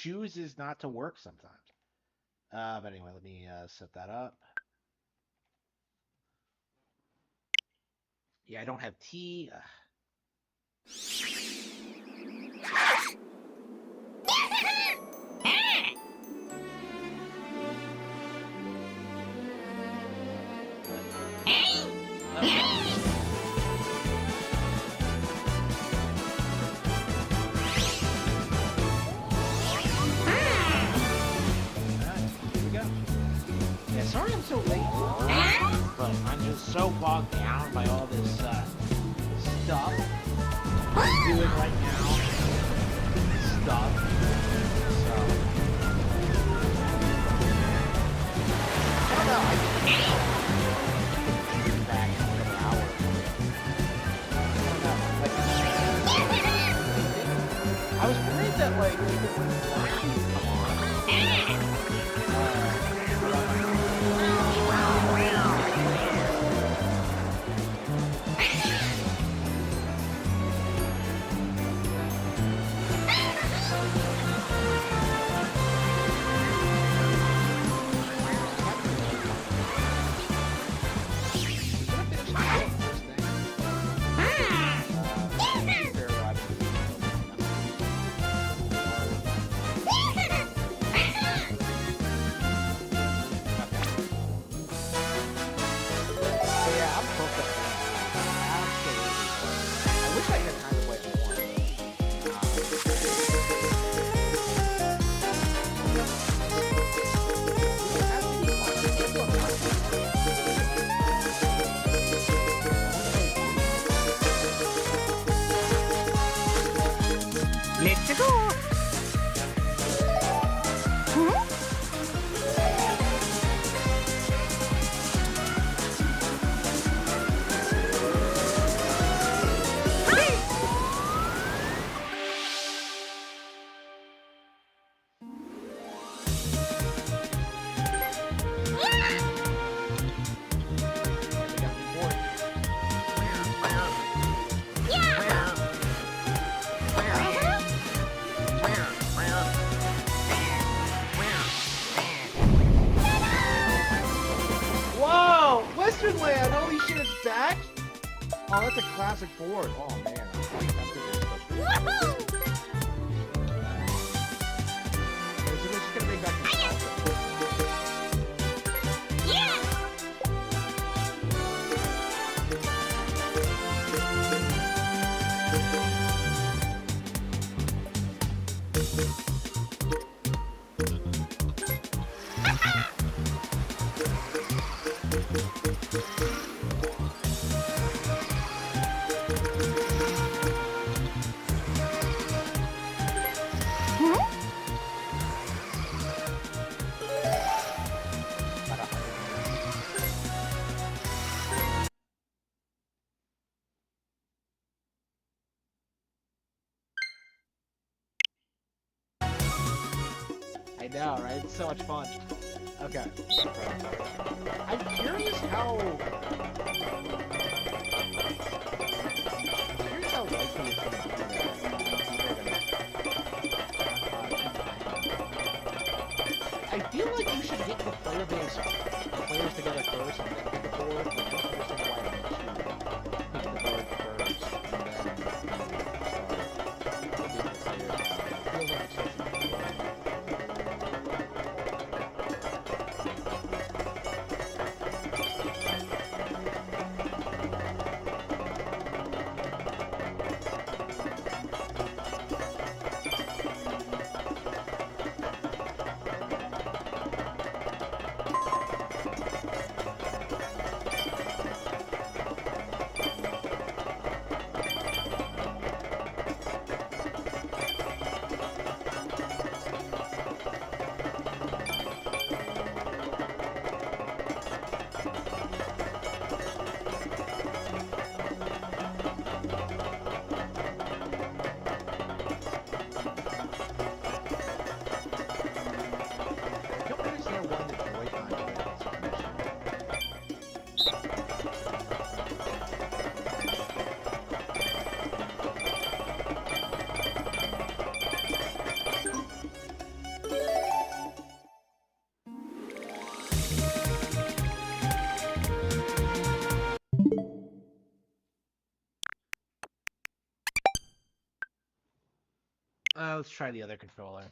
chooses not to work sometimes. But anyway, let me set that up. Yeah, I don't have tea. Sorry I'm so late, but I'm just so bogged down by all this stuff I'm doing right now. Stuff. So, I don't know. I can be back in another hour. I don't know. I was worried that, like, even when the light would come on, Let's go! Land! Holy shit, it's back? Oh, that's a classic board. Oh, man. Woohoo! So they're just gonna bring back the Yeah! I know, right? It's so much fun. Okay. I'm curious how likely it's gonna be that I feel like you should get the player base players together first and then pick a board. I don't understand why I need to pick the board first and then start picking the players. It feels like it's just Let's try the other controller.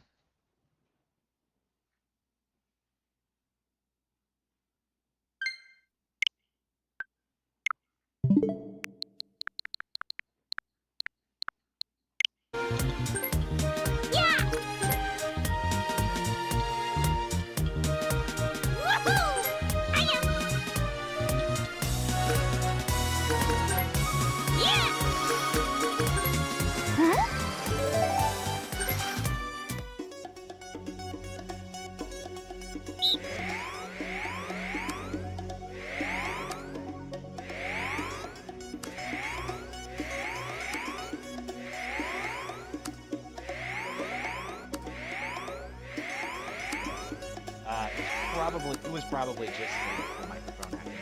It was probably just the microphone acting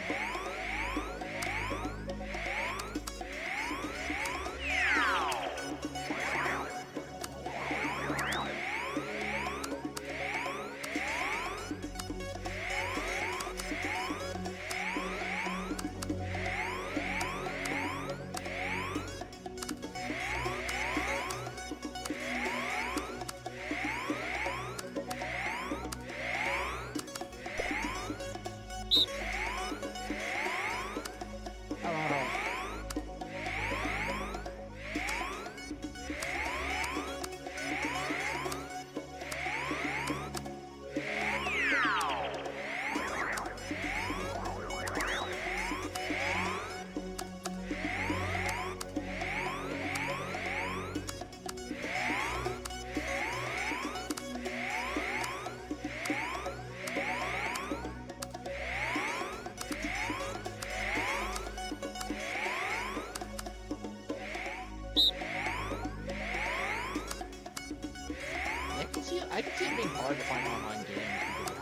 I can see it being hard to find online games because of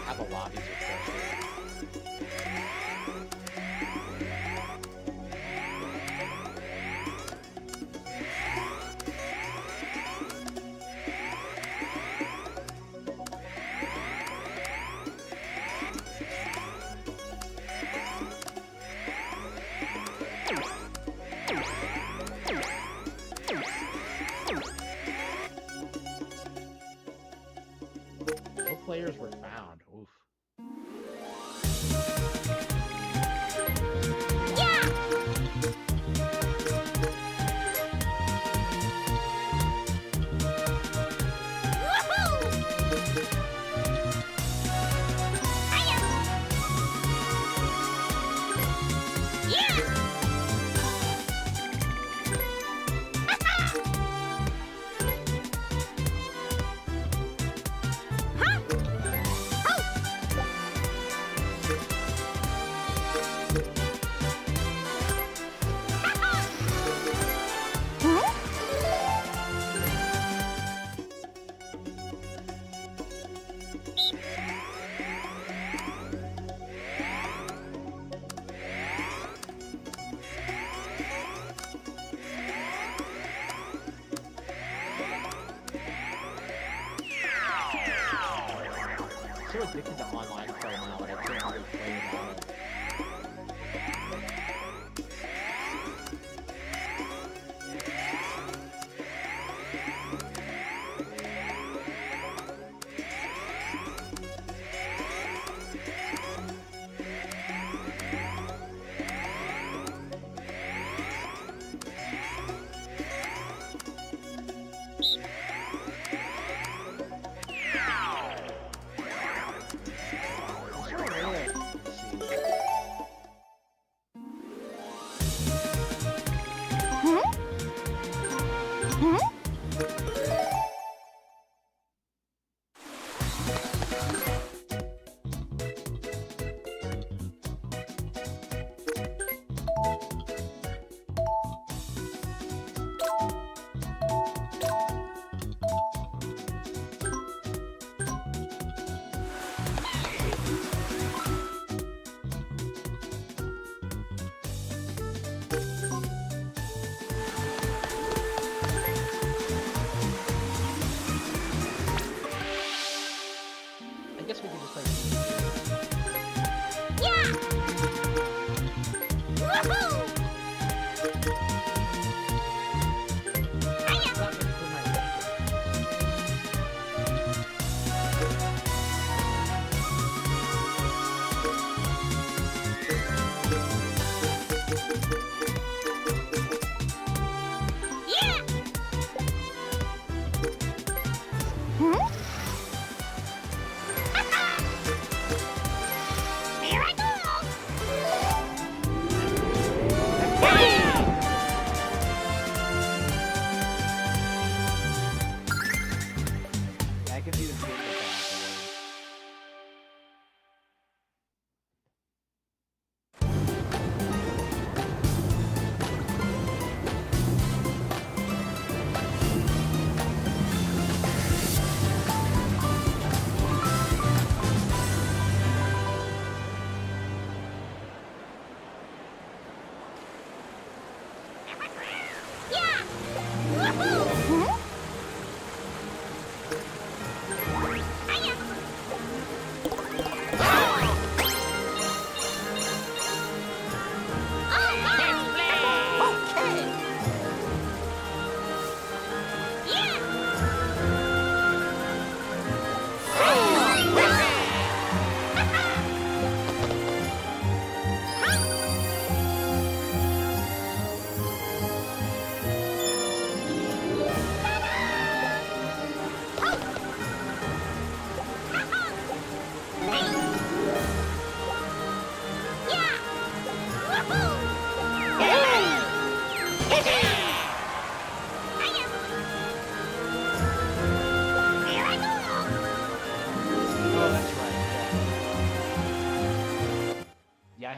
how the lobbies are structured. No players were found. Oof. So addicted to online play now that I can't really play without it.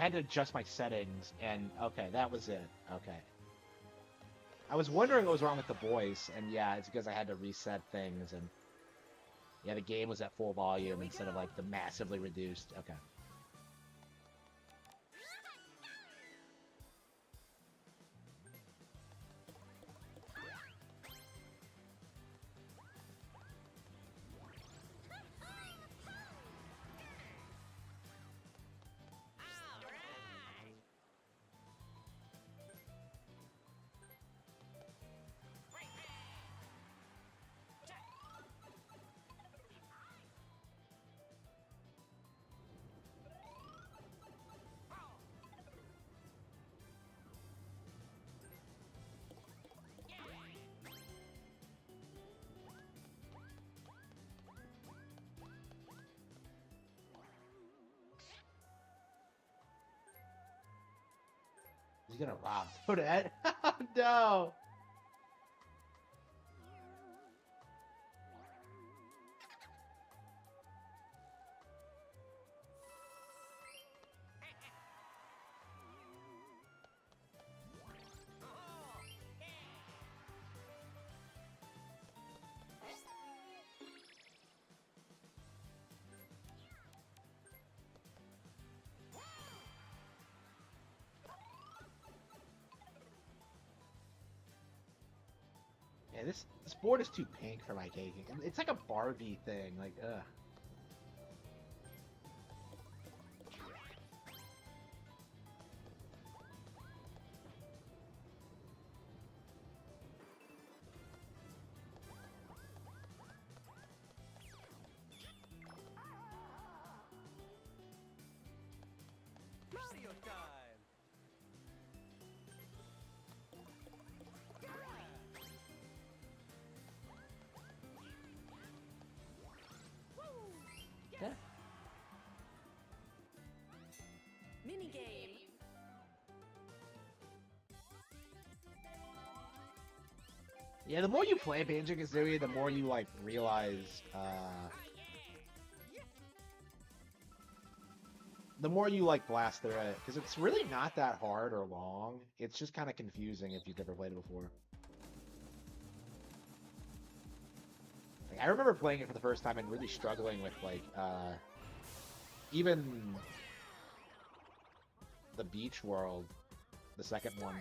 had to adjust my settings, and okay, that was it. Okay. I was wondering what was wrong with the voice, and yeah, it's because I had to reset things, and yeah, the game was at full volume instead of like the massively reduced. Okay. He's gonna rob Toadette. Oh no! Yeah, this board is too pink for my taking. It's like a Barbie thing. Like, ugh. Mario time! Yeah. Mini game. Yeah, the more you play Banjo-Kazooie, the more you like realize, the more you like blast through it, because it's really not that hard or long. It's just kind of confusing if you've never played it before. Like, I remember playing it for the first time and really struggling with like, even the beach world, the second one,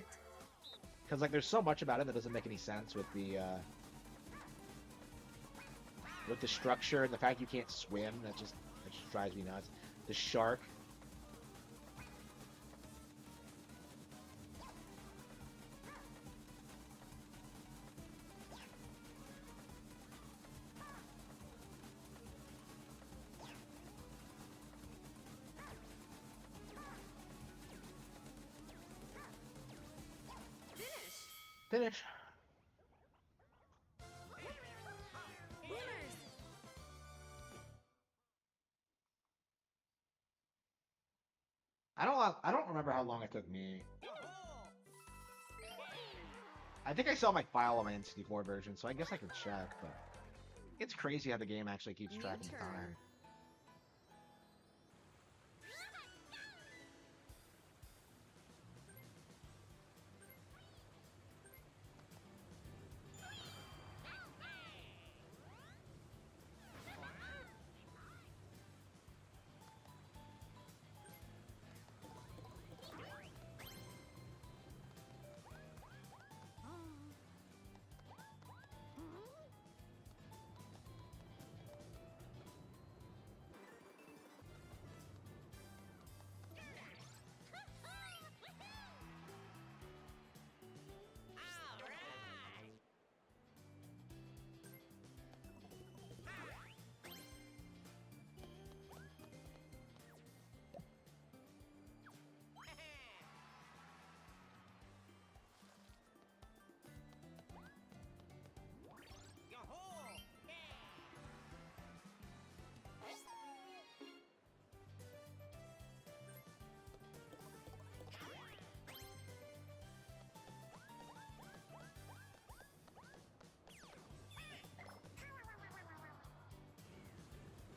because like there's so much about it that doesn't make any sense with the structure and the fact you can't swim. That just drives me nuts. The shark. Finish. Winners. I don't remember how long it took me. I think I saw my file on my N64 version, so I guess I could check, but it's crazy how the game actually keeps track of time.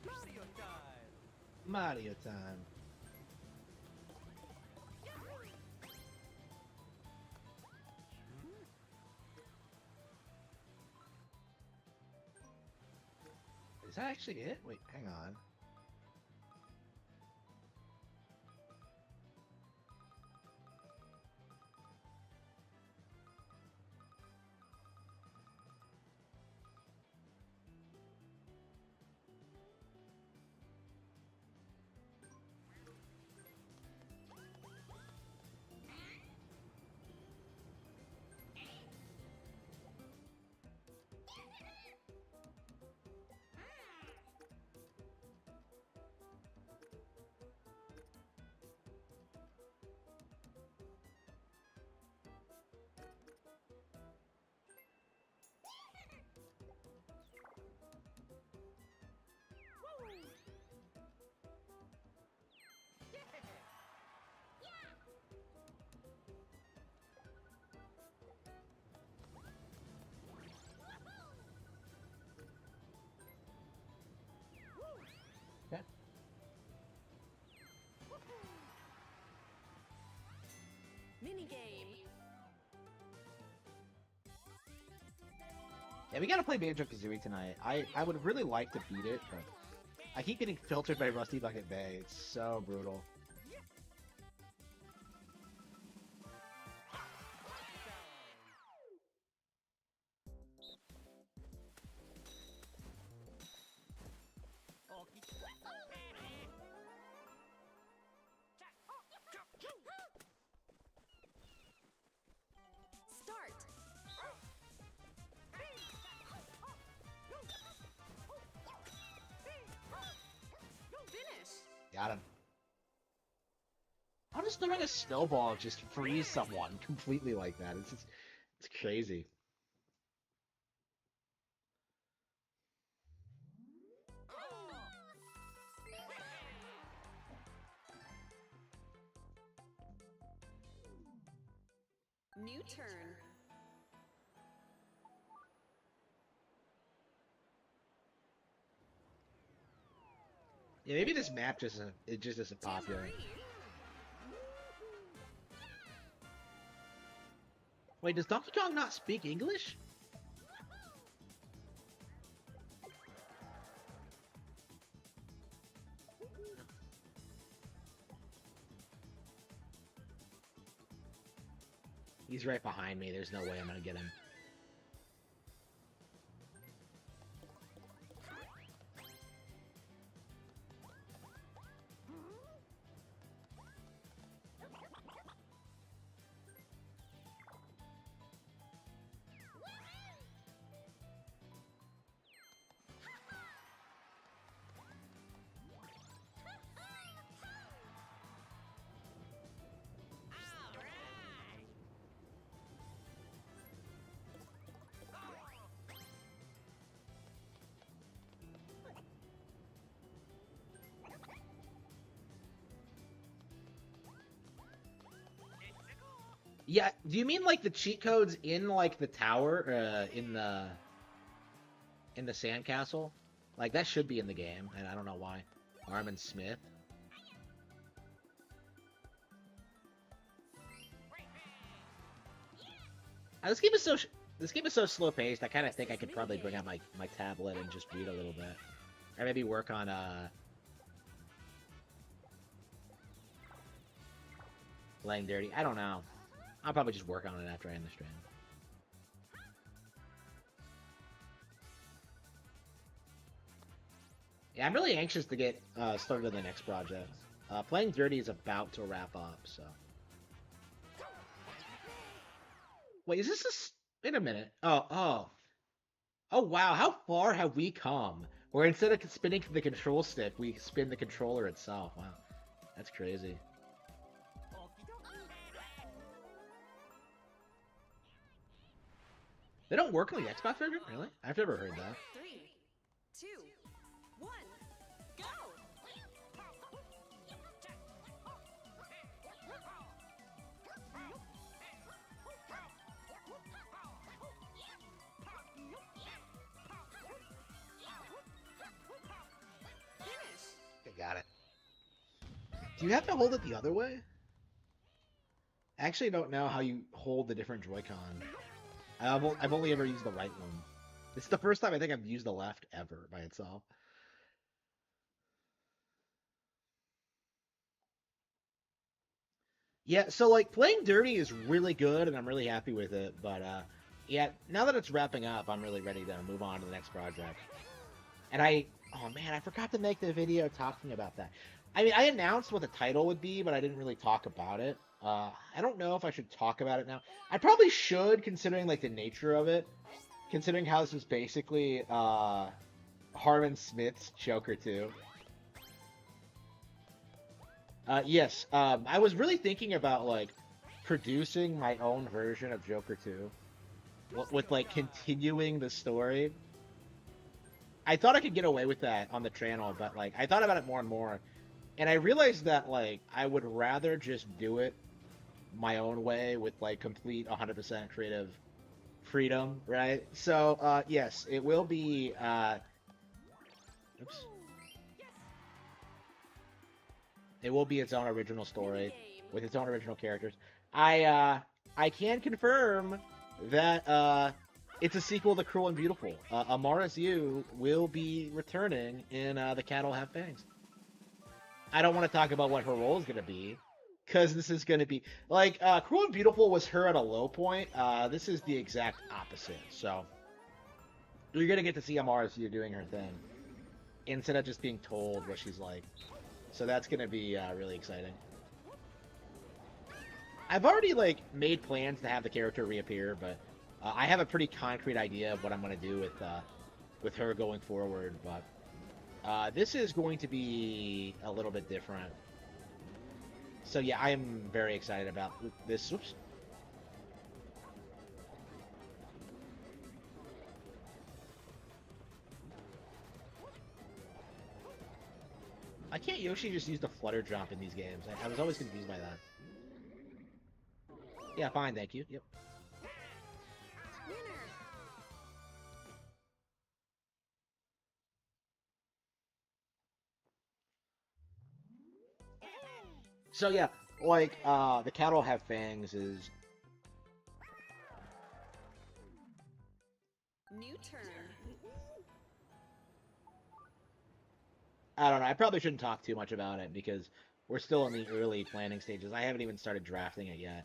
Mario time! Mario time. that actually it? Wait, hang on. Okay. Minigame. Yeah, we gotta play Banjo-Kazooie tonight. I would really like to beat it, but I keep getting filtered by Rusty Bucket Bay. It's so brutal. Start. Finish. Got him. How does throwing a snowball just freeze someone completely like that? It's crazy. New turn. Yeah, maybe this map just isn't, it just isn't popular. Jamboree. Wait, does Donkey Kong not speak English? He's right behind me. There's no way I'm gonna get him. Yeah, do you mean like the cheat codes in like the tower, in the sandcastle? Like that should be in the game, and I don't know why. Harman Smith. This game is so slow paced. I kind of think I could probably bring out my tablet and just read a little bit, or maybe work on playing dirty. I don't know. I'll probably just work on it after I end the stream. Yeah, I'm really anxious to get started on the next project. Playing dirty is about to wrap up, so. Wait, is this a... Wait a minute. Oh, wow, how far have we come? Where instead of spinning the control stick, we spin the controller itself. Wow, that's crazy. They don't work on the Xbox version? Really? I've never heard that. 3, 2, 1, go! Finish. Okay, got it. Do you have to hold it the other way? I actually don't know how you hold the different Joy-Con. I've only ever used the right one. This is the first time I think I've used the left ever by itself. Yeah, so like playing Dirty is really good, and I'm really happy with it. But yeah, now that it's wrapping up, I'm really ready to move on to the next project. And oh man, I forgot to make the video talking about that. I mean, I announced what the title would be, but I didn't really talk about it. I don't know if I should talk about it now. I probably should, considering like the nature of it, considering how this is basically Harman Smith's Joker 2. Yes, I was really thinking about like producing my own version of Joker 2 with like continuing the story. I thought I could get away with that on the channel, but like I thought about it more and more, and I realized that like I would rather just do it my own way with like complete 100% creative freedom, right? So yes, it will be oops. It will be its own original story with its own original characters. I can confirm that it's a sequel to Cruel and Beautiful. Amara's You will be returning in The Cat'll Have Fangs. I don't want to talk about what her role is going to be, because this is going to be like Cruel and Beautiful was her at a low point. This is the exact opposite. So you're going to get to see Amara's You doing her thing instead of just being told what she's like. So that's going to be really exciting. I've already like made plans to have the character reappear, but I have a pretty concrete idea of what I'm going to do with her going forward. But this is going to be a little bit different. So yeah, I am very excited about this. Oops. I can't Yoshi just use the flutter jump in these games. I was always confused by that. Yeah, fine, thank you. Yep. So yeah, like the Cat'll Have Fangs is New turn. I don't know. I probably shouldn't talk too much about it because we're still in the early planning stages. I haven't even started drafting it yet.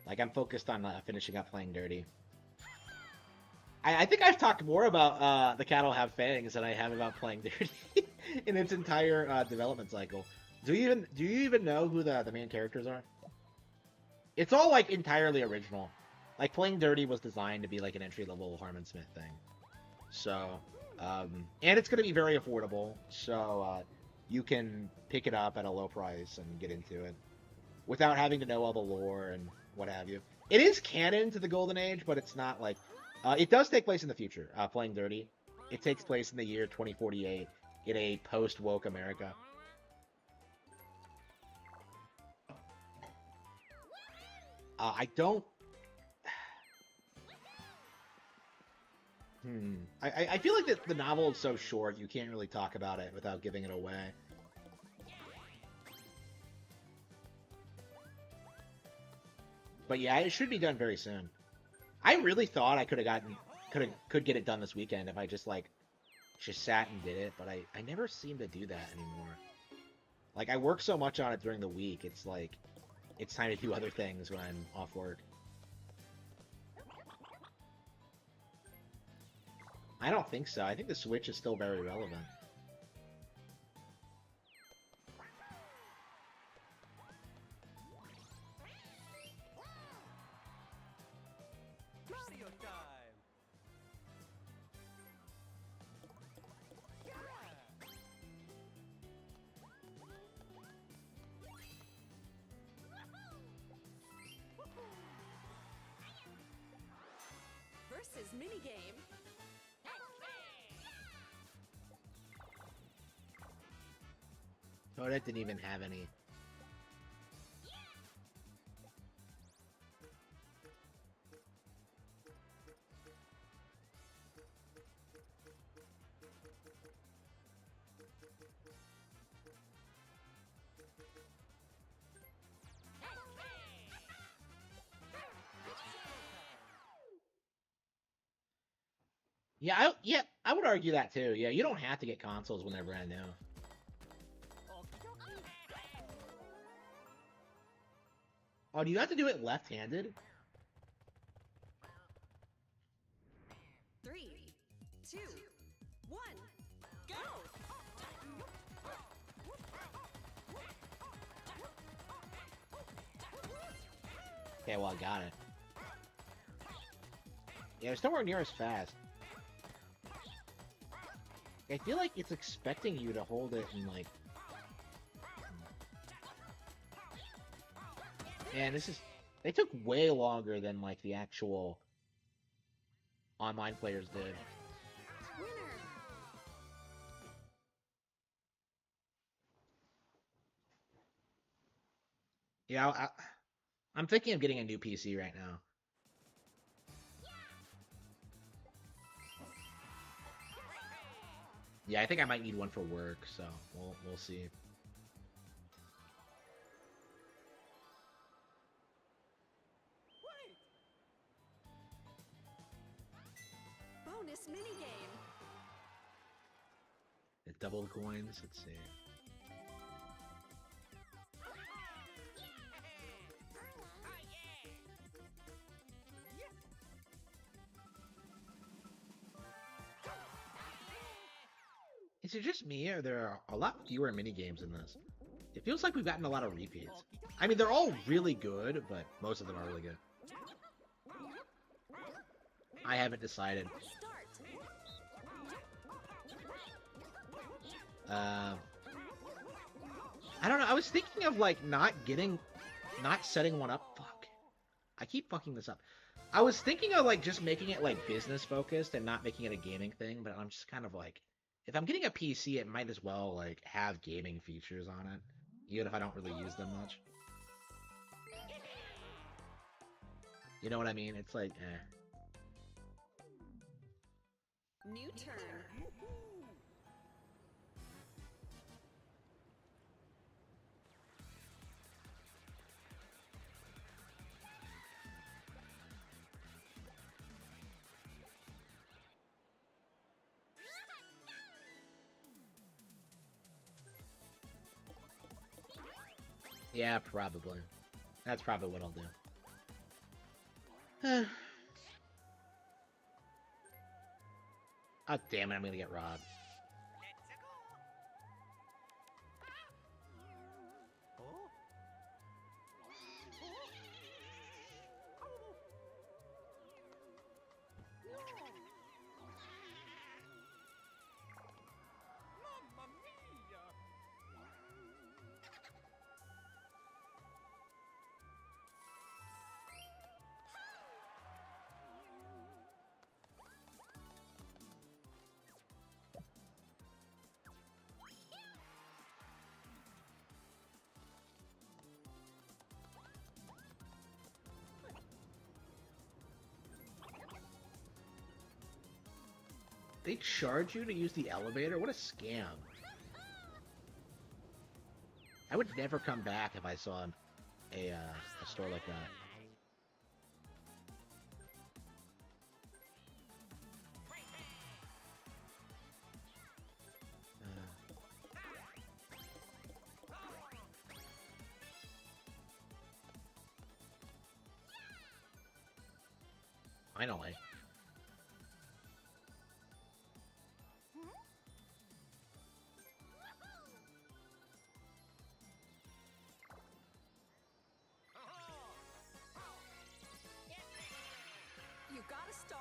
Like I'm focused on finishing up playing Dirty. I think I've talked more about the Cat'll Have Fangs than I have about playing Dirty in its entire development cycle. Do you even know who the main characters are? It's all like entirely original. Like playing Dirty was designed to be like an entry level Harman Smith thing. So, and it's going to be very affordable. So you can pick it up at a low price and get into it without having to know all the lore and what have you. It is canon to the Golden Age, but it's not like it does take place in the future. Playing Dirty, it takes place in the year 2048 in a post-woke America. I don't. I feel like the novel is so short, you can't really talk about it without giving it away. But yeah, it should be done very soon. I really thought I could get it done this weekend if I just sat and did it, but I never seem to do that anymore. Like I work so much on it during the week, it's like it's time to do other things when I'm off work. I don't think so. I think the Switch is still very relevant. Mario time! Versus minigame. Toadette didn't even have any. Yeah, I would argue that too. Yeah, you don't have to get consoles when they're brand new. Oh, do you have to do it left-handed? 3, 2, 1, go! Okay, well, I got it. Yeah, it's nowhere near as fast. I feel like it's expecting you to hold it and, like... Man, this is... They took way longer than, like, the actual online players did. Winner! Yeah, I'm thinking of getting a new PC right now. Yeah, I think I might need one for work, so we'll see. Bonus minigame. The double coins, let's see. Is it just me, or there are a lot fewer mini games in this? It feels like we've gotten a lot of repeats. I mean, they're all really good, but most of them are really good. I haven't decided. I don't know. I was thinking of, like, not setting one up. Fuck. I keep fucking this up. I was thinking of, like, just making it, like, business focused and not making it a gaming thing, but I'm just kind of like, if I'm getting a PC, it might as well, like, have gaming features on it, even if I don't really use them much. You know what I mean? It's like, eh. New turn. Yeah, probably. That's probably what I'll do. Oh, damn it, I'm gonna get robbed. Mamma mia! They charge you to use the elevator? What a scam. I would never come back if I saw a store like that. Finally. You got a star.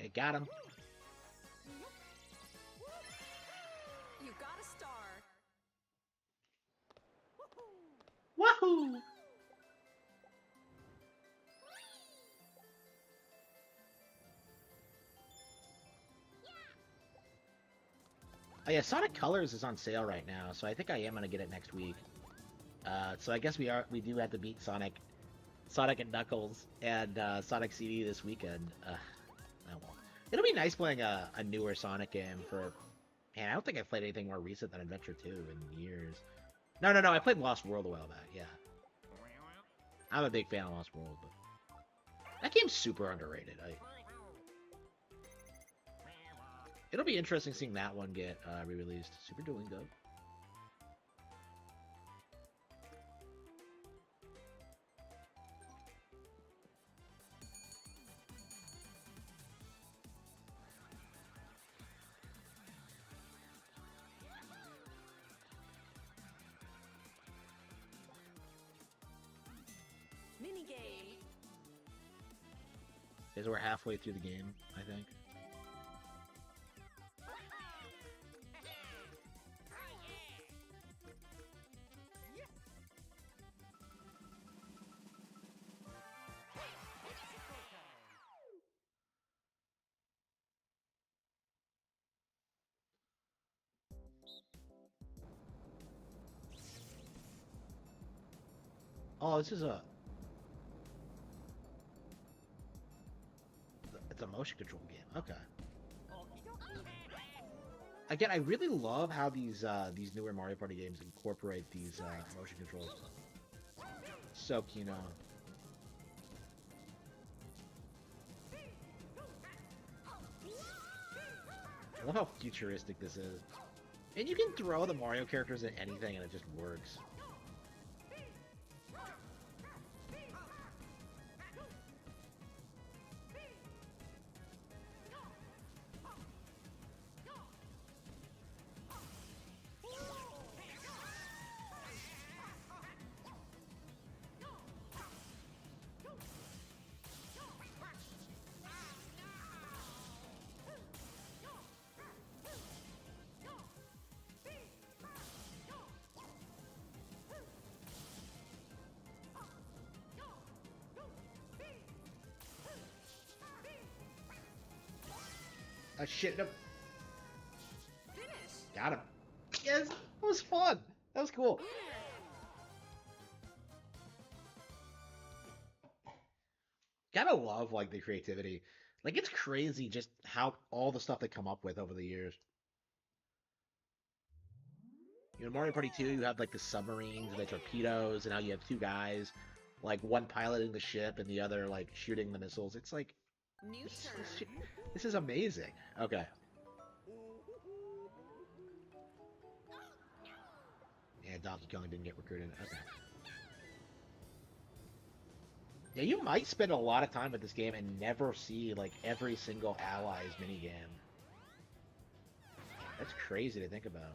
I got him. You got a star. Wahoo! Oh yeah, Sonic Colors is on sale right now, so I think I am gonna get it next week. So I guess we do have to beat Sonic and Knuckles and Sonic CD this weekend. Oh well. It'll be nice playing a newer Sonic game for. Man, I don't think I've played anything more recent than Adventure 2 in years. No, I played Lost World a while back. Yeah, I'm a big fan of Lost World, but that game's super underrated. It'll be interesting seeing that one get re-released. Super Duolingo. Minigame. Because we're halfway through the game, I think. Oh, this is it's a motion control game. Okay. Again, I really love how these newer Mario Party games incorporate these motion controls. So keen on. I love how futuristic this is. And you can throw the Mario characters at anything and it just works. Shit, no. Finish. Got him. Yes, that was fun. That was cool. Gotta love, like, the creativity. Like, it's crazy just how all the stuff they come up with over the years. You know, Mario Party 2, you have, like, the submarines and the torpedoes, and now you have two guys, like, one piloting the ship and the other, like, shooting the missiles. It's like, New turn. this is amazing. Okay. Yeah, Donkey Kong didn't get recruited. Okay. Yeah, you might spend a lot of time with this game and never see, like, every single ally's minigame. That's crazy to think about.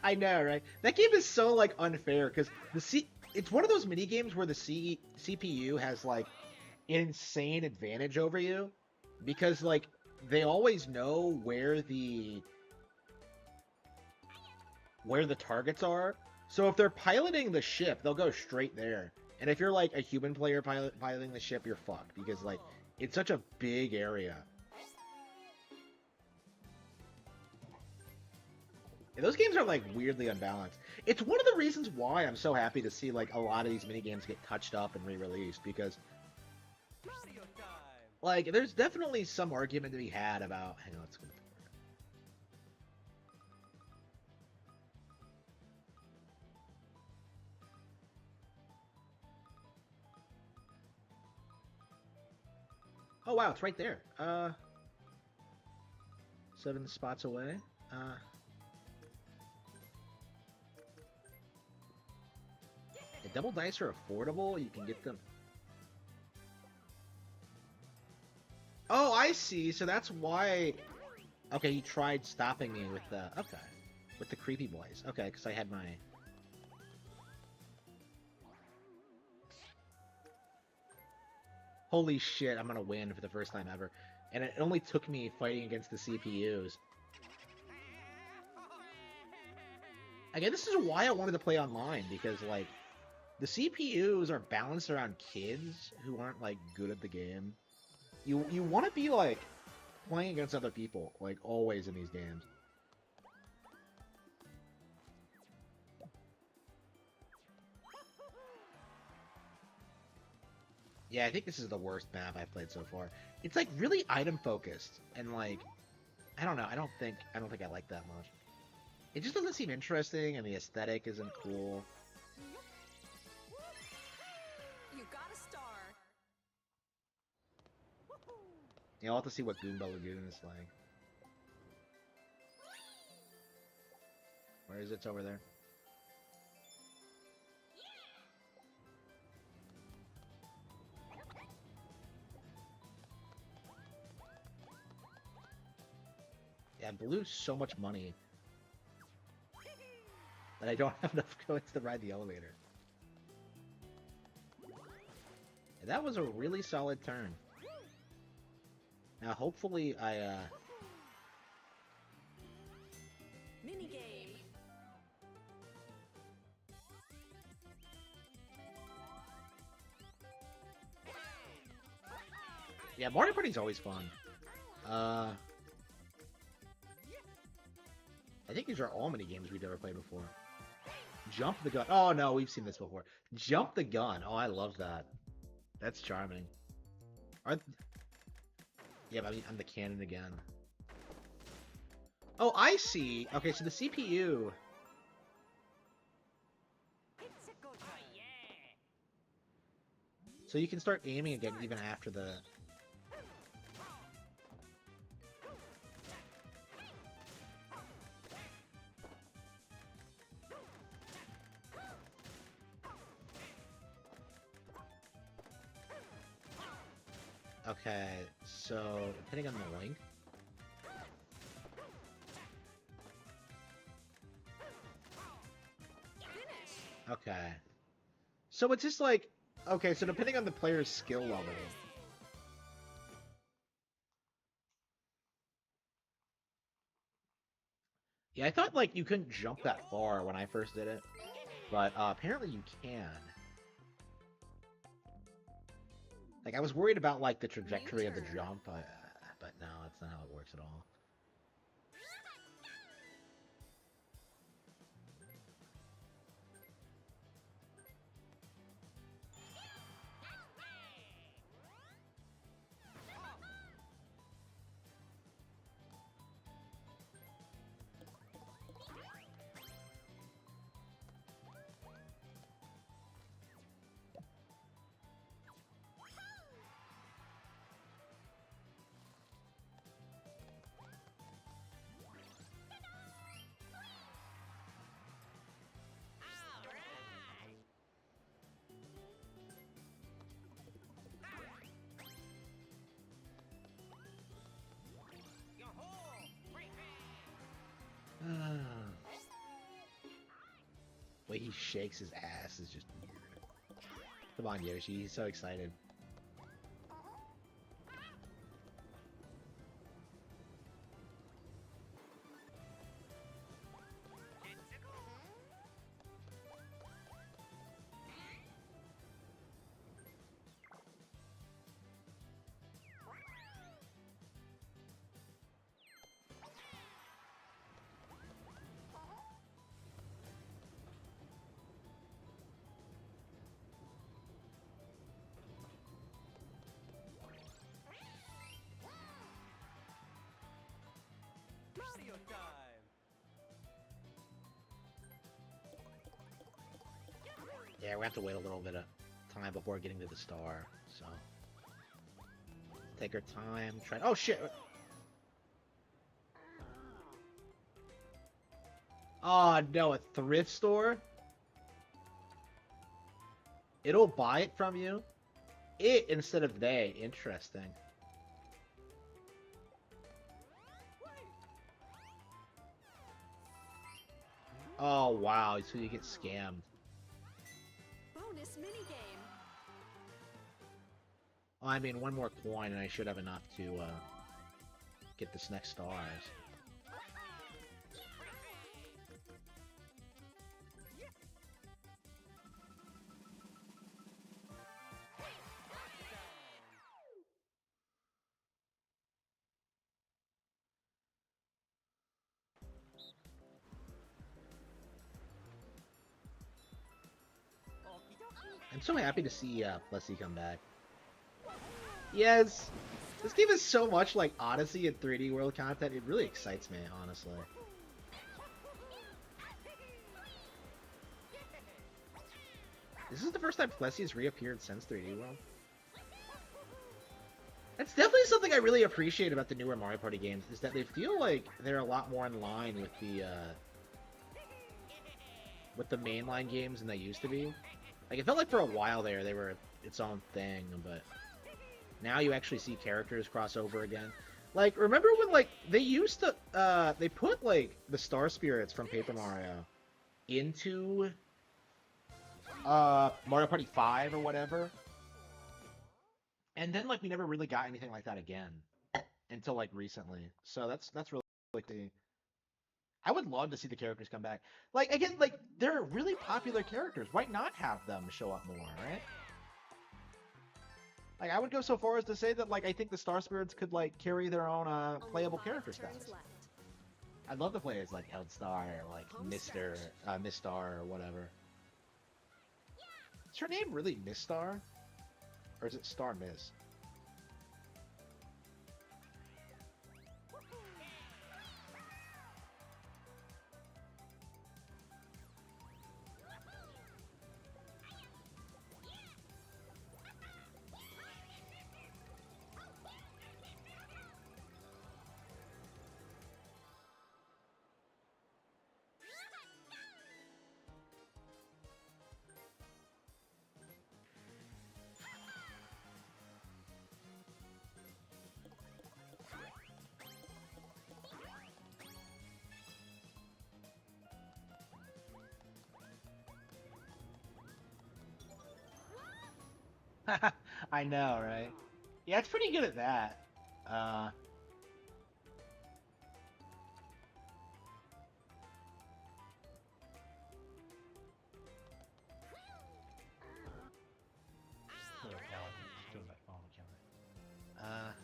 I know, right? That game is so, like, unfair because it's one of those mini games where the CPU has, like, an insane advantage over you because, like, they always know where the targets are. So if they're piloting the ship, they'll go straight there. And if you're, like, a human player piloting the ship, you're fucked because, like, it's such a big area. Those games are, like, weirdly unbalanced. It's one of the reasons why I'm so happy to see, like, a lot of these minigames get touched up and re-released, because, Mario time. like, there's definitely some argument to be had about... Hang on, let's go forward. Oh, wow, it's right there. 7 spots away. The double dice are affordable. You can get them. see. So that's why. Okay, he tried stopping me with the with the creepy boys. Okay, because I had my. Holy shit! I'm gonna win for the first time ever, and it only took me fighting against the CPUs. Again, this is why I wanted to play online, because like the CPUs are balanced around kids who aren't like good at the game. You want to be like playing against other people, like always in these games. Yeah, I think this is the worst map I've played so far. It's like really item focused, and like I don't know. I don't think I like that much. It just doesn't seem interesting, and the aesthetic isn't cool. You got a star. Yeah, I'll have to see what Goomba Lagoon is like. Where is it? It's over there. Yeah, Blue's so much money that I don't have enough coins to ride the elevator. And that was a really solid turn. Now, hopefully, Minigame. yeah, Mario Party's always fun. I think these are all mini games we've never played before. Jump the gun. Oh no, we've seen this before. Jump the gun. Oh, I love that. That's charming. Yeah, but I mean, I'm the cannon again. Oh, I see. Okay, so the CPU. So you can start aiming again even after the. Okay, so depending on the length. Okay. So it's just like, okay, so depending on the player's skill level. Yeah, I thought like you couldn't jump that far when I first did it, but apparently you can. Like I was worried about like the trajectory of the jump, but no, that's not how it works at all. The way he shakes his ass is just weird. Come on, Yoshi, he's so excited. Mario time. Yeah, we have to wait a little bit of time before getting to the star, so... Take our time, try... Oh, shit! Oh, no, a thrift store? It'll buy it from you? It instead of they. Interesting. Oh wow, so you get scammed. Bonus minigame. Well, I mean, one more coin and I should have enough to get this next stars. I'm so happy to see Plessy come back. Yes! This game is so much like Odyssey and 3D World content, it really excites me, honestly. This is the first time Plessy has reappeared since 3D World. That's definitely something I really appreciate about the newer Mario Party games, is that they feel like they're a lot more in line with the mainline games than they used to be. Like, it felt like for a while there, they were its own thing, but now you actually see characters cross over again. Like, remember when, like, they used to, they put, like, the Star Spirits from Paper Mario into, Mario Party 5 or whatever? And then, like, we never really got anything like that again until, like, recently. So that's really, like, I would love to see the characters come back. Like, again, like, they're really popular characters. Why not have them show up more, right? Like, I would go so far as to say that, like, I think the Star Spirits could, like, carry their own, playable character stats. I'd love to play as, like, Eldstar or, like, Mistar or whatever. Is her name really Mistar? Or is it Star Miss? I know, right? Yeah, it's pretty good at that. Uh, just doing my phone counter.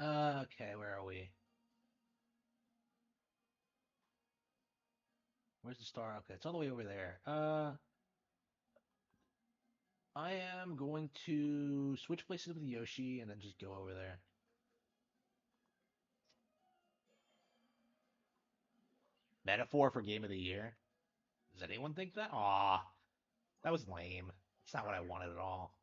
Okay, where are we? Where's the star? Okay, it's all the way over there. I am going to switch places with Yoshi and then just go over there. Metaphor for game of the year? Does anyone think that? Aw, that was lame. It's not what I wanted at all.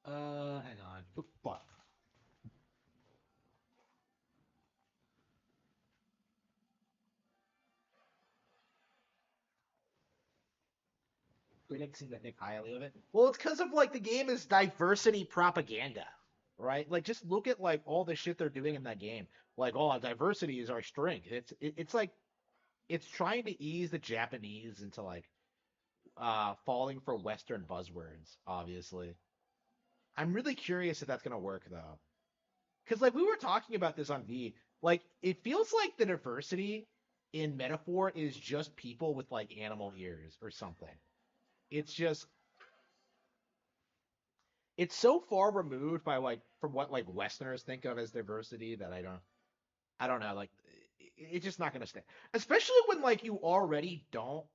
Hang on. Oh, fuck. Critics seem to think highly of it. Well, it's because of like the game is diversity propaganda, right? Like just look at like all the shit they're doing in that game. Like, oh, diversity is our strength. It's like it's trying to ease the Japanese into like falling for Western buzzwords, obviously. I'm really curious if that's gonna work though. Because like we were talking about this on V, like it feels like the diversity in metaphor is just people with like animal ears or something. It's just it's so far removed by like from what like Westerners think of as diversity that I don't know like it's just not gonna stay. Especially when like you already don't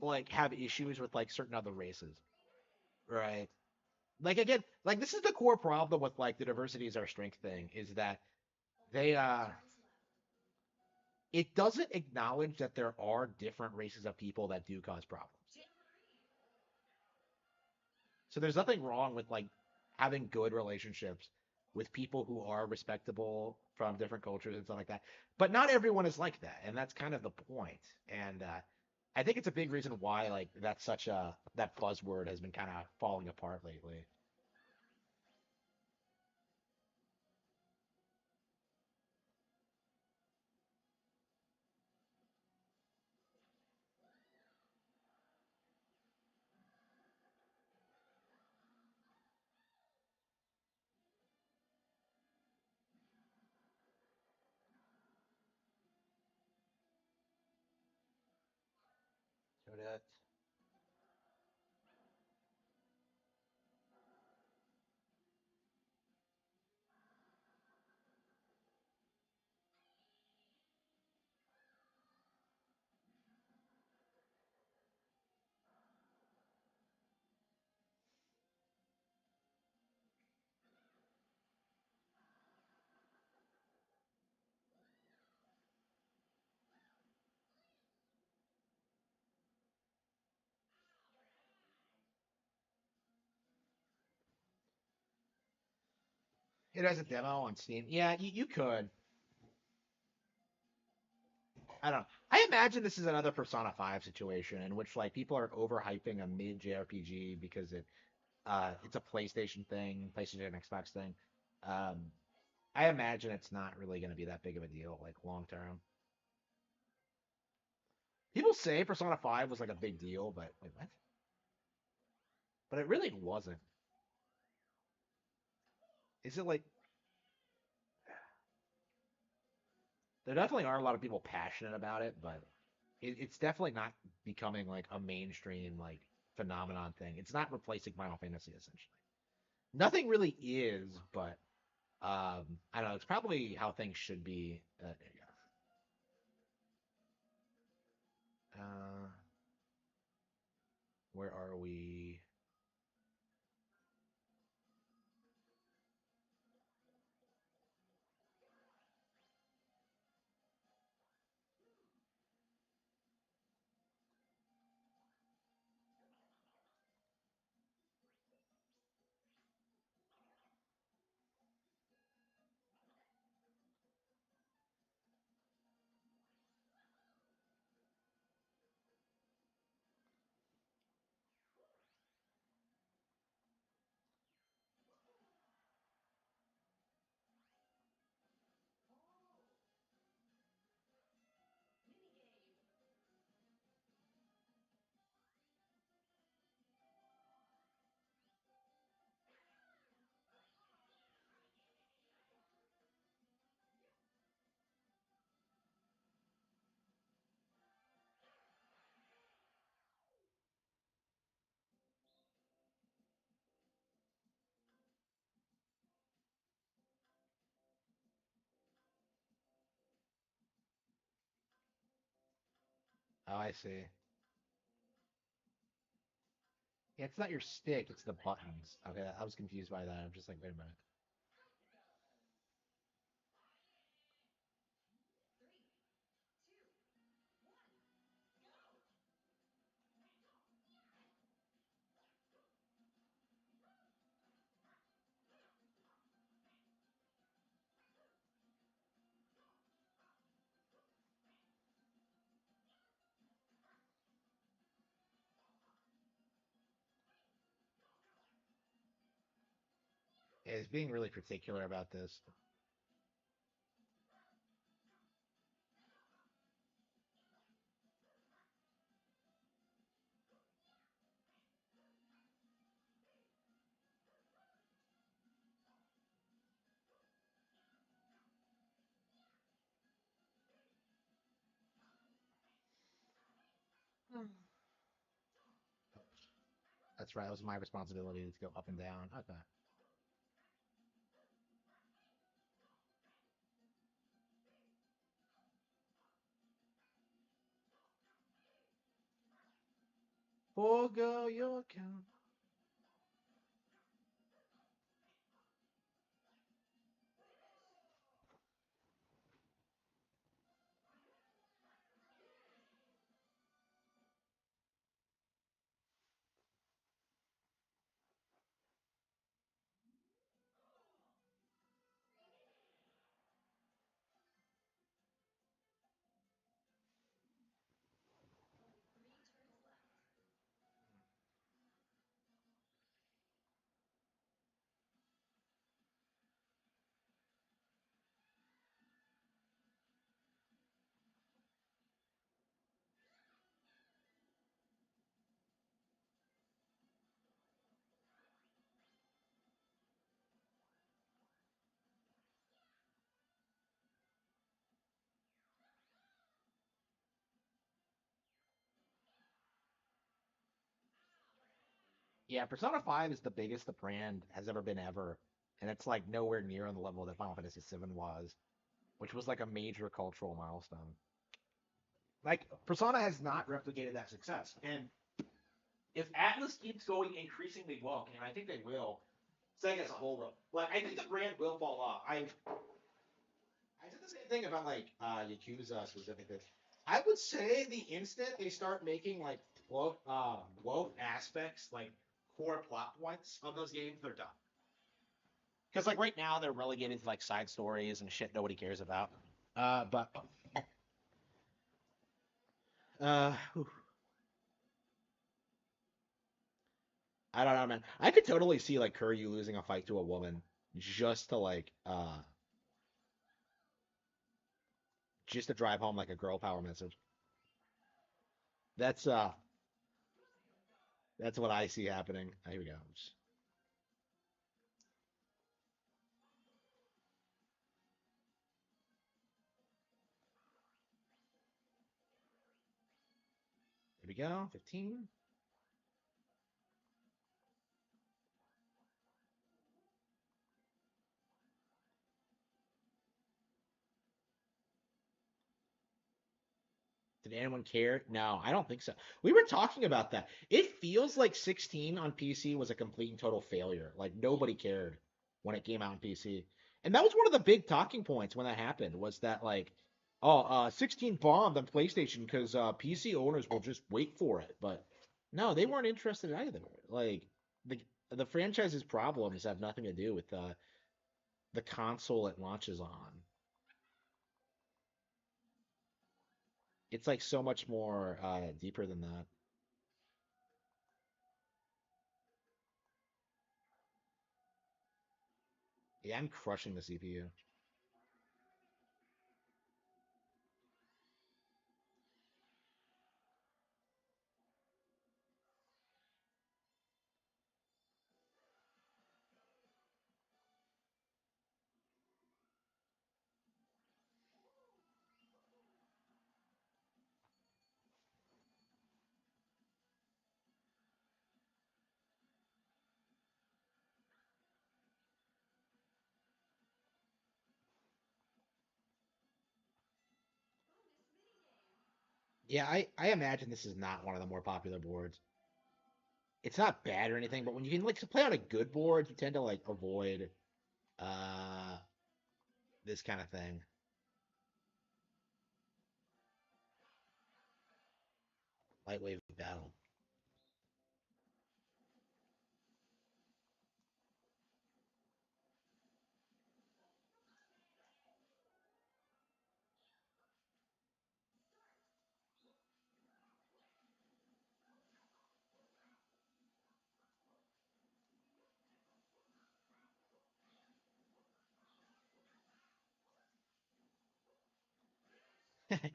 like have issues with like certain other races, right? Like again, like this is the core problem with like the diversity is our strength thing is that they it doesn't acknowledge that there are different races of people that do cause problems. So there's nothing wrong with like having good relationships with people who are respectable from different cultures and stuff like that. But not everyone is like that, and that's kind of the point. And I think it's a big reason why like that's such a that buzzword has been kind of falling apart lately. So that it has a demo on Steam. Yeah, you could. I don't know. I imagine this is another Persona 5 situation in which like people are overhyping a mid JRPG because it's a PlayStation thing, PlayStation and Xbox thing. Um, I imagine it's not really going to be that big of a deal, like long term. People say Persona 5 was like a big deal, but wait, what? But it really wasn't. Is it like there definitely are a lot of people passionate about it, but it's definitely not becoming like a mainstream like phenomenon thing. It's not replacing Final Fantasy essentially. Nothing really is, but I don't know. It's probably how things should be. Uh, where are we? I see. Yeah, it's not your stick, it's the buttons. Okay, I was confused by that. I'm just like, wait a minute. Yeah, it's being really particular about this. That's right. It was my responsibility to go up and down. Okay. Forgo your account. Yeah, Persona 5 is the biggest the brand has ever been ever. And it's like nowhere near on the level that Final Fantasy VII was, which was like a major cultural milestone. Like, Persona has not replicated that success. And if Atlas keeps going increasingly woke, and I think they will, Sega as a whole will, like, I think the brand will fall off. I did the same thing about like Yakuza specifically. I would say the instant they start making like woke aspects like core plot points of those games, they're done. Because like right now they're relegated to like side stories and shit nobody cares about. But whew, I don't know, man. I could totally see like Kuryu losing a fight to a woman just to like just to drive home like a girl power message. That's uh that's what I see happening. Here we go. Here we go. 15. Did anyone care? No, I don't think so. We were talking about that. It feels like 16 on PC was a complete and total failure. Like nobody cared when it came out on PC. And that was one of the big talking points when that happened was that like, oh, 16 bombed on PlayStation because PC owners will just wait for it. But no, they weren't interested either. Like the the franchise's problems have nothing to do with the console it launches on. It's like so much more deeper than that. Yeah, I'm crushing the CPU. Yeah, I imagine this is not one of the more popular boards. It's not bad or anything, but when you can like play on a good board, you tend to like avoid uh this kind of thing. Lightweight battle.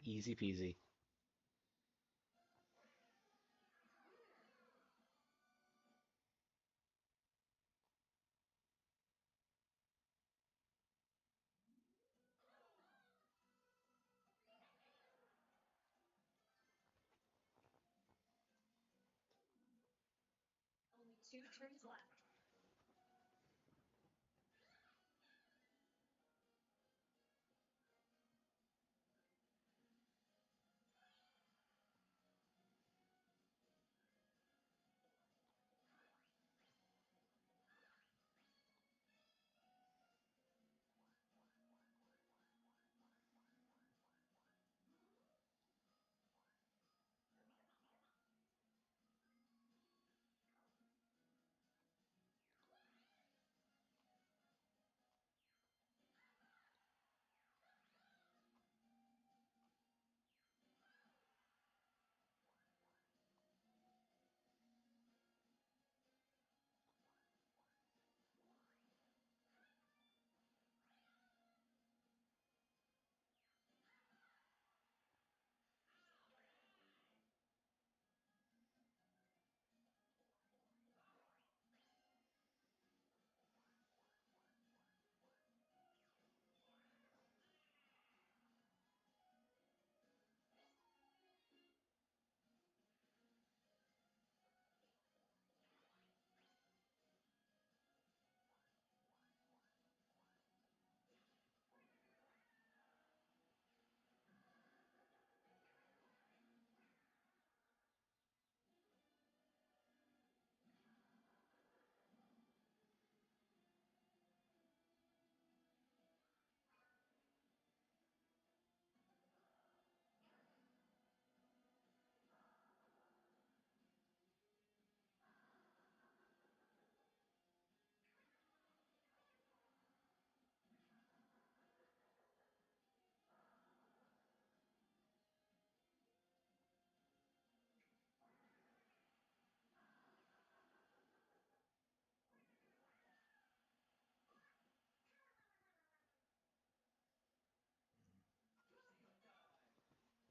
Easy peasy. Two turns left.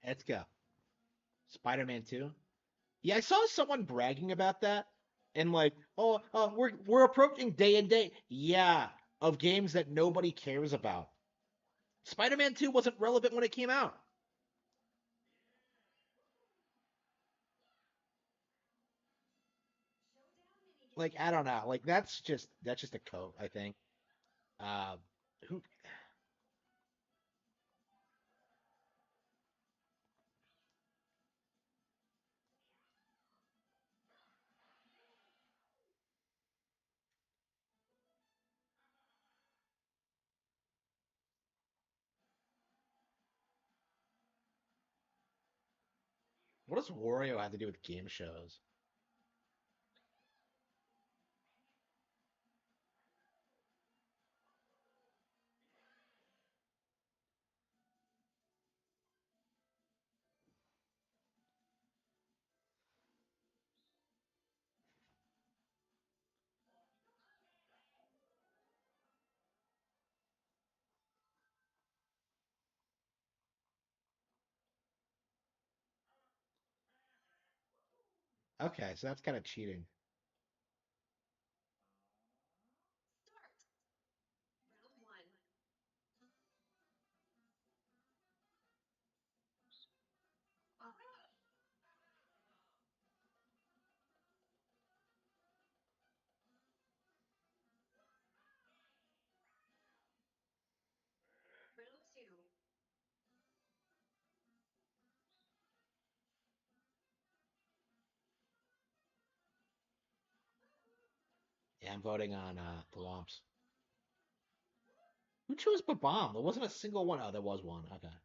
Let's go. Spider-Man 2. Yeah, I saw someone bragging about that and like, oh, we're approaching day and date. Yeah, of games that nobody cares about. Spider-Man 2 wasn't relevant when it came out. Like, I don't know. Like that's just a coat, I think. Uh, who? What does Wario have to do with game shows? Okay, so that's kind of cheating. Start. Round one. Round two. Yeah, I'm voting on the Womps. Who chose Bomb? There wasn't a single one. Oh, there was one. Okay. Round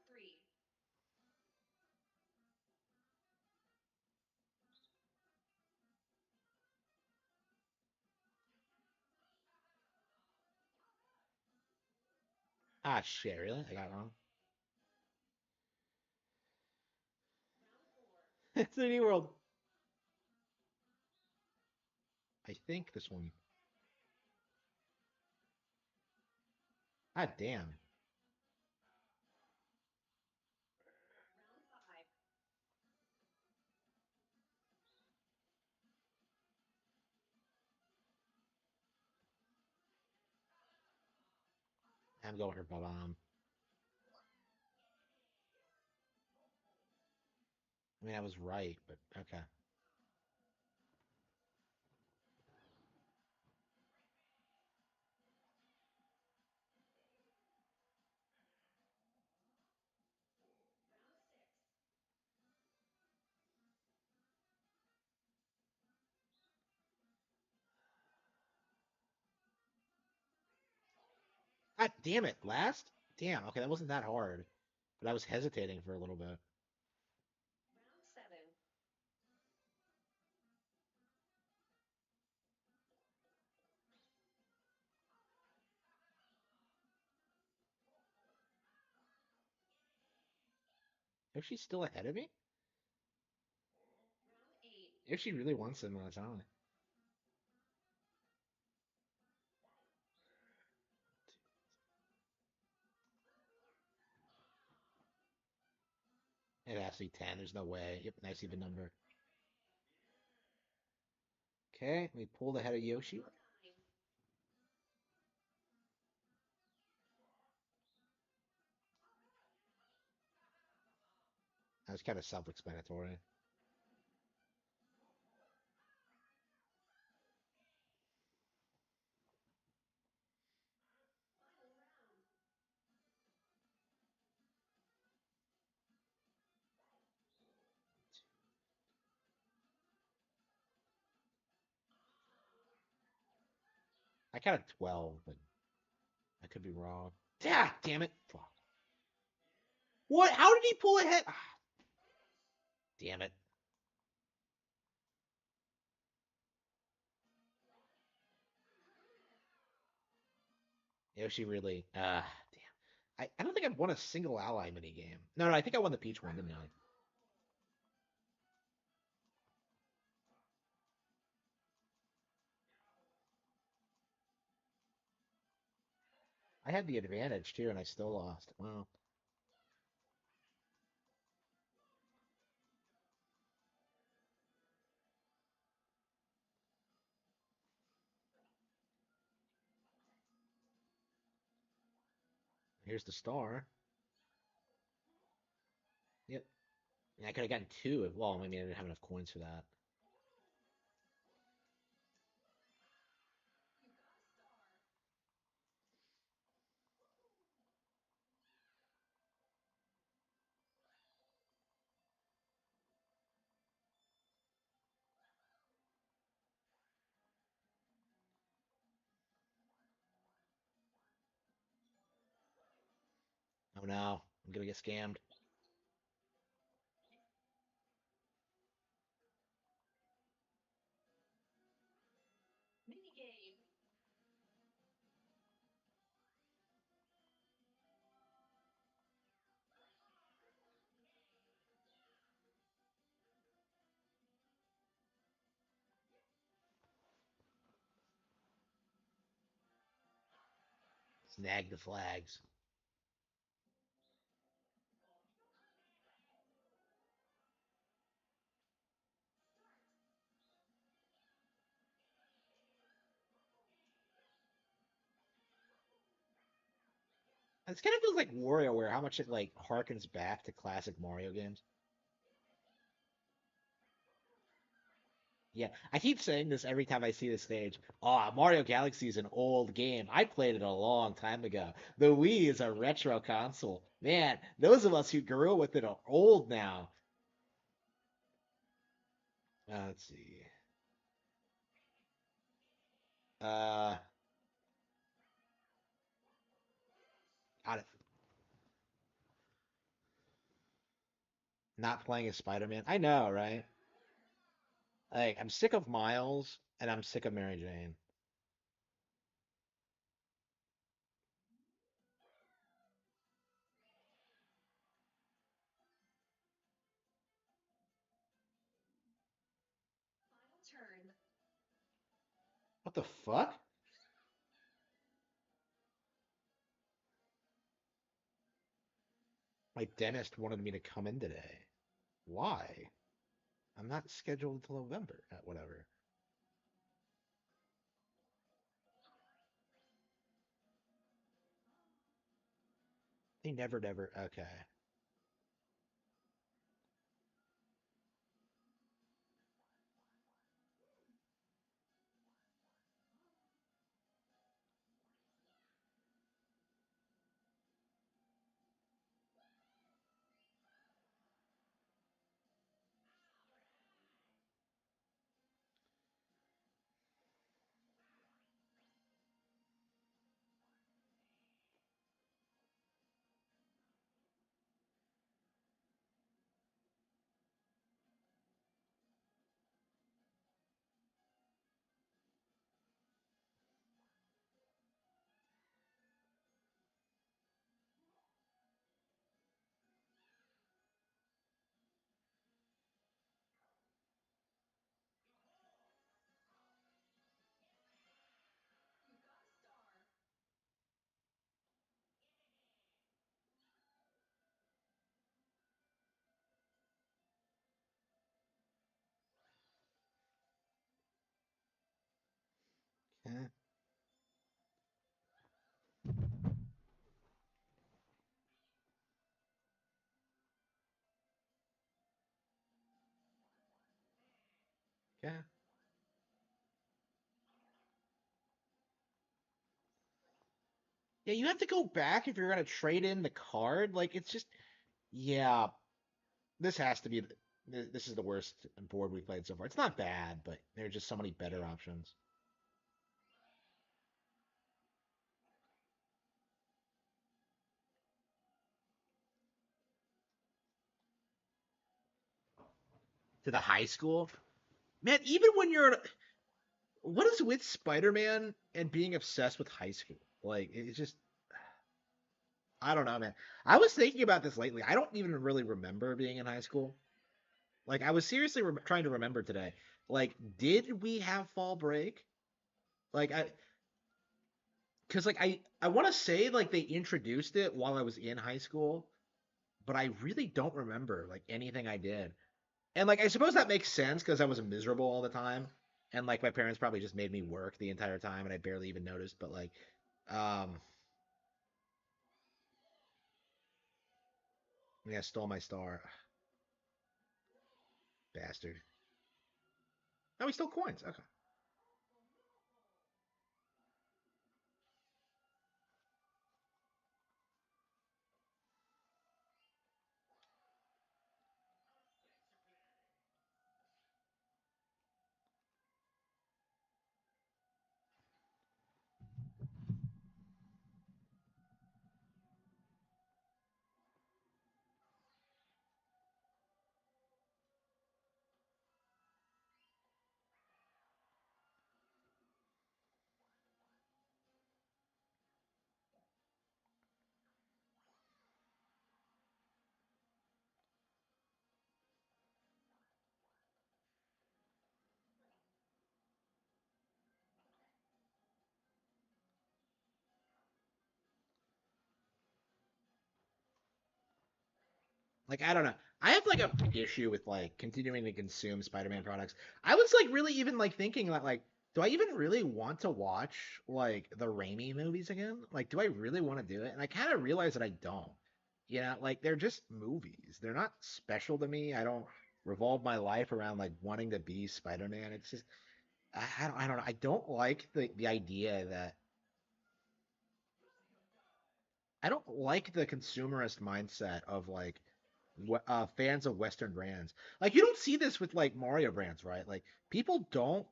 three. Ah, shit, really? I got it wrong. Round four. It's 3D World. I think this one. Ah, damn. Round five. I'm going for Bomb. I mean, I was right, but okay. Round six. Ah, damn it. Last? Damn. Okay, that wasn't that hard. But I was hesitating for a little bit. Round seven. If she's still ahead of me? Round eight. If she really wants him, it's on. It has to be 10. There's no way. Yep, nice even number. Okay, we pulled ahead of Yoshi. Time. That was kind of self-explanatory. Final round. I counted 12, but I could be wrong. Yeah, damn it. Fuck. What? How did he pull ahead? Ah, damn it. Yoshi really. Damn. I don't think I've won a single ally mini game. No, no, I think I won the Peach one, didn't I? I had the advantage too, and I still lost. Wow. Here's the star. Yep. And I could have gotten two. Well, I mean, I didn't have enough coins for that. You got a star. Oh no, I'm gonna get scammed. Mini game. Snag the flags. This kind of feels like WarioWare, how much it like harkens back to classic Mario games. Yeah, I keep saying this every time I see the stage. Oh, Mario Galaxy is an old game. I played it a long time ago. The Wii is a retro console. Man, those of us who grew up with it are old now. Let's see. Uh, God, not playing as Spider-Man. I know, right? Like, I'm sick of Miles and I'm sick of Mary Jane. Final turn. What the fuck? My dentist wanted me to come in today. Why? I'm not scheduled until November. Whatever. They never, never. Okay. You got a star. Yeah. Yeah. Yeah, you have to go back if you're gonna trade in the card. Like, it's just, yeah, this has to be, this is the worst board we played so far. It's not bad, but there are just so many better options. To the high school, man, even when you're, what is with Spider-Man and being obsessed with high school? Like, it's just, I don't know, man. I was thinking about this lately. I don't even really remember being in high school. Like, I was seriously trying to remember today. Like, did we have fall break? Like, because like I want to say like they introduced it while I was in high school, but I really don't remember like anything I did. And like I suppose that makes sense because I was miserable all the time, and like my parents probably just made me work the entire time, and I barely even noticed. But like, um, yeah, stole my star, bastard. No, he stole coins. Okay. Like I don't know. I have like a big issue with like continuing to consume Spider-Man products. I was like really even like thinking that like, do I even really want to watch like the Raimi movies again? Like, do I really want to do it? And I kind of realize that I don't. You know, like they're just movies. They're not special to me. I don't revolve my life around like wanting to be Spider-Man. It's just I don't know. I don't like the idea that I don't like the consumerist mindset of like fans of Western brands. Like you don't see this with like Mario brands, right? Like people don't.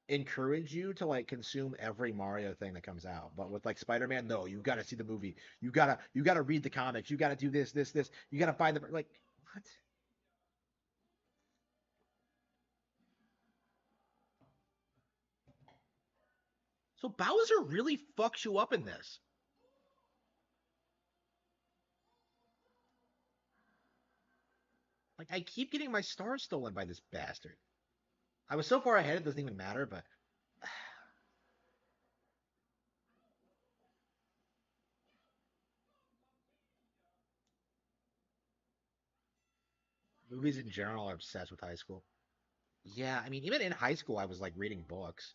encourage you to like consume every Mario thing that comes out. But with like Spider-Man, no, you gotta see the movie. You gotta read the comics. You gotta do this. You gotta buy the like what? So Bowser really fucks you up in this. Like I keep getting my stars stolen by this bastard. I was so far ahead it doesn't even matter, but movies in general are obsessed with high school. Yeah, I mean, even in high school, I was like reading books.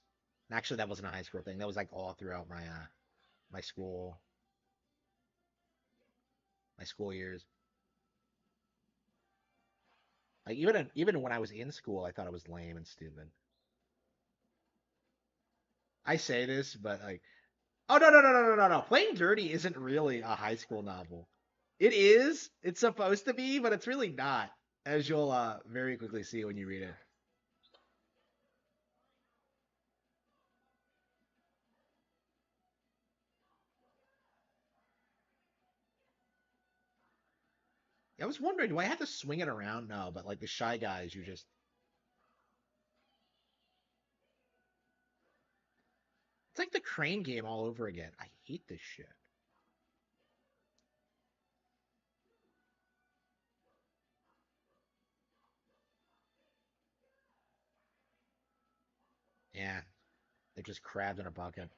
And actually, that wasn't a high school thing. That was like all throughout my school years. Like even when I was in school, I thought it was lame and stupid. I say this, but like, oh no. Playing Dirty isn't really a high school novel. It is. It's supposed to be, but it's really not, as you'll very quickly see when you read it. I was wondering, do I have to swing it around? No, but like the Shy Guys, you just it's like the Crane game all over again. I hate this shit. Yeah, they're just crabs in a bucket.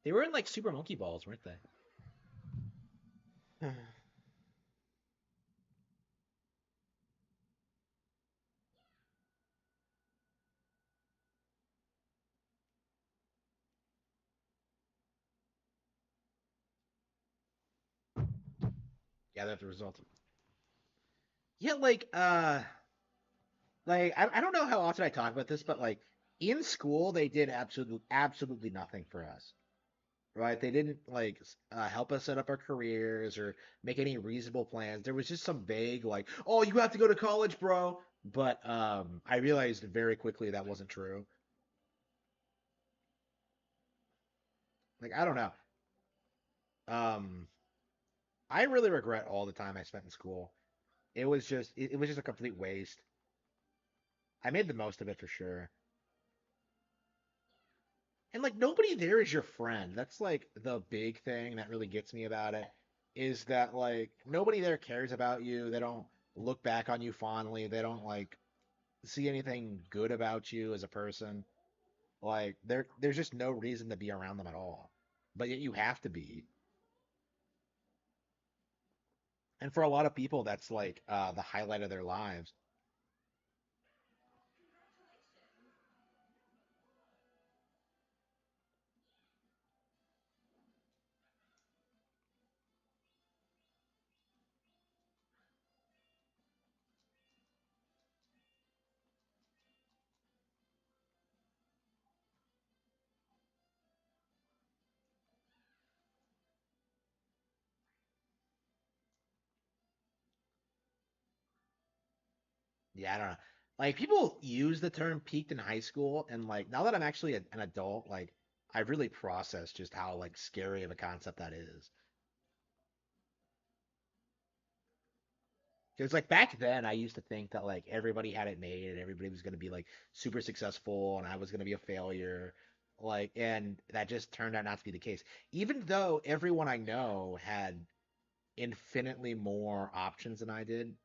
They were in like Super Monkey Balls, weren't they? Yeah, that's the result. Yeah, like I don't know how often I talk about this, but like in school they did absolutely nothing for us. Right? They didn't like help us set up our careers or make any reasonable plans. There was just some vague like, "Oh, you have to go to college, bro." But I realized very quickly that wasn't true. Like I don't know. Um, I really regret all the time I spent in school. It was just a complete waste. I made the most of it for sure. And like nobody there is your friend. That's like the big thing that really gets me about it is that like nobody there cares about you. They don't look back on you fondly. They don't like see anything good about you as a person. Like there's just no reason to be around them at all. But yet you have to be. And for a lot of people that's like the highlight of their lives. Yeah, I don't know. Like people use the term peaked in high school, and like now that I'm actually an adult, like I've really processed just how like scary of a concept that is. Because like back then, I used to think that like everybody had it made, and everybody was gonna be like super successful, and I was gonna be a failure. Like, and that just turned out not to be the case. Even though everyone I know had infinitely more options than I did.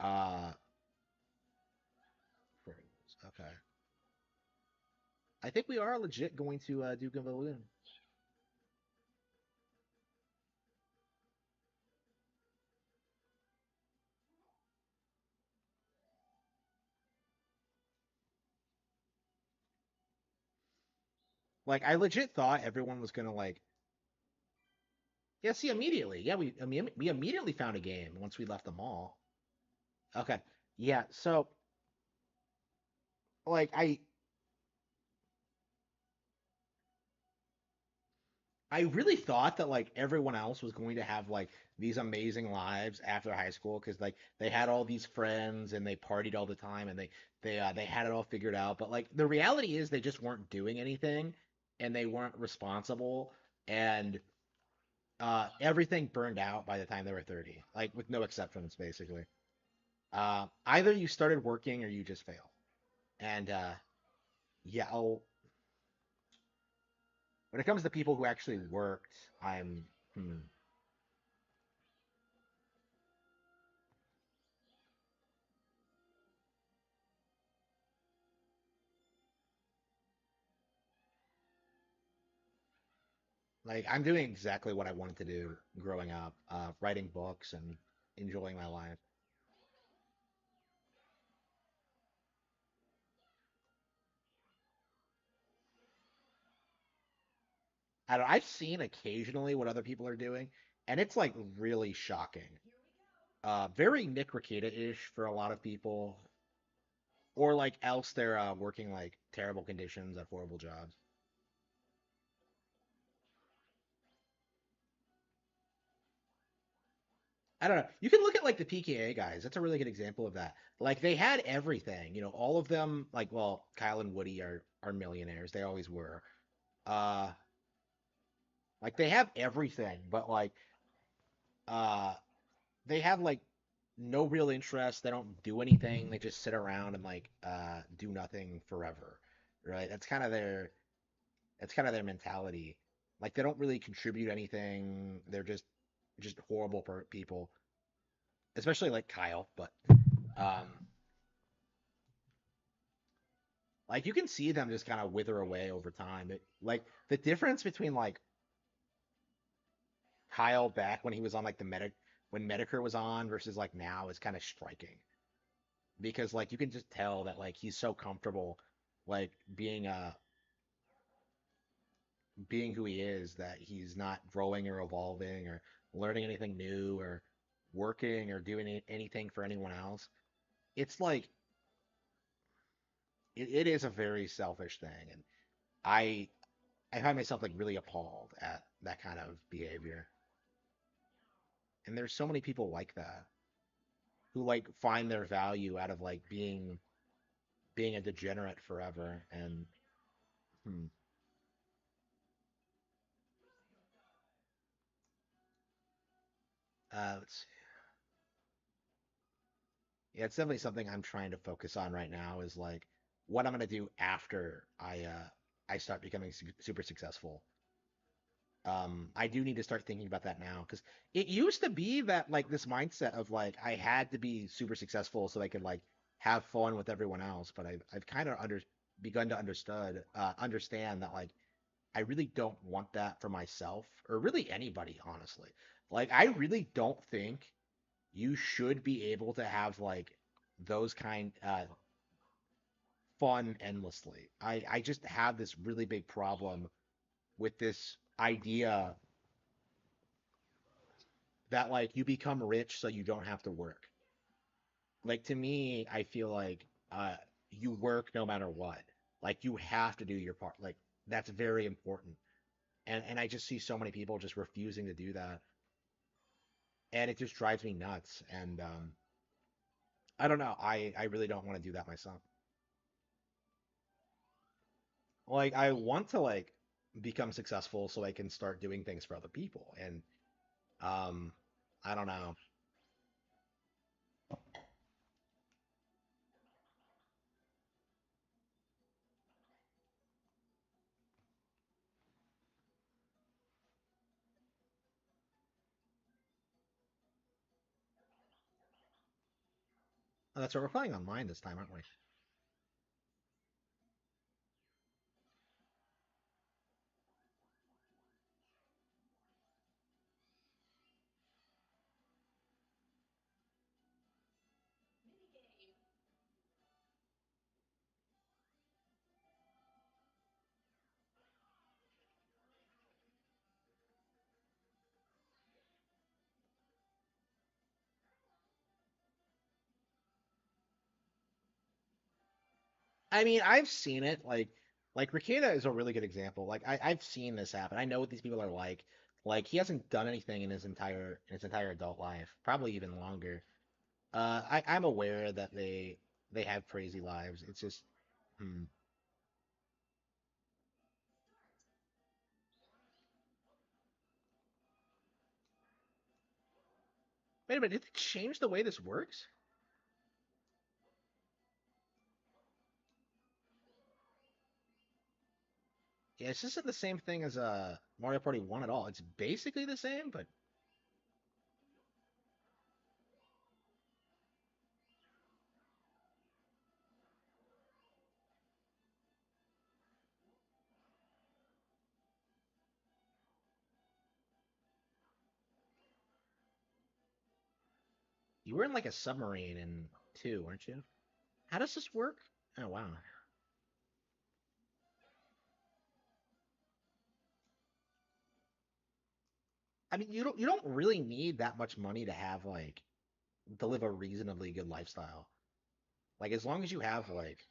Uh, okay. I think we are legit going to do Balloon. Like I legit thought everyone was gonna like, yeah, see immediately. Yeah, we immediately found a game once we left the mall. Okay. Yeah, so like I really thought that like everyone else was going to have like these amazing lives after high school because like they had all these friends and they partied all the time and they had it all figured out. But like the reality is they just weren't doing anything and they weren't responsible and everything burned out by the time they were 30, like with no exceptions, basically. Either you started working or you just failed. And yeah, when it comes to people who actually worked, I'm like I'm doing exactly what I wanted to do growing up, writing books and enjoying my life. I've seen occasionally what other people are doing, and it's like really shocking. Very Nick Rekieta-ish for a lot of people, or like else they're working like terrible conditions at horrible jobs. I don't know. You can look at like the PKA guys. That's a really good example of that. Like they had everything, all of them. Like, well, Kyle and Woody are millionaires. They always were. Uh, like they have everything, but like uh, they have like no real interest. They don't do anything. They just sit around and like do nothing forever, right? That's kind of their mentality. Like they don't really contribute anything. They're just horrible people, especially like Kyle. But um, like you can see them just kind of wither away over time. Like the difference between like Kyle back when he was on like the medic when Medicare was on versus like now is kind of striking because like you can just tell that like he's so comfortable like being who he is that he's not growing or evolving or learning anything new or working or doing anything for anyone else. It's like it is a very selfish thing, and I I find myself like really appalled at that kind of behavior. And there's so many people like that who like find their value out of like being a degenerate forever. And hmm, let's see. Yeah, it's definitely something I'm trying to focus on right now is like what I'm gonna do after I start becoming super successful. I do need to start thinking about that now because it used to be that like this mindset of like I had to be super successful so I could like have fun with everyone else, but I've kind of begun to understand that like I really don't want that for myself or really anybody, honestly. Like I really don't think you should be able to have like those kind fun endlessly. I just have this really big problem with this idea that like you become rich so you don't have to work. Like to me, I feel like you work no matter what. Like you have to do your part. Like that's very important. And I just see so many people just refusing to do that, and it just drives me nuts. And I don't know. I really don't want to do that myself. Like I want to like become successful so I can start doing things for other people. And um, I don't know. Oh, that's what we're playing online this time, aren't we? I mean, I've seen it. Like Rikeda is a really good example. Like I've seen this happen. I know what these people are like. Like he hasn't done anything in his entire adult life, probably even longer. I'm aware that they have crazy lives. It's just, hmm. Wait a minute, did they change the way this works? Yeah, it's just not the same thing as Mario Party 1 at all. It's basically the same, but you were in like a submarine in 2, weren't you? How does this work? Oh wow. I mean, you don't really need that much money to have like to live a reasonably good lifestyle. Like as long as you have like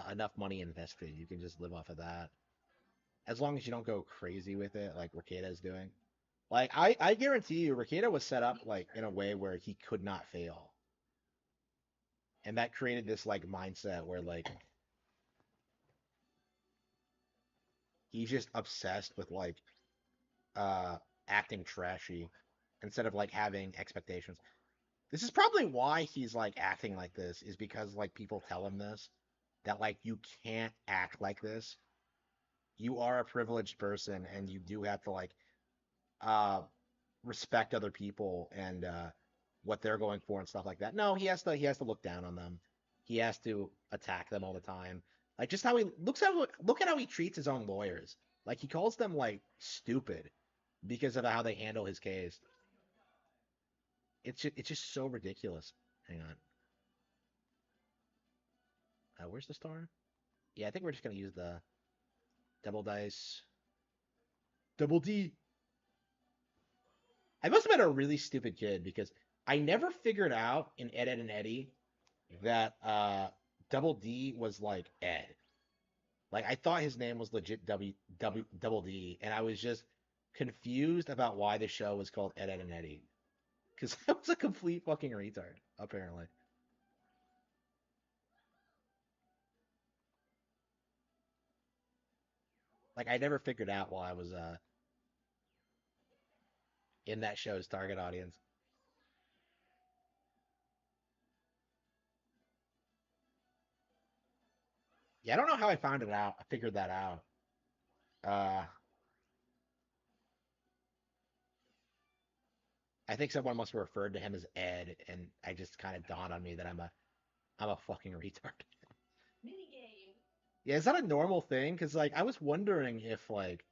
enough money invested, you can just live off of that. As long as you don't go crazy with it, like Rekida's doing. Like I guarantee you, Rikita was set up like in a way where he could not fail, and that created this like mindset where like he's just obsessed with like uh acting trashy instead of like having expectations. This is probably why he's like acting like this, is because like people tell him this, that like you can't act like this. You are a privileged person and you do have to like uh respect other people and what they're going for and stuff like that. No, he has to look down on them. He has to attack them all the time. Like just how he looks at look at how he treats his own lawyers. Like he calls them like stupid because of how they handle his case. It's just so ridiculous. Hang on. Where's the star? Yeah, I think we're just gonna use the double dice. Double D. I must have been a really stupid kid because I never figured out in Ed, Ed and Eddie that Double D was like Ed. Like I thought his name was legit Double D, and I was just confused about why the show was called Ed, Ed and Eddie because I was a complete fucking retard apparently. Like I never figured out while I was in that show's target audience. Yeah, I don't know how I found it out. I figured that out. Uh, I think someone must have referred to him as Ed, and I just kind of dawned on me that I'm a fucking retard. Minigame. Yeah, is that a normal thing? Because like I was wondering if like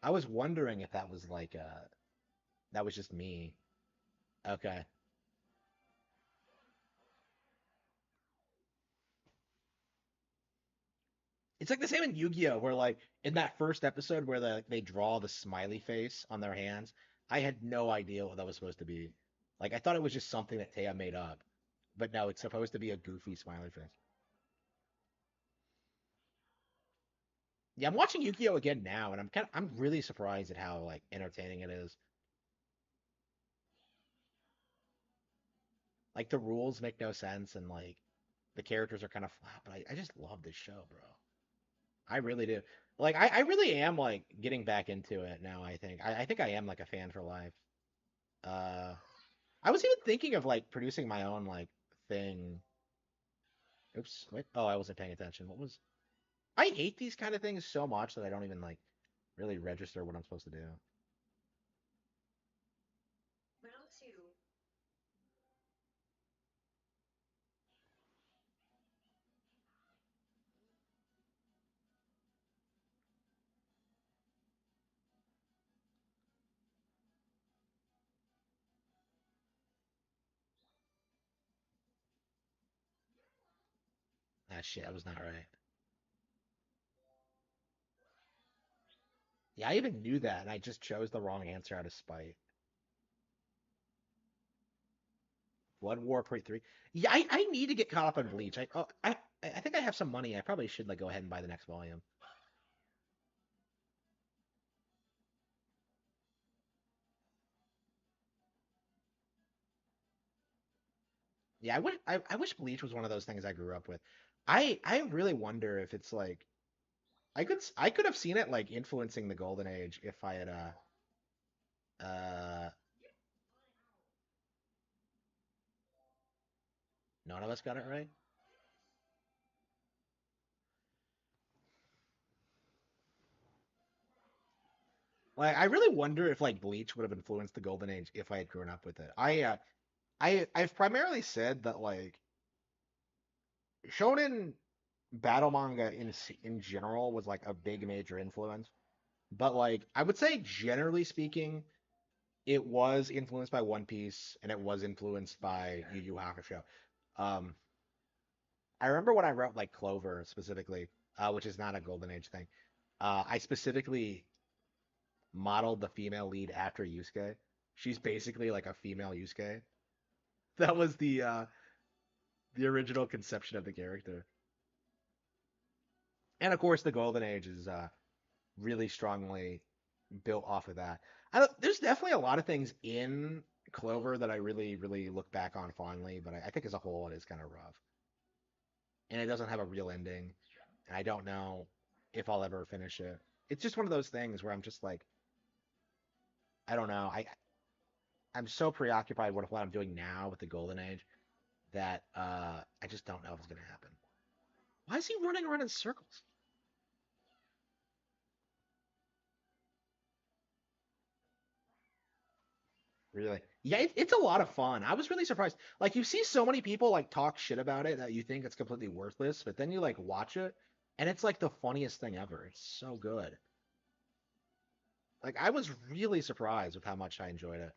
I was wondering if that was like that was just me. Okay. It's like the same in Yu-Gi-Oh! Where like in that first episode where they draw the smiley face on their hands, I had no idea what that was supposed to be. Like I thought it was just something that Taya made up. But no, it's supposed to be a goofy smiley face. Yeah, I'm watching Yu-Gi-Oh! Again now, and I'm really surprised at how like entertaining it is. Like the rules make no sense, and like the characters are kind of flat, but I just love this show, bro. I really do. Like I really am like getting back into it now, I think. I think I am like a fan for life. Uh I was even thinking of like producing my own like thing. Oops, wait. Oh, I wasn't paying attention. What was I hate these kind of things so much that I don't even like really register what I'm supposed to do. Round two. Ah shit, I was not right. Yeah, I even knew that, and I just chose the wrong answer out of spite. Blood War Part 3. Yeah, I need to get caught up on Bleach. I think I have some money. I probably should like go ahead and buy the next volume. Yeah, I wish Bleach was one of those things I grew up with. I really wonder if it's like I could have seen it like influencing the Golden Age if I had uh none of us got it right. Like I really wonder if like Bleach would have influenced the Golden Age if I had grown up with it. I've primarily said that like shonen battle manga in general was like a big major influence, but like I would say generally speaking, it was influenced by One Piece and it was influenced by Yu Yu Hakusho. Um, I remember when I wrote like Clover specifically, which is not a Golden Age thing. I specifically modeled the female lead after Yusuke. She's basically like a female Yusuke. That was the original conception of the character. And of course, the Golden Age is really strongly built off of that. There's definitely a lot of things in Clover that I really, really look back on fondly, but I think as a whole it is kind of rough. And it doesn't have a real ending. And I don't know if I'll ever finish it. It's just one of those things where I'm just like, I don't know. I'm so preoccupied with what I'm doing now with the Golden Age that I just don't know if it's gonna happen. Why is he running around in circles? Really? Yeah, it's a lot of fun. I was really surprised. Like you see so many people like talk shit about it that you think it's completely worthless, but then you like watch it and it's like the funniest thing ever. It's so good. Like I was really surprised with how much I enjoyed it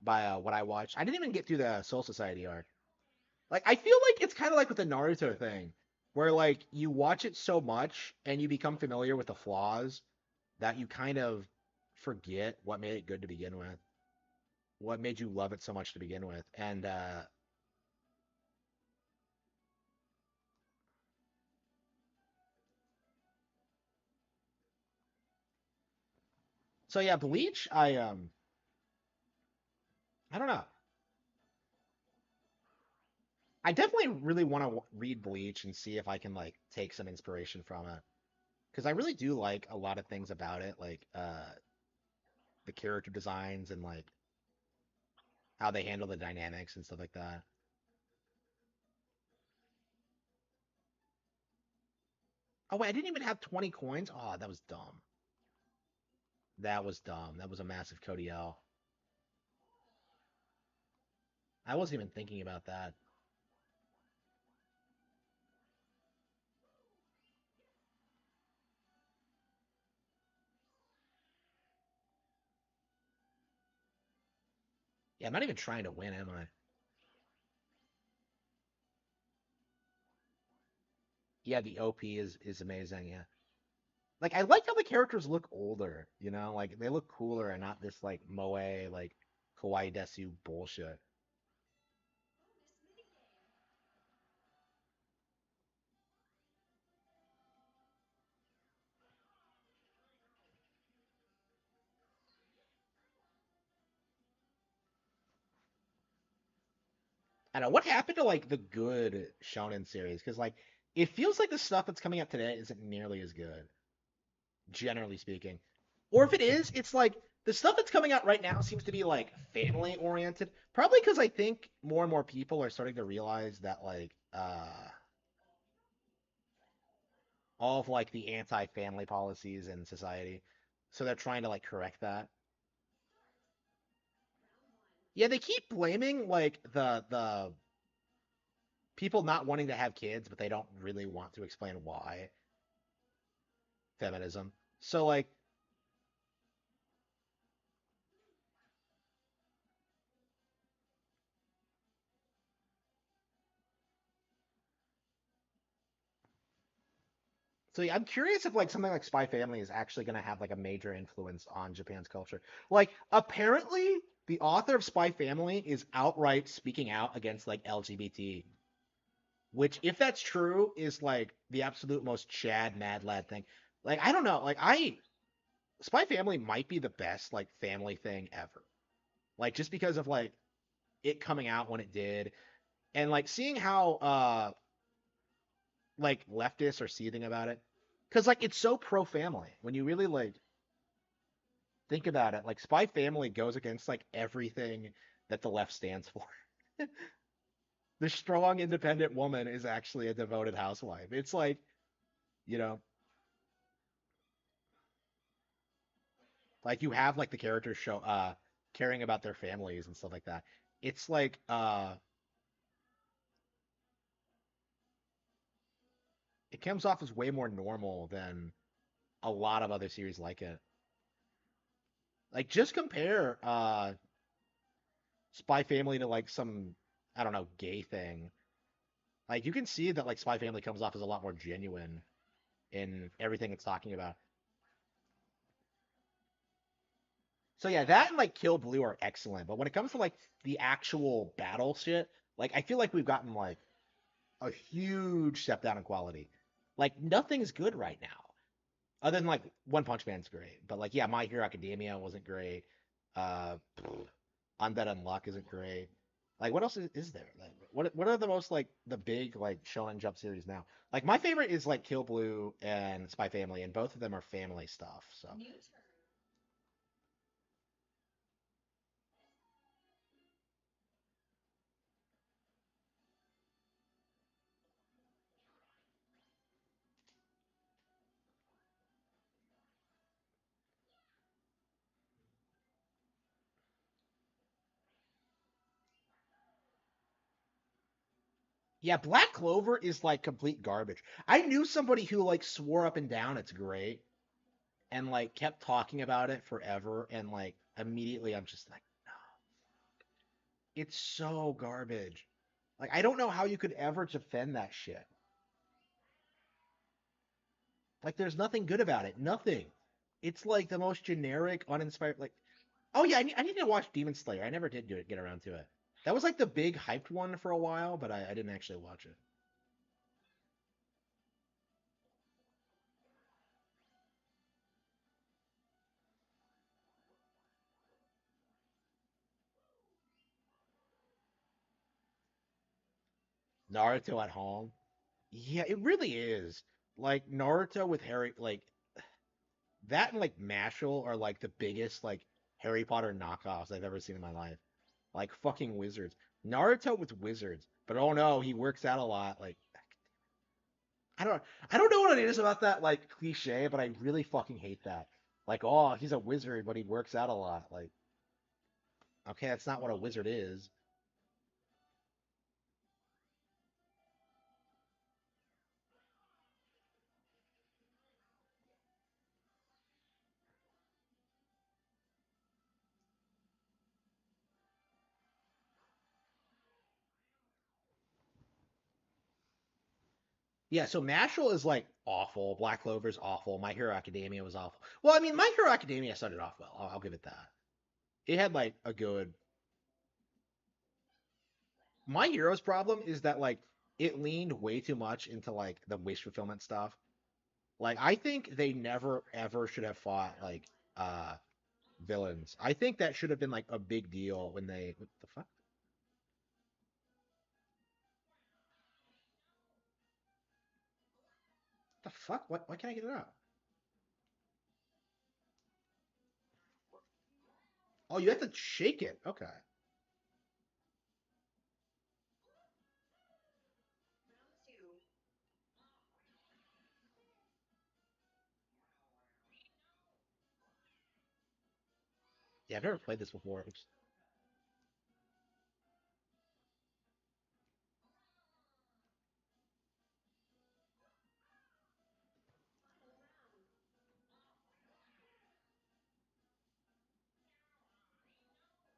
by what I watched. I didn't even get through the Soul Society arc. Like I feel like it's kind of like with the Naruto thing, where like you watch it so much and you become familiar with the flaws that you kind of forget what made it good to begin with, what made you love it so much to begin with. And so yeah, Bleach, I don't know. I definitely really want to read Bleach and see if I can like take some inspiration from it because I really do like a lot of things about it, like the character designs and like how they handle the dynamics and stuff like that. Oh wait, I didn't even have 20 coins. Oh, that was dumb. That was dumb. That was a massive Cody L. I wasn't even thinking about that. Yeah, I'm not even trying to win, am I? Yeah, the OP is amazing. Yeah, like I like how the characters look older. You know, like they look cooler and not this like moe like kawaii desu bullshit. I don't know what happened to like the good shonen series because like it feels like the stuff that's coming out today isn't nearly as good, generally speaking. Or if it is, it's like the stuff that's coming out right now seems to be like family oriented. Probably because I think more and more people are starting to realize that like all of like the anti-family policies in society. So they're trying to like correct that. Yeah, they keep blaming like the people not wanting to have kids, but they don't really want to explain why feminism. So like so yeah, I'm curious if like something like Spy Family is actually going to have like a major influence on Japan's culture. Like apparently the author of Spy Family is outright speaking out against like LGBT. which if that's true is like the absolute most Chad Mad Lad thing. Like I don't know, like I Spy Family might be the best like family thing ever. Like just because of like it coming out when it did and like seeing how like leftists are seething about it. Cause like it's so pro family when you really like think about it. Like Spy Family goes against like everything that the left stands for. The strong independent woman is actually a devoted housewife. It's like, you know, like you have like the characters show caring about their families and stuff like that. It's like it comes off as way more normal than a lot of other series like it. Like just compare Spy Family to like some I don't know, gay thing. Like you can see that like Spy Family comes off as a lot more genuine in everything it's talking about. So yeah, that and like Kill Blue are excellent, but when it comes to like the actual battle shit, like I feel like we've gotten like a huge step down in quality. Like nothing's good right now, other than like One Punch Man's great, but like yeah, My Hero Academia wasn't great. Undead Unluck isn't great. Like what else is there? Like, what are the most like the big like Shonen Jump series now? Like my favorite is like Kill Blue and Spy Family, and both of them are family stuff. So New turn. yeah, Black Clover is like complete garbage. I knew somebody who like swore up and down it's great and like kept talking about it forever and like immediately I'm just like, no, it's so garbage. Like I don't know how you could ever defend that shit. Like there's nothing good about it. Nothing. It's like the most generic, uninspired like oh yeah, I need to watch Demon Slayer. I never did do it, get around to it. That was like the big hyped one for a while, but I didn't actually watch it. Naruto at home. Yeah, it really is. Like Naruto with Harry, like that and like Mashal are like the biggest like Harry Potter knockoffs I've ever seen in my life. Like fucking wizards. Naruto with wizards, but oh no, he works out a lot. Like I don't, I don't know what it is about that like cliche, but I really fucking hate that. Like oh, he's a wizard, but he works out a lot. Like okay, that's not what a wizard is. Yeah, so Mashal is like awful. Black Clover's awful. My Hero Academia was awful. Well, I mean, My Hero Academia started off well. I'll give it that. It had like a good. My Hero's problem is that like it leaned way too much into like the wish fulfillment stuff. Like I think they never ever should have fought like villains. I think that should have been like a big deal when they what the fuck? What the fuck? What why can't I get it out? Oh, you have to shake it. Okay. Round two. Yeah, I've never played this before. Oops.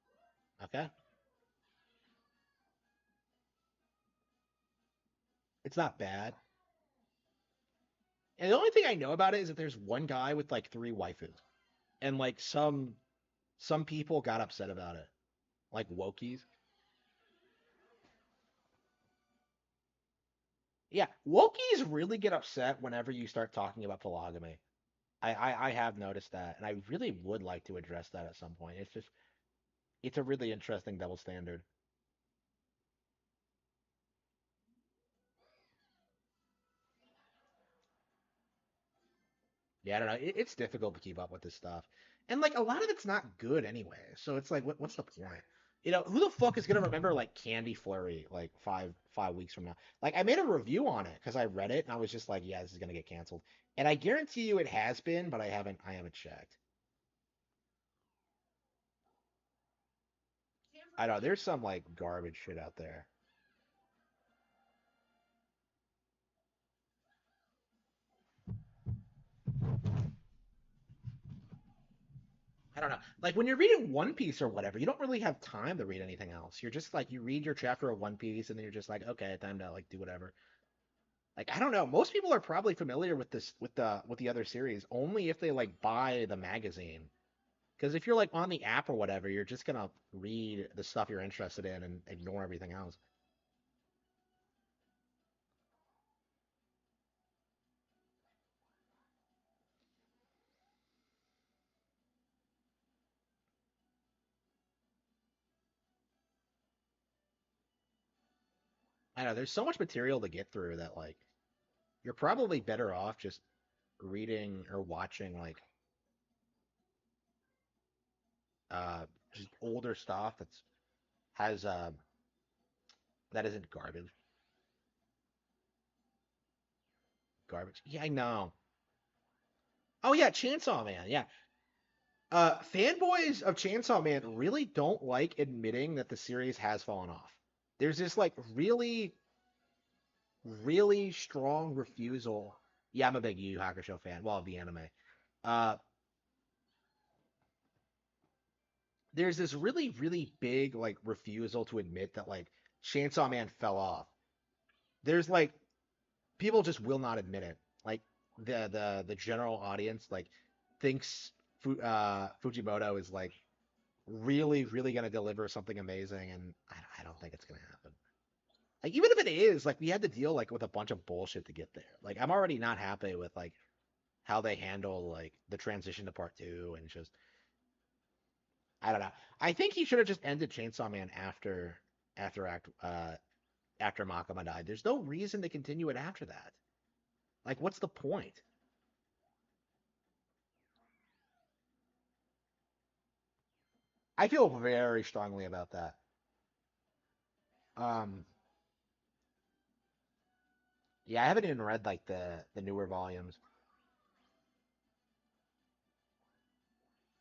Final round. Okay. It's not bad. And the only thing I know about it is that there's one guy with like three waifus. And like some people got upset about it. Like Wokies. Yeah, Wokies really get upset whenever you start talking about polygamy. I have noticed that, and I really would like to address that at some point. It's a really interesting double standard. Yeah, I don't know. It's difficult to keep up with this stuff, and like a lot of it's not good anyway. So it's like, what's the point? Who the fuck is gonna remember like Candy Flurry like five weeks from now? Like I made a review on it because I read it and I was just like, yeah, this is gonna get canceled, and I guarantee you it has been, but I haven't checked. I know there's some like garbage shit out there. I don't know. Like when you're reading One Piece or whatever, you don't really have time to read anything else. You're just like you read your chapter of One Piece and then you're just like, okay, time to like do whatever. Like I don't know. Most people are probably familiar with this with the other series only if they like buy the magazine. Because if you're like on the app or whatever, you're just gonna read the stuff you're interested in and ignore everything else. I know there's so much material to get through that like you're probably better off just reading or watching like just older stuff has that isn't garbage. Yeah, I know. Oh yeah, Chainsaw Man. Yeah. Fanboys of Chainsaw Man really don't like admitting that the series has fallen off. There's this like really, really strong refusal. Yeah, I'm a big Yu Yu Hakusho fan. Well, the anime. Uh, there's this really, really big like refusal to admit that like Chainsaw Man fell off. There's like people just will not admit it. Like the general audience like thinks Fujimoto is like really, really gonna deliver something amazing, and I don't think it's gonna happen. Like even if it is, like we had to deal like with a bunch of bullshit to get there. Like I'm already not happy with like how they handle like the transition to part two and just I don't know. I think he should have just ended Chainsaw Man after after Makama died. There's no reason to continue it after that. Like what's the point? I feel very strongly about that. Um yeah, I haven't even read like the newer volumes.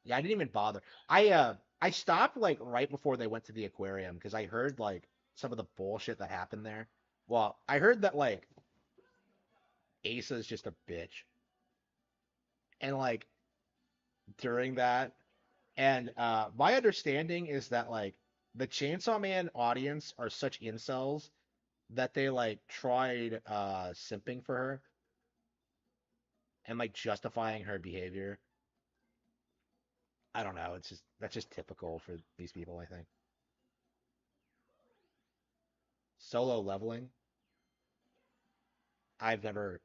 Yeah, I didn't even bother. I stopped like right before they went to the aquarium because I heard like some of the bullshit that happened there. Well, I heard that like Asa is just a bitch, and like during that, and my understanding is that like the Chainsaw Man audience are such incels that they like tried simping for her and like justifying her behavior. I don't know. It's just that's just typical for these people, I think. Solo leveling. I've never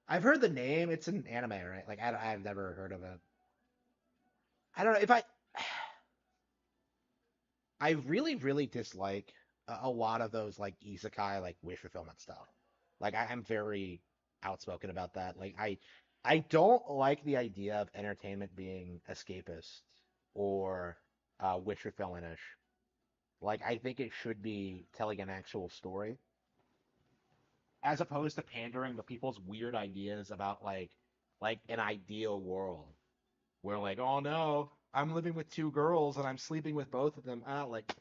I've heard the name. It's an anime, right? Like I've never heard of it. I don't know if I really really dislike a lot of those like isekai like wish fulfillment stuff. Like I'm very outspoken about that. Like I don't like the idea of entertainment being escapist or wish fulfillment-ish. Like I think it should be telling an actual story as opposed to pandering to people's weird ideas about like an ideal world. Where like, oh no, I'm living with two girls and I'm sleeping with both of them. Like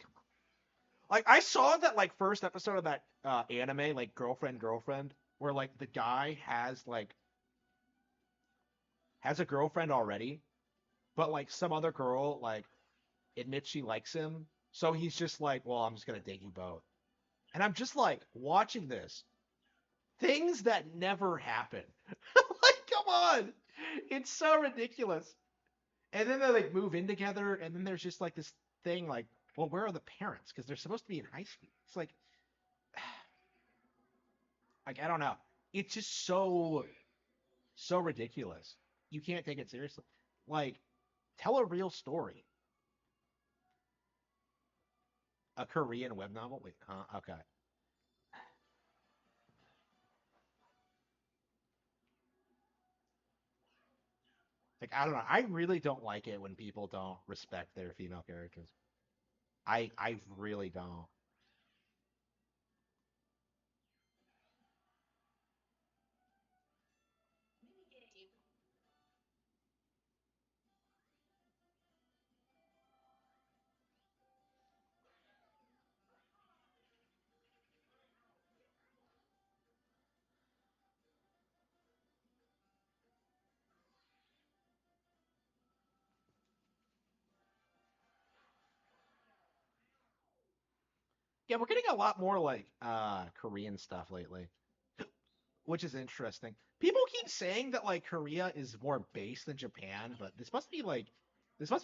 I saw that like first episode of that anime, like girlfriend, where like the guy has a girlfriend already, but like some other girl like admits she likes him, so he's just like, well, I'm just gonna date you both. And I'm just like watching this things that never happen. Like, come on, it's so ridiculous. And then they like move in together, and then there's just like this thing like, well, where are the parents? Because they're supposed to be in high school. It's like, Like I don't know. It's just so ridiculous. You can't take it seriously. Like tell a real story. A Korean web novel? Wait, huh? Okay. Like I don't know. I really don't like it when people don't respect their female characters. I really don't. Minigame. Yeah, we're getting a lot more like Korean stuff lately, which is interesting. People keep saying that like Korea is more based than Japan, but this must be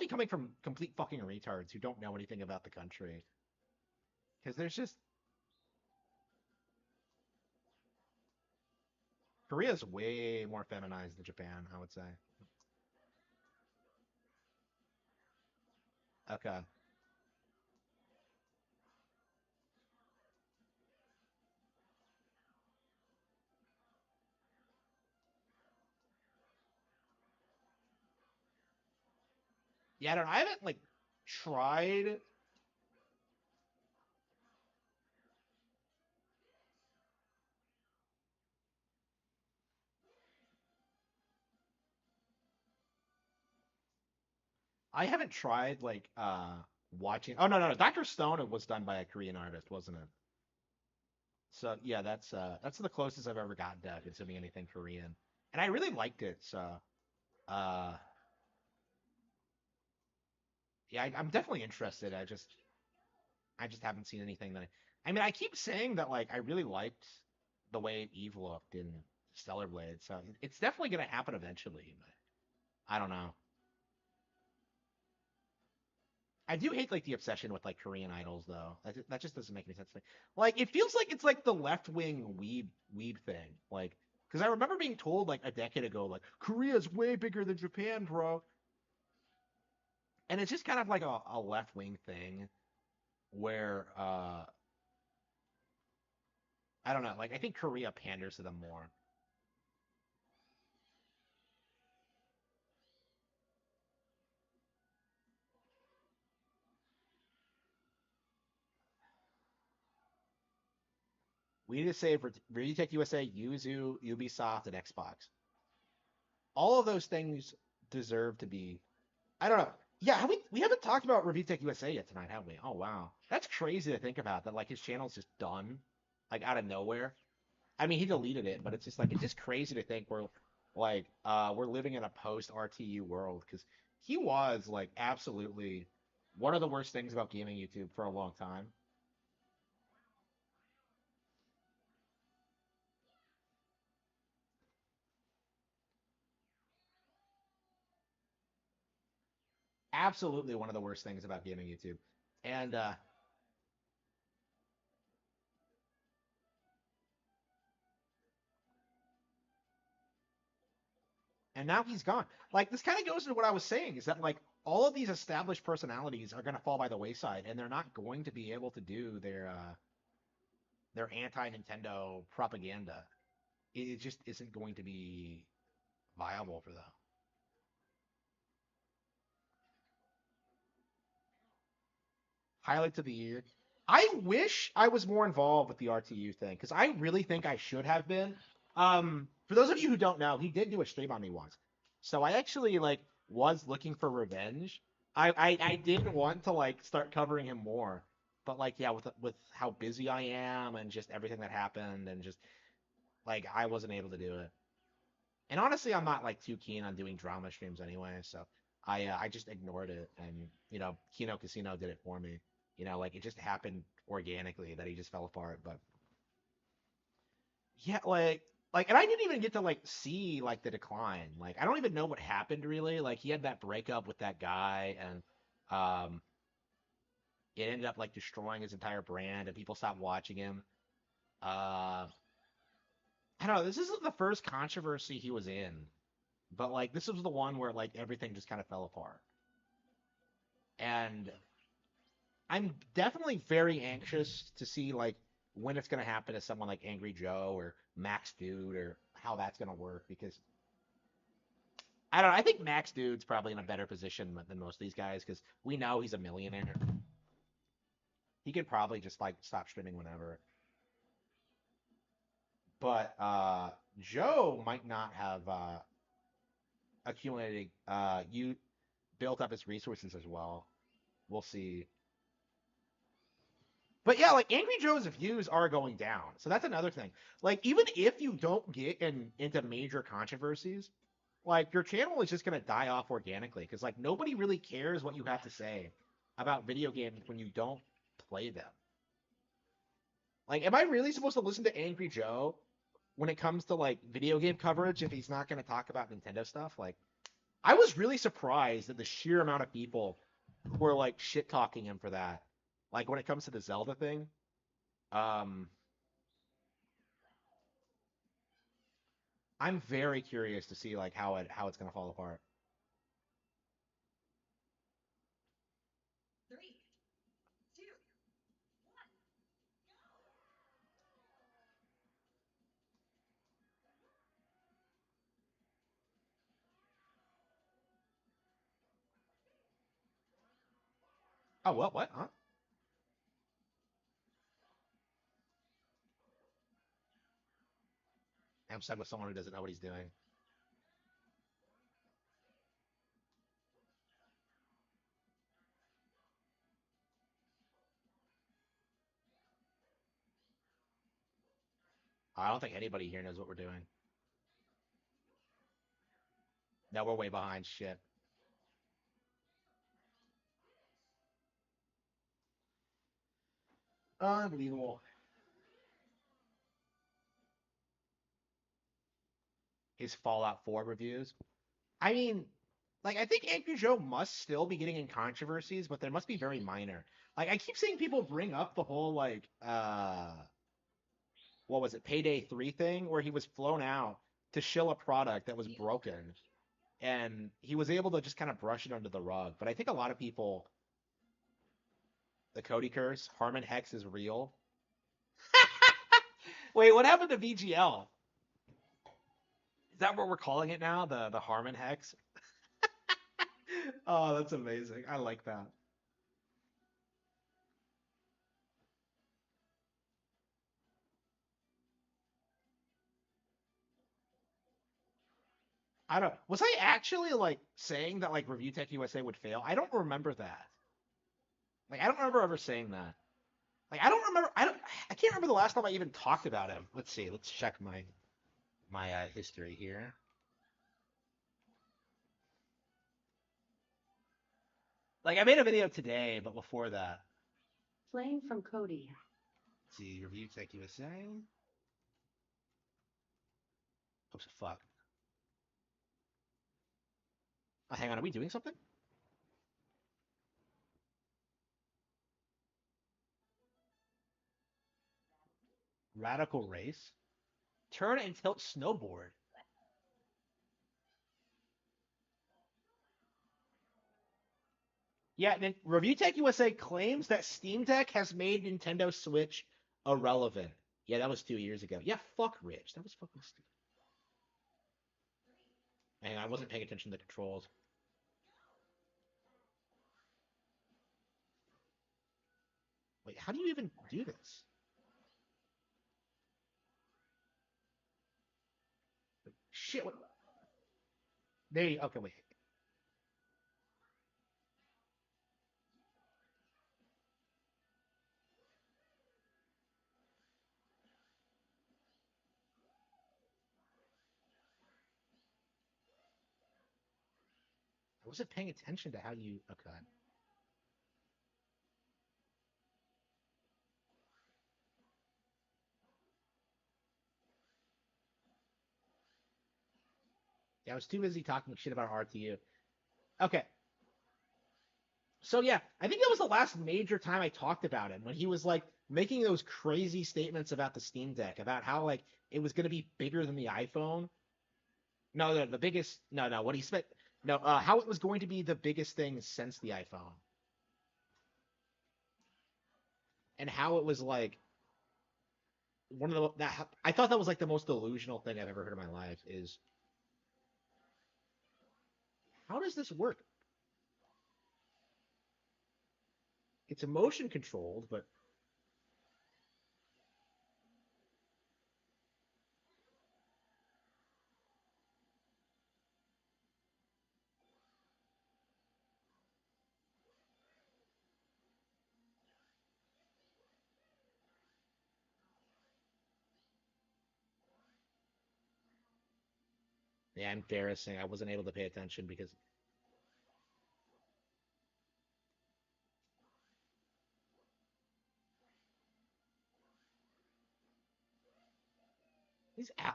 coming from complete fucking retards who don't know anything about the country. Because there's just Korea's way more feminized than Japan, I would say. Okay. Yeah, I don't know. I haven't like tried. I haven't tried like watching. Oh no, Dr. Stone was done by a Korean artist, wasn't it? So yeah, that's the closest I've ever gotten to consuming anything Korean, and I really liked it. So uh yeah, I'm definitely interested. I just haven't seen anything that I mean, I keep saying that like I really liked the way Eve looked in Stellar Blade, so it's definitely gonna happen eventually. But I don't know. I do hate like the obsession with like Korean idols though. That just doesn't make any sense to me. Like it feels like it's like the left wing weeb thing. Like because I remember being told like a decade ago like Korea's way bigger than Japan, bro. And it's just kind of like a left wing thing where I don't know. Like I think Korea panders to them more. We need to say for Retech USA, Yuzu, Ubisoft, and Xbox. All of those things deserve to be. I don't know. Yeah, we haven't talked about Revitech USA yet tonight, have we? Oh wow, that's crazy to think about. That like his channel's just done, like out of nowhere. I mean, he deleted it, but it's just like it's just crazy to think we're living in a post RTU world because he was like absolutely one of the worst things about gaming YouTube for a long time. Absolutely one of the worst things about gaming YouTube. And and now he's gone. Like this kind of goes into what I was saying is that like all of these established personalities are going to fall by the wayside and they're not going to be able to do their anti-Nintendo propaganda. It just isn't going to be viable for them. Highlights of the year. I wish I was more involved with the RTU thing because I really think I should have been. For those of you who don't know, he did do a stream on me once, so I actually like was looking for revenge. I did want to like start covering him more, but like yeah, with how busy I am and just everything that happened and just like I wasn't able to do it. And honestly, I'm not like too keen on doing drama streams anyway, so I just ignored it. And Kino Casino did it for me. Like it just happened organically that he just fell apart. But yeah, and I didn't even get to like see like the decline. Like I don't even know what happened really. Like he had that breakup with that guy, and um, it ended up like destroying his entire brand, and people stopped watching him. Uh, I don't know. This isn't the first controversy he was in, but like this was the one where like everything just kind of fell apart. And I'm definitely very anxious to see like when it's gonna happen to someone like Angry Joe or Max Dude or how that's gonna work because I don't know. I think Max Dude's probably in a better position than most of these guys because we know he's a millionaire. He could probably just like stop streaming whenever. But Joe might not have accumulated you built up his resources as well. We'll see. But yeah, like Angry Joe's views are going down. So that's another thing. Like even if you don't get into major controversies, like your channel is just gonna die off organically because like nobody really cares what you have to say about video games when you don't play them. Like, am I really supposed to listen to Angry Joe when it comes to like video game coverage if he's not gonna talk about Nintendo stuff? Like, I was really surprised at the sheer amount of people who were like shit talking him for that. Like when it comes to the Zelda thing. Um, I'm very curious to see like how it's gonna fall apart. Three, two, Oh, what? Huh? I'm stuck with someone who doesn't know what he's doing. I don't think anybody here knows what we're doing. No, we're way behind. Shit. Unbelievable. His Fallout 4 reviews. I mean, like I think Angry Joe must still be getting in controversies, but they must be very minor. Like I keep seeing people bring up the whole like what was it, Payday 3 thing where he was flown out to shill a product that was broken and he was able to just kind of brush it under the rug. But I think a lot of people the Cody curse, Harman Hex is real. Wait, what happened to VGL? Is that what we're calling it now? The Harman Hex? Oh, that's amazing. I like that. I don't. Was I actually like saying that like Review Tech USA would fail? I don't remember that. Like I don't remember ever saying that. Like I don't remember. I don't. I can't remember the last time I even talked about him. Let's see. Let's check my history here. Like I made a video today, but before that, Playing from Cody. let's see. Review Tech USA. Oops, fuck. Oh, hang on. Are we doing something? Radical race. Turn and tilt snowboard. Yeah, then Review Tech USA claims that Steam Deck has made Nintendo Switch irrelevant. Yeah, that was 2 years ago. Yeah, fuck Rich. That was fucking stupid. And I wasn't paying attention to the controls. Wait, how do you even do this? Shit, what? There you, okay, wait. I wasn't paying attention to how you, okay. Yeah, I was too busy talking shit about RTU. Okay, So yeah, I think that was the last major time I talked about him when he was like making those crazy statements about the Steam Deck, about how like it was going to be bigger than the iPhone. No, no, the biggest. No, no, what he spent. No, how it was going to be the biggest thing since the iPhone, and how it was like one of the that I thought that was like the most delusional thing I've ever heard in my life is how does this work? It's emotion controlled, but yeah, embarrassing. I wasn't able to pay attention because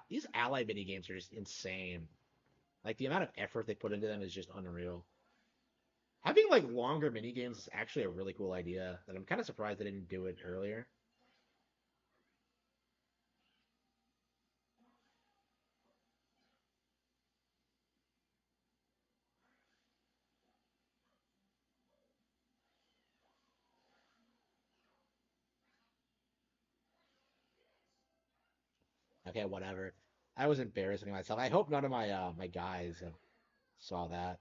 these ally mini games are just insane. Like the amount of effort they put into them is just unreal. Having like longer mini games is actually a really cool idea, and I'm kind of surprised they didn't do it earlier. Okay, whatever. I was embarrassing myself. I hope none of my guys saw that.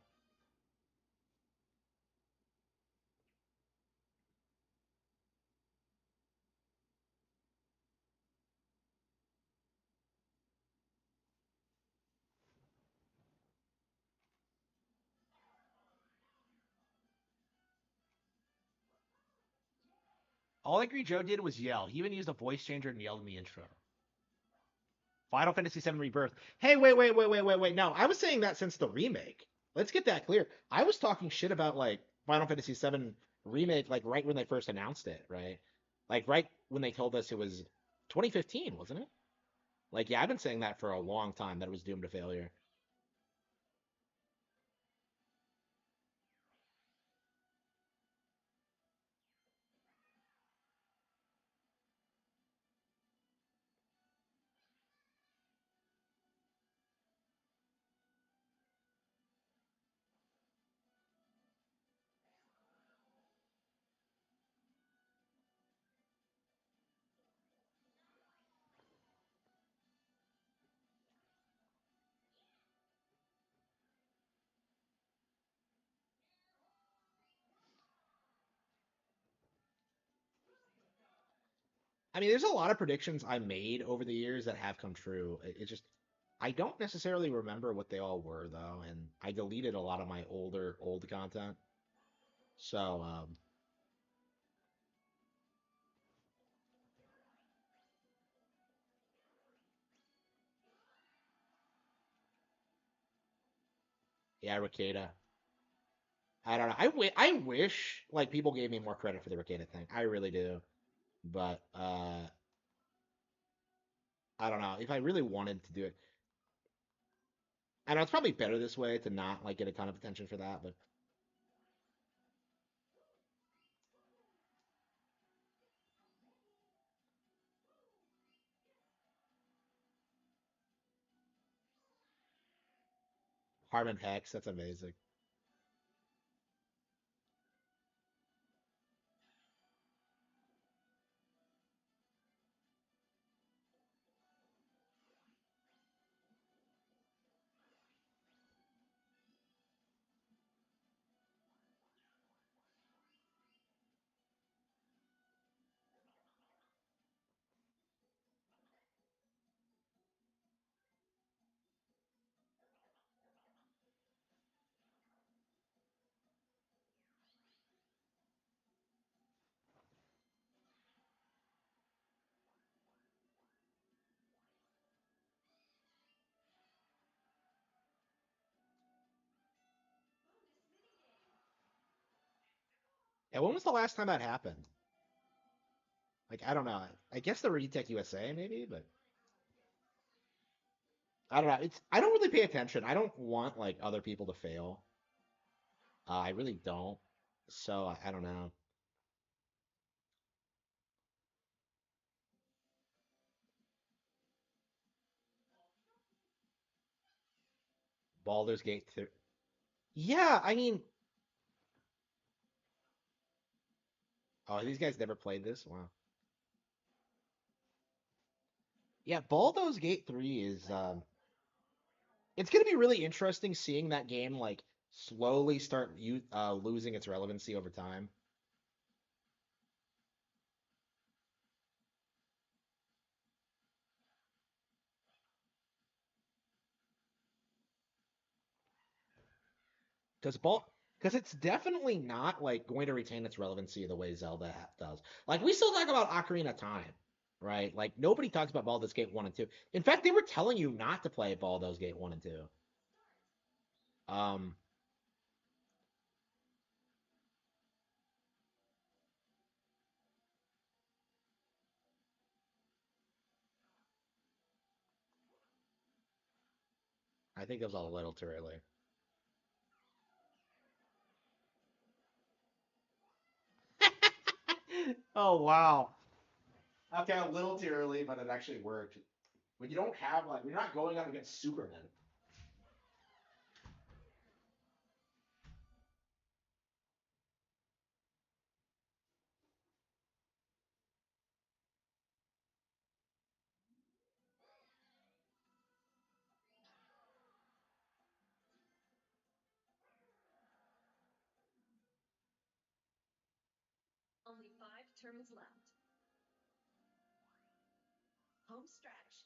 All Angry Joe did was yell. He even used a voice changer and yelled in the intro. Final Fantasy VII Rebirth. Hey, wait. No, I was saying that since the remake. Let's get that clear. I was talking shit about like Final Fantasy VII remake, like right when they first announced it, right? Like right when they told us it was 2015, wasn't it? Like, yeah, I've been saying that for a long time that it was doomed to failure. I mean, there's a lot of predictions I made over the years that have come true. It just I don't necessarily remember what they all were though, and I deleted a lot of my old content. So yeah, Ricada. I don't know. I wish like people gave me more credit for the Ricada thing. I really do. But I don't know. If I really wanted to do it, I know it's probably better this way to not like get a ton of attention for that, but Harman Hex, that's amazing. And when was the last time that happened? Like I don't know. I guess the Retech USA maybe, but I don't know. It's I don't really pay attention. I don't want like other people to fail. I really don't. So I don't know. Baldur's Gate 3. Yeah, I mean, oh, these guys never played this? Wow. Yeah, Baldur's Gate 3 is it's gonna be really interesting seeing that game like slowly start losing its relevancy over time. Because Ball, because it's definitely not like going to retain its relevancy the way Zelda does. Like we still talk about Ocarina of Time, right? Like nobody talks about Baldur's Gate 1 and 2. In fact, they were telling you not to play Baldur's Gate 1 and 2. Um, I think it was a little too early. Oh wow. Okay, a little too early, but it actually worked. When you don't have like when you're not going up against Superman. Only 5 turns left. Home stretch.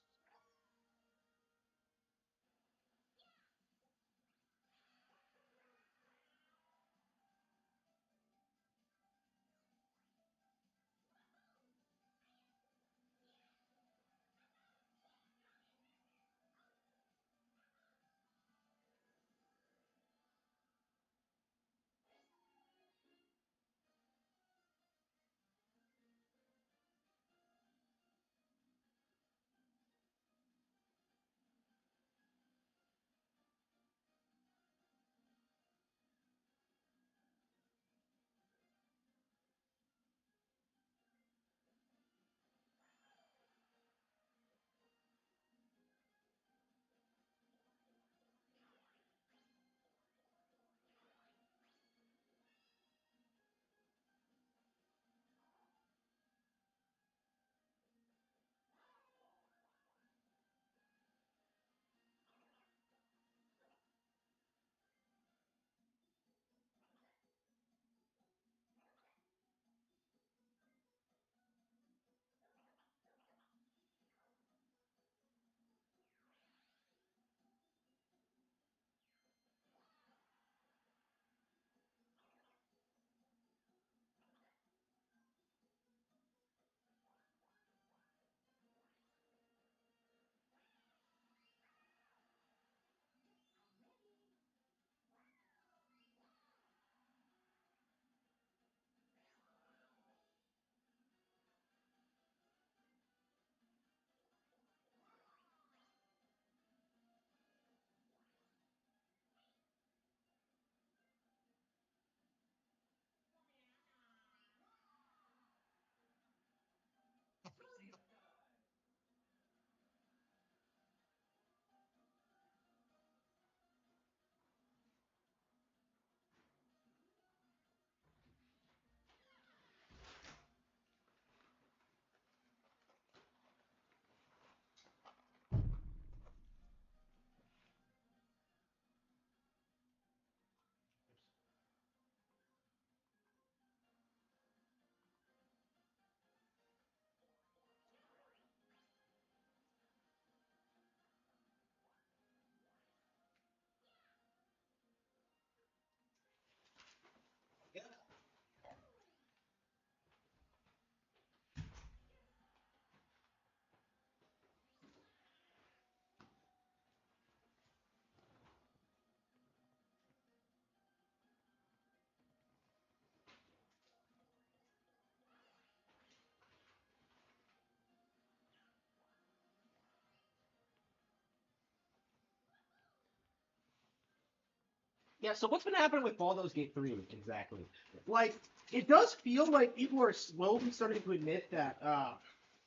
Yeah, so what's been happening with Baldur's Gate 3 exactly? Like, it does feel like people are slowly starting to admit that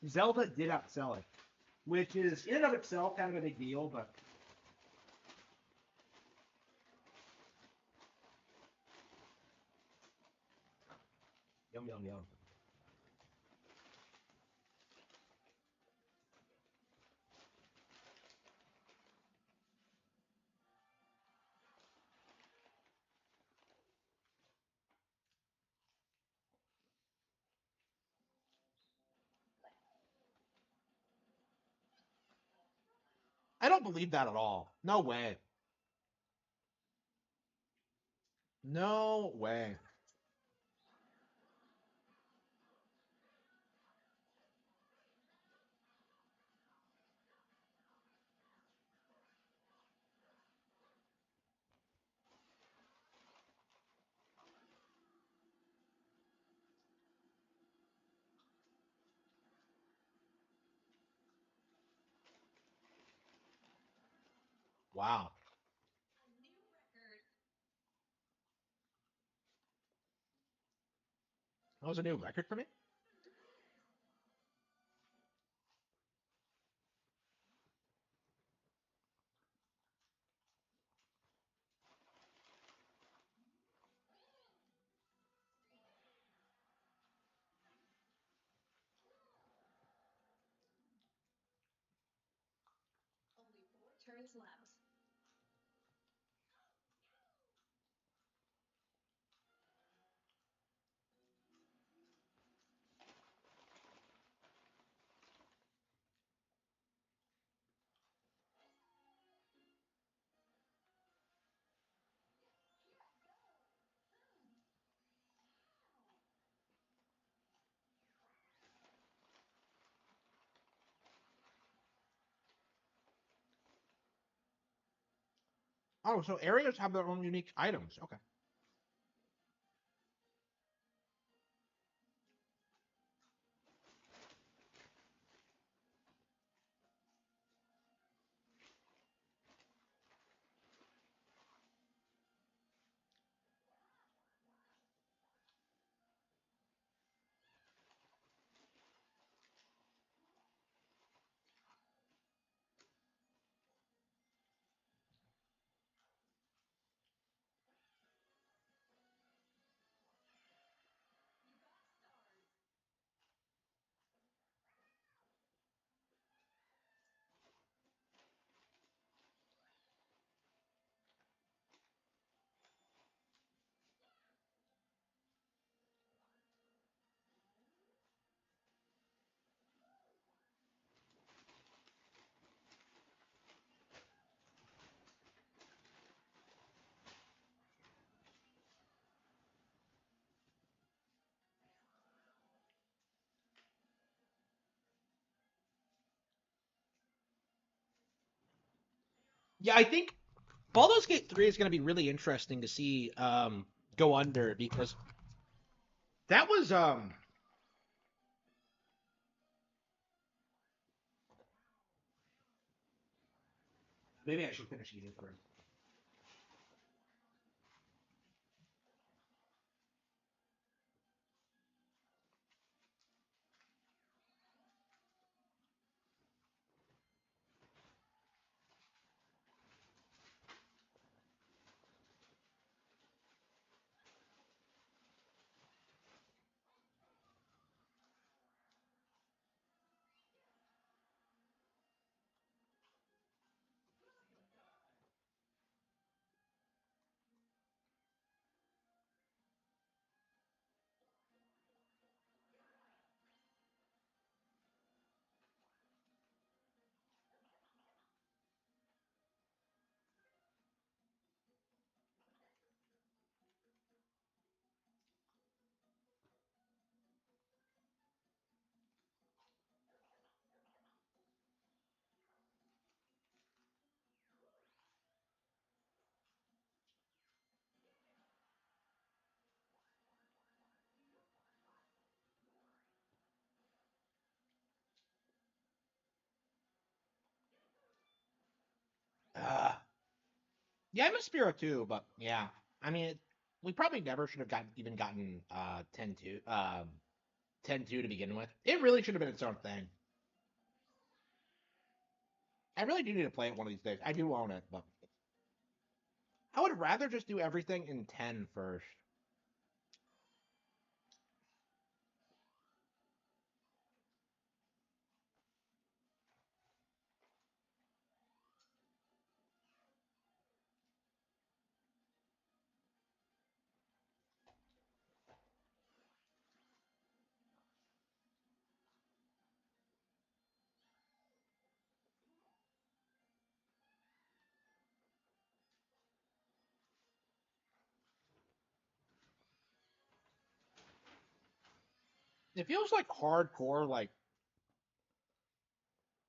Zelda did outsell it, which is in and of itself kind of a big deal, but yum yum yum. I don't believe that at all. No way. No way. Wow. That was a new record for me? Only 4 turns left. Oh, so areas have their own unique items. Okay. Yeah, I think Baldur's Gate 3 is going to be really interesting to see go under because that was maybe I should finish eating first. Yeah, I'm a Spiro too, but yeah, I mean, we probably never should have gotten 10-2, 10-2 to begin with. It really should have been its own thing. I really do need to play it one of these days. I do own it, but I would rather just do everything in 10 first. It feels like hardcore, like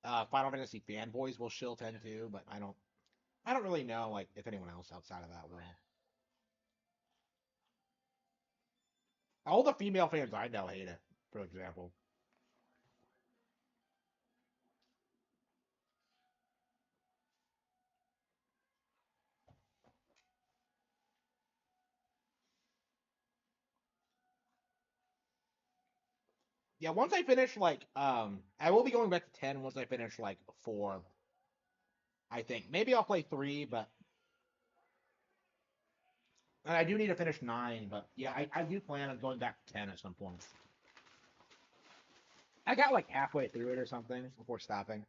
Final Fantasy fanboys will shill 10-2, but I don't really know like if anyone else outside of that will. All the female fans I know hate it, for example. Yeah, once I finish like I will be going back to 10 once I finish like 4. I think maybe I'll play 3, but and I do need to finish 9, but yeah, I do plan on going back to 10 at some point. I got like halfway through it or something before stopping.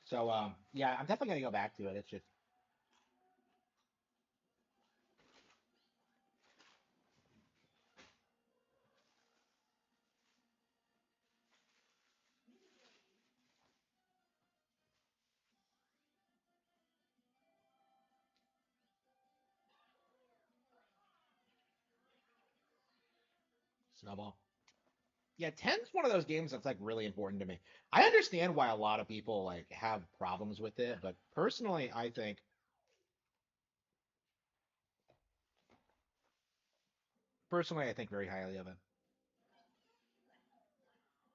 So yeah, I'm definitely gonna go back to it. It's just snowball. Yeah, 10's one of those games that's like really important to me. I understand why a lot of people like have problems with it, but personally I think very highly of it.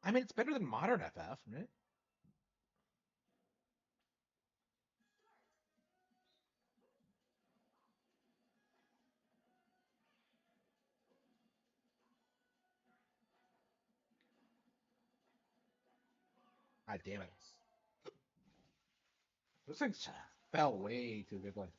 I mean, it's better than modern FF, right? God damn it. Those things fell way too quickly.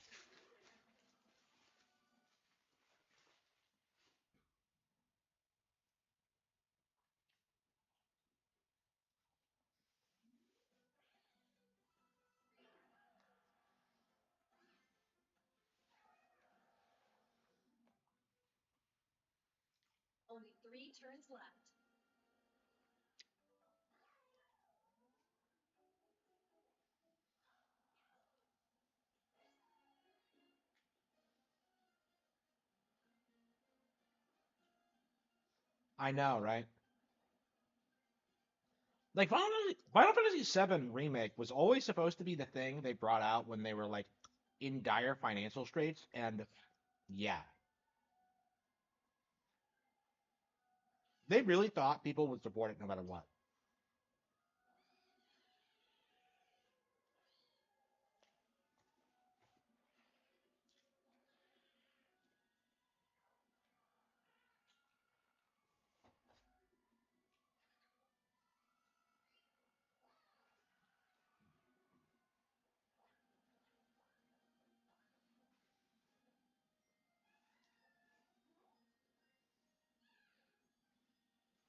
Only 3 turns left. I know, right? Like Final Fantasy VII remake was always supposed to be the thing they brought out when they were like in dire financial straits, and yeah, they really thought people would support it no matter what.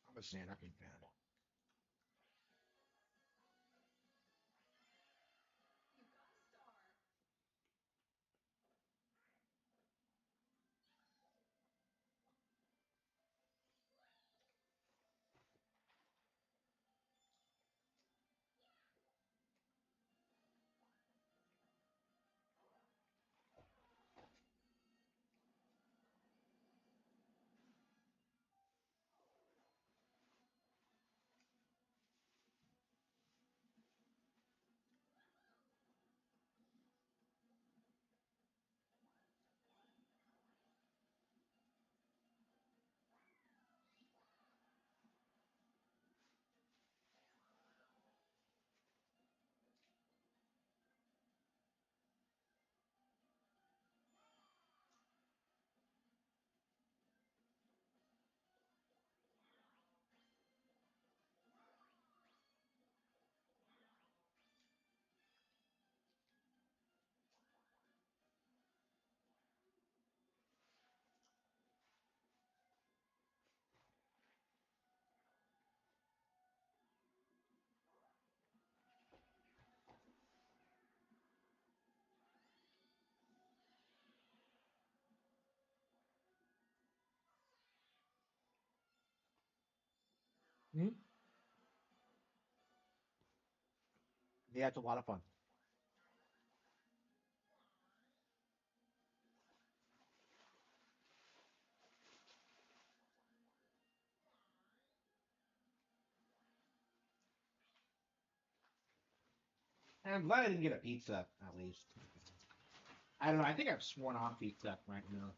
I'm a Xanarchy fan. Mhm. Yeah, it's a lot of fun. And I'm glad I didn't get a pizza, at least. I don't know. I think I've sworn off pizza right now.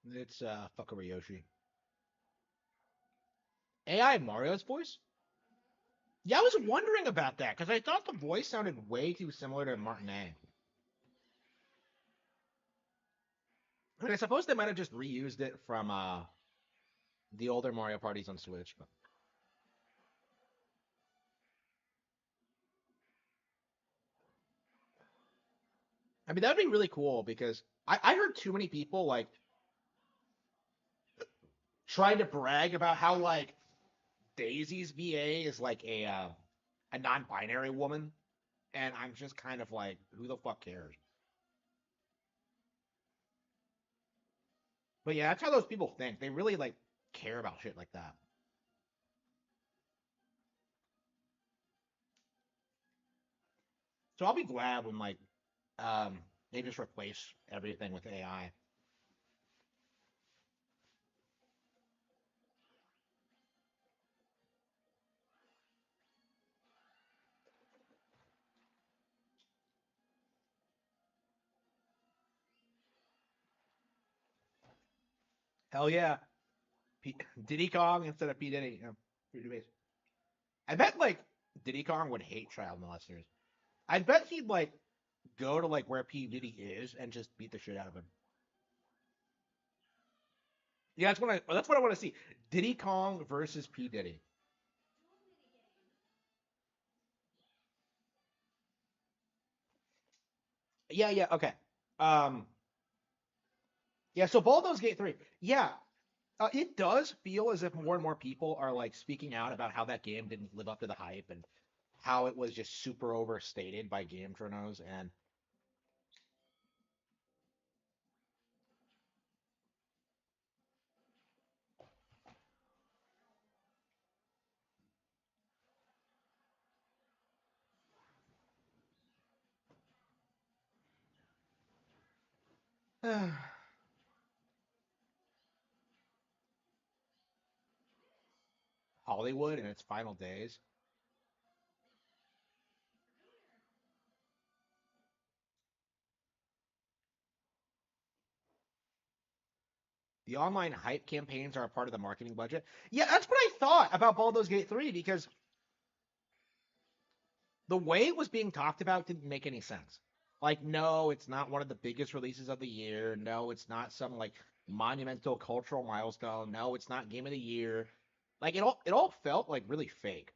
It's Fuckable Yoshi. AI Mario's voice? Yeah, I was wondering about that because I thought the voice sounded way too similar to Martinet. I mean, I suppose they might have just reused it from the older Mario parties on Switch. But I mean, that'd be really cool because I heard too many people like trying to brag about how like Daisy's VA is like a non-binary woman, and I'm just kind of like, who the fuck cares? But yeah, that's how those people think. They really like care about shit like that. So I'll be glad when like um they just replace everything with AI. Hell yeah, P- Diddy Kong instead of P Diddy. Yeah, pretty base. I bet like Diddy Kong would hate child molesters. I bet he'd like go to like where P Diddy is and just beat the shit out of him. Yeah, that's what I want to see. Diddy Kong versus P Diddy. Yeah, yeah, okay. Um, yeah. So Baldur's Gate 3. Yeah, it does feel as if more and more people are like speaking out about how that game didn't live up to the hype and how it was just super overstated by game journos and Hollywood in its final days. The online hype campaigns are a part of the marketing budget. Yeah, that's what I thought about Baldur's Gate 3 because the way it was being talked about didn't make any sense. Like, no, it's not one of the biggest releases of the year. No, it's not some like monumental cultural milestone. No, it's not game of the year. Like it all felt like really fake.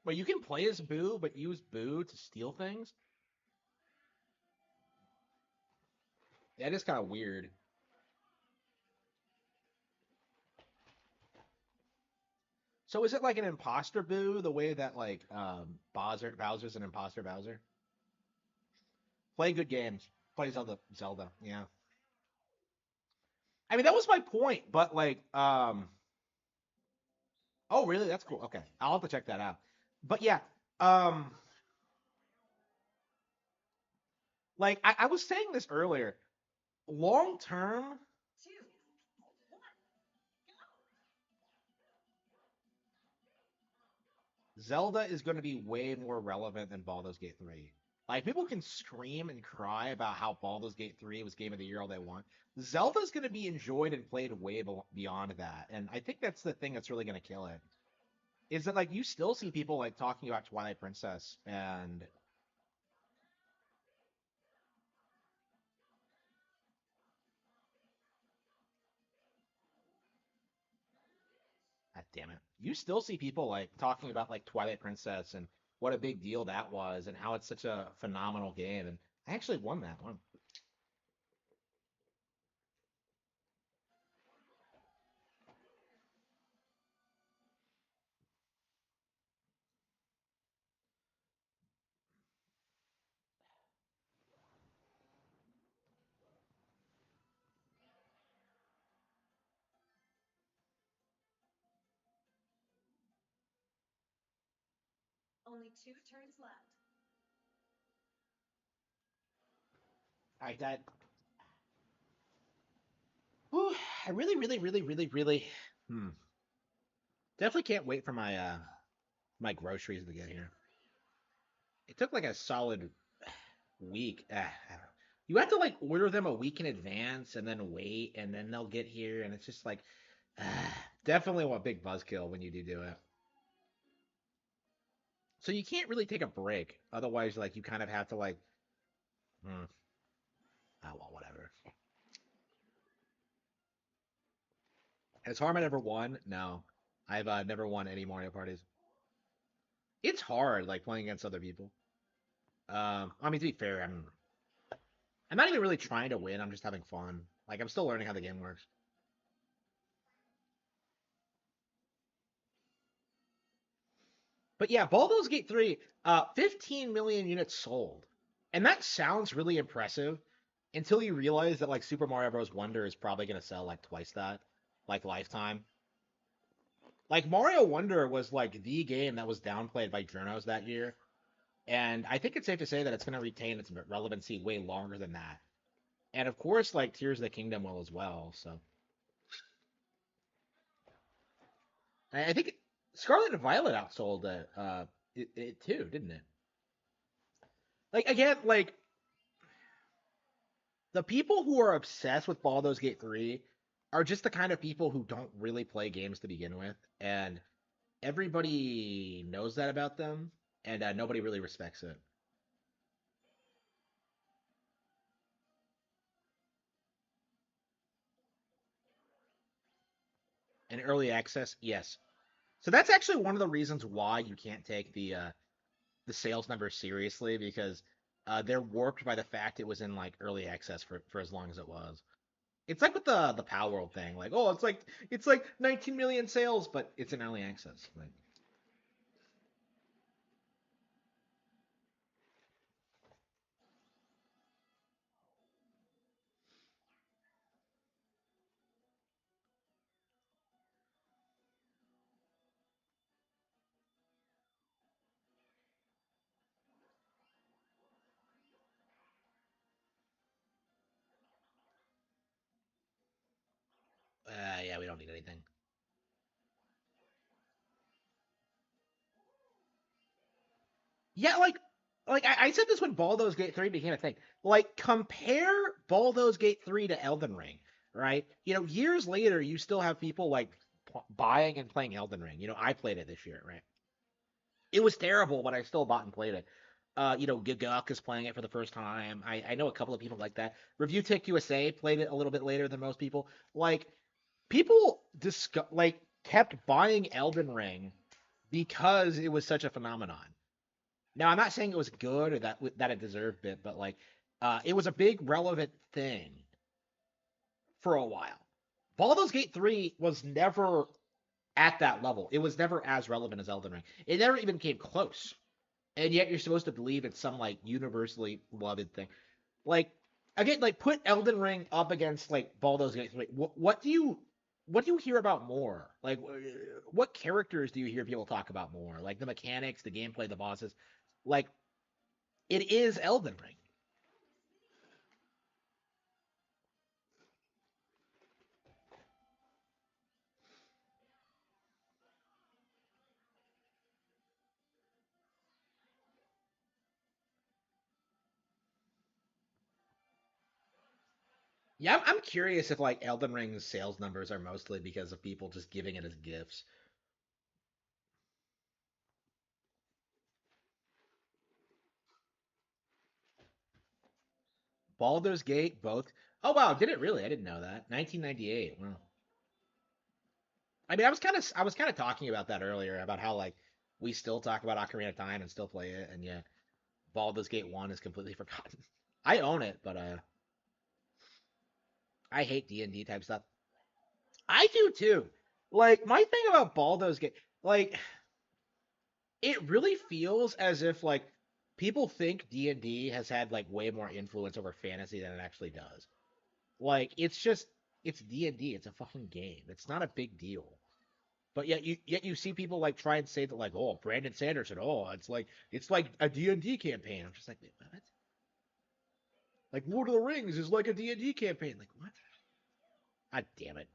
But you can play as Boo, but use Boo to steal things. That is kind of weird. So is it like an imposter Boo, the way that like Bowser's an imposter Bowser? Play good games. Play Zelda. Yeah. I mean that was my point, but like oh really? That's cool. Okay. I'll have to check that out. But yeah, um like I was saying this earlier. Long term, Zelda is going to be way more relevant than Baldur's Gate 3. Like people can scream and cry about how Baldur's Gate 3 was game of the year all they want. Zelda's going to be enjoyed and played way beyond that, and I think that's the thing that's really going to kill it. is that like you still see people like talking about Twilight Princess, and God damn it, you still see people like talking about like Twilight Princess and what a big deal that was, and how it's such a phenomenal game. And I actually won that one. Only two turns left. All right, that. Whew, I really, really, really, really, really. Hmm. Definitely can't wait for my groceries to get here. It took like a solid week. I don't know. You have to like order them a week in advance and then wait, and then they'll get here, and it's just like definitely a big buzzkill when you do it. So you can't really take a break, otherwise, like you kind of have to like, hmm, oh well, whatever. Has Harman ever won? No, I've never won any Mario parties. It's hard, like playing against other people. I mean, to be fair, I'm not even really trying to win. I'm just having fun. Like I'm still learning how the game works. But yeah, Baldur's Gate 3, 15 million units sold. And that sounds really impressive until you realize that like Super Mario Bros. Wonder is probably going to sell like twice that, like lifetime. Like Mario Wonder was like the game that was downplayed by journos that year. And I think it's safe to say that it's going to retain its relevancy way longer than that. And of course, like Tears of the Kingdom will as well. So I think Scarlet and Violet outsold it too, didn't it? Like again, like the people who are obsessed with Baldur's Gate 3 are just the kind of people who don't really play games to begin with, and everybody knows that about them, and nobody really respects it. And early access, yes. So that's actually one of the reasons why you can't take the sales numbers seriously, because they're warped by the fact it was in like early access for as long as it was. It's like with the Power World thing, like oh, it's like 19 million sales, but it's in early access. Like, yeah, we don't need anything. Yeah, like I said this when Baldur's Gate 3 became a thing. Like compare Baldur's Gate 3 to Elden Ring, right? Years later you still have people like buying and playing Elden Ring. I played it this year, right? It was terrible, but I still bought and played it. Gaguk is playing it for the first time. I know a couple of people like that. Review Tech USA played it a little bit later than most people. Like people kept buying Elden Ring because it was such a phenomenon. Now, I'm not saying it was good or that it deserved it, but like, it was a big relevant thing for a while. Baldur's Gate 3 was never at that level. It was never as relevant as Elden Ring. It never even came close. And yet you're supposed to believe it's some like universally loved thing. Like again, like put Elden Ring up against like Baldur's Gate 3. What do you hear about more? Like what characters do you hear people talk about more? Like the mechanics, the gameplay, the bosses. Like it is Elden Ring. Yeah, I'm curious if like Elden Ring's sales numbers are mostly because of people just giving it as gifts. Baldur's Gate, both. Oh wow, did it really? I didn't know that. 1998. Wow. I mean, I was kind of talking about that earlier about how like we still talk about Ocarina of Time and still play it, and yet Baldur's Gate 1 is completely forgotten. I own it, but I hate D&D type stuff. I do too. Like my thing about Baldur's Gate, like it really feels as if like people think D&D has had like way more influence over fantasy than it actually does. Like it's D&D, it's a fucking game. It's not a big deal. But yet you see people like try and say that like, oh, Brandon Sanderson, oh, it's like a D&D campaign. I'm just like, wait, what? Like Lord of the Rings is like a D&D campaign. Like what? God damn it.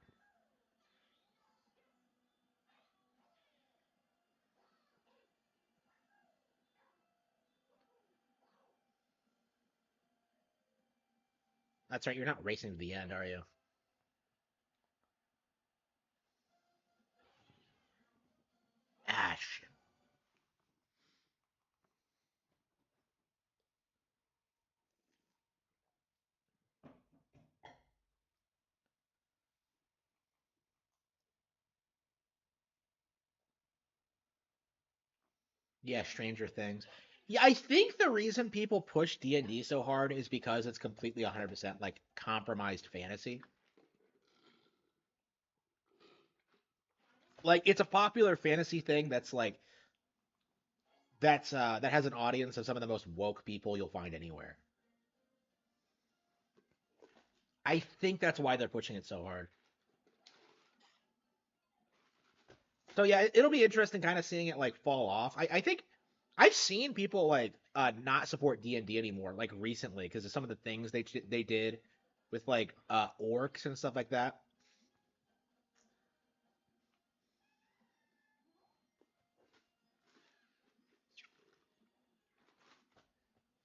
That's right, you're not racing to the end, are you? Ah, shit. Yeah, Stranger Things. Yeah, I think the reason people push D&D so hard is because it's completely 100% like compromised fantasy. Like it's a popular fantasy thing that has an audience of some of the most woke people you'll find anywhere. I think that's why they're pushing it so hard. So yeah, it'll be interesting kind of seeing it like fall off. I think I've seen people like not support D&D anymore like recently because of some of the things they did with like orcs and stuff like that.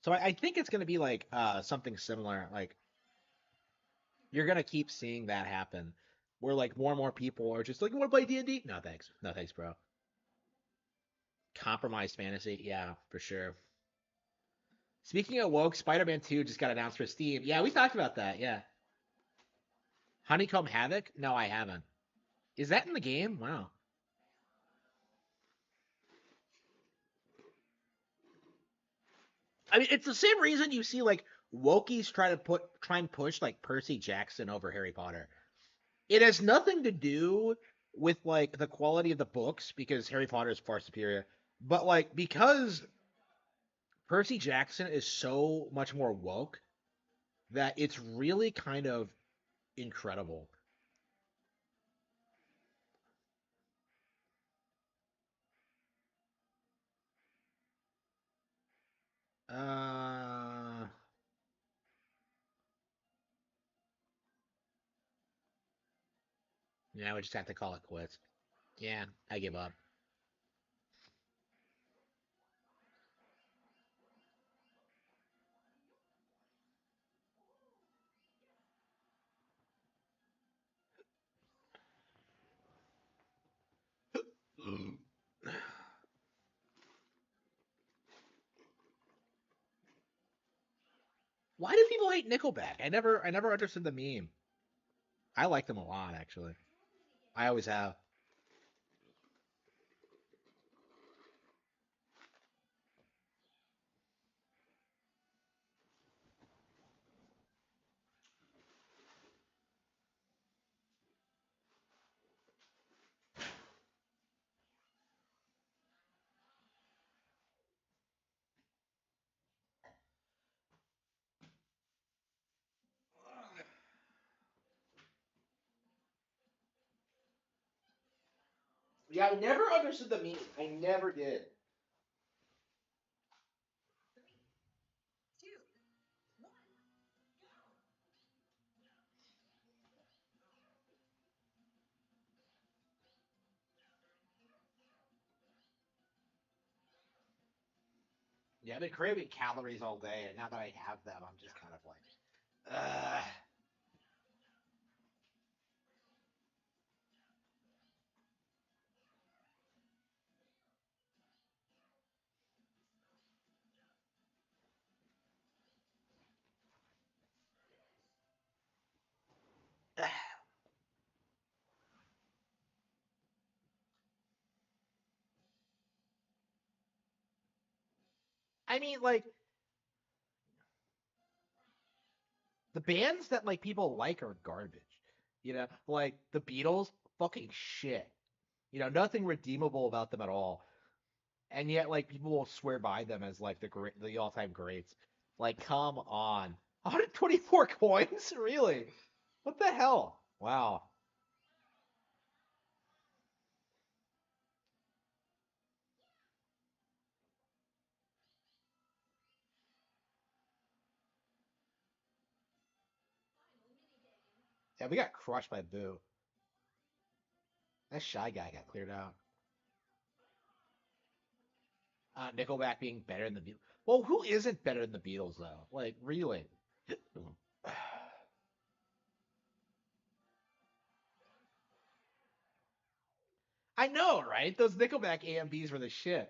So I think it's going to be like something similar. Like you're going to keep seeing that happen where like more and more people are just like, you want to play D&D? No, thanks. No, thanks, bro. Compromised fantasy. Yeah, for sure. Speaking of woke, Spider-Man 2 just got announced for Steam. Yeah, we talked about that. Yeah. Honeycomb Havoc? No, I haven't. Is that in the game? Wow. I mean, it's the same reason you see like Wokies try and push like Percy Jackson over Harry Potter. It has nothing to do with like the quality of the books because Harry Potter is far superior, but like because Percy Jackson is so much more woke that it's really kind of incredible. Uh, yeah, we just have to call it quits. Yeah, I give up. Why do people hate Nickelback? I never understood the meme. I like them a lot, actually. I always have. Yeah, I never understood the meme. I never did. Yeah, I've been craving calories all day, and now that I have them, I'm just kind of like, I mean, like the bands that like people like are garbage. You know, like the Beatles, fucking shit. You know, nothing redeemable about them at all. And yet, like people will swear by them as like the all-time greats. Like, come on, 124 coins, really? What the hell? Wow. Yeah, we got crushed by Boo. That shy guy got cleared out. Nickelback being better than the Beatles. Well, who isn't better than the Beatles though? Like, really? I know, right? Those Nickelback AMBs were the shit.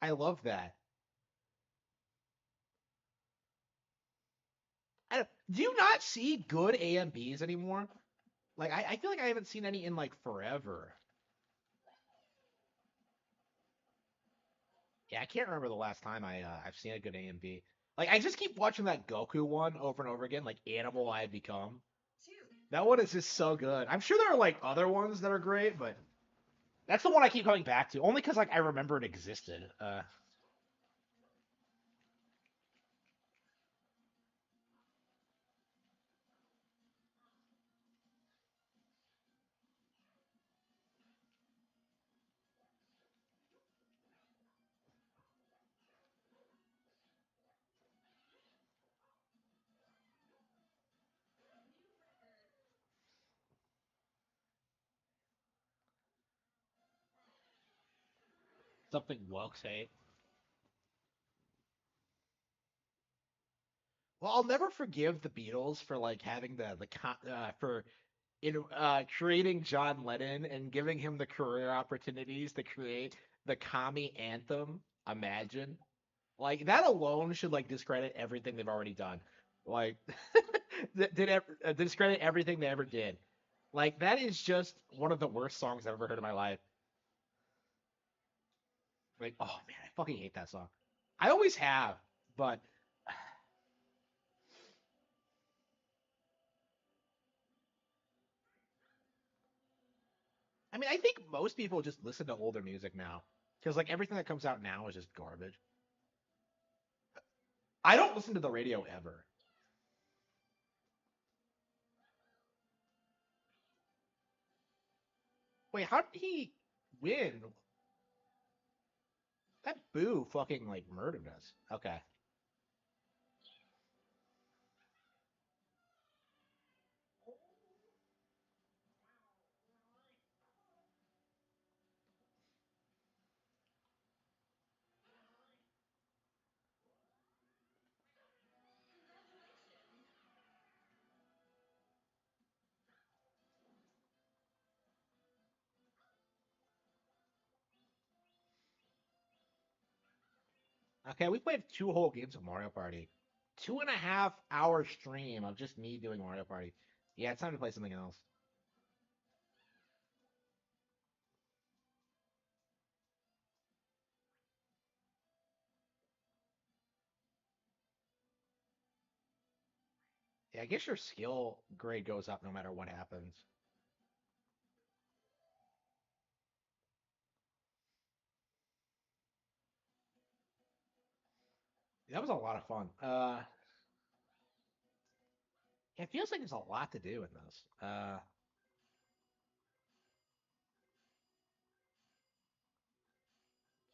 I love that. Do you not see good AMBs anymore? Like, I feel like I haven't seen any in like forever. Yeah, I can't remember the last time I've seen a good AMB. Like, I just keep watching that Goku one over and over again, like Animal I Had Become. Two. That one is just so good. I'm sure there are like other ones that are great, but that's the one I keep coming back to, only because like I remember it existed. Something will say. Well, I'll never forgive the Beatles for like having for creating John Lennon and giving him the career opportunities to create the commie anthem. Imagine, like that alone should like discredit everything they've already done. Like, discredit everything they ever did. Like that is just one of the worst songs I've ever heard in my life. Like, oh man, I fucking hate that song. I always have, but I mean, I think most people just listen to older music now because like everything that comes out now is just garbage. I don't listen to the radio ever. Wait, how did he win? That Boo fucking like murdered us. Okay. Okay, we played two whole games of Mario Party. 2.5 hour stream of just me doing Mario Party. Yeah, it's time to play something else. Yeah, I guess your skill grade goes up no matter what happens. That was a lot of fun. It feels like there's a lot to do in this.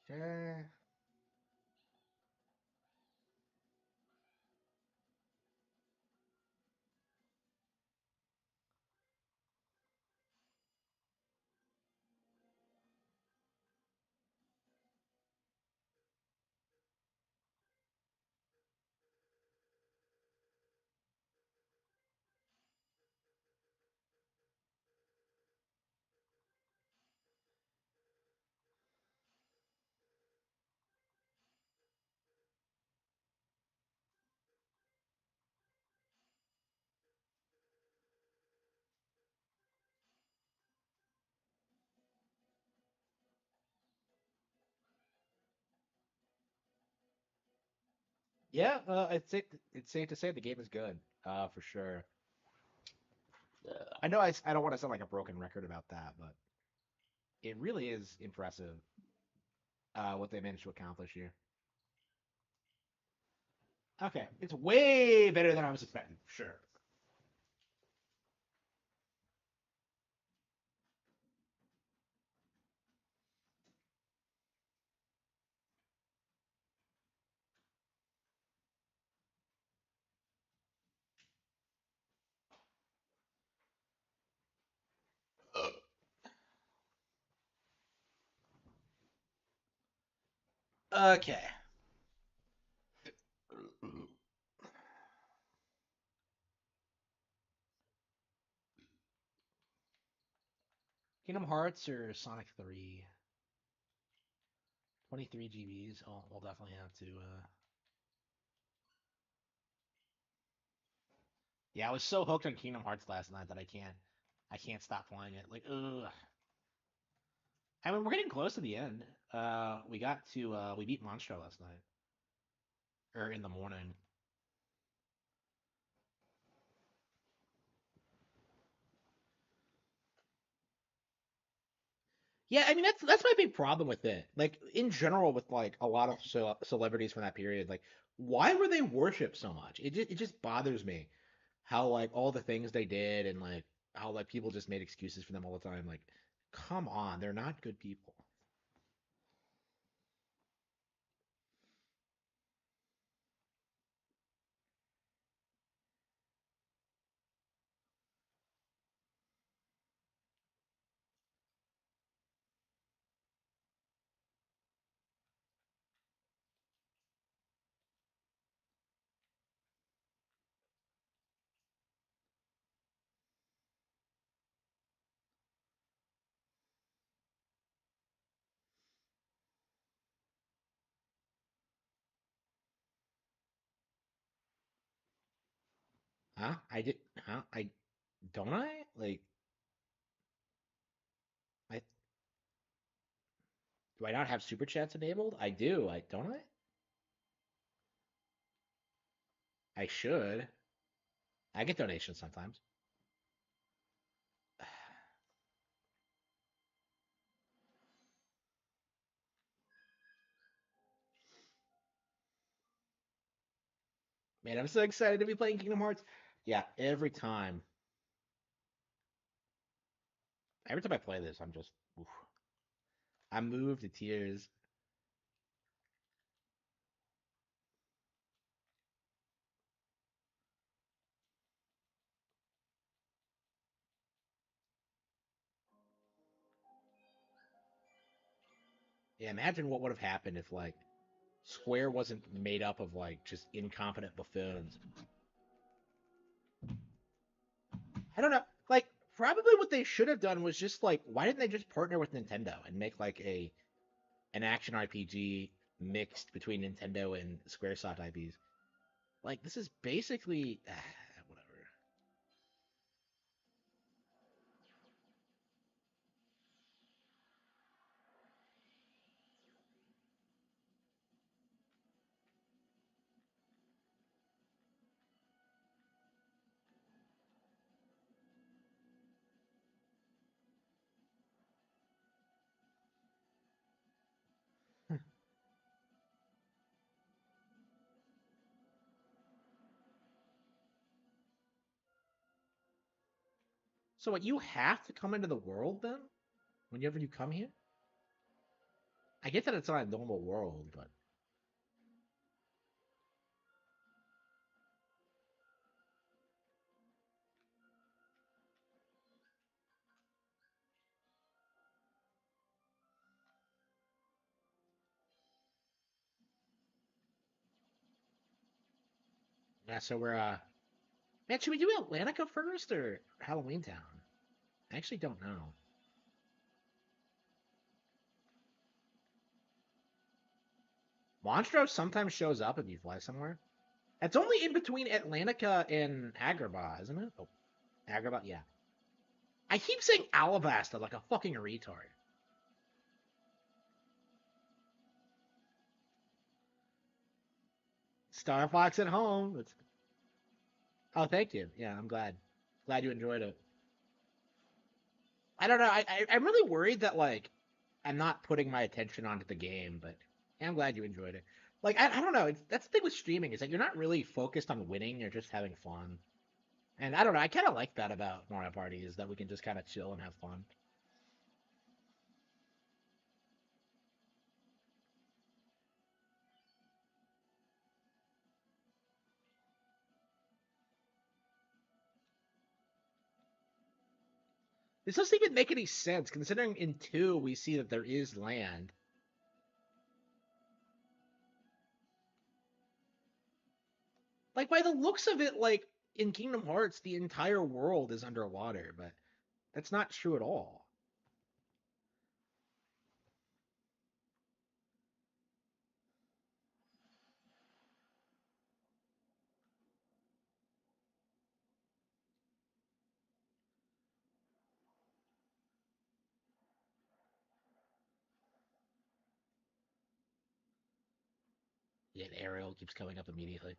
Eh, Yeah, it's safe to say the game is good, for sure. I know I don't want to sound like a broken record about that, but it really is impressive, what they managed to accomplish here. Okay, it's way better than I was expecting, for sure. Okay. Kingdom Hearts or Sonic 3? 23 GBs. Oh, we'll definitely have to. Yeah, I was so hooked on Kingdom Hearts last night that I can't stop playing it. Like, ugh. I mean, we're getting close to the end. We beat Monstro last night, or in the morning. Yeah, I mean that's my big problem with it. Like in general, with like a lot of celebrities from that period, like why were they worshipped so much? It just bothers me how like all the things they did and like how like people just made excuses for them all the time. Like, come on, they're not good people. Huh? I did. Huh? I don't I like. I Do I not have super chats enabled? I do. I don't I? I should. I get donations sometimes. Man, I'm so excited to be playing Kingdom Hearts. Yeah, every time I play this, oof, I'm moved to tears. Yeah, imagine what would have happened if like Square wasn't made up of like just incompetent buffoons. I don't know. Like probably what they should have done was just like why didn't they just partner with Nintendo and make like a an action RPG mixed between Nintendo and SquareSoft IPs? Like this is basically whatever. So what you have to come into the world then? Whenever you come here? I get that it's not a normal world, but yeah, so we're man, should we do Atlantica first or Halloween Town? I actually don't know. Monstro sometimes shows up if you fly somewhere. It's only in between Atlantica and Agrabah, isn't it? Oh, Agrabah, yeah. I keep saying Alabasta like a fucking retard. Star Fox at home. Oh, thank you. Yeah, I'm glad. Glad you enjoyed it. I don't know. I'm really worried that like I'm not putting my attention onto the game, but yeah, I'm glad you enjoyed it. Like I don't know. That's the thing with streaming is that you're not really focused on winning. You're just having fun. And I don't know. I kind of like that about Mario Party is that we can just kind of chill and have fun. This doesn't even make any sense considering in two we see that there is land. Like by the looks of it, like in Kingdom Hearts, the entire world is underwater, but that's not true at all. Yet Ariel keeps coming up immediately.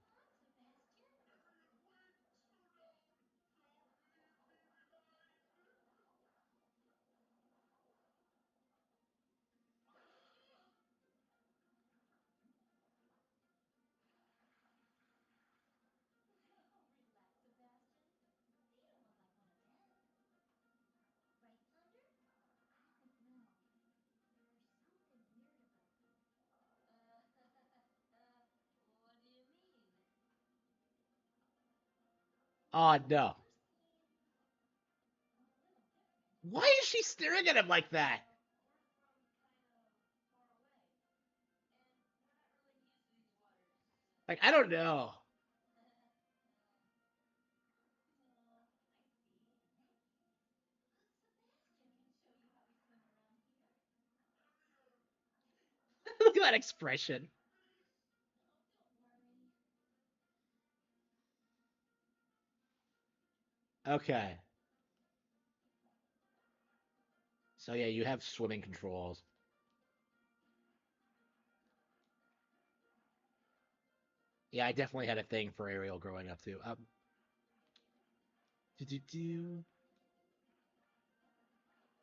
Oh no. Why is she staring at him like that? Like, I don't know. Look at that expression. Okay. So yeah, you have swimming controls. Yeah, I definitely had a thing for Ariel growing up too. Do do do.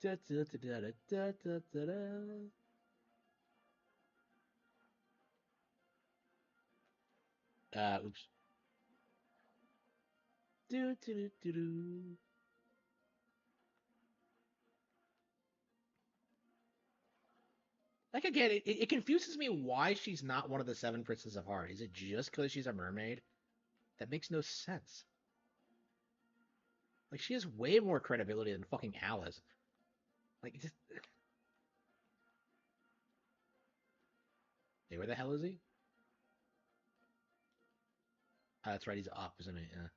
Da, da, da, da, da, da, da, da. Oops. Do, do, do, do, do. Like again, it confuses me why she's not one of the seven princes of heart. Is it just because she's a mermaid? That makes no sense. Like she has way more credibility than fucking Alice. Like just, hey, where the hell is he? That's right, he's up, isn't he? Yeah.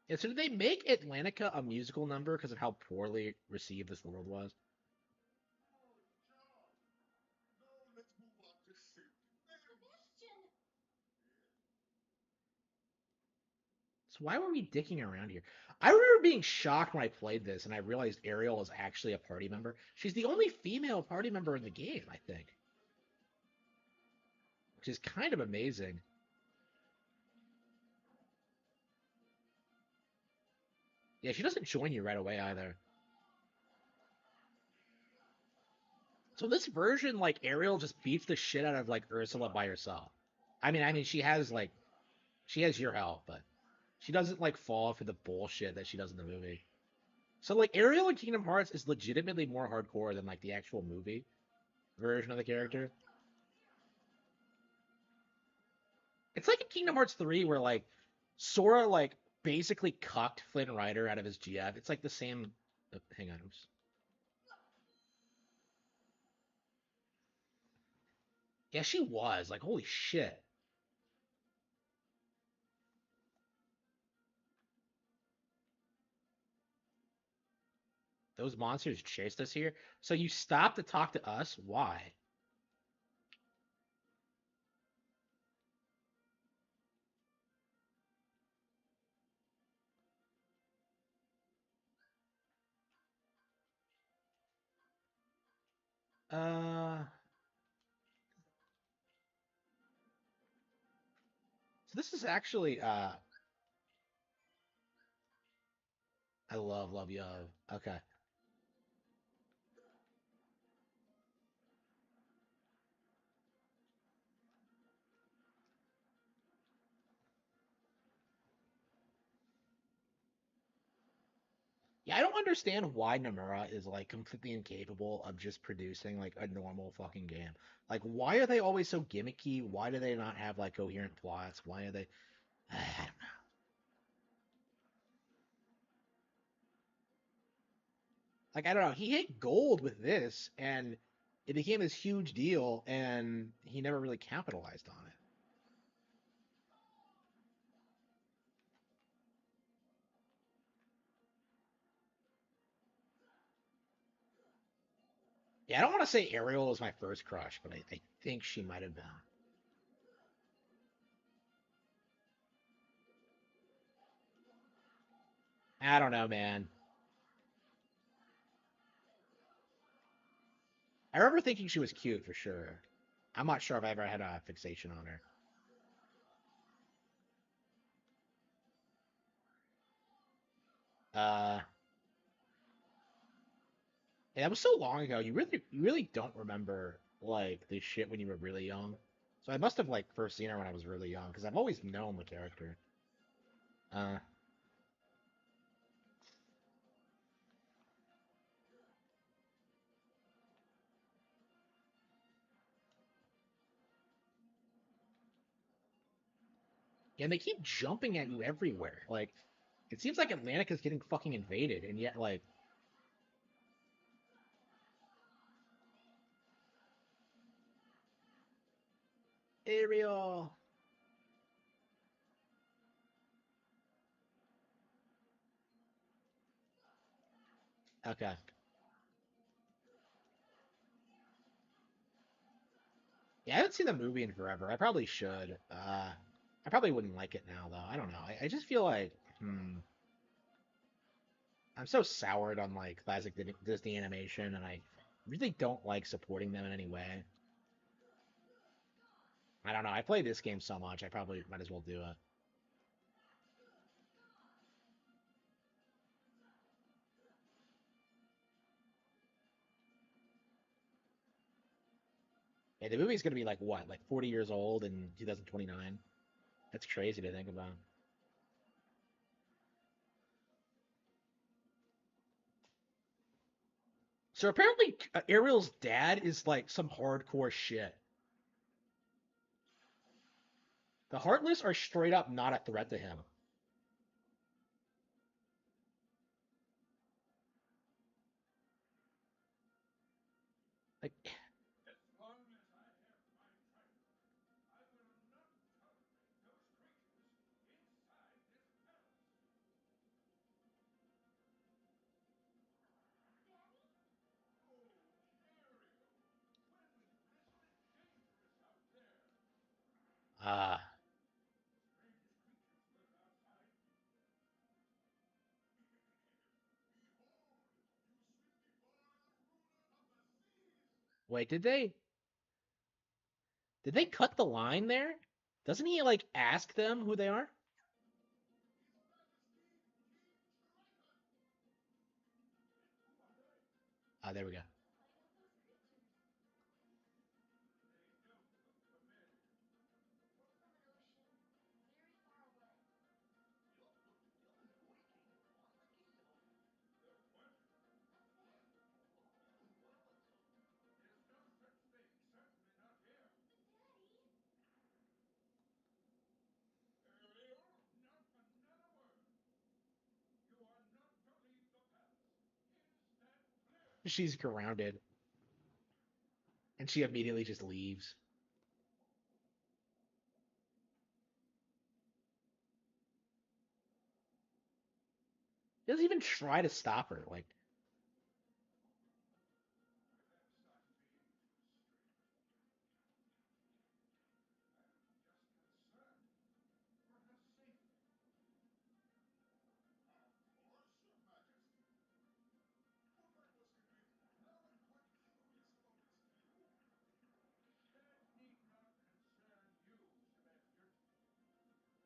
Yeah, so did they make Atlantica a musical number because of how poorly received this world was? So why were we dicking around here? I remember being shocked when I played this and I realized Ariel is actually a party member. She's the only female party member in the game, I think, which is kind of amazing. Yeah, she doesn't join you right away either. So this version, like Ariel just beats the shit out of like Ursula by herself. I mean, she has your help, but she doesn't like fall for the bullshit that she does in the movie. So like Ariel in Kingdom Hearts is legitimately more hardcore than like the actual movie version of the character. It's like in Kingdom Hearts 3 where like Sora like basically cucked Flynn Rider out of his GF. It's like the same. Oh, hang on, oops. Yeah, she was like holy shit. Those monsters chased us here. So you stopped to talk to us? Why? Uh, so this is actually I love Yo. Okay. Yeah, I don't understand why Nomura is like completely incapable of just producing like a normal fucking game. Like, why are they always so gimmicky? Why do they not have like coherent plots? Why are they? I don't know. Like, I don't know. He hit gold with this, and it became this huge deal, and he never really capitalized on it. Yeah, I don't want to say Ariel was my first crush, but I think she might have been. I don't know, man. I remember thinking she was cute for sure. I'm not sure if I ever had a fixation on her. Uh, yeah, that was so long ago. You really don't remember like this shit when you were really young. So I must have like first seen her when I was really young because I've always known the character. Uh, and they keep jumping at you everywhere. Like it seems like Atlantic is getting fucking invaded, and yet like Ariel. Okay. Yeah, I haven't seen the movie in forever. I probably should. I probably wouldn't like it now though. I don't know. I just feel like I'm so soured on like classic Disney animation, and I really don't like supporting them in any way. I don't know. I play this game so much, I probably might as well do it. Yeah, the movie's gonna be like what, like 40 years old in 2029? That's crazy to think about. So apparently, Ariel's dad is like some hardcore shit. The Heartless are straight up not a threat to him. Like, uh, wait, did they cut the line there? Doesn't he like ask them who they are? Ah, there we go. She's grounded, and she immediately just leaves. He doesn't even try to stop her. Like,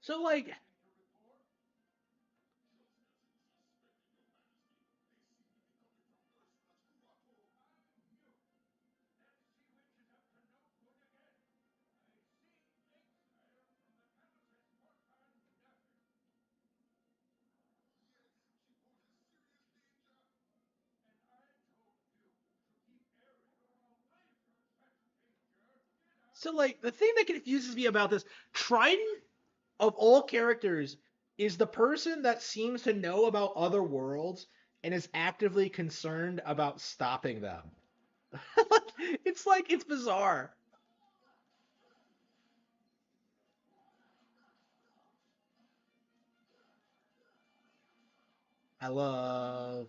So like, the thing that confuses me about this, Trident of all characters is the person that seems to know about other worlds and is actively concerned about stopping them. It's bizarre. I love.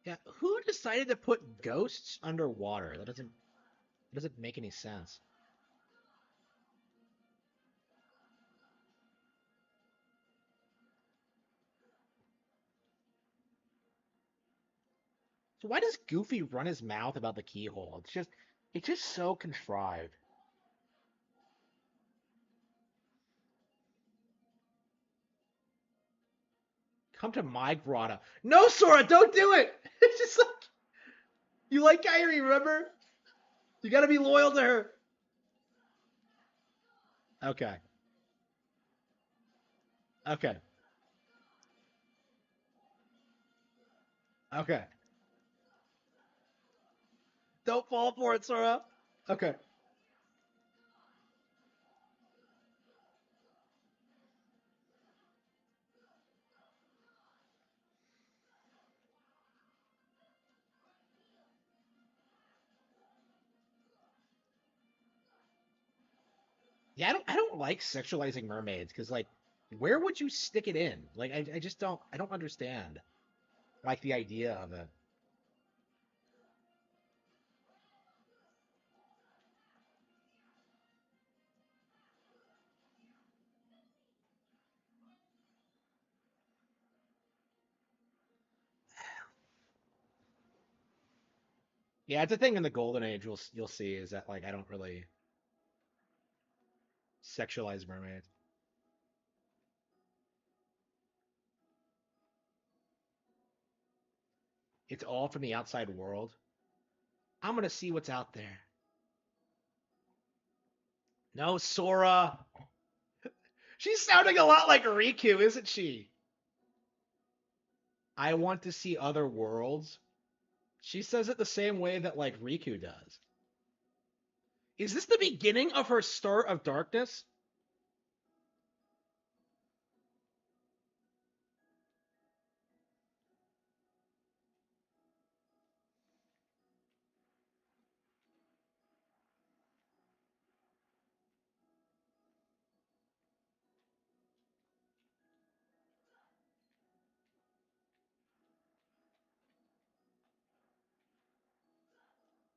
Yeah, who decided to put ghosts underwater? That doesn't make any sense. So why does Goofy run his mouth about the keyhole? It's just so contrived. Come to my grotto. No, Sora, don't do it. It's just like you like Kyrie, remember? You got to be loyal to her. Okay. Okay. Okay. Don't fall for it, Sora. Okay. Yeah, I don't like sexualizing mermaids because like, where would you stick it in? Like, I just don't understand like the idea of it. Yeah, it's a thing in the Golden Age. You'll see is that like I don't really sexualize mermaids. It's all from the outside world. I'm gonna see what's out there. No, Sora. She's sounding a lot like Riku, isn't she? I want to see other worlds. She says it the same way that like Riku does. Is this the beginning of her start of darkness?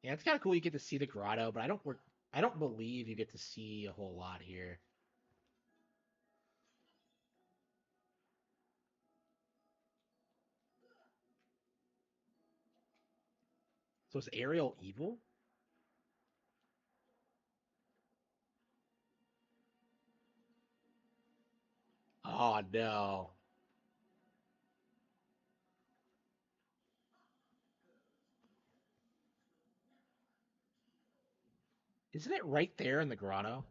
Yeah, it's kind of cool you get to see the grotto, but I don't believe you get to see a whole lot here. So is Ariel evil? Oh no. Isn't it right there in the grotto?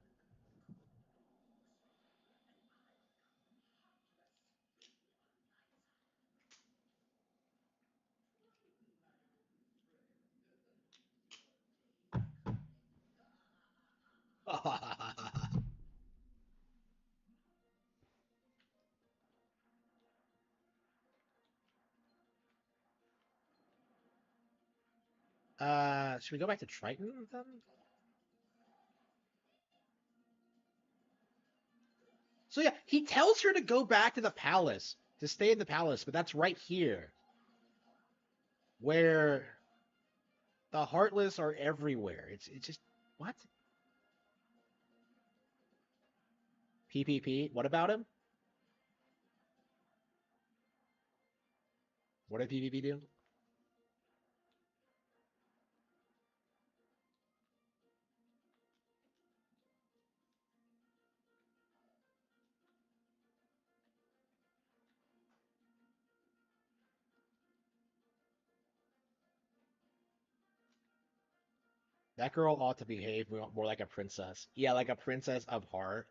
Should we go back to Triton then? So yeah, he tells her to go back to the palace, to stay in the palace, but that's right here, where the Heartless are everywhere. It's just what? PPP. What about him? What did PPP do? That girl ought to behave more like a princess. Yeah, like a princess of heart.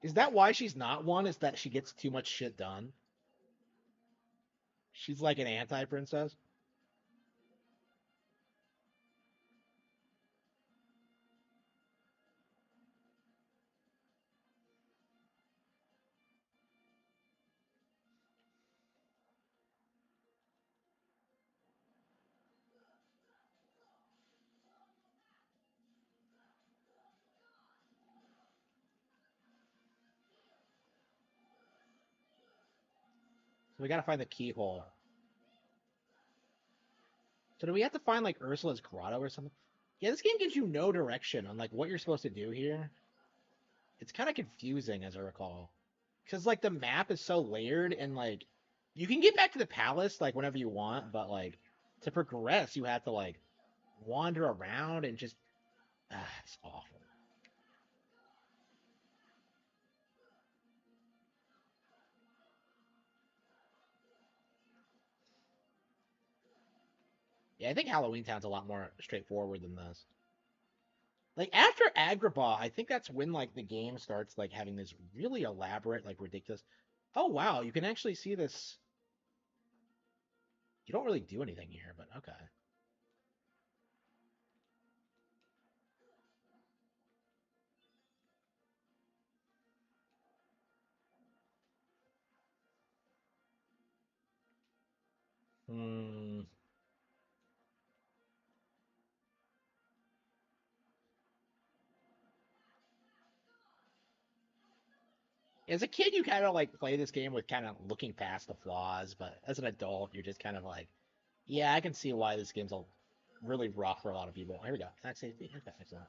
Is that why she's not one? Is that she gets too much shit done? She's like an anti-princess. So we gotta find the keyhole. So do we have to find like Ursula's grotto or something? Yeah, this game gives you no direction on like what you're supposed to do here. It's kind of confusing as I recall. Because like the map is so layered and like you can get back to the palace like whenever you want, but like to progress you have to like wander around and just it's awful. Yeah, I think Halloween Town's a lot more straightforward than this. Like after Agrabah, I think that's when like the game starts like having this really elaborate, like ridiculous. Oh wow, you can actually see this. You don't really do anything here, but okay. Hmm. As a kid, you kind of like play this game with kind of looking past the flaws, but as an adult, you're just kind of like, yeah, I can see why this game's a really rough for a lot of people. Here we go. Attack safety. Okay, excellent.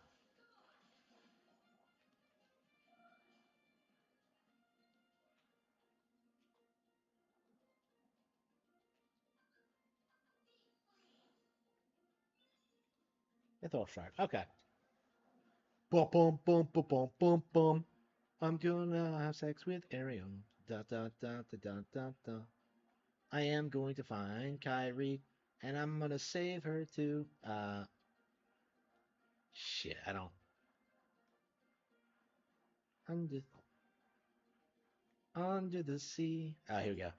It's all sharp. Okay. Boom, boom, boom, boom, boom, boom, boom. I'm gonna have sex with Ariel. Da da da da da da da. I am going to find Kyrie, and I'm gonna save her too. Shit, I don't. Under under the sea. Here we go.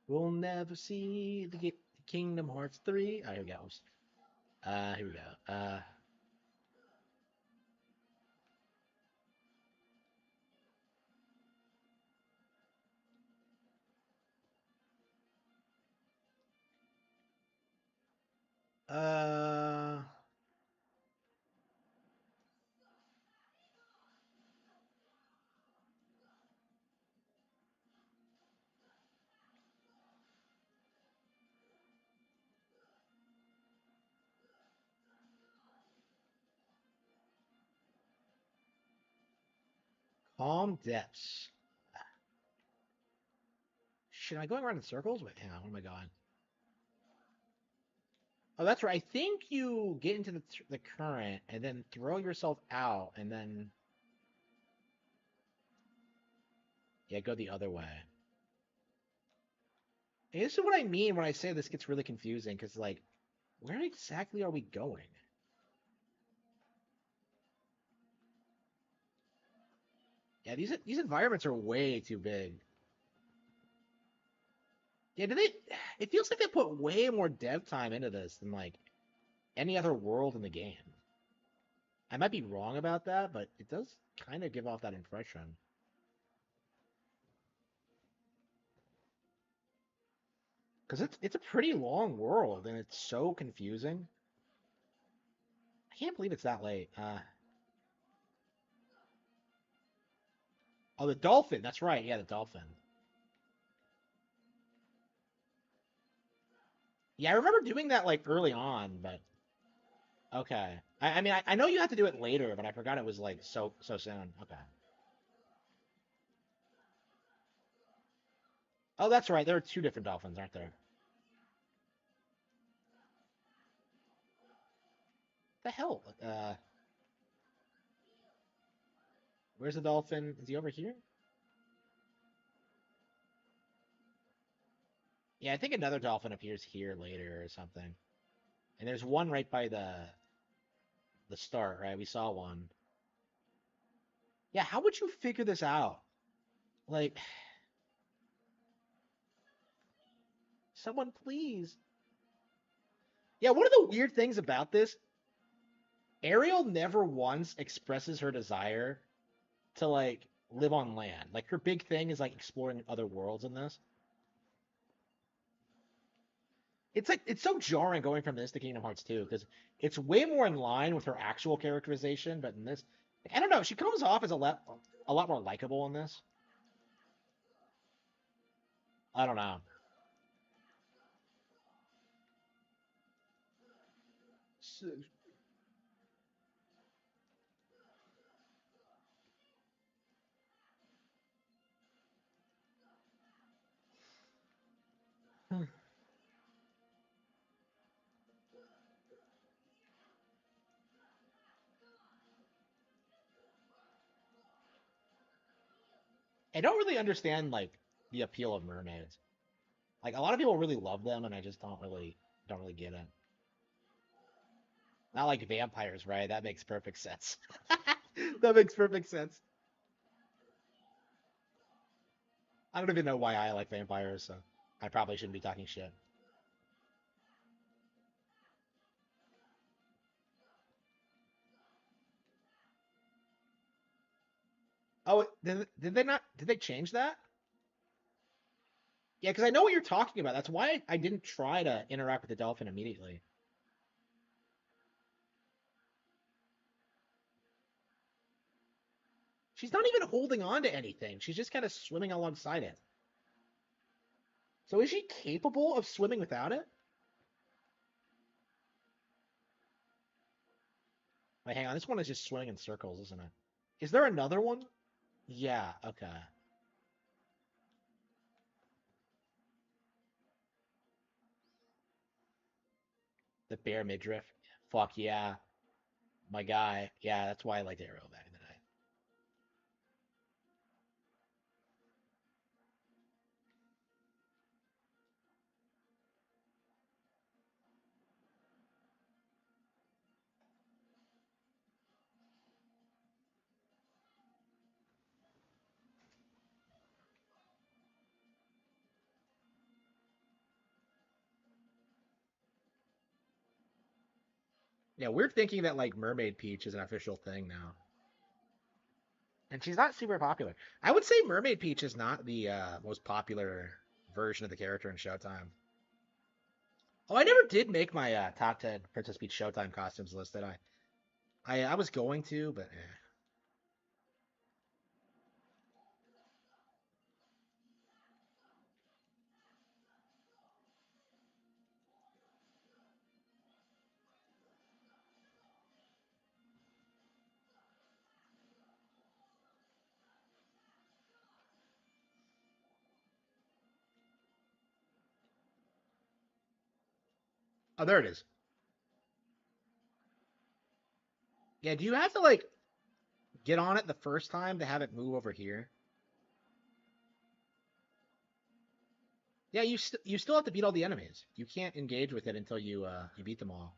We'll never see the Kingdom Hearts 3. Here we go. Here we go. Uh, Calm Depths. Shit, am I going around in circles? Wait, hang on. Where am I going? Oh, that's right. I think you get into the current and then throw yourself out and then yeah, go the other way. And this is what I mean when I say this gets really confusing because like, where exactly are we going? Yeah, these environments are way too big. Yeah, do they? It feels like they put way more dev time into this than like any other world in the game. I might be wrong about that, but it does kind of give off that impression. Because it's a pretty long world and it's so confusing. I can't believe it's that late. Oh, the dolphin. That's right. Yeah, the dolphin. Yeah, I remember doing that like early on, but Okay. I mean, I know you have to do it later, but I forgot it was like so soon. Okay. Oh, that's right. There are two different dolphins, aren't there? The hell? Where's the dolphin? Is he over here? Yeah, I think another dolphin appears here later or something. And there's one right by the start, right? We saw one. Yeah, how would you figure this out? Like, someone please. Yeah, one of the weird things about this, Ariel never once expresses her desire to like live on land. Like her big thing is like exploring other worlds in this. It's like it's so jarring going from this to Kingdom Hearts 2 because it's way more in line with her actual characterization, but in this, I don't know, she comes off as a lot more likable in this. I don't know. So, I don't really understand like the appeal of mermaids. Like a lot of people really love them, and I just don't really get it. Not like vampires, right? That makes perfect sense. That makes perfect sense. I don't even know why I like vampires, so I probably shouldn't be talking shit. Oh, did they not? Did they change that? Yeah, because I know what you're talking about. That's why I didn't try to interact with the dolphin immediately. She's not even holding on to anything. She's just kind of swimming alongside it. So is she capable of swimming without it? Wait, hang on. This one is just swimming in circles, isn't it? Is there another one? Yeah, okay. The bear midriff. Fuck yeah. My guy. Yeah, that's why I liked Arrow back in the day. Yeah, we're thinking that like Mermaid Peach is an official thing now. And she's not super popular. I would say Mermaid Peach is not the most popular version of the character in Showtime. Oh, I never did make my top 10 Princess Peach Showtime costumes list, did I? I was going to, but oh, there it is. Yeah, do you have to like get on it the first time to have it move over here? Yeah, you still have to beat all the enemies. You can't engage with it until you beat them all.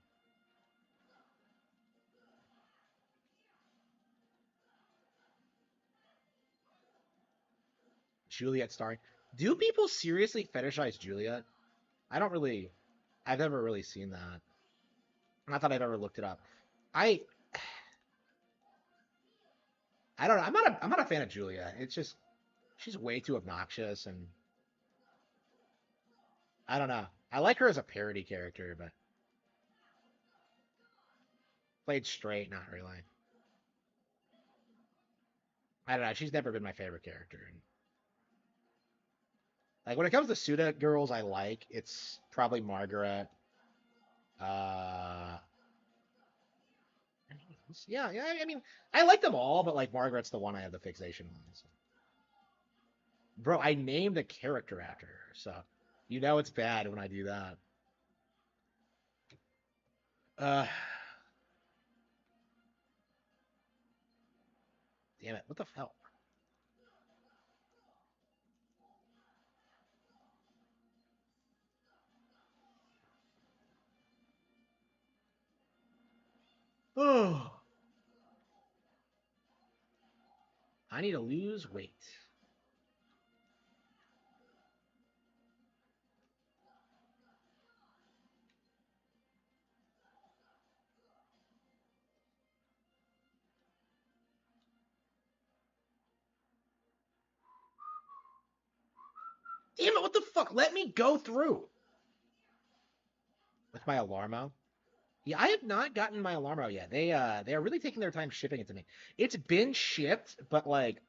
Juliet starring. Do people seriously fetishize Juliet? I don't really. I've never really seen that. Not that I've ever looked it up. I I don't know. I'm not a fan of Juliet. It's just she's way too obnoxious, and I don't know. I like her as a parody character, but played straight, not really. I don't know. She's never been my favorite character. And like when it comes to Suda girls, I like it's probably Margaret. Uh, Yeah, yeah. I mean, I like them all, but like Margaret's the one I have the fixation on. So. Bro, I named a character after her, so you know it's bad when I do that. Uh, damn it! What the hell? Oh, I need to lose weight. Damn it! What the fuck? Let me go through with my alarm out. Yeah, I have not gotten my alarm out yet. They are really taking their time shipping it to me. It's been shipped, but like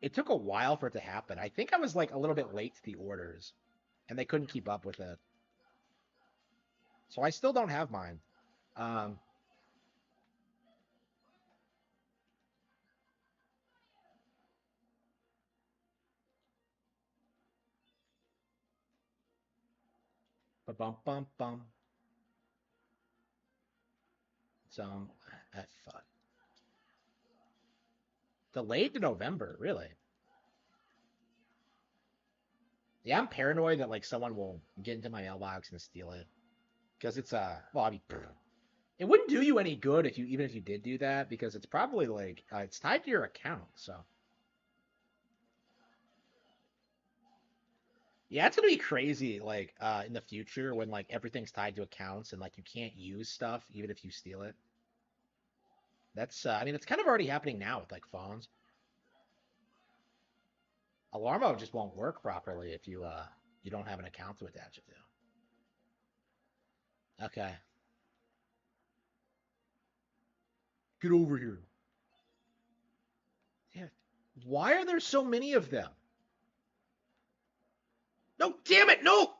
it took a while for it to happen. I think I was like a little bit late to the orders, and they couldn't keep up with it. So I still don't have mine. Um, ba bum bum bum. So, fuck. Delayed to November, really? Yeah, I'm paranoid that like someone will get into my mailbox and steal it because it's well, I mean, it wouldn't do you any good if you even if you did do that because it's probably like it's tied to your account. So yeah, it's gonna be crazy like in the future when like everything's tied to accounts and like you can't use stuff even if you steal it. That's I mean it's kind of already happening now with like phones. Alarmo just won't work properly if you don't have an account to attach it to. Okay, get over here. Yeah. Why are there so many of them? No, damn it, no!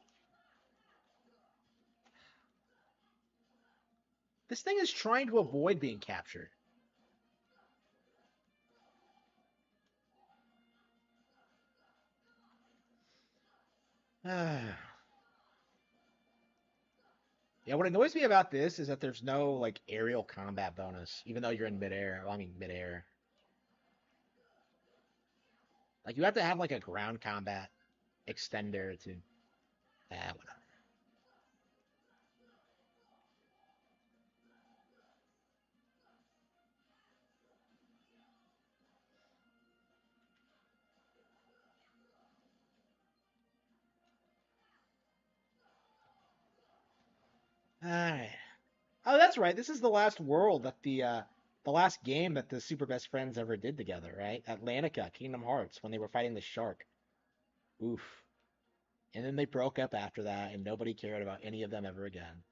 This thing is trying to avoid being captured. Yeah, what annoys me about this is that there's no like aerial combat bonus, even though you're in midair. Well, I mean midair. Like you have to have like a ground combat extender to whatever. Alright. Oh, that's right. This is the last world that the last game that the Super Best Friends ever did together, right? Atlantica, Kingdom Hearts, when they were fighting the shark. Oof. And then they broke up after that, and nobody cared about any of them ever again.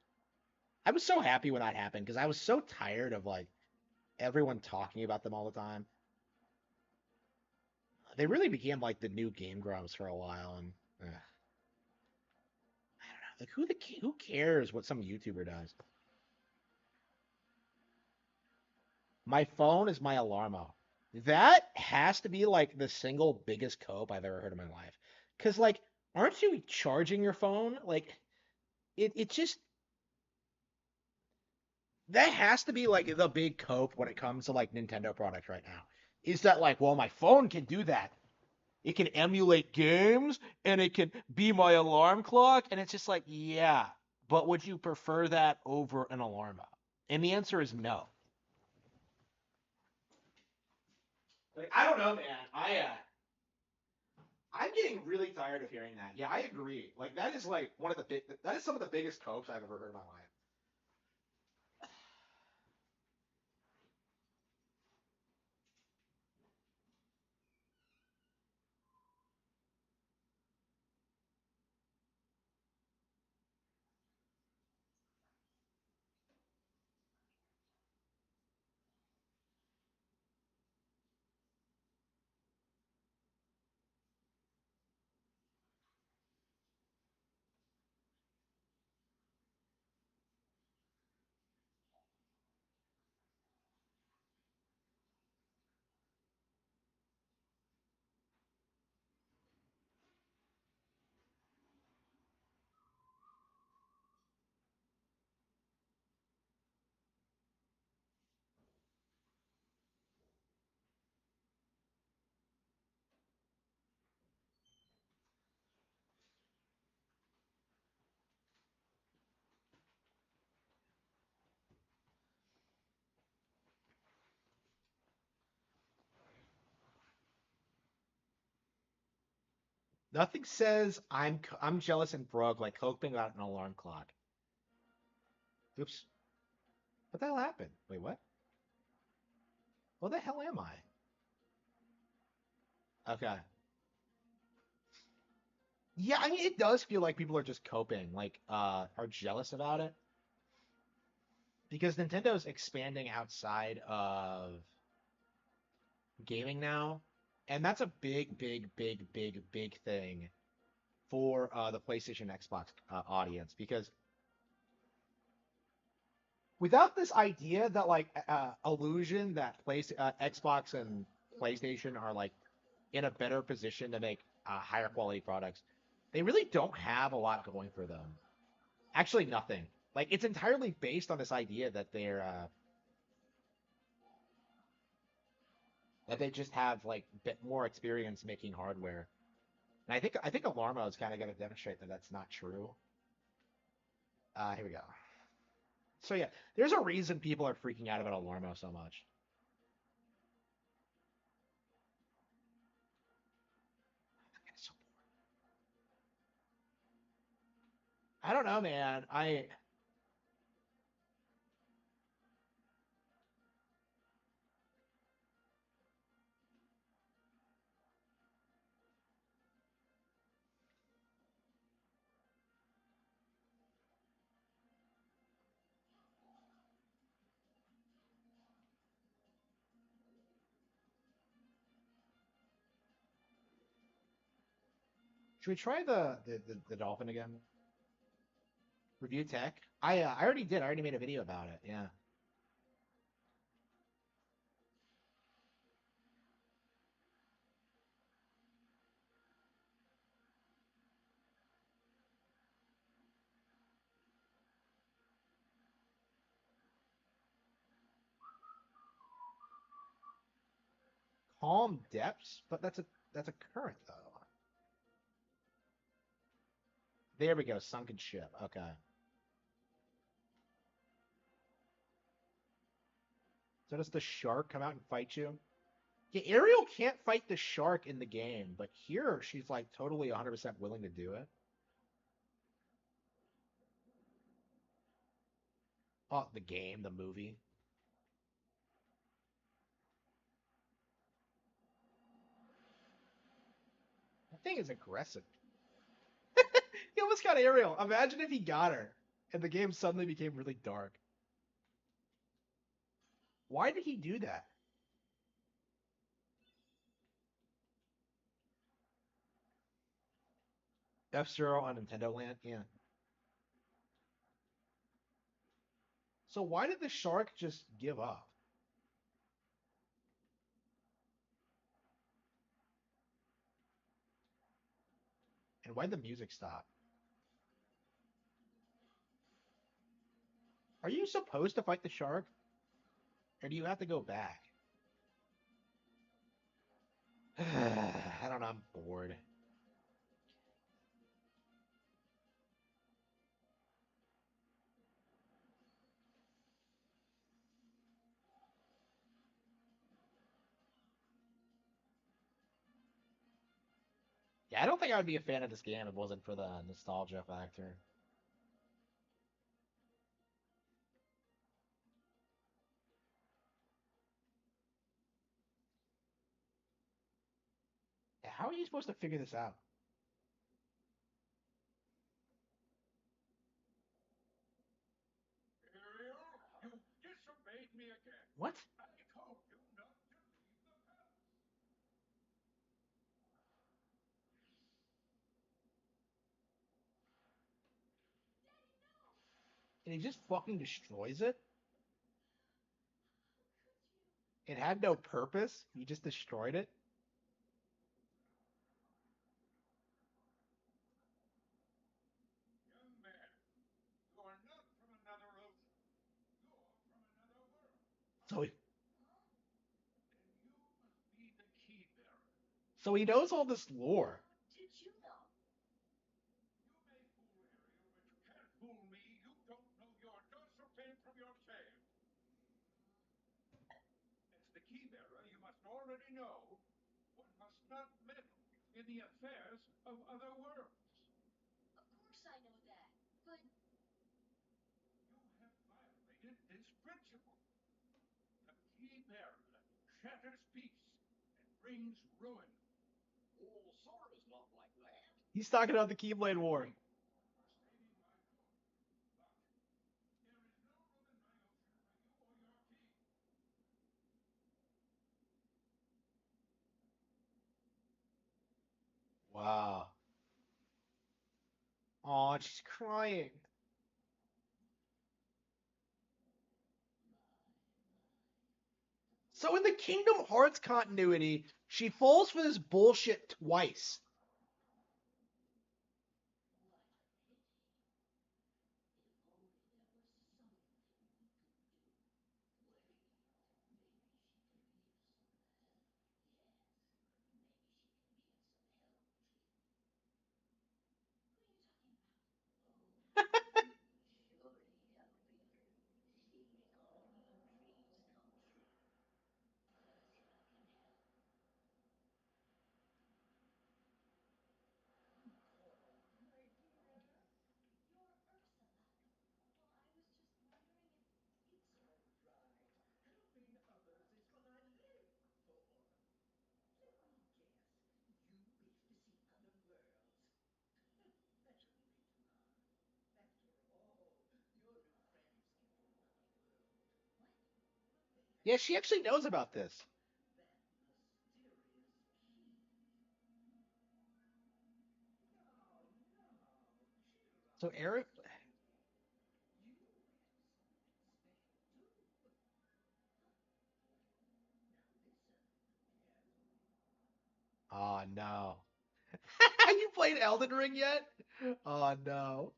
I was so happy when that happened because I was so tired of like everyone talking about them all the time. They really became like the new Game Grumps for a while, and I don't know, like who cares what some YouTuber does? My phone is my alarmo. That has to be like the single biggest cope I've ever heard in my life. Cause like, aren't you charging your phone? Like, it just that has to be like the big cope when it comes to like Nintendo products right now. Is that like, well, my phone can do that. It can emulate games and it can be my alarm clock. And it's just like, yeah, but would you prefer that over an alarm? And the answer is no. Like, I don't know, man. I'm getting really tired of hearing that. Yeah, I agree. Like that is like one of the big that is some of the biggest copes I've ever heard in my life. Nothing says I'm jealous and broke like Coke being without an alarm clock. Oops. What the hell happened? Wait, what? What the hell am I? Okay. Yeah, I mean, it does feel like people are just coping, like, are jealous about it. Because Nintendo's expanding outside of gaming now. And that's a big, big, big, big, big thing for the PlayStation Xbox audience. Because without this idea that, like, illusion that Xbox and PlayStation are, like, in a better position to make higher quality products, they really don't have a lot going for them. Actually, nothing. Like it's entirely based on this idea that they just have like bit more experience making hardware. And I think Alarmo is kind of going to demonstrate that that's not true. Here we go. So yeah, there's a reason people are freaking out about Alarmo so much. So I don't know, man. I should we try the dolphin again? Review tech. I already did. I already made a video about it. Yeah. Calm depths, but that's a current though. There we go. Sunken ship. Okay. So does the shark come out and fight you? Yeah, Ariel can't fight the shark in the game, but here she's like totally 100% willing to do it. Oh, the game, the movie. That thing is aggressive. He almost got Ariel. Imagine if he got her and the game suddenly became really dark. Why did he do that? F-Zero on Nintendo Land? Yeah. So why did the shark just give up? And why did the music stop? Are you supposed to fight the shark? Or do you have to go back? I don't know, I'm bored. Yeah, I don't think I would be a fan of this game if it wasn't for the nostalgia factor. Yeah, how are you supposed to figure this out? Ariel, you disobeyed me again. What? I told you not to leave the palace. And he just fucking destroys it? It had no purpose. He just destroyed it. Young man, you are not from another ocean. You're from another world. So he, And you must be the key bearer. so he knows all this lore. Did you know? You may fool Ariel, but you can't fool me. You don't know your dorsal fin from your tail. As the key bearer, you must already know one must not meddle in the affairs of other worlds. Of course I know that. But You have violated this principle. The key bearer shatters peace and brings ruin. Oh, Sora's not like that. He's talking about the Keyblade War. Stating my point. But there is no room in my ocean for you or your king. Wow. Aw, she's crying. So in the Kingdom Hearts continuity, she falls for this bullshit twice. you're Ursula. Well, I was just wondering if it's Helping others is what I live for. Let me guess. You wish to see other worlds. Better late than not. After all, your new friends get to my world. What? Yeah, she actually knows about this. That mysterious key. No, no. Cheer up. So Eric, You have something special too. Now listen carefully. oh no. You played Elden Ring yet? Oh no.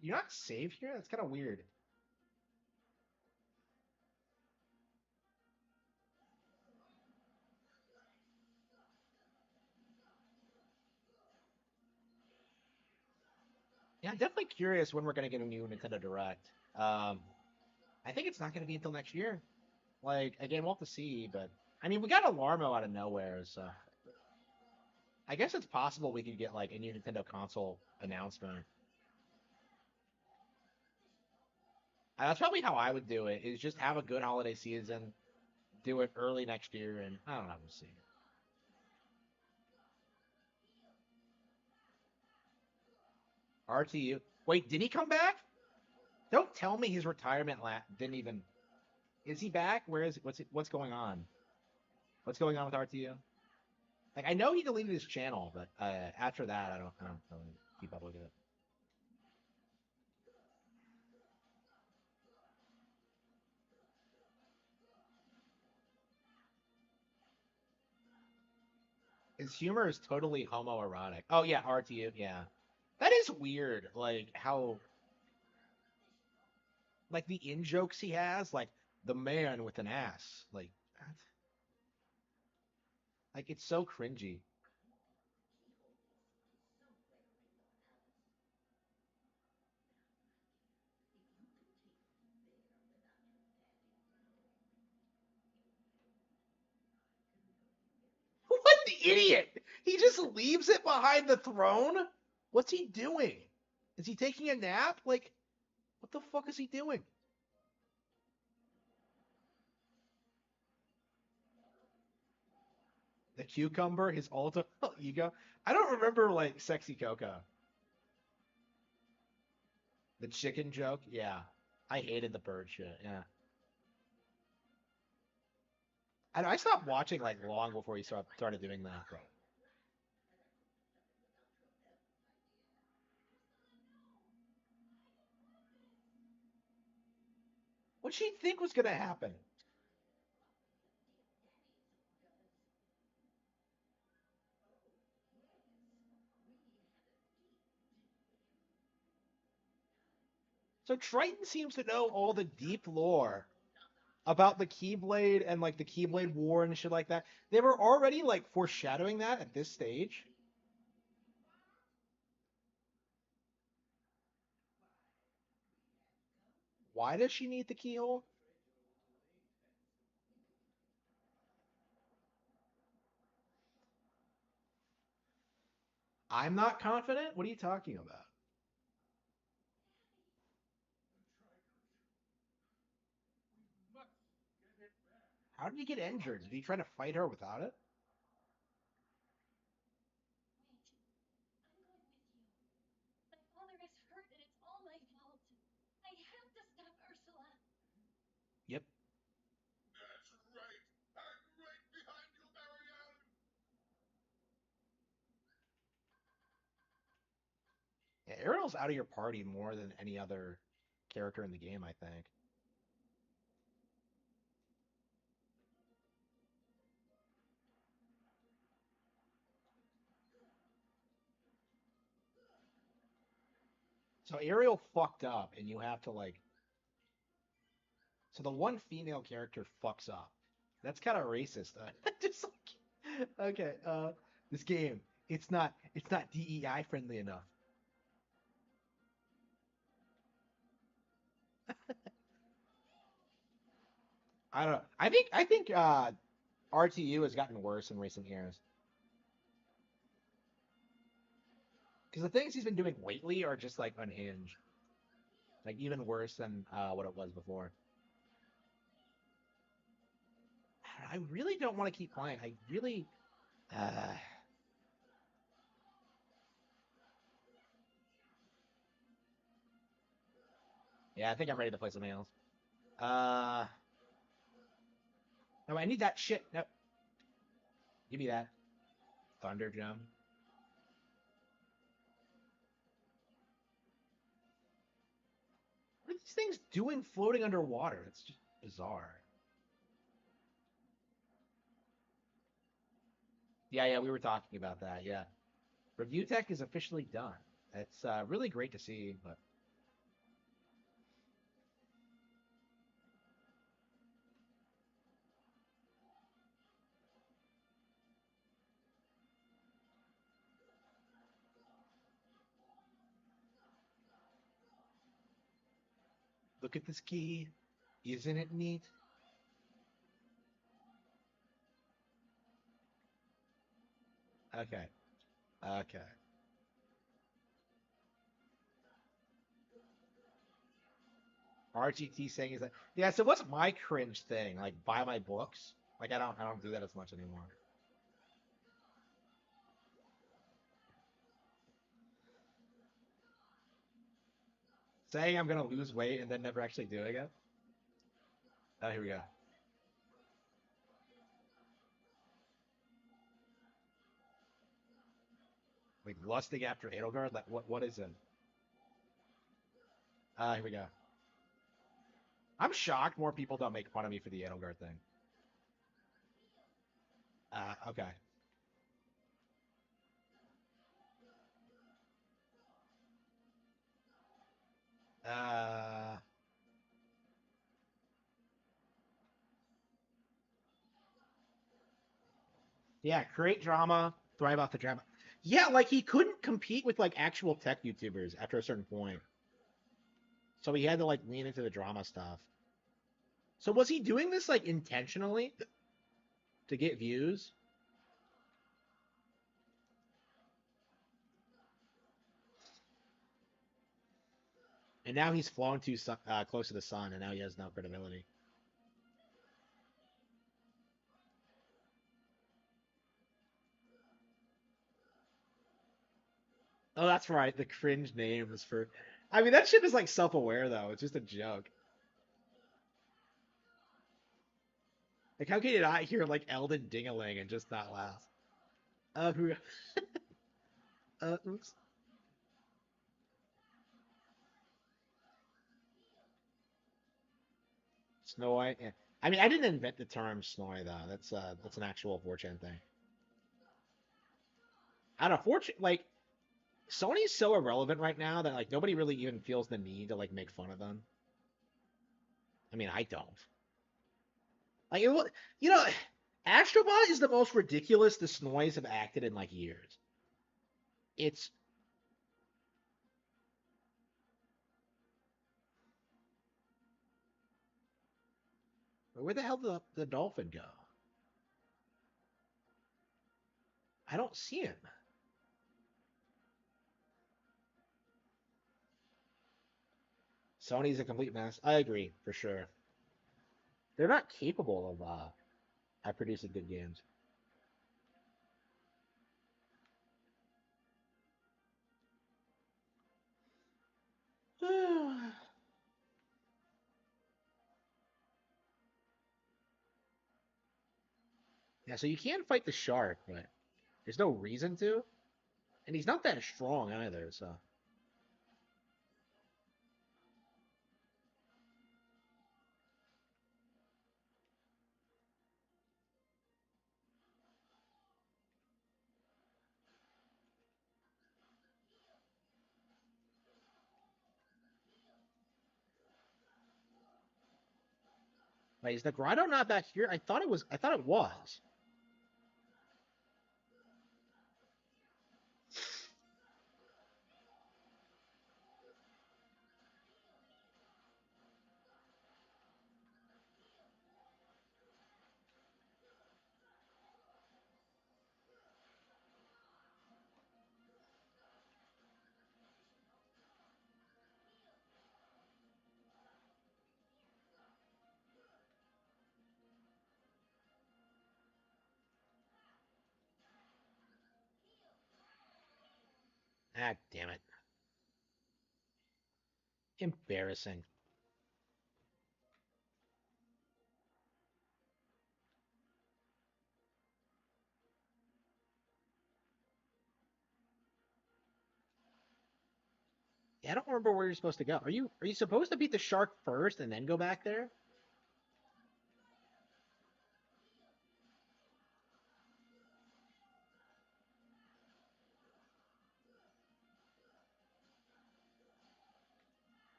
You're not saved here? That's kind of weird. Yeah, I'm definitely curious when we're gonna get a new Nintendo Direct. Um, I think it's not gonna be until next year. Like, again, we'll have to see, but I mean, we got Alarmo out of nowhere, so I guess it's possible we could get like a new Nintendo console announcement. That's probably how I would do it. Is just have a good holiday season, do it early next year, and I don't know. We'll see. RTU. Wait, did he come back? Don't tell me his retirement didn't even. Is he back? Where is what's going on? What's going on with RTU? Like I know he deleted his channel, but after that I don't really keep up with it. His humor is totally homoerotic. Oh yeah, RTU, yeah. That is weird. Like how like the in jokes he has, like the man with an ass. Like it's so cringy. What the idiot? He just leaves it behind the throne? What's he doing? Is he taking a nap? Like, what the fuck is he doing? The cucumber, his alter ego. I don't remember like sexy Coco. The chicken joke, yeah. I hated the bird shit, yeah. And I stopped watching like long before he started doing that. What she think was gonna happen? So Triton seems to know all the deep lore about the Keyblade and like the Keyblade War and shit like that. They were already like foreshadowing that at this stage. Why does she need the keyhole? I'm not confident? What are you talking about? Must get it back. How did he get injured? Did he try to fight her without it? Wait. I'm going with you. My father is hurt and it's all my fault. I have to stop Ursula. Yep. That's right. I'm right behind you, Marianne. Yeah, Ariel's out of your party more than any other character in the game, I think. So Ariel fucked up, and you have to like. So the one female character fucks up. That's kind of racist. Just like, okay, this game, it's not DEI friendly enough. I don't know. I think RTU has gotten worse in recent years because the things he's been doing lately are just like unhinged, like even worse than what it was before. I really don't want to keep playing. I really, uh, yeah, I think I'm ready to play something else. Uh, no, I need that shit. No, give me that thunder gem. What are these things doing floating underwater? It's just bizarre. Yeah, yeah, we were talking about that. Yeah, review tech is officially done. It's really great to see, but look at this key. Isn't it neat? Okay, okay. RGT saying is that yeah. So what's my cringe thing? Like buy my books? Like I don't do that as much anymore. Saying I'm gonna lose weight and then never actually doing it. Oh, here we go. Like lusting after Edelgard. Like what is it? Here we go. I'm shocked more people don't make fun of me for the Edelgard thing. Okay. Uh, yeah, create drama, thrive off the drama. Yeah, like he couldn't compete with like actual tech YouTubers after a certain point. So he had to like lean into the drama stuff. So was he doing this like intentionally to get views? And now he's flown too close to the sun, and now he has no credibility. Oh, that's right. The cringe name is for. I mean, that shit is like self-aware though. It's just a joke. Like, how can you not hear like Elden Dingaling and just not laugh? Who? Oops. Snoy. Yeah. I mean, I didn't invent the term snoy though. That's an actual 4chan thing. I don't know. 4chan like Sony's so irrelevant right now that like nobody really even feels the need to like make fun of them. I mean, I don't. Like you know, Astrobot is the most ridiculous the Snoys have acted in like years. It's Where the hell did the dolphin go? I don't see him. Sony's a complete mess. I agree, for sure. They're not capable of producing good games. Yeah, so you can fight the shark, but there's no reason to. And he's not that strong either, so. Wait, is the grotto not back here? I thought it was. I thought it was. Ah, damn it. Embarrassing. Yeah, I don't remember where you're supposed to go. Are you supposed to beat the shark first and then go back there?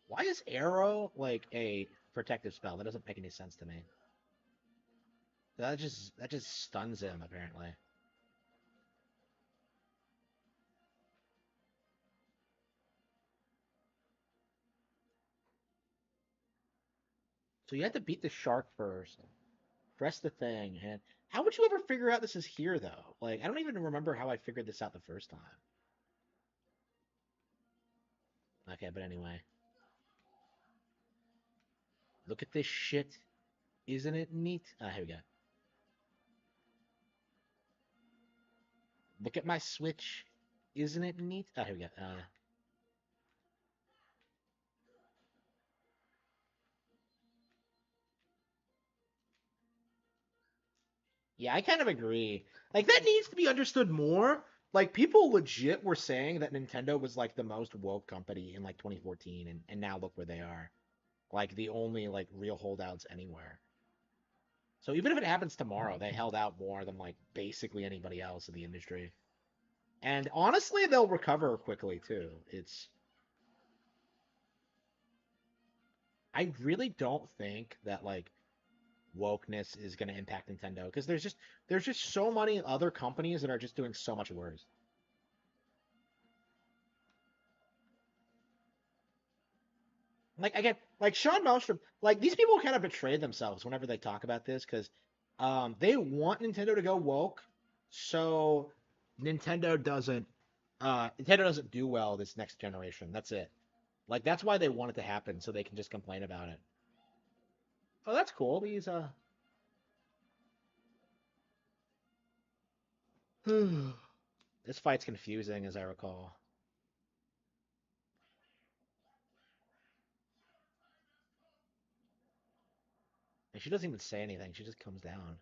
Why is arrow like a protective spell? That doesn't make any sense to me. That just stuns him apparently. So you have to beat the shark first. Press the thing, and how would you ever figure out this is here though? Like I don't even remember how I figured this out the first time. Okay, but anyway, look at this shit. Isn't it neat? Ah, here we go. Look at my switch. Isn't it neat? Ah, here we go. Yeah, I kind of agree. Like that needs to be understood more. Like people legit were saying that Nintendo was like the most woke company in like 2014, and now look where they are. Like the only like real holdouts anywhere. So even if it happens tomorrow, they held out more than like basically anybody else in the industry. And honestly, they'll recover quickly too. I really don't think that like wokeness is going to impact Nintendo because there's just so many other companies that are just doing so much worse. Like again, like Sean Malmstrom, like these people kind of betray themselves whenever they talk about this because they want Nintendo to go woke, so Nintendo doesn't Nintendo doesn't do well this next generation. That's it. Like that's why they want it to happen, so they can just complain about it. Oh, that's cool. These this fight's confusing as I recall. And she doesn't even say anything. She just comes down.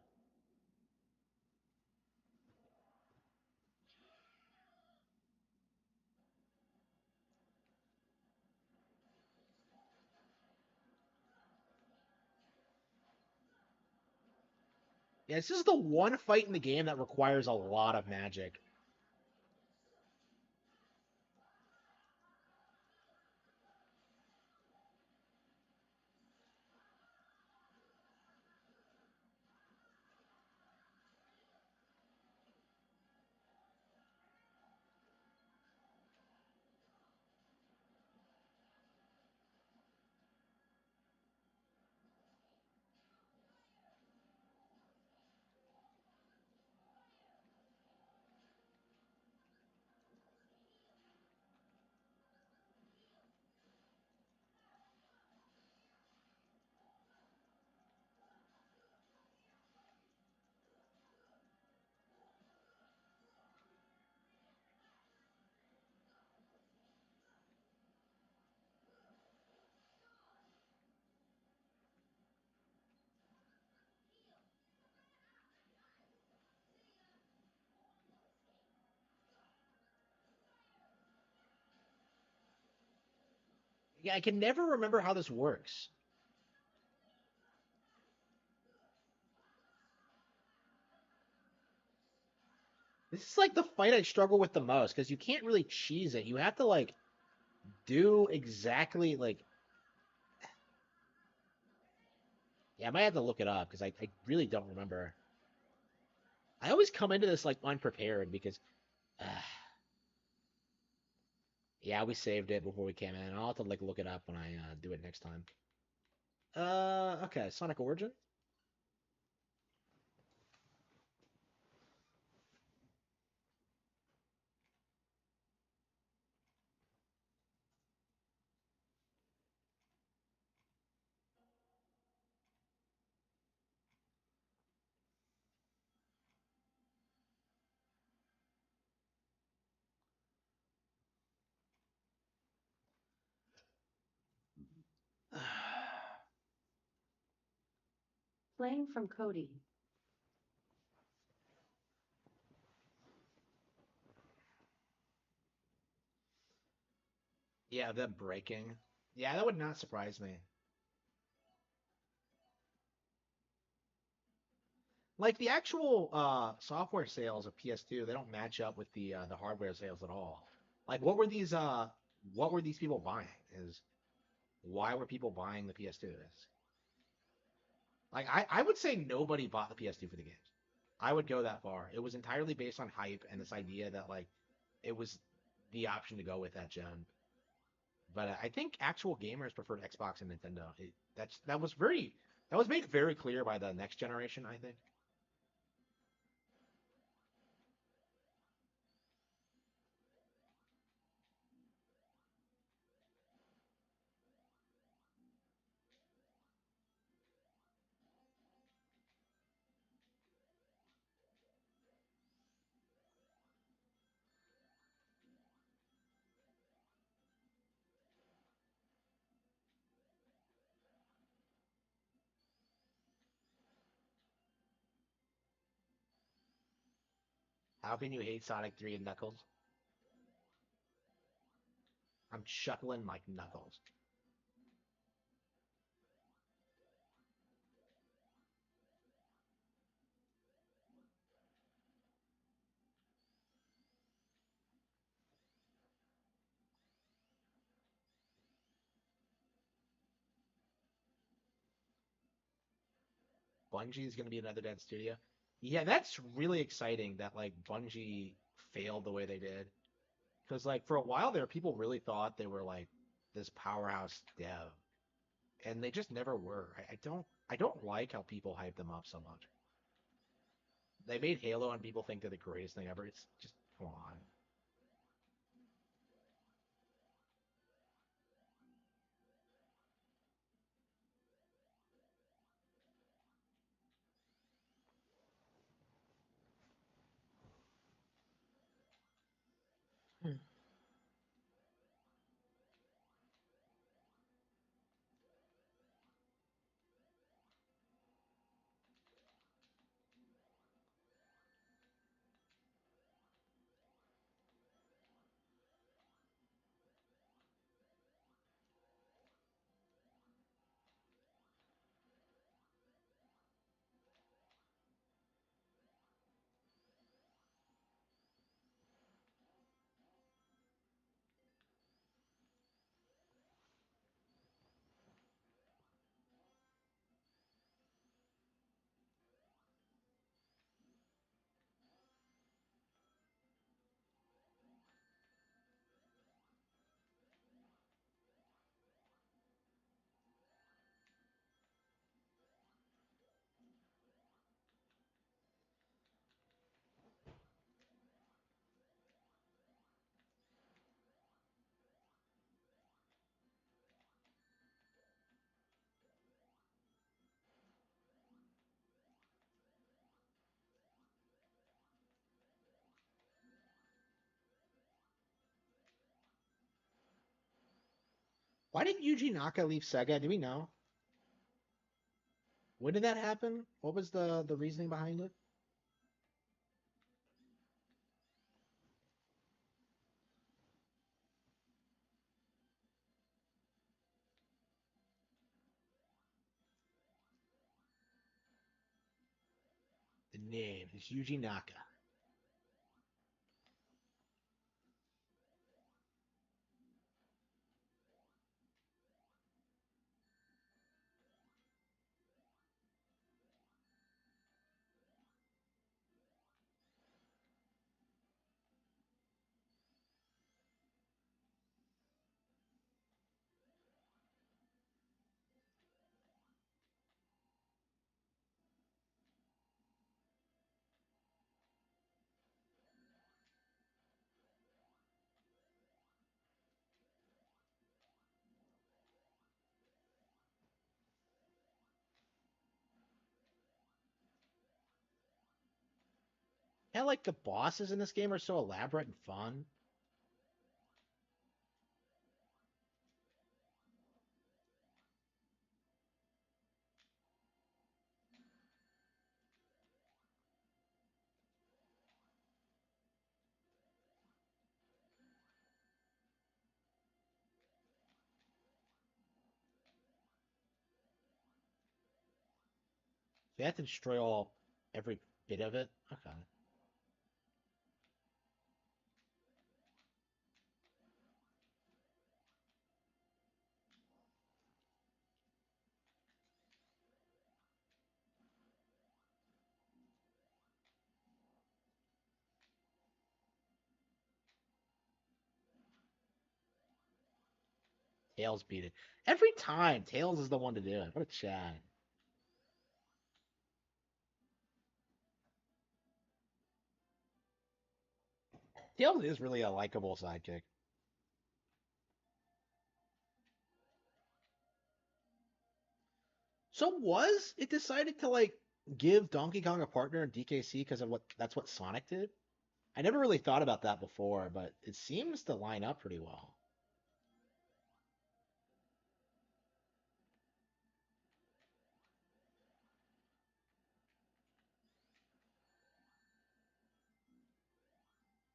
Yeah, this is the one fight in the game that requires a lot of magic. Yeah, I can never remember how this works. This is like the fight I struggle with the most because you can't really cheese it. You have to like do exactly like. Yeah, I might have to look it up because I really don't remember. I always come into this like unprepared because uh, yeah, we saved it before we came in. I'll have to like look it up when I do it next time. Okay, Sonic Origin. Playing from Cody. Yeah, them breaking. Yeah, that would not surprise me. Like the actual software sales of PS2, they don't match up with the hardware sales at all. Like what were these people buying? Is why were people buying the PS2s? Like I would say nobody bought the PS2 for the games. I would go that far. It was entirely based on hype and this idea that like it was the option to go with that gen. But I think actual gamers preferred Xbox and Nintendo. That was made very clear by the next generation, I think. How can you hate Sonic 3 and Knuckles? I'm chuckling like Knuckles. Bungie is going to be another dead studio. Yeah, that's really exciting that like Bungie failed the way they did. Because like for a while there, people really thought they were like this powerhouse dev, and they just never were. I don't like how people hype them up so much. They made Halo and people think they're the greatest thing ever. It's just come on. Why did Yuji Naka leave Sega? Do we know? When did that happen? What was the reasoning behind it? name is Yuji Naka. Yeah, like the bosses in this game are so elaborate and fun. They have to destroy all every bit of it. Okay. Tails beat it. Every time, Tails is the one to do it. What a Chad. Tails is really a likable sidekick. So was it decided to like give Donkey Kong a partner in DKC because of what that's what Sonic did? I never really thought about that before, but it seems to line up pretty well.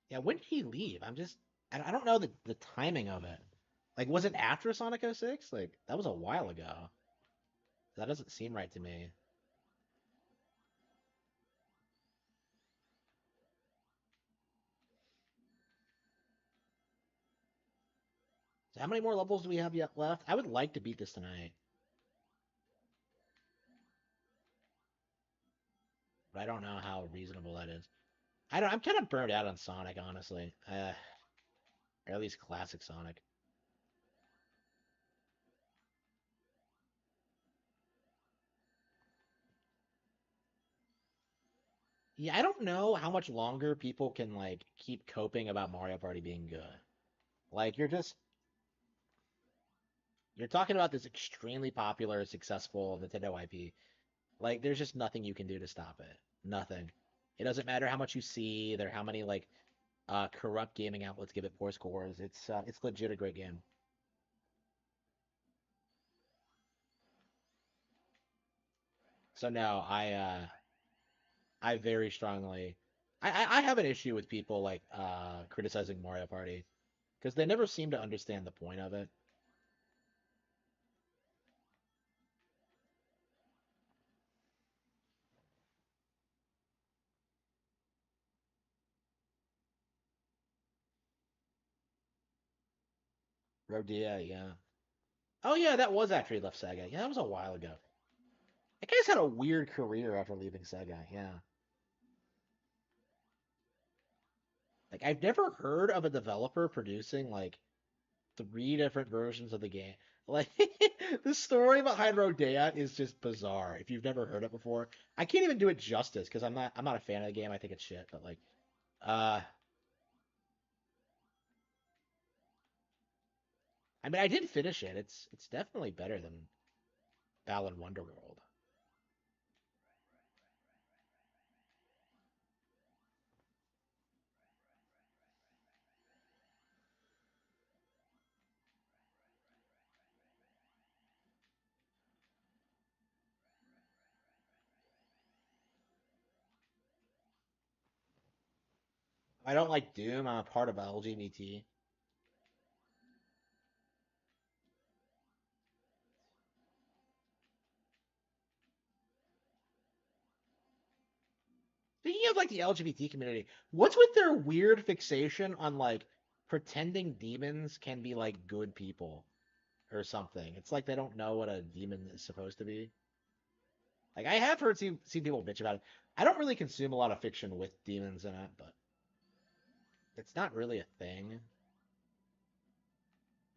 Yeah, when did he leave? I don't know the timing of it. Like, was it after Sonic 06? Like, that was a while ago. That doesn't seem right to me. So how many more levels do we have yet left? I would like to beat this tonight, but I don't know how reasonable that is. I'm kind of burned out on Sonic, honestly. Or at least classic Sonic. Yeah, I don't know how much longer people can like keep coping about Mario Party being good. Like you're talking about this extremely popular, successful Nintendo IP. Like there's just nothing you can do to stop it. Nothing. It doesn't matter how much you see, there how many like corrupt gaming outlets give it poor scores. It's legit a great game. So no, I very strongly I have an issue with people like criticizing Mario Party because they never seem to understand the point of it. Rodea, yeah. Oh yeah, that was after he left Sega. Yeah, that was a while ago. That guy's had a weird career after leaving Sega. Yeah. Like I've never heard of a developer producing like three different versions of the game. Like the story behind Rodea is just bizarre. If you've never heard it before, I can't even do it justice because I'm not a fan of the game. I think it's shit. But like, uh, I mean, I did finish it. It's definitely better than Balan Wonderworld. I don't like Doom. I'm a part of LGBT. Speaking of like the LGBT community, what's with their weird fixation on like pretending demons can be like good people or something? It's like they don't know what a demon is supposed to be. Like I have heard seen people bitch about it. I don't really consume a lot of fiction with demons in it, but it's not really a thing,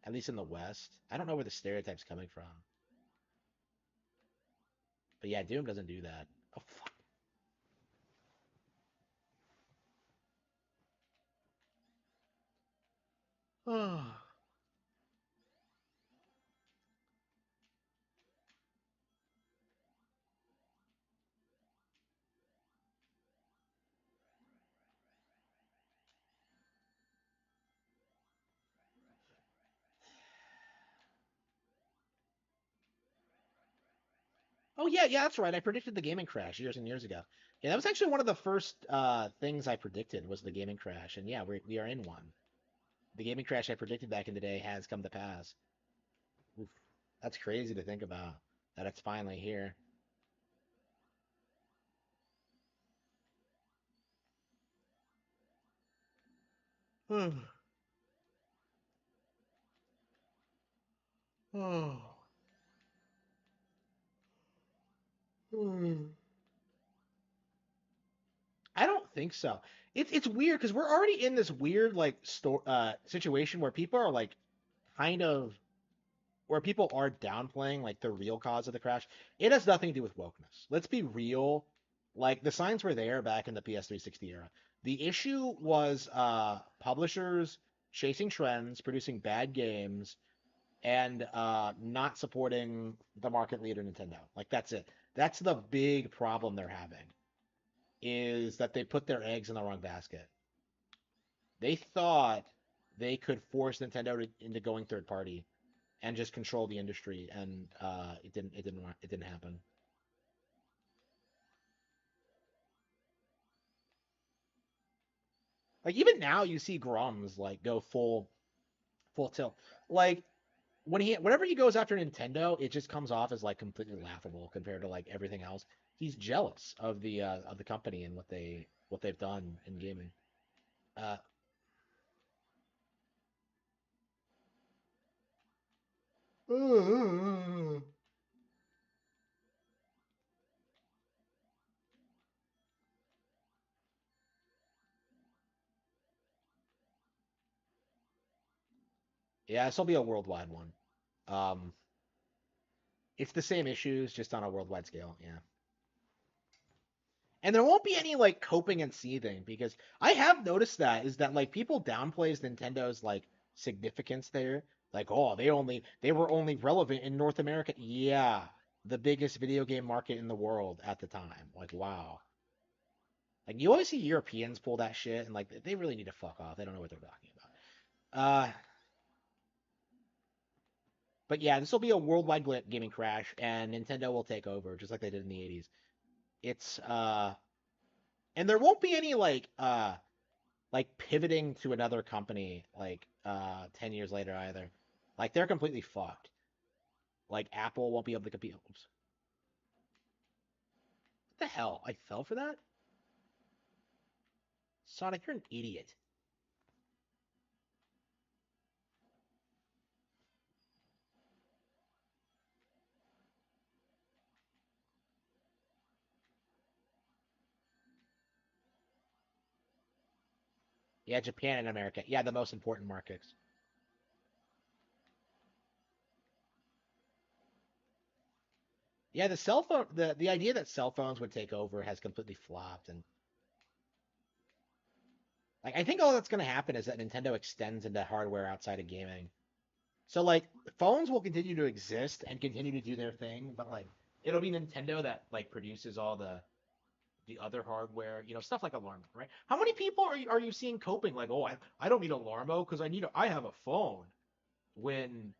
at least in the West. I don't know where the stereotype's coming from. But yeah, Doom doesn't do that. Oh fuck. Oh yeah, yeah, that's right. I predicted the gaming crash years and years ago. Yeah, that was actually one of the first things I predicted was the gaming crash, and yeah, we are in one. The gaming crash I predicted back in the day has come to pass. Oof. That's crazy to think about that it's finally here. I don't think so. It's weird because we're already in this weird like situation where people are like kind of where people are downplaying like the real cause of the crash. It has nothing to do with wokeness. Let's be real. Like the signs were there back in the PS360 era. The issue was publishers chasing trends, producing bad games, and not supporting the market leader Nintendo. Like that's it. That's the big problem they're having is that they put their eggs in the wrong basket. They thought they could force Nintendo into going third party and just control the industry, and it didn't happen. Like even now, you see Grums like go full tilt. Like whenever he goes after Nintendo, it just comes off as like completely laughable compared to like everything else. He's jealous of the company and what they've done in gaming. Uh, yeah, this will be a worldwide one. Um, it's the same issues, just on a worldwide scale. Yeah. And there won't be any like coping and seething because I have noticed that is that like people downplays Nintendo's like significance there. Like, oh, they were only relevant in North America. Yeah, the biggest video game market in the world at the time. Like, wow. Like you always see Europeans pull that shit and like they really need to fuck off. They don't know what they're talking about. But yeah, this will be a worldwide gaming crash and Nintendo will take over just like they did in the 80s. It's and there won't be any like pivoting to another company like 10 years later either. Like they're completely fucked. Like Apple won't be able to compete. Oops. What the hell? I fell for that? Sonic, you're an idiot. Yeah, Japan and America. Yeah, the most important markets. Yeah, the cell phone the idea that cell phones would take over has completely flopped and like I think all that's gonna happen is that Nintendo extends into hardware outside of gaming. So like phones will continue to exist and continue to do their thing, but like it'll be Nintendo that like produces all the other hardware, stuff like Alarmo, right? How many people are you seeing coping like, oh, I don't need Alarmo because I have a phone when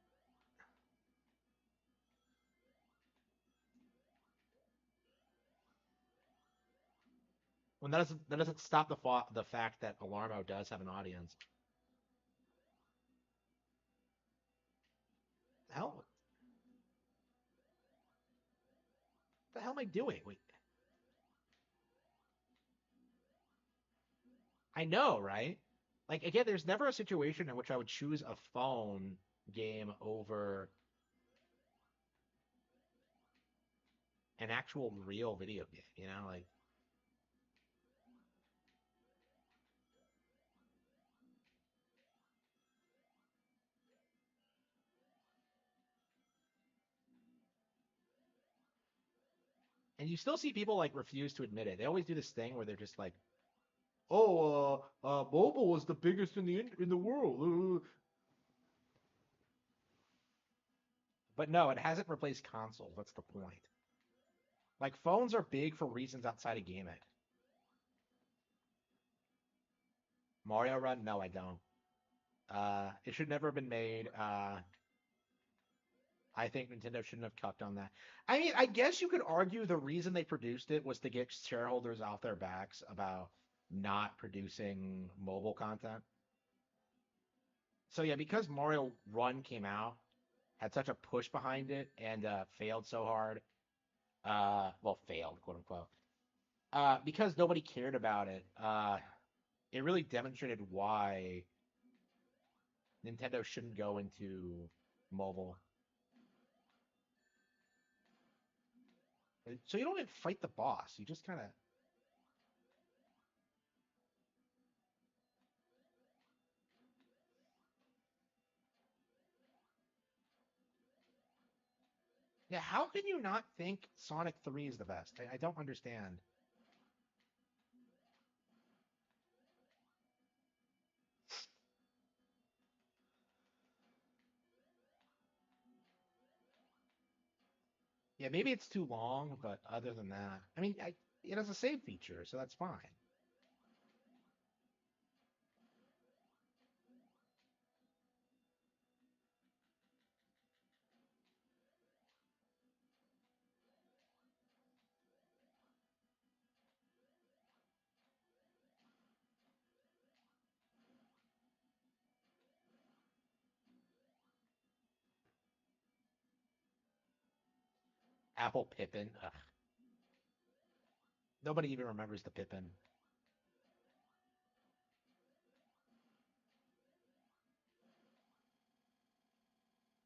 that doesn't stop the fact that Alarmo does have an audience. Hell, the hell am I doing? Wait, I know, right? Like again, there's never a situation in which I would choose a phone game over an actual real video game, you know? Like and you still see people like refuse to admit it. They always do this thing where they're just like, "Oh, mobile was the biggest in the world." But no, it hasn't replaced consoles. That's the point. Like phones are big for reasons outside of gaming. Mario Run? No, I don't. It should never have been made. I think Nintendo shouldn't have cucked on that. I mean, I guess you could argue the reason they produced it was to get shareholders off their backs about not producing mobile content. So yeah, because Mario Run came out, had such a push behind it, and failed so hard. Well, failed, quote unquote. Because nobody cared about it. It really demonstrated why Nintendo shouldn't go into mobile. So you don't even fight the boss. You just kind of yeah. How can you not think Sonic 3 is the best? I don't understand. Yeah, maybe it's too long, but other than that, I mean, it has a save feature, so that's fine. Apple Pippin. Ugh. Nobody even remembers the Pippin.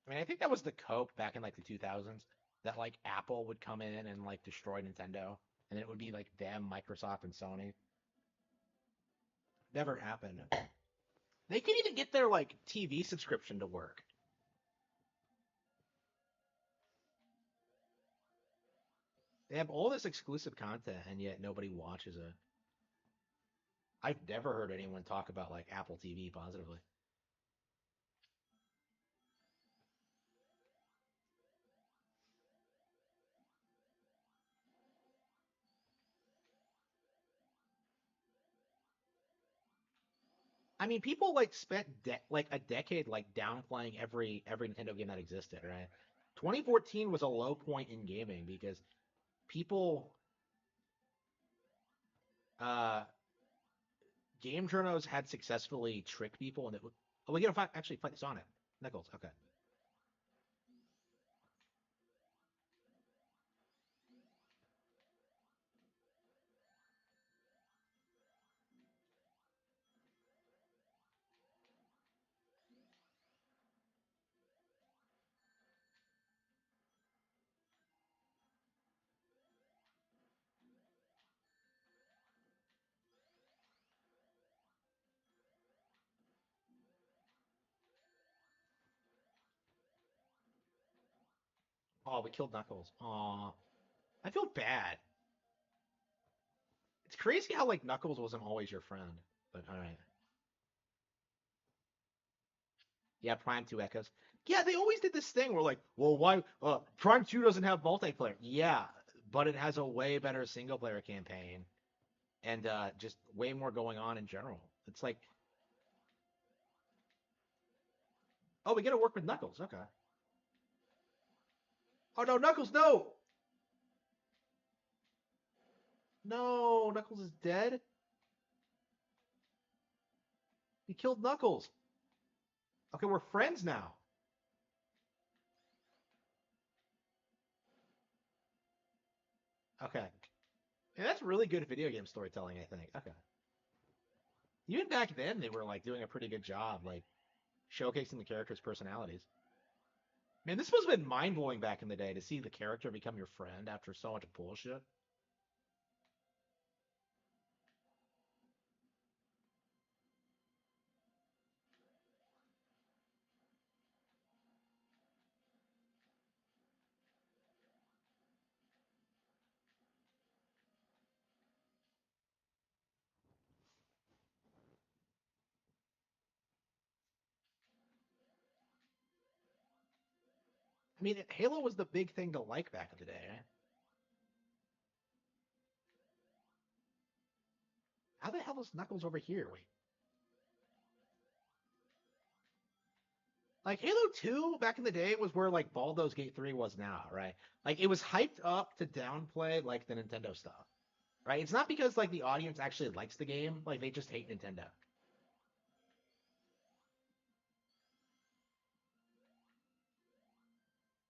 I mean, I think that was the cope back in like the 2000s that like Apple would come in and like destroy Nintendo, and it would be like them, Microsoft, and Sony. Never happened. They could even get their like TV subscription to work. They have all this exclusive content, and yet nobody watches it. I've never heard anyone talk about like Apple TV positively. I mean, people like spent like a decade like downplaying every Nintendo game that existed, right? 2014 was a low point in gaming because people uh game journos had successfully tricked people and it would oh we gotta actually fight Sonic. Knuckles, okay. Oh, we killed Knuckles. Aw. I feel bad. It's crazy how like Knuckles wasn't always your friend. But alright. Yeah, Prime 2 Echoes. Yeah, they always did this thing where like, well, why Prime 2 doesn't have multiplayer. Yeah, but it has a way better single player campaign and just way more going on in general. It's like, oh, we got to work with Knuckles. Okay. Oh no, Knuckles, no, no, Knuckles is dead. He killed Knuckles. Okay, we're friends now. Okay, yeah, that's really good video game storytelling. I think. Okay. Even back then, they were like doing a pretty good job, like showcasing the characters' personalities. Man, this must have been mind blowing back in the day to see the character become your friend after so much bullshit. I mean, Halo was the big thing to like back in the day. Eh? How the hell is Knuckles over here? Wait, like Halo 2 back in the day was where like Baldur's Gate 3 was now, right? Like it was hyped up to downplay like the Nintendo stuff, right? It's not because like the audience actually likes the game, like they just hate Nintendo.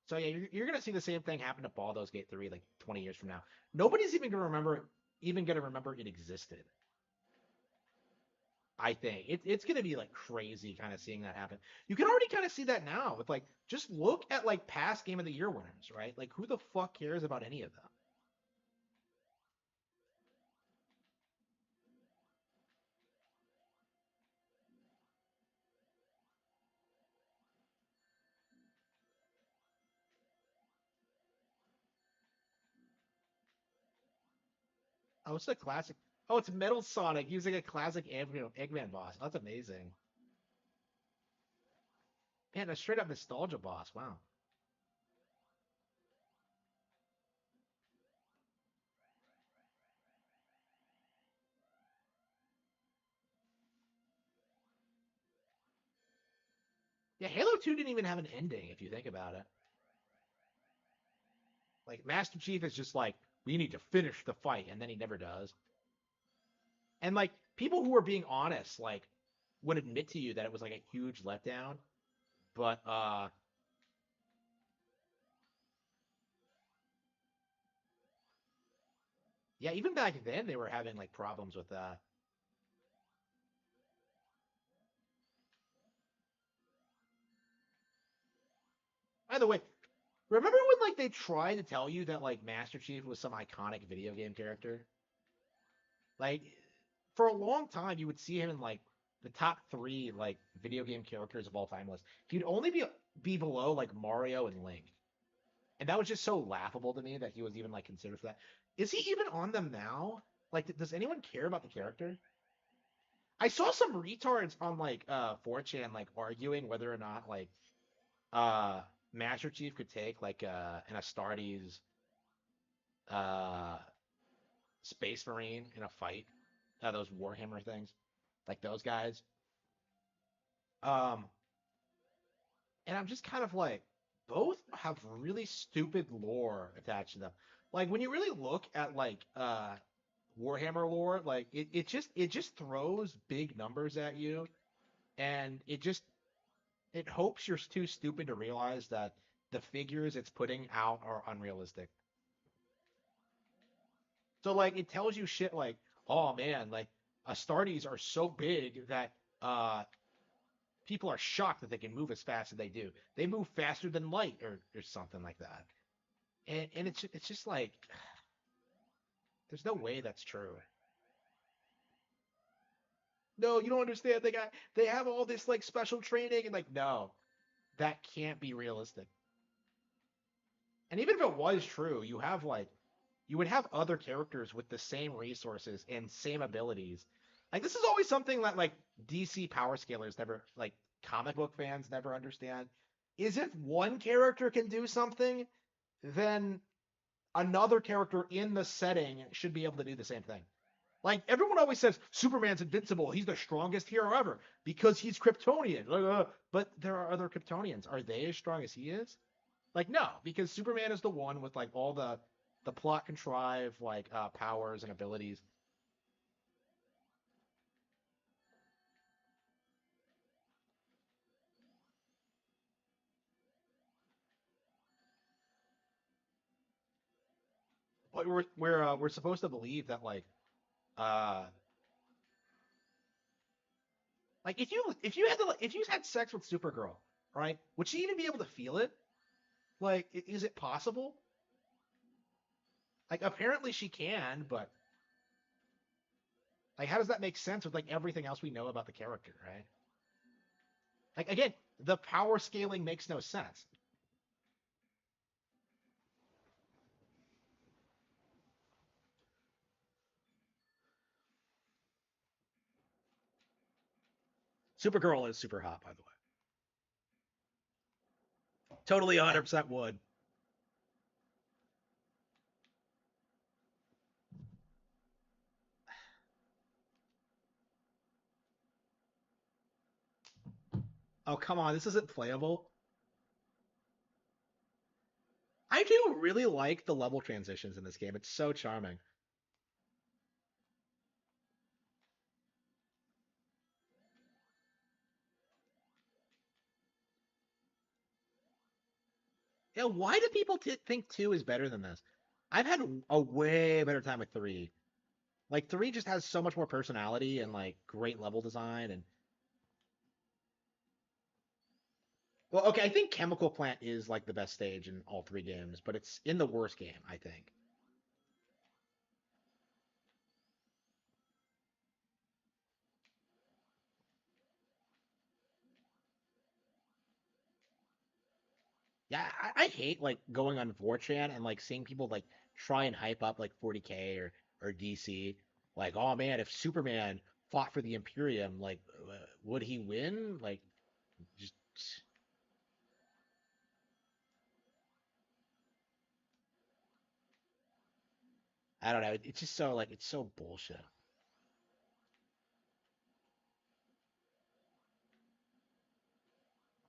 So yeah, you're gonna see the same thing happen to Baldur's Gate 3 like 20 years from now. Nobody's even gonna remember it existed. I think it's gonna be like crazy kind of seeing that happen. You can already kind of see that now with like just look at like past Game of the Year winners, right? Like who the fuck cares about any of them? Oh, it's a classic. Oh, it's Metal Sonic using a classic Eggman boss. That's amazing. Man, a straight up nostalgia boss. Wow. Yeah, Halo 2 didn't even have an ending if you think about it. Like Master Chief is just like, we need to finish the fight, and then he never does. And like people who are being honest, like would admit to you that it was like a huge letdown. But yeah, even back then they were having like problems with that. By the way, remember when like they tried to tell you that like Master Chief was some iconic video game character? Like for a long time you would see him in like the top three like video game characters of all time list. He'd only be below like Mario and Link. And that was just so laughable to me that he was even like considered for that. Is he even on them now? Like, does anyone care about the character? I saw some retards on like 4chan like arguing whether or not like uh Master Chief could take like an Astartes uh Space Marine in a fight. Those Warhammer things, like those guys. Um, and I'm just kind of like, both have really stupid lore attached to them. Like when you really look at like Warhammer lore, like it just throws big numbers at you, and it hopes you're too stupid to realize that the figures it's putting out are unrealistic. So like it tells you shit like, oh man, like Astartes are so big that uh people are shocked that they can move as fast as they do. They move faster than light or something like that. And it's just like there's no way that's true. No, you don't understand. They have all this like special training and like no, that can't be realistic. And even if it was true, you would have other characters with the same resources and same abilities. Like this is always something that like DC power scalers never like comic book fans never understand. Is if one character can do something, then another character in the setting should be able to do the same thing. Like everyone always says, Superman's invincible. He's the strongest hero ever because he's Kryptonian. But there are other Kryptonians. Are they as strong as he is? Like no, because Superman is the one with like all the plot contrived like powers and abilities. But we're supposed to believe that like uh Like if you had sex with Supergirl, right? Would she even be able to feel it? Like, is it possible? Like, apparently she can, but like, how does that make sense with like everything else we know about the character, right? Like, again, the power scaling makes no sense. Supergirl is super hot, by the way. Totally Yeah. 100% would. Oh, come on, this isn't playable. I do really like the level transitions in this game. It's so charming. Yeah, why do people think two is better than this? I've had a way better time with three. Like three just has so much more personality and like great level design and well, okay, I think Chemical Plant is like the best stage in all three games, but it's in the worst game, I think. Yeah, I hate like going on 4chan and like seeing people like try and hype up like 40K or DC. Like, oh man, if Superman fought for the Imperium, like, would he win? Like, just I don't know. It's just so like it's so bullshit.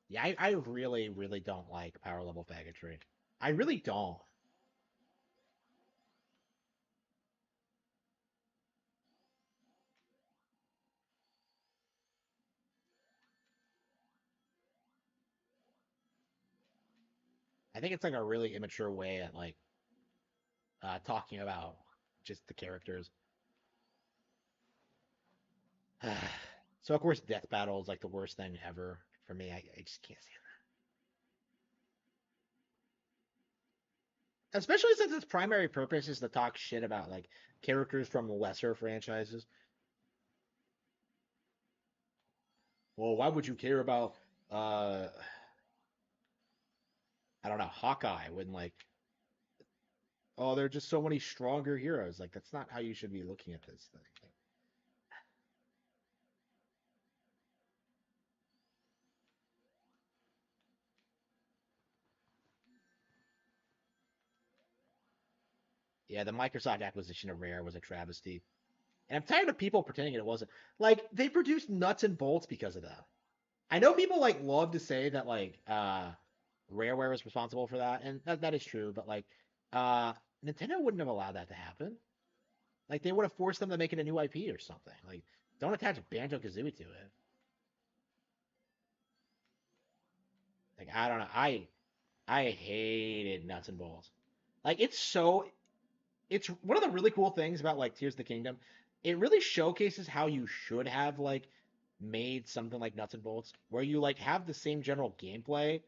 Yeah, I really, really don't like power level faggotry. I really don't. I think it's like a really immature way at like talking about just the characters. So of course, death battle is like the worst thing ever for me. I just can't stand that. Especially since its primary purpose is to talk shit about like characters from lesser franchises. Well, why would you care about uh I don't know, Hawkeye when like oh there are just so many stronger heroes. Like that's not how you should be looking at this thing. Like, yeah, the Microsoft acquisition of Rare was a travesty. And I'm tired of people pretending it wasn't. Like they produced nuts and bolts because of that. I know people like love to say that like Rareware was responsible for that, and that is true, but like uh Nintendo wouldn't have allowed that to happen. Like they would have forced them to make it a new IP or something. Like don't attach Banjo Kazooie to it. Like I don't know. I hated nuts and bolts. Like it's one of the really cool things about like Tears of the Kingdom. It really showcases how you should have like made something like Nuts and Bolts, where you like have the same general gameplay,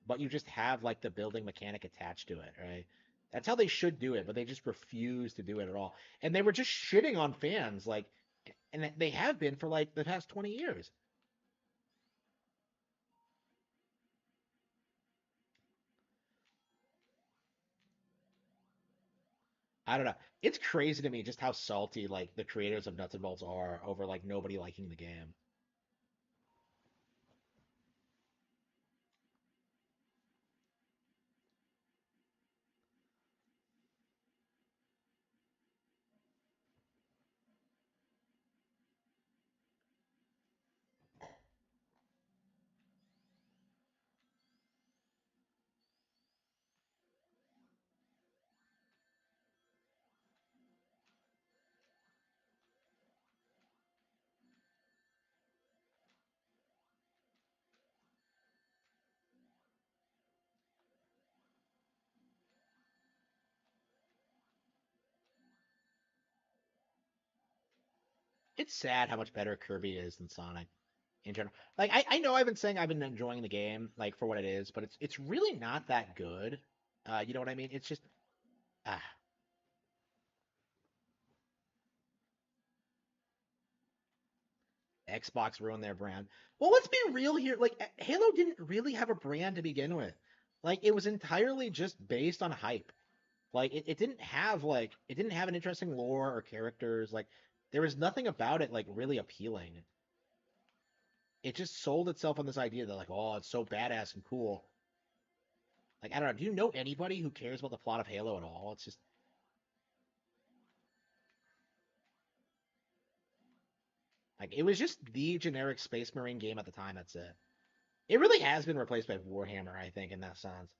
but you just have like the building mechanic attached to it, right? That's how they should do it, but they just refuse to do it at all. And they were just shitting on fans, like, and they have been for like the past 20 years. I don't know. It's crazy to me just how salty like the creators of Nuts and Bolts are over like nobody liking the game. It's sad how much better Kirby is than Sonic. in general. Like I know I've been saying I've been enjoying the game like for what it is, but it's really not that good. You know what I mean? It's just ah, Xbox ruined their brand. Well, let's be real here. Like Halo didn't really have a brand to begin with. Like it was entirely just based on hype. Like it didn't have it didn't have an interesting lore or characters. Like there was nothing about it like really appealing. It just sold itself on this idea that like, oh, it's so badass and cool. Like I don't know. Do you know anybody who cares about the plot of Halo at all? It's just like it was just the generic Space Marine game at the time. That's it. It really has been replaced by Warhammer, I think, in that sense.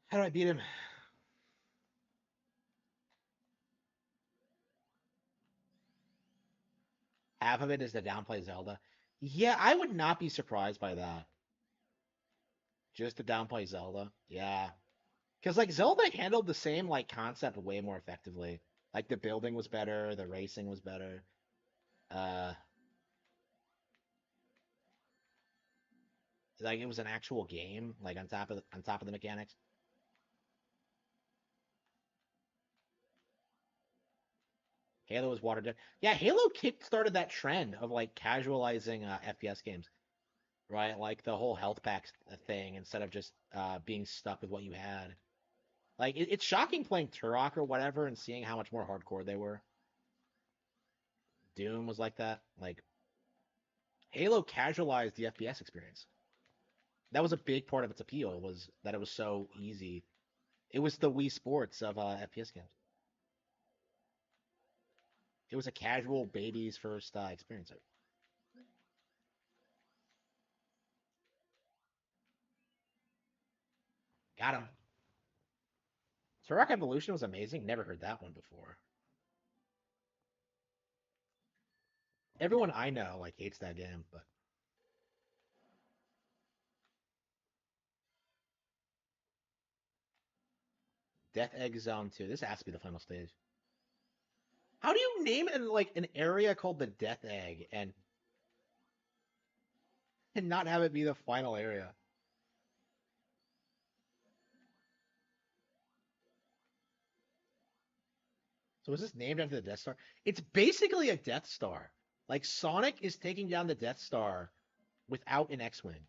How do I beat him? Half of it is to downplay Zelda. Yeah, I would not be surprised by that. Just to downplay Zelda. Yeah. Because like Zelda handled the same like concept way more effectively. Like the building was better, the racing was better. Uh like it was an actual game, like on top of the mechanics. Halo was watered down. Yeah, Halo kick started that trend of like casualizing FPS games, right? Like the whole health pack thing instead of just being stuck with what you had. Like it's shocking playing Turok or whatever and seeing how much more hardcore they were. Doom was like that. Like Halo casualized the FPS experience. That was a big part of its appeal was that it was so easy. It was the Wii Sports of FPS games. It was a casual baby's first experience. Got him. Turok Evolution was amazing. Never heard that one before. Everyone I know like hates that game, but Death Egg Zone 2. This has to be the final stage. How do you name it like an area called the Death Egg and not have it be the final area? So is this named after the Death Star? It's basically a Death Star. Like Sonic is taking down the Death Star without an X-wing.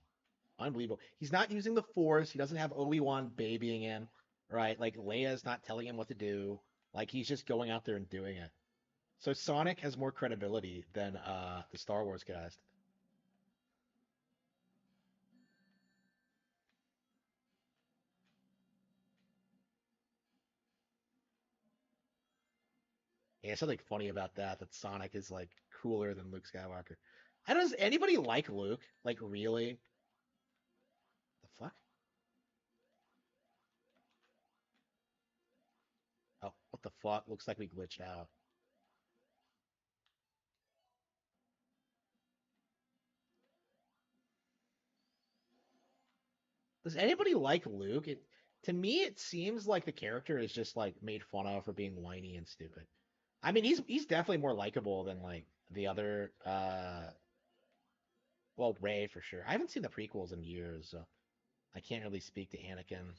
Unbelievable. He's not using the Force. He doesn't have Obi-Wan babying him, right? Like Leia's not telling him what to do. Like he's just going out there and doing it. So Sonic has more credibility than the Star Wars cast. Yeah, something funny about that. That Sonic is like cooler than Luke Skywalker. I don't. Does anybody like Luke? Like really? The fuck? Oh, what the fuck? Looks like we glitched out. Does anybody like Luke? To me, it seems like the character is just like made fun of for being whiny and stupid. I mean, he's definitely more likable than like the other. Well, Ray for sure. I haven't seen the prequels in years, so I can't really speak to Anakin.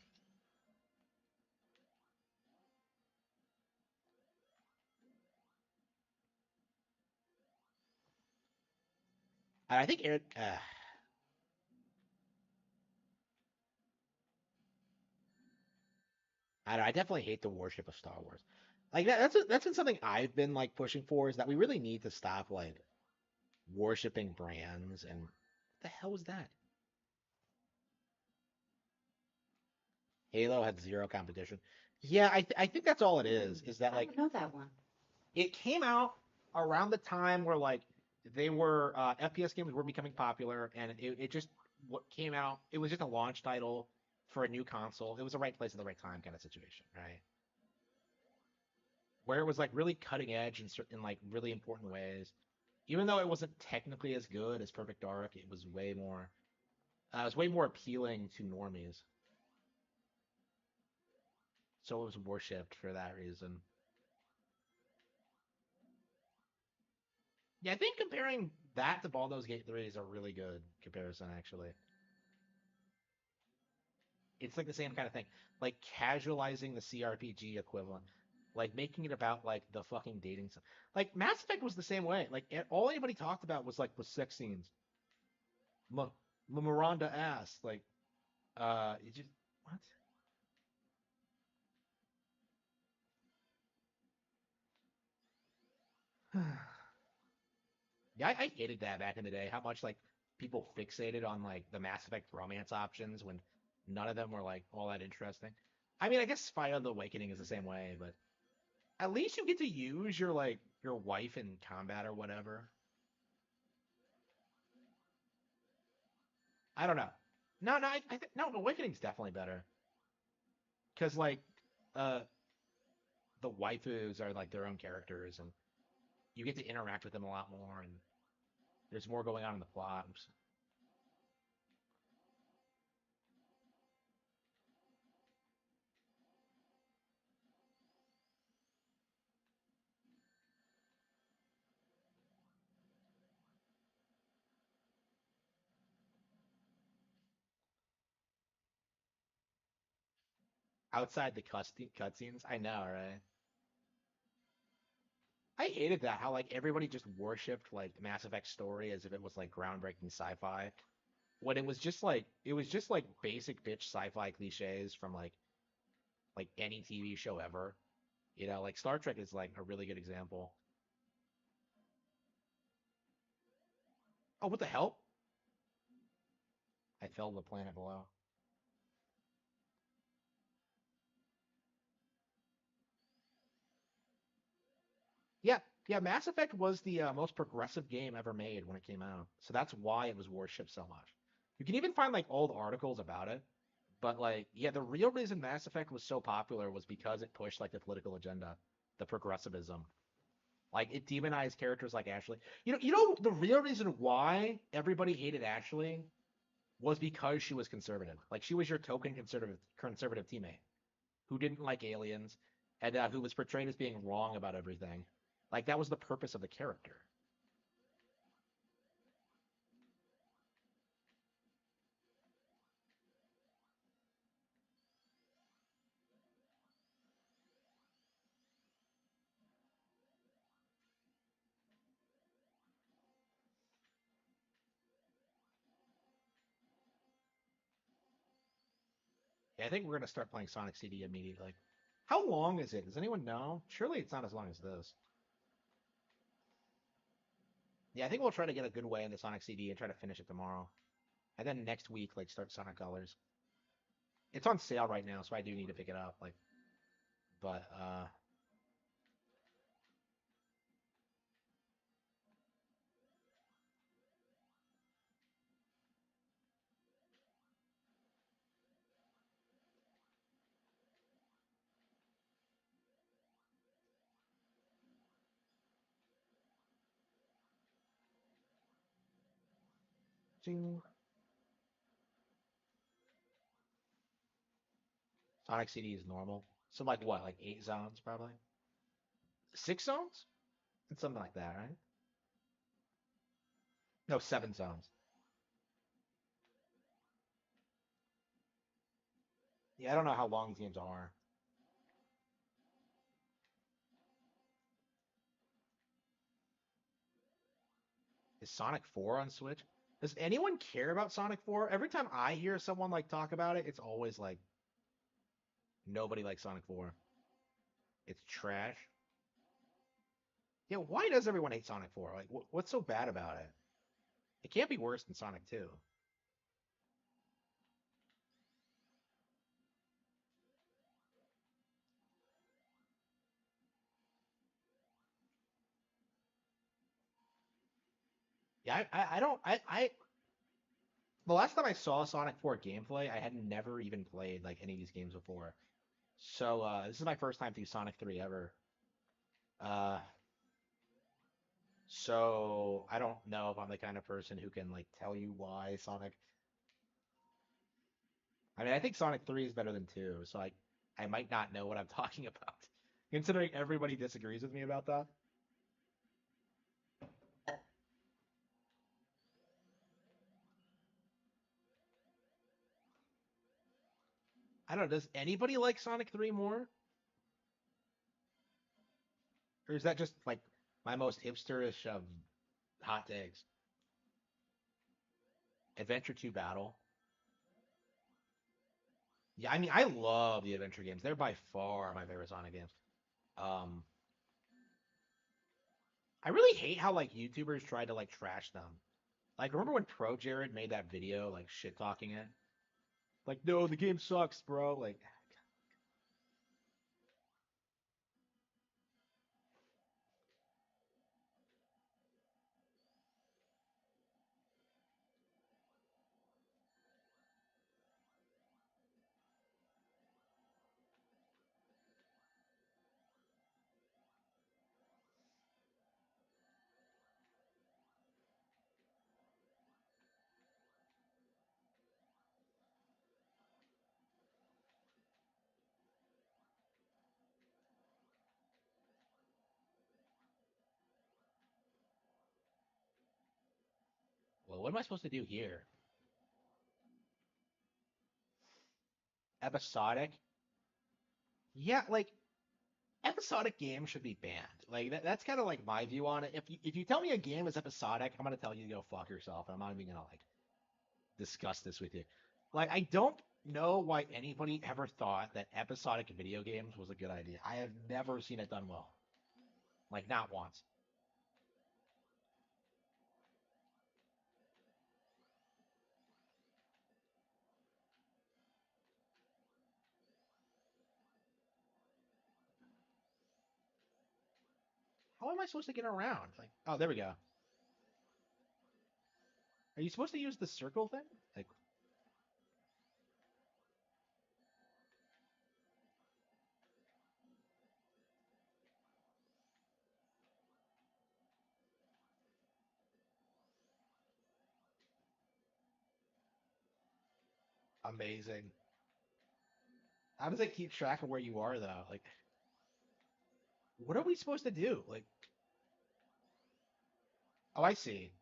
I think Aaron. I don't know, I definitely hate the worship of Star Wars. Like that's been something I've been like pushing for is that we really need to stop like worshiping brands and what the hell was that? Halo had zero competition. Yeah, I think that's all it is that I like don't know that one. it came out around the time where like they were FPS games were becoming popular and it just what came out it was just a launch title for a new console. It was the right place at the right time kind of situation, right? where it was like really cutting edge in like really important ways. Even though it wasn't technically as good as Perfect Dark, it was way more appealing to normies. So it was worshipped for that reason. Yeah, I think comparing that to Baldur's Gate 3 is a really good comparison, actually. It's like the same kind of thing. Like casualizing the CRPG equivalent. Like making it about like the fucking dating stuff. Like Mass Effect was the same way. Like all anybody talked about was like the sex scenes. Ma- Miranda ass. Like it just what? Yeah, I hated that back in the day. How much like people fixated on like the Mass Effect romance options when none of them were like all that interesting. I mean, I guess Fire of the Awakening is the same way, but at least you get to use your like your wife in combat or whatever. I don't know. No, no, I think no, Awakening's definitely better because like uh the waifus are like their own characters and you get to interact with them a lot more and there's more going on in the plot. Outside the cutscenes, I know, right? I hated that how like everybody just worshipped like Mass Effect story as if it was like groundbreaking sci-fi when it was just like basic bitch sci-fi cliches from like any TV show ever. You know, like Star Trek is like a really good example. Oh, what the hell? I fell to the planet below. Yeah, yeah. Mass Effect was the most progressive game ever made when it came out, so that's why it was worshipped so much. You can even find like old articles about it, but like, yeah, the real reason Mass Effect was so popular was because it pushed like the political agenda, the progressivism. Like it demonized characters like Ashley. You know the real reason why everybody hated Ashley was because she was conservative. Like she was your token conservative teammate who didn't like aliens and who was portrayed as being wrong about everything. Like that was the purpose of the character. Yeah, I think we're gonna start playing Sonic CD immediately. How long is it? Does anyone know? Surely it's not as long as this. Yeah, I think we'll try to get a good way into Sonic CD and try to finish it tomorrow. And then next week, like start Sonic Colors. It's on sale right now, so I do need to pick it up. Like, but Sonic CD is normal. So like what, like 8 zones probably? 6 zones? It's something like that, right? No, 7 zones. Yeah, I don't know how long these games are. Is Sonic 4 on Switch? Does anyone care about Sonic 4? Every time I hear someone like talk about it, it's always like nobody likes Sonic 4. It's trash. Yeah, why does everyone hate Sonic 4? Like, what's so bad about it? It can't be worse than Sonic 2. Yeah, I don't the last time I saw Sonic 4 gameplay, I had never even played like any of these games before. So this is my first time through Sonic 3 ever. Uh, so I don't know if I'm the kind of person who can like tell you why Sonic. I mean, I think Sonic 3 is better than 2, so I might not know what I'm talking about, considering everybody disagrees with me about that. I don't know. Does anybody like Sonic 3 more, or is that just like my most hipsterish hot takes? Adventure 2 Battle. Yeah, I mean, I love the adventure games. They're by far my favorite Sonic games. Um, I really hate how like YouTubers tried to like trash them. Like, remember when Pro Jared made that video like shit talking it? Like, no, the game sucks, bro. Like, well, what am I supposed to do here? Episodic? Yeah, like episodic games should be banned. Like that's kind of like my view on it. If you tell me a game is episodic, I'm gonna tell you to go fuck yourself, and I'm not even gonna like discuss this with you. Like I don't know why anybody ever thought that episodic video games was a good idea. I have never seen it done well. Like not once. How am I supposed to get around? Like, oh, there we go. Are you supposed to use the circle thing? Like, amazing. How does it keep track of where you are though? Like, what are we supposed to do? Like, oh, I see.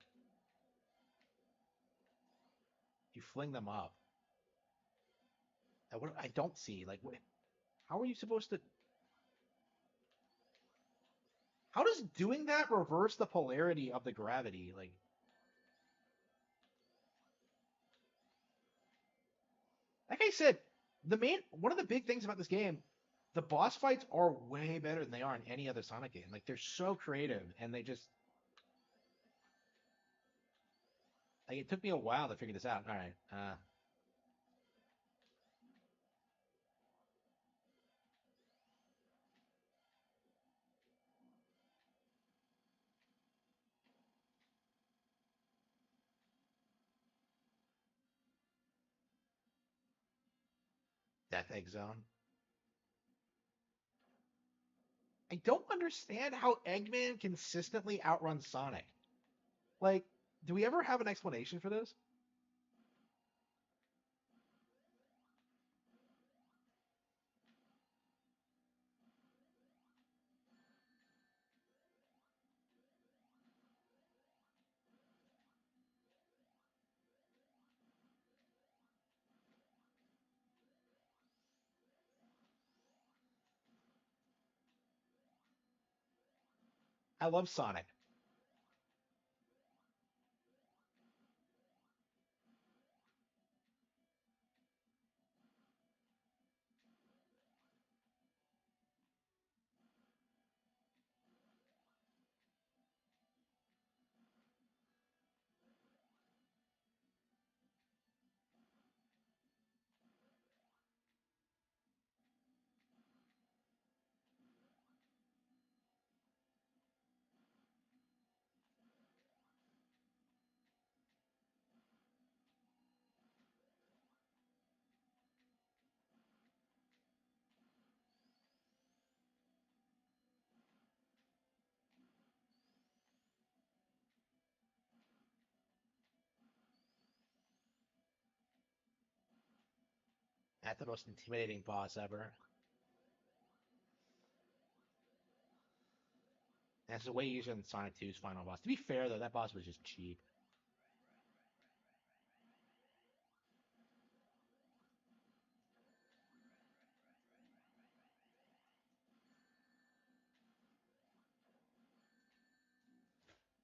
You fling them up. I don't see. Like, how are you supposed to? How does doing that reverse the polarity of the gravity? Like I said, the main one of the big things about this game, the boss fights are way better than they are in any other Sonic game. Like they're so creative, and they just like it took me a while to figure this out. All right, Death Egg Zone. I don't understand how Eggman consistently outruns Sonic. Like, do we ever have an explanation for this? I love Sonic. That's the most intimidating boss ever. That's the way easier than Sonic 2's final boss. To be fair, though, that boss was just cheap.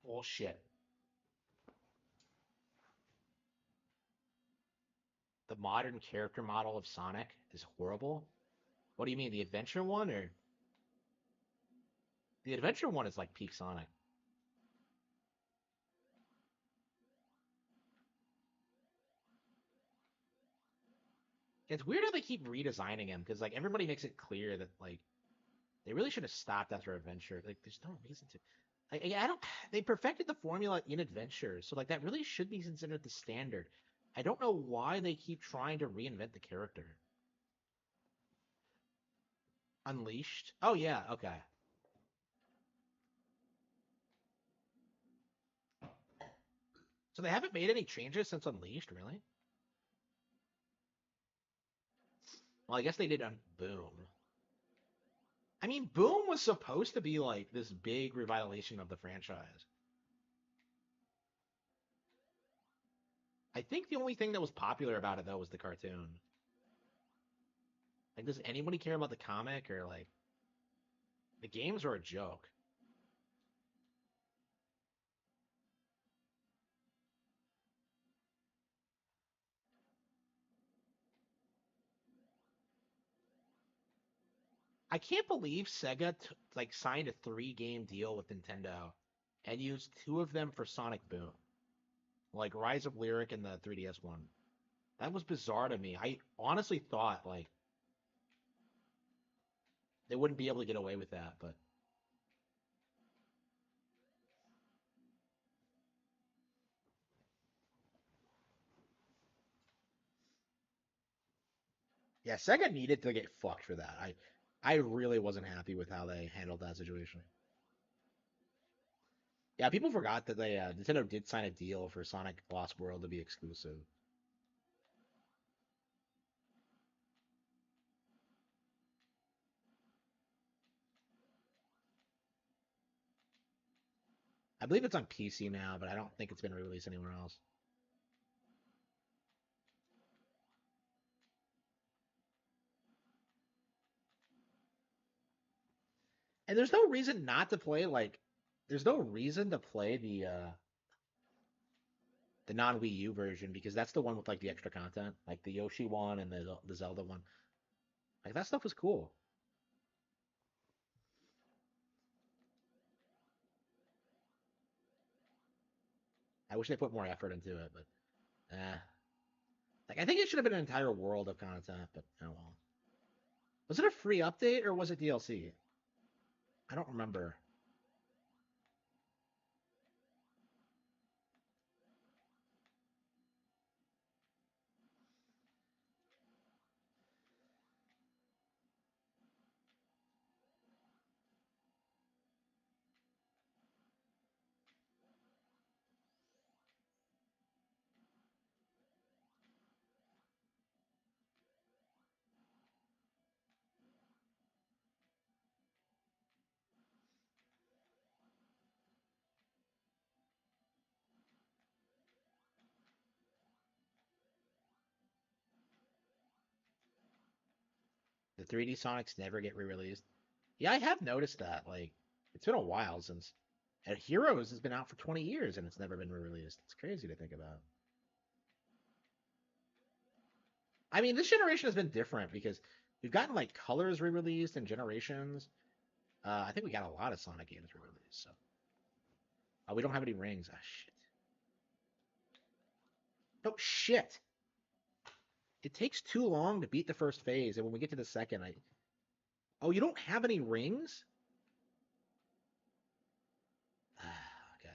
Bullshit. The modern character model of Sonic is horrible. What do you mean, the adventure one or the adventure one is like peak Sonic? It's weird how they keep redesigning him because like everybody makes it clear that like they really should have stopped after adventure. Like there's no reason to. I don't. They perfected the formula in adventure, so like that really should be considered the standard. I don't know why they keep trying to reinvent the character. Unleashed. Oh yeah. Okay. So they haven't made any changes since Unleashed, really? Well, I guess they did on Boom. I mean, Boom was supposed to be like this big revitalization of the franchise. I think the only thing that was popular about it though was the cartoon. Like, does anybody care about the comic or like the games are a joke? I can't believe Sega like signed a 3-game deal with Nintendo and used 2 of them for Sonic Boom, like Rise of Lyric and the 3DS one. That was bizarre to me. I honestly thought like they wouldn't be able to get away with that, but yeah, Sega needed to get fucked for that. I really wasn't happy with how they handled that situation. Yeah, people forgot that they Nintendo did sign a deal for Sonic Lost World to be exclusive. I believe it's on PC now, but I don't think it's been released anywhere else. And there's no reason not to play like there's no reason to play the non Wii U version because that's the one with like the extra content, like the Yoshi one and the Zelda one. Like that stuff was cool. I wish they put more effort into it, but like I think it should have been an entire world of content, but oh well. Was it a free update or was it DLC? I don't remember. The 3D Sonics never get re-released. Yeah, I have noticed that. Like, it's been a while since. And Heroes has been out for 20 years and it's never been re-released. It's crazy to think about. I mean, this generation has been different because we've gotten like Colors re-released and Generations. I think we got a lot of Sonic games re-released. So we don't have any rings. Ah, shit. Oh shit! It takes too long to beat the first phase, and when we get to the second, I. Oh, you don't have any rings? Okay.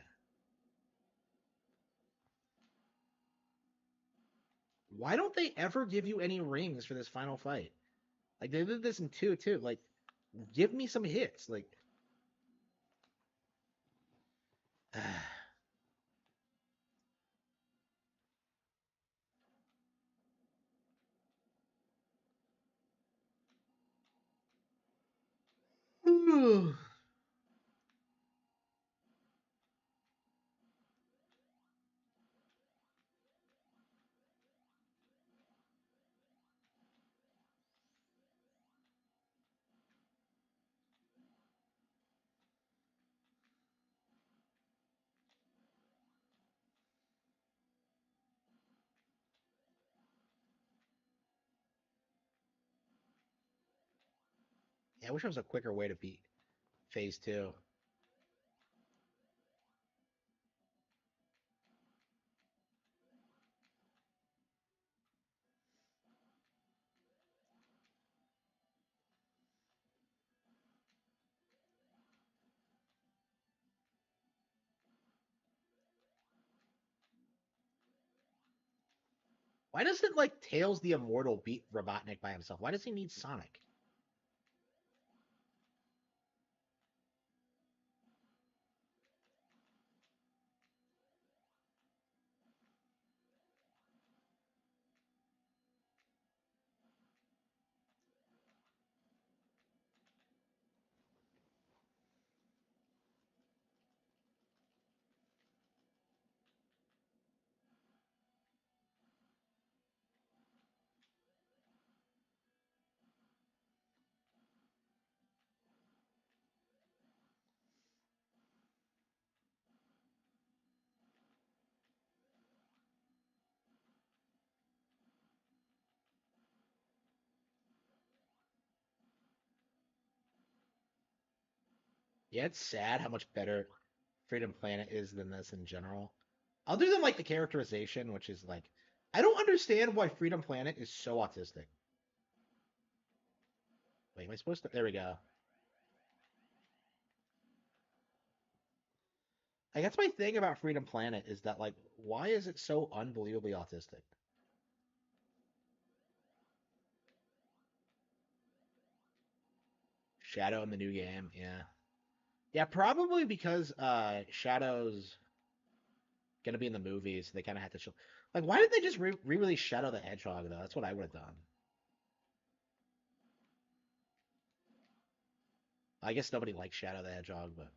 Why don't they ever give you any rings for this final fight? Like they did this in two too. Like, give me some hits. Like, Yeah, I wish there was a quicker way to beat phase 2. Why doesn't like Tails the Immortal beat Robotnik by himself? Why does he need Sonic? Yeah, it's sad how much better Freedom Planet is than this in general. Other than like the characterization, which is like, I don't understand why Freedom Planet is so autistic. Wait, am I supposed to? There we go. Like that's my thing about Freedom Planet is that like, why is it so unbelievably autistic? Shadow in the new game, yeah. Yeah, probably because Shadow's gonna be in the movies, so they kind of had to show. Like, why did they just re-release Shadow the Hedgehog though? That's what I would have done. I guess nobody likes Shadow the Hedgehog, but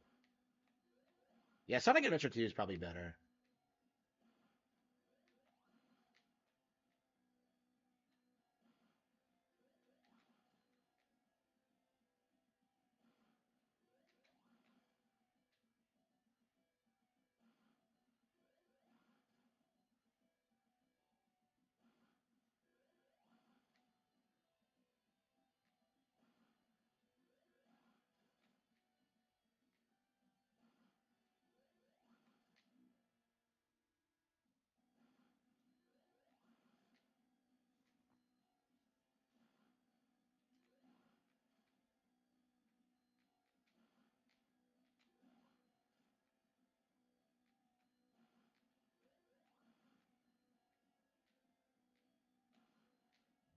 yeah, Sonic Adventure 2 is probably better.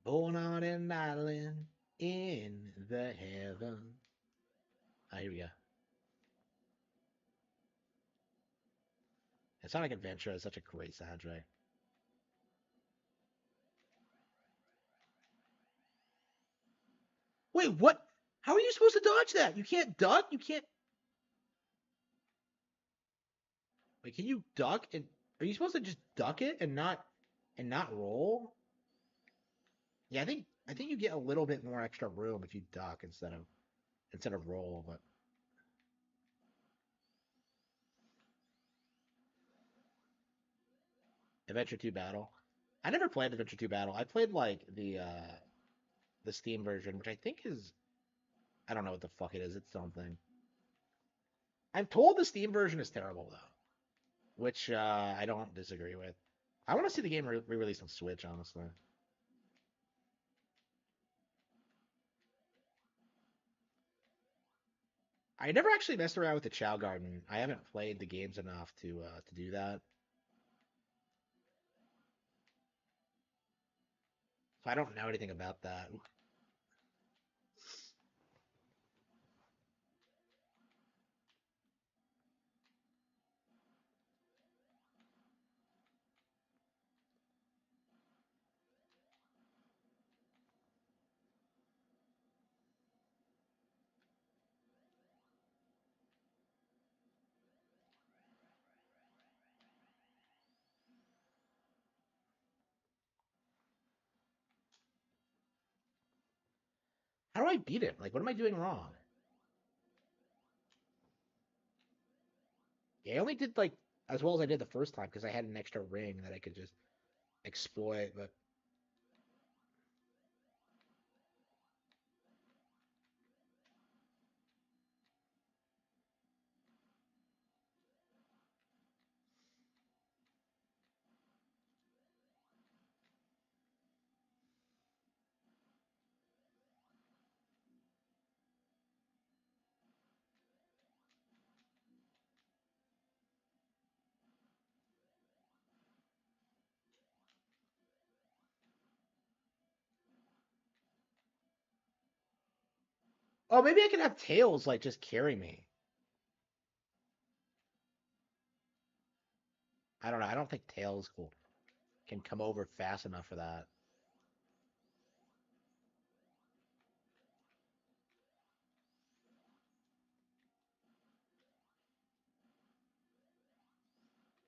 Born on an island in the heaven. Ah, here we go. And Sonic Adventure is such a great soundtrack. Wait, what? How are you supposed to dodge that? You can't duck? You can't. Wait, can you duck and are you supposed to just duck it and not roll? Yeah, I think you get a little bit more extra room if you duck instead of roll, but Adventure 2 Battle. I never played Adventure 2 Battle. I played like the Steam version, which I think is I don't know what the fuck it is. It's something. I'm told the Steam version is terrible though, which I don't disagree with. I want to see the game re-released on Switch, honestly. I never actually messed around with the Chow Garden. I haven't played the games enough to do that, so I don't know anything about that. How do I beat him? Like, what am I doing wrong? Yeah, I only did like as well as I did the first time because I had an extra ring that I could just exploit. But oh, maybe I can have Tails like just carry me. I don't know. I don't think Tails can come over fast enough for that.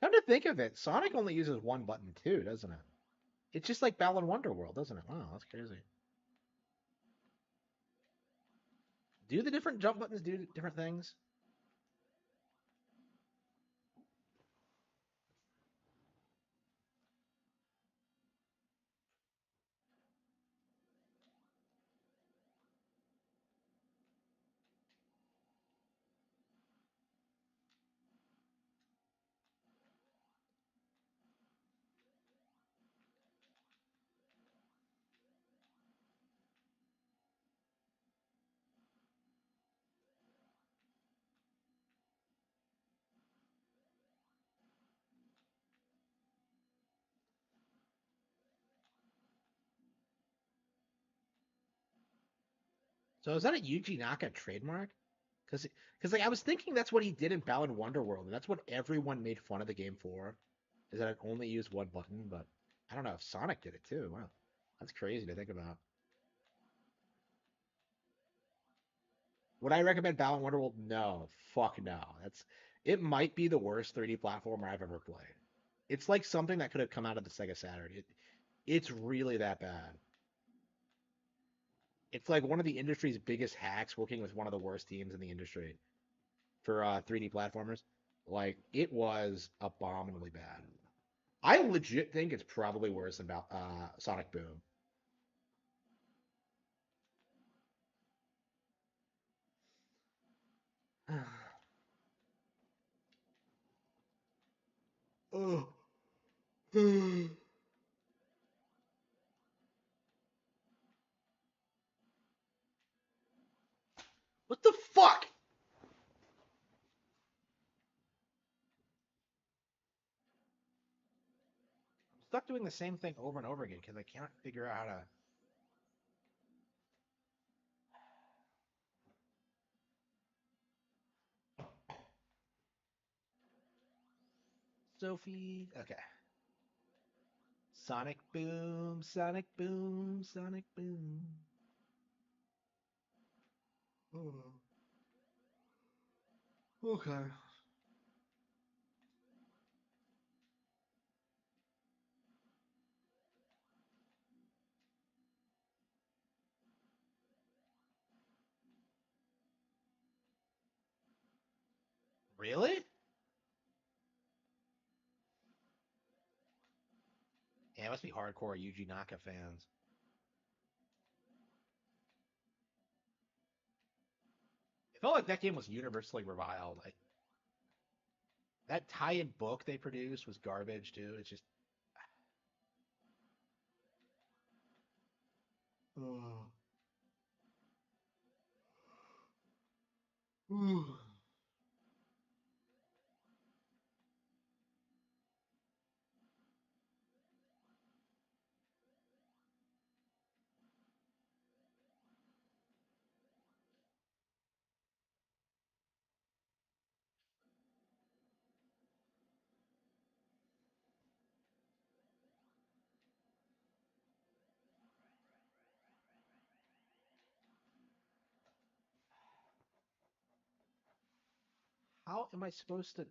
Come to think of it, Sonic only uses one button too, doesn't it? It's just like Balan Wonderworld, doesn't it? Wow, that's crazy. Do the different jump buttons do different things? So is that a Yuji Naka trademark? Because like I was thinking that's what he did in Balan Wonderworld, and that's what everyone made fun of the game for, is that it only used one button. But I don't know if Sonic did it too. Wow, that's crazy to think about. Would I recommend Balan Wonderworld? No, fuck no. That's it. Might be the worst 3D platformer I've ever played. It's like something that could have come out of the Sega Saturn. It's really that bad. It's like one of the industry's biggest hacks, working with one of the worst teams in the industry for 3D platformers. Like it was abominably bad. I legit think it's probably worse than Sonic Boom. Oh. What the fuck? I'm stuck doing the same thing over and over again because I can't figure out how to. Sophie. Okay. Sonic Boom, Sonic Boom, Sonic Boom. Oh, okay. Really? Yeah, it must be hardcore Yuji Naka fans. It felt like that game was universally reviled. Like that tie-in book they produced was garbage too. It's just. Oh. How am I supposed to?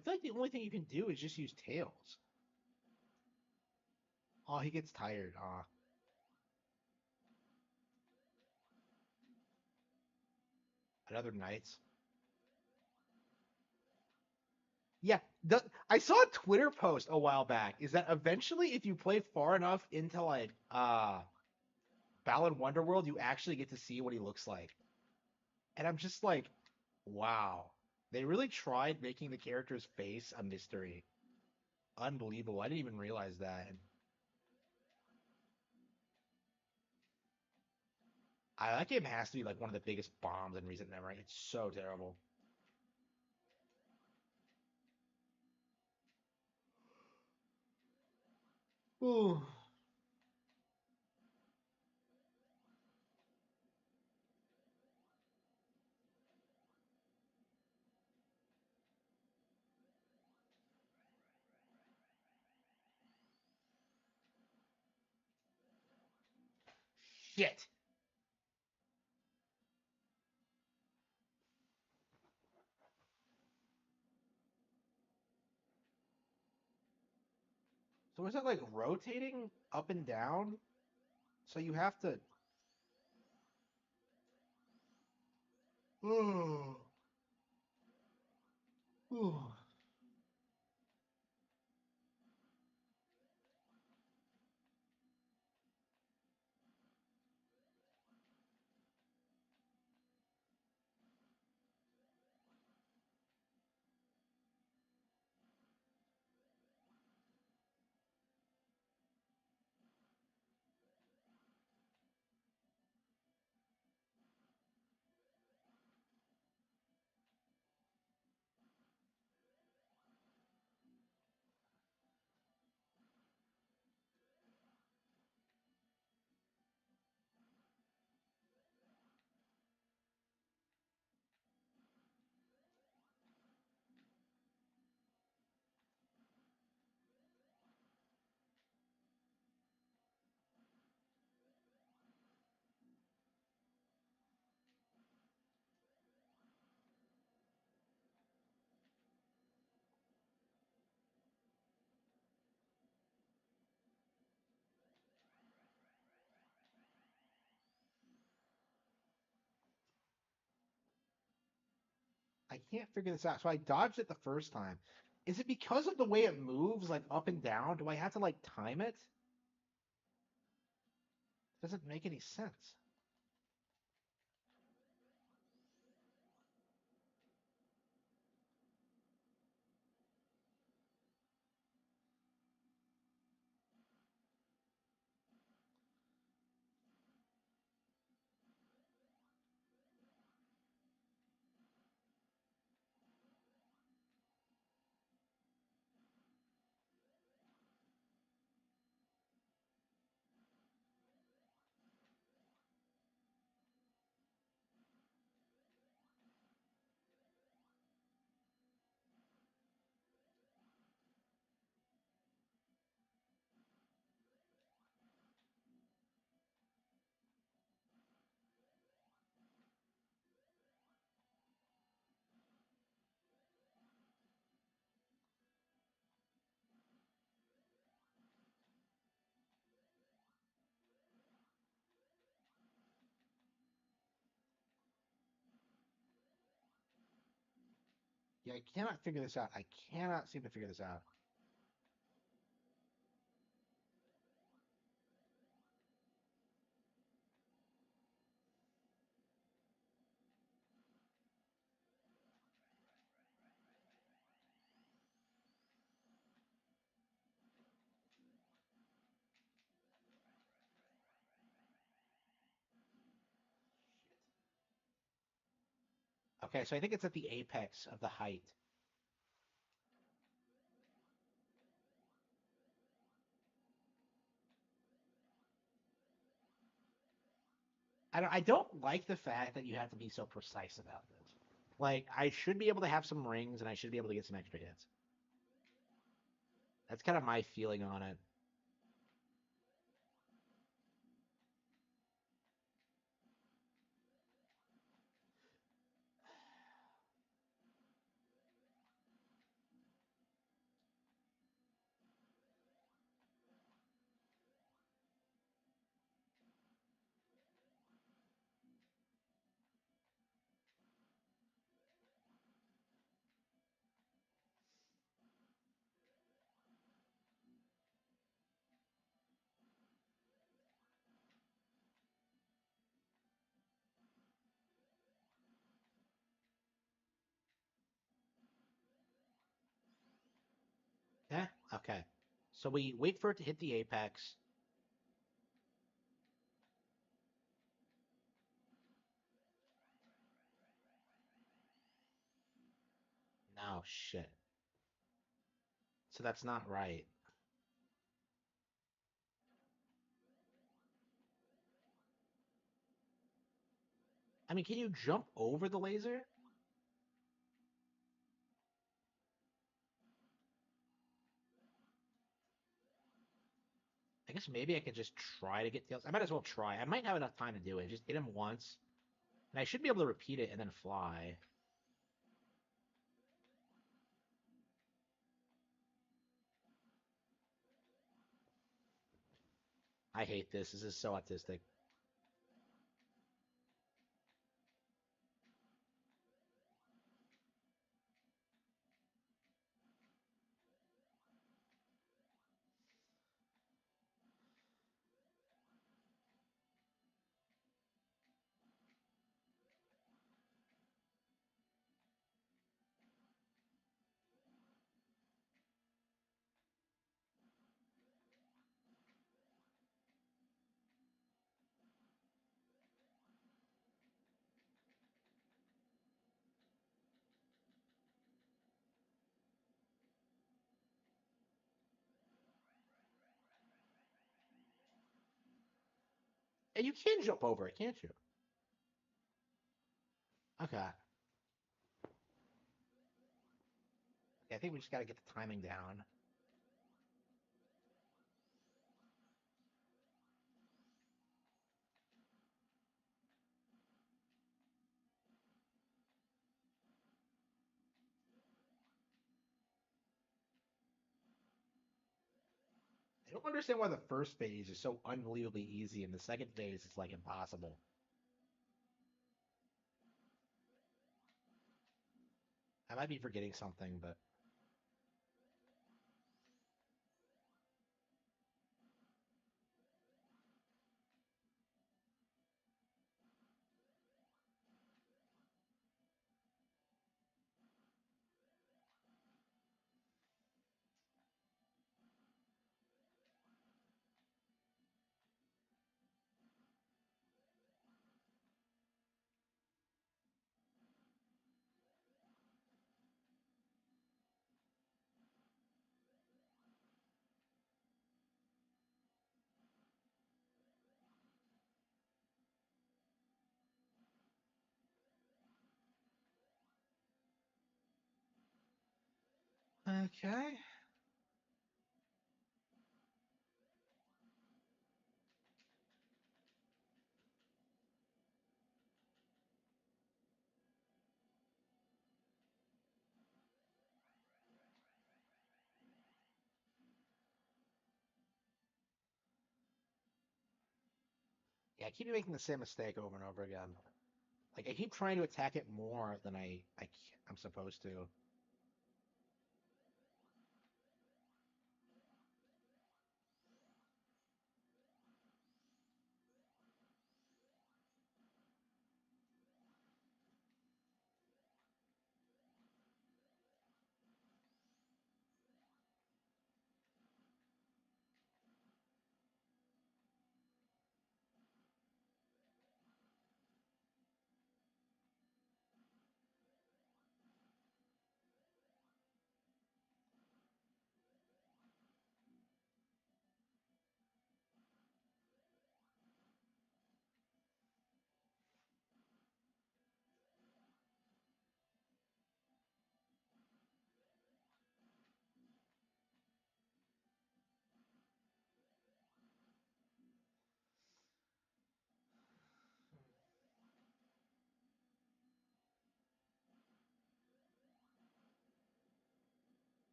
I feel like the only thing you can do is just use tails. Oh, he gets tired. Another Knights. Yeah, I saw a Twitter post a while back. Is that eventually, if you play far enough into like Balan Wonderworld, you actually get to see what he looks like. And I'm just like, wow. They really tried making the character's face a mystery. Unbelievable. I didn't even realize that. That game has to be like one of the biggest bombs in recent memory. It's so terrible. Ooh. Shit. So is it like rotating up and down? So you have to. Ooh. Ooh. I can't figure this out. So I dodged it the first time. Is it because of the way it moves, like up and down? Do I have to like time it? Doesn't make any sense. Yeah, I cannot figure this out. I cannot seem to figure this out. Okay, so I think it's at the apex of the height. I don't like the fact that you have to be so precise about this. Like, I should be able to have some rings and I should be able to get some extra hits. That's kind of my feeling on it. Okay. So we wait for it to hit the apex. No, shit. So that's not right. I mean, can you jump over the laser? I guess maybe I could just try to get tails. I might as well try. I might have enough time to do it. Just hit him once, and I should be able to repeat it and then fly. I hate this. This is so autistic. And you can jump over it, can't you? Okay. I think we just got to get the timing down. I don't understand why the first phase is so unbelievably easy and the second phase is like impossible. I might be forgetting something, but okay. Yeah, I keep making the same mistake over and over again. Like I keep trying to attack it more than I'm supposed to.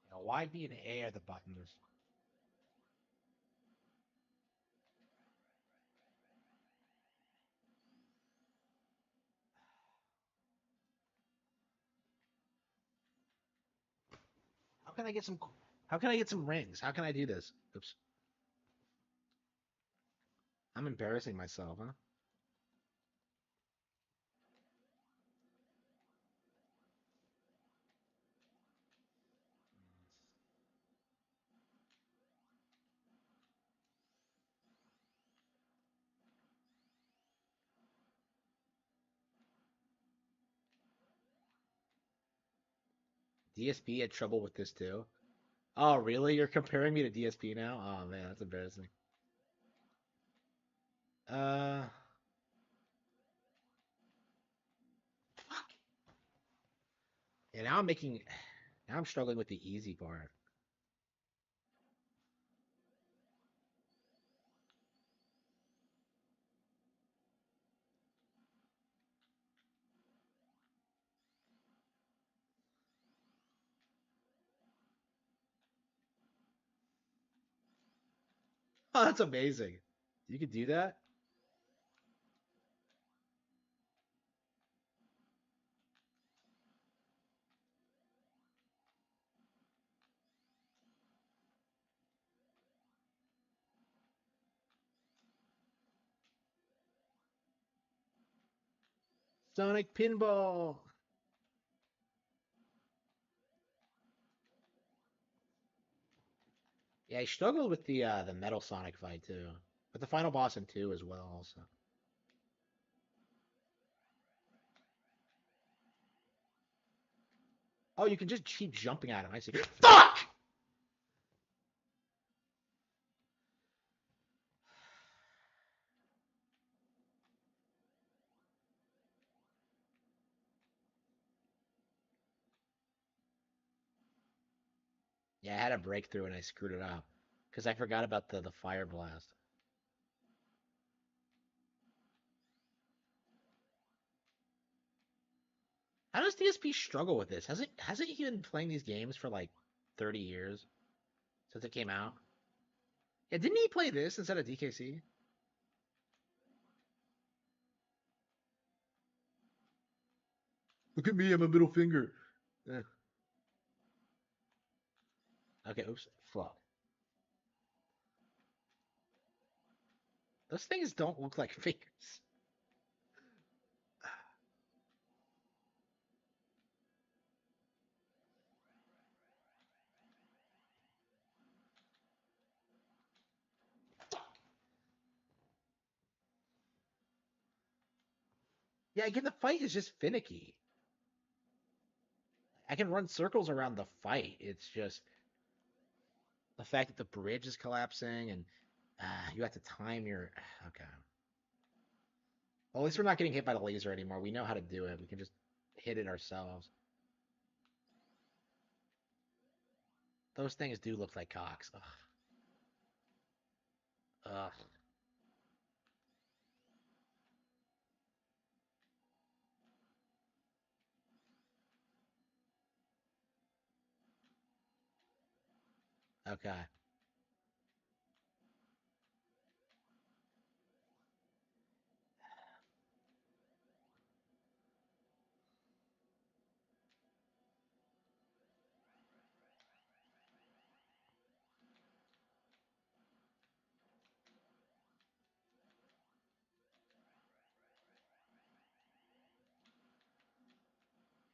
You know, why B and A are the buttons? How can I get some? How can I get some rings? How can I do this? Oops, I'm embarrassing myself, huh? DSP had trouble with this too. Oh, really? You're comparing me to DSP now? Oh man, that's embarrassing. Uh, fuck. Yeah, now I'm making. Now I'm struggling with the easy part. Oh, that's amazing. You could do that? Sonic Pinball. Yeah, I struggled with the Metal Sonic fight too, but the final boss in two as well. Also, oh, you can just keep jumping at him. I see. Fuck! Yeah, I had a breakthrough and I screwed it up because I forgot about the fire blast. How does DSP struggle with this? Hasn't he been playing these games for like 30 years since it came out? Yeah, didn't he play this instead of DKC? Look at me, I'm a middle finger. Eh. Okay, oops, fuck. Those things don't look like fingers. Yeah, again, the fight is just finicky. I can run circles around the fight. It's just the fact that the bridge is collapsing and you have to time your. Okay. Well, at least we're not getting hit by the laser anymore. We know how to do it. We can just hit it ourselves. Those things do look like cocks. Ugh. Ugh. Okay.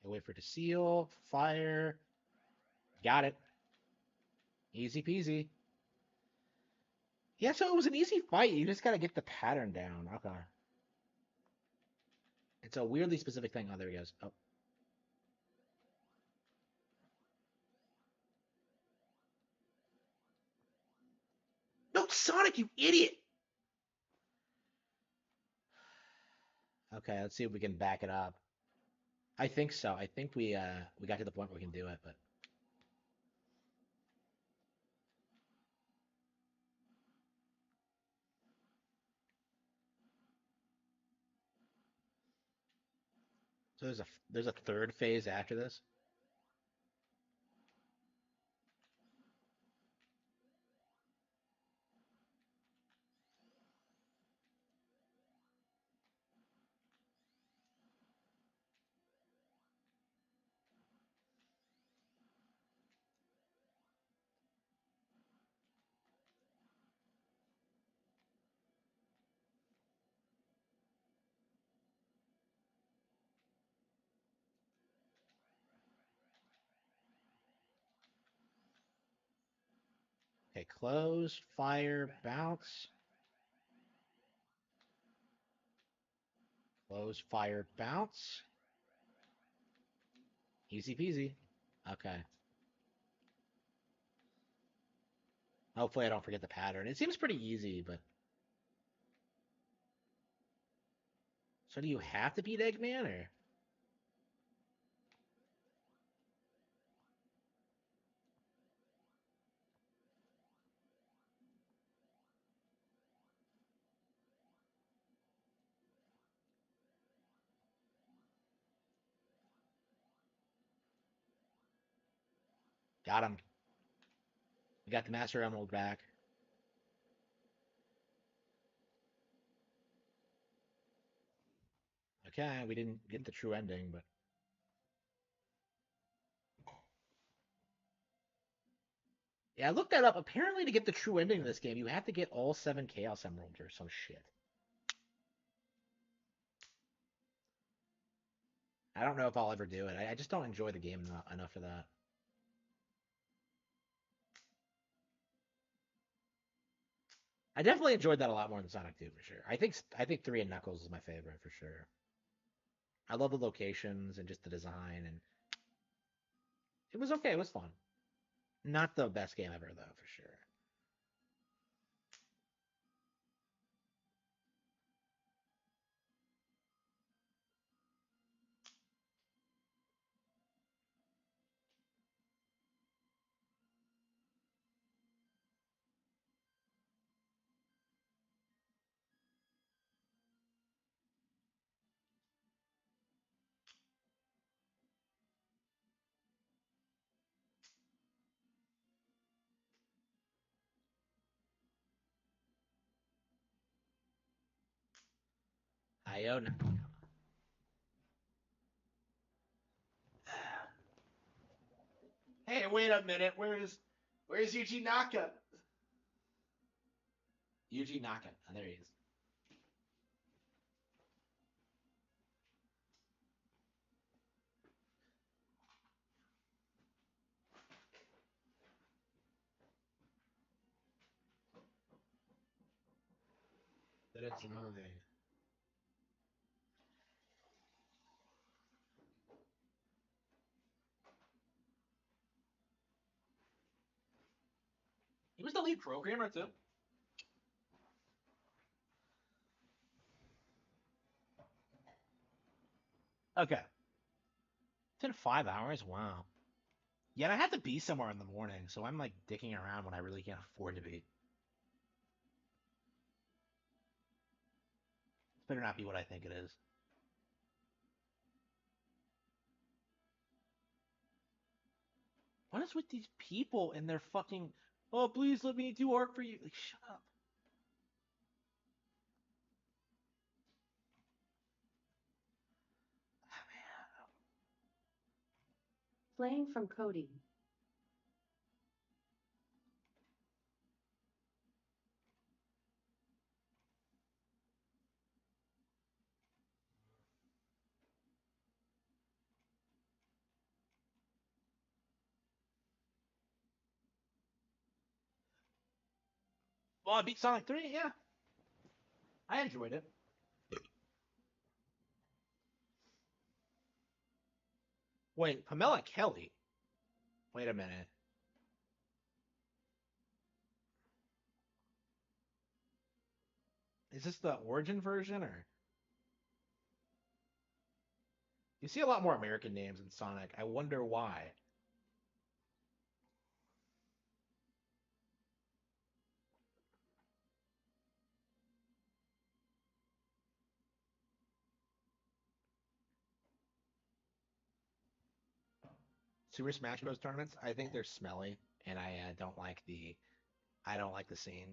Wait for it to seal. Fire. Got it. Easy peasy. Yeah, so it was an easy fight. You just gotta get the pattern down. Okay. It's a weirdly specific thing. Oh, there he goes. Oh. No, Sonic, you idiot! Okay, let's see if we can back it up. I think so. I think we got to the point where we can do it, but so there's a third phase after this. Okay, close, fire, bounce. Close, fire, bounce. Easy peasy. Okay. Hopefully I don't forget the pattern. It seems pretty easy, but so do you have to beat Eggman or? Got him. We got the Master Emerald back. Okay, we didn't get the true ending, but yeah, I looked that up. Apparently, to get the true ending of this game, you have to get all 7 Chaos Emeralds or some shit. I don't know if I'll ever do it. I just don't enjoy the game enough for that. I definitely enjoyed that a lot more than Sonic 2 for sure. I think 3 and Knuckles is my favorite for sure. I love the locations and just the design, and it was okay. It was fun. Not the best game ever though, for sure. I own. Hey, wait a minute. Where's Yuji Naka? Yuji Naka. Oh, there he is. That it's moving. He was the lead programmer too. Okay. It's been 5 hours. Wow. Yeah, and I have to be somewhere in the morning, so I'm like dicking around when I really can't afford to be. This better not be what I think it is. What is with these people and their fucking? Oh, please let me do art for you. Like, shut up. Ah, man. Playing from Cody. Well, I beat Sonic 3. Yeah, I enjoyed it. Wait, Pamela Kelly. Wait a minute. Is this the origin version or? You see a lot more American names in Sonic. I wonder why. Super Smash Bros. Tournaments. I think they're smelly, and I don't like the. I don't like the scene.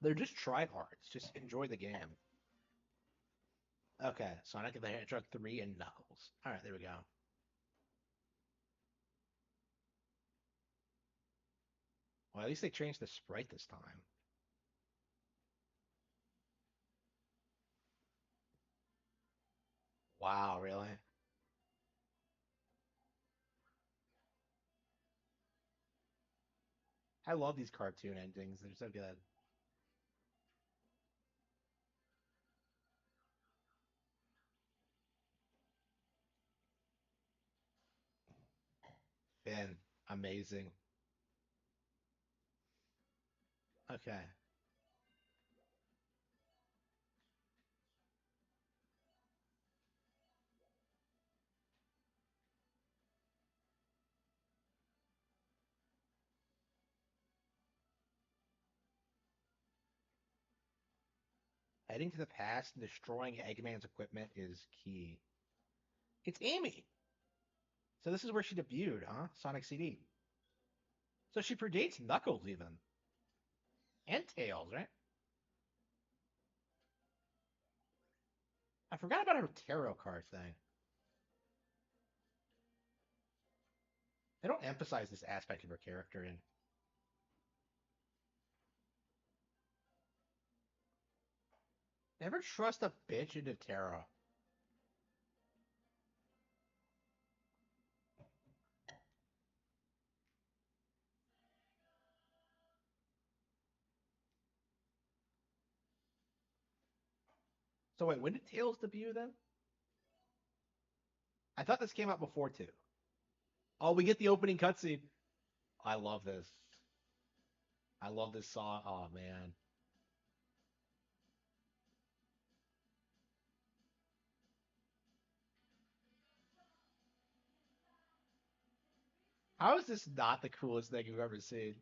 They're just tryhards. Just enjoy the game. Okay, Sonic the Hedgehog 3 and Knuckles. All right, there we go. Well, at least they changed the sprite this time. Wow, really? I love these cartoon endings. They're so good. been amazing. Okay. Heading to the past and destroying Eggman's equipment is key. It's Amy. So this is where she debuted, huh? Sonic CD. So she predates Knuckles even. And Tails, right? I forgot about her tarot card thing. They don't emphasize this aspect of her character in. Never trust a bitch into tarot. So wait, when did Tails debut then? I thought this came out before too. Oh, we get the opening cutscene. I love this. I love this song. Oh man. How is this not the coolest thing you've ever seen?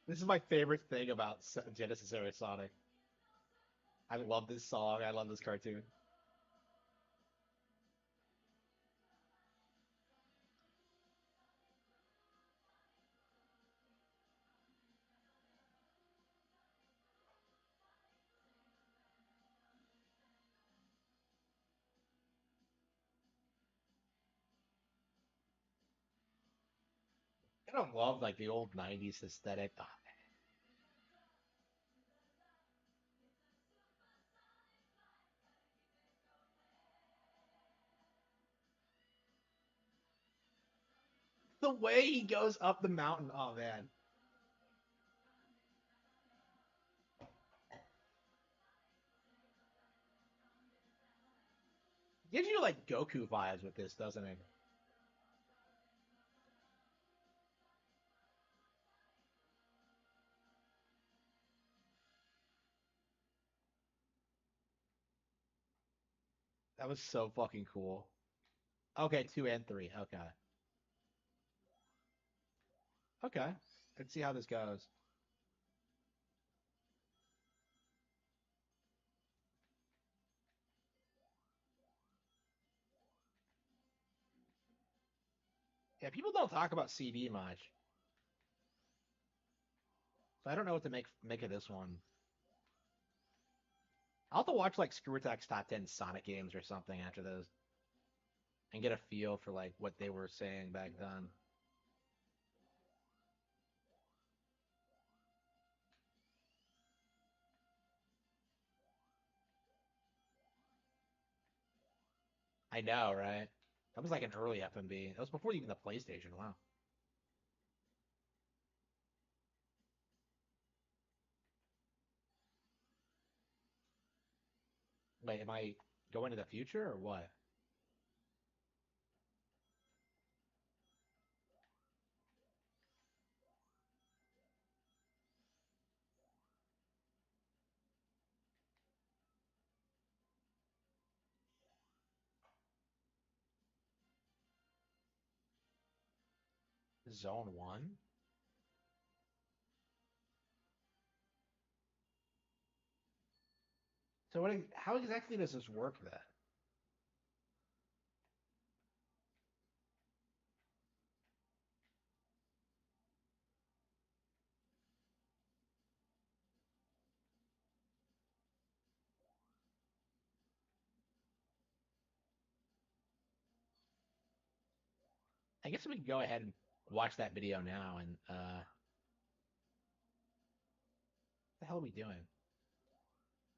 This is my favorite thing about Genesis era Sonic. I love this song. I love this cartoon. I don't love like the old '90s aesthetic. Ah, the way he goes up the mountain. Oh man, gives you like Goku vibes with this, doesn't it? That was so fucking cool. Okay, two and three. Okay, okay. Let's see how this goes. Yeah, people don't talk about CD much, so I don't know what to make of this one. I'll have to watch like Screw Attack's top 10 Sonic games or something after this and get a feel for like what they were saying back then. I know, right? That was like an early FMV. That was before even the PlayStation. Wow. Wait, am I going to the future or what? Zone 1? So how exactly does this work then? I guess we can go ahead and watch that video now and what the hell are we doing?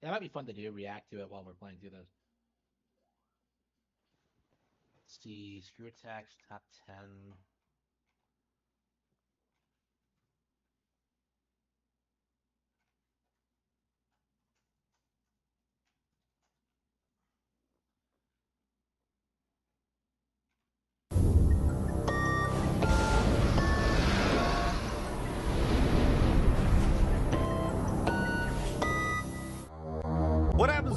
That might be fun to do, react to it while we're playing through this. Let's see, Screw Attacks top 10.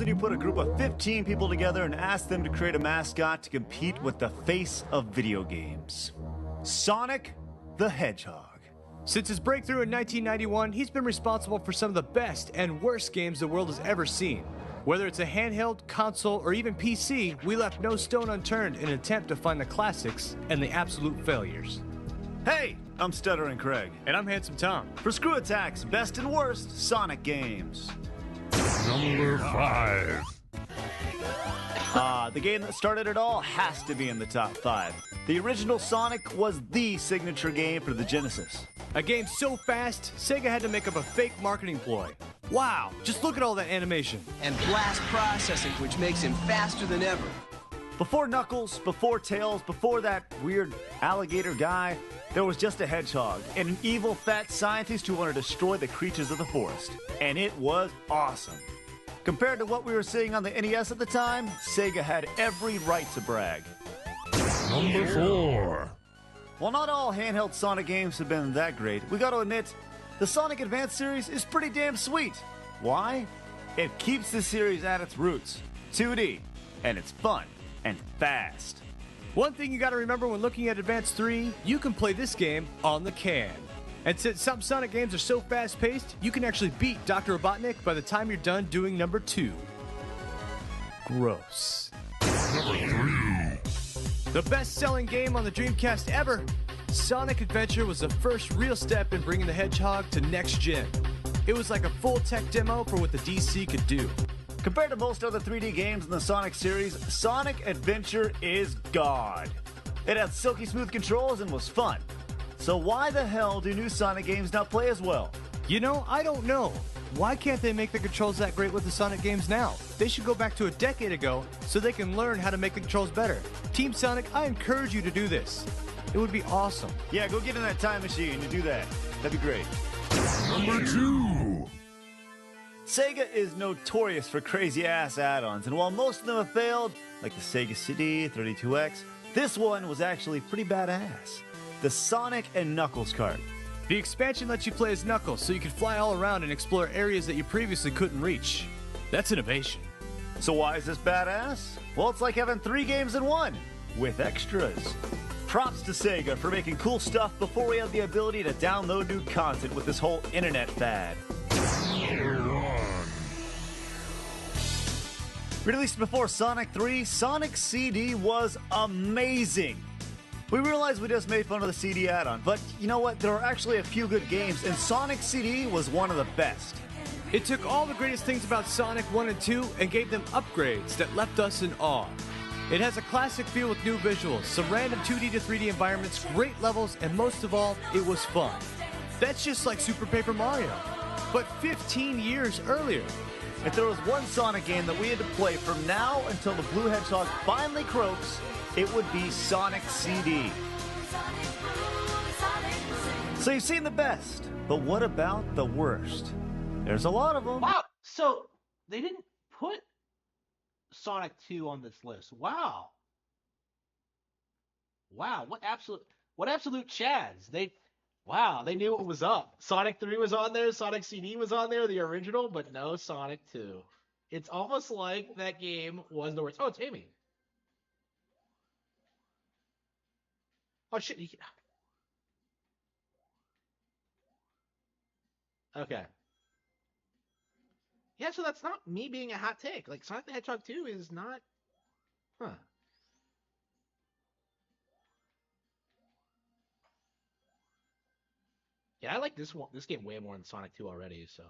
Supposing you put a group of 15 people together and ask them to create a mascot to compete with the face of video games. Sonic the Hedgehog. Since his breakthrough in 1991, he's been responsible for some of the best and worst games the world has ever seen. Whether it's a handheld, console, or even PC, we left no stone unturned in an attempt to find the classics and the absolute failures. Hey, I'm Stuttering Craig. And I'm Handsome Tom. For Screw Attack's best and worst Sonic games. Number 5. The game that started it all has to be in the top 5. The original Sonic was the signature game for the Genesis. A game so fast, Sega had to make up a fake marketing ploy. Wow, just look at all that animation. And blast processing, which makes him faster than ever. Before Knuckles, before Tails, before that weird alligator guy, there was just a hedgehog and an evil fat scientist who wanted to destroy the creatures of the forest. And it was awesome. Compared to what we were seeing on the NES at the time, Sega had every right to brag. Number 4. While not all handheld Sonic games have been that great, we gotta admit, the Sonic Advance series is pretty damn sweet. Why? It keeps the series at its roots, 2D, and it's fun and fast. One thing you gotta remember when looking at Advance 3, you can play this game on the can. And since some Sonic games are so fast-paced, you can actually beat Dr. Robotnik by the time you're done doing number 2. Gross. Number 3. The best-selling game on the Dreamcast ever, Sonic Adventure was the first real step in bringing the Hedgehog to next gen. It was like a full tech demo for what the DC could do. Compared to most other 3D games in the Sonic series, Sonic Adventure is God. It had silky smooth controls and was fun. So why the hell do new Sonic games not play as well? You know, I don't know. Why can't they make the controls that great with the Sonic games now? They should go back to a decade ago so they can learn how to make the controls better. Team Sonic, I encourage you to do this. It would be awesome. Yeah, go get in that time machine and do that. That'd be great. Number 2. Sega is notorious for crazy-ass add-ons, and while most of them have failed, like the Sega CD, 32X, this one was actually pretty badass. The Sonic and Knuckles cart. The expansion lets you play as Knuckles so you can fly all around and explore areas that you previously couldn't reach. That's innovation. So why is this badass? Well, it's like having 3 games in one, with extras. Props to Sega for making cool stuff before we had the ability to download new content with this whole internet fad. Number 1. Released before Sonic 3, Sonic CD was amazing. We realized we just made fun of the CD add-on, but you know what? There are actually a few good games, and Sonic CD was one of the best. It took all the greatest things about Sonic 1 and 2 and gave them upgrades that left us in awe. It has a classic feel with new visuals, some random 2D to 3D environments, great levels, and most of all, it was fun. That's just like Super Paper Mario, but 15 years earlier. If there was one Sonic game that we had to play from now until the Blue Hedgehog finally croaks, it would be Sonic CD. So you've seen the best, but what about the worst? There's a lot of them. Wow. So they didn't put Sonic 2 on this list. Wow. Wow. What absolute chads. They knew what was up. Sonic 3 was on there, Sonic CD was on there, the original, but no Sonic 2. It's almost like that game was the worst. Oh, it's Amy. Oh shit. Okay. Yeah, so that's not me being a hot take. Like, Sonic the Hedgehog 2 is not... Huh. Yeah, I like this game way more than Sonic 2 already, so...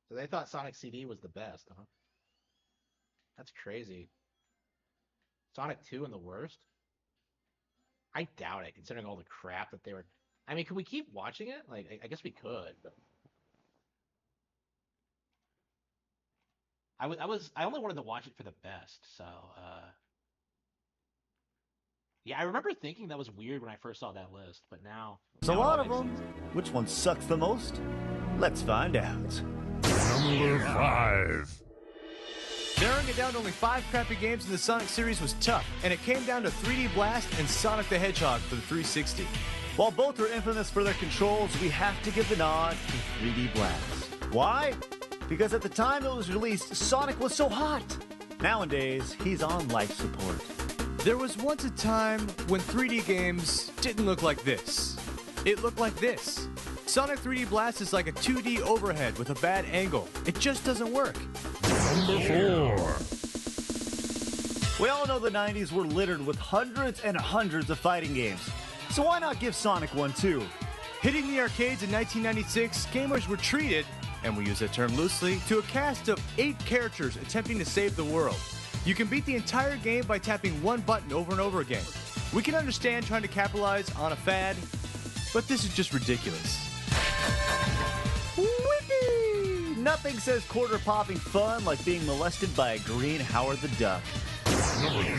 So they thought Sonic CD was the best, huh? That's crazy. Sonic 2 and the worst? I doubt it, considering all the crap that they were... I mean, could we keep watching it? Like, I guess we could, but... I only wanted to watch it for the best, so, Yeah, I remember thinking that was weird when I first saw that list, but now... There's a lot of them. Which one sucks the most? Let's find out. Number 5. Narrowing it down to only 5 crappy games in the Sonic series was tough, and it came down to 3D Blast and Sonic the Hedgehog for the 360. While both are infamous for their controls, we have to give the nod to 3D Blast. Why? Because at the time it was released, Sonic was so hot. Nowadays, he's on life support. There was once a time when 3D games didn't look like this. It looked like this. Sonic 3D Blast is like a 2D overhead with a bad angle. It just doesn't work. Number 4. We all know the 90s were littered with hundreds and hundreds of fighting games. So why not give Sonic one too? Hitting the arcades in 1996, gamers were treated, and we use that term loosely, to a cast of 8 characters attempting to save the world. You can beat the entire game by tapping one button over and over again. We can understand trying to capitalize on a fad, but this is just ridiculous. Whippy! Nothing says quarter-popping fun like being molested by a green Howard the Duck. Number 3.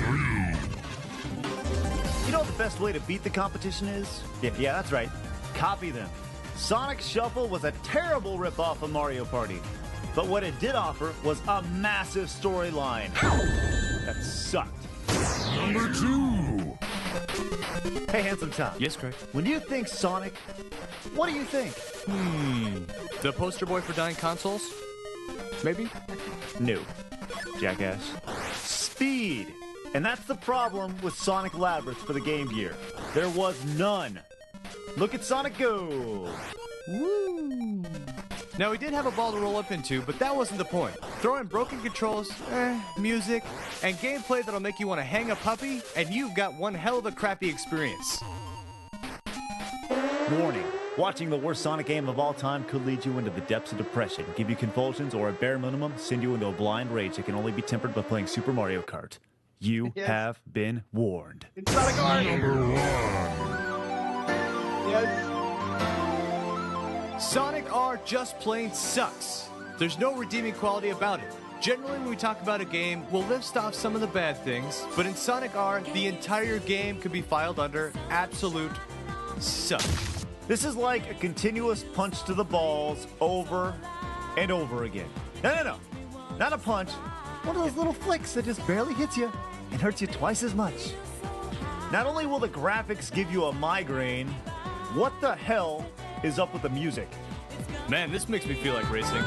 You know what the best way to beat the competition is? Yeah, that's right. Copy them. Sonic Shuffle was a terrible ripoff of Mario Party. But what it did offer was a massive storyline. That sucked. Number 2. Hey, Handsome Tom. Yes, Craig? When you think Sonic, what do you think? The poster boy for dying consoles? Maybe? No. Jackass. Speed. And that's the problem with Sonic Labyrinth for the Game Gear. There was none. Look at Sonic Go. Woo! Now, we did have a ball to roll up into, but that wasn't the point. Throw in broken controls, music, and gameplay that'll make you want to hang a puppy, and you've got one hell of a crappy experience. Warning. Watching the worst Sonic game of all time could lead you into the depths of depression, give you convulsions, or at bare minimum, send you into a blind rage that can only be tempered by playing Super Mario Kart. You have been warned. It's Sonic R. Number 1. Yes. Sonic R just plain sucks. There's no redeeming quality about it. Generally, when we talk about a game, we'll list off some of the bad things, but in Sonic R, the entire game could be filed under absolute suck. This is like a continuous punch to the balls over and over again. No. Not a punch. One of those little flicks that just barely hits you and hurts you twice as much. Not only will the graphics give you a migraine, what the hell is up with the music? Man, this makes me feel like racing.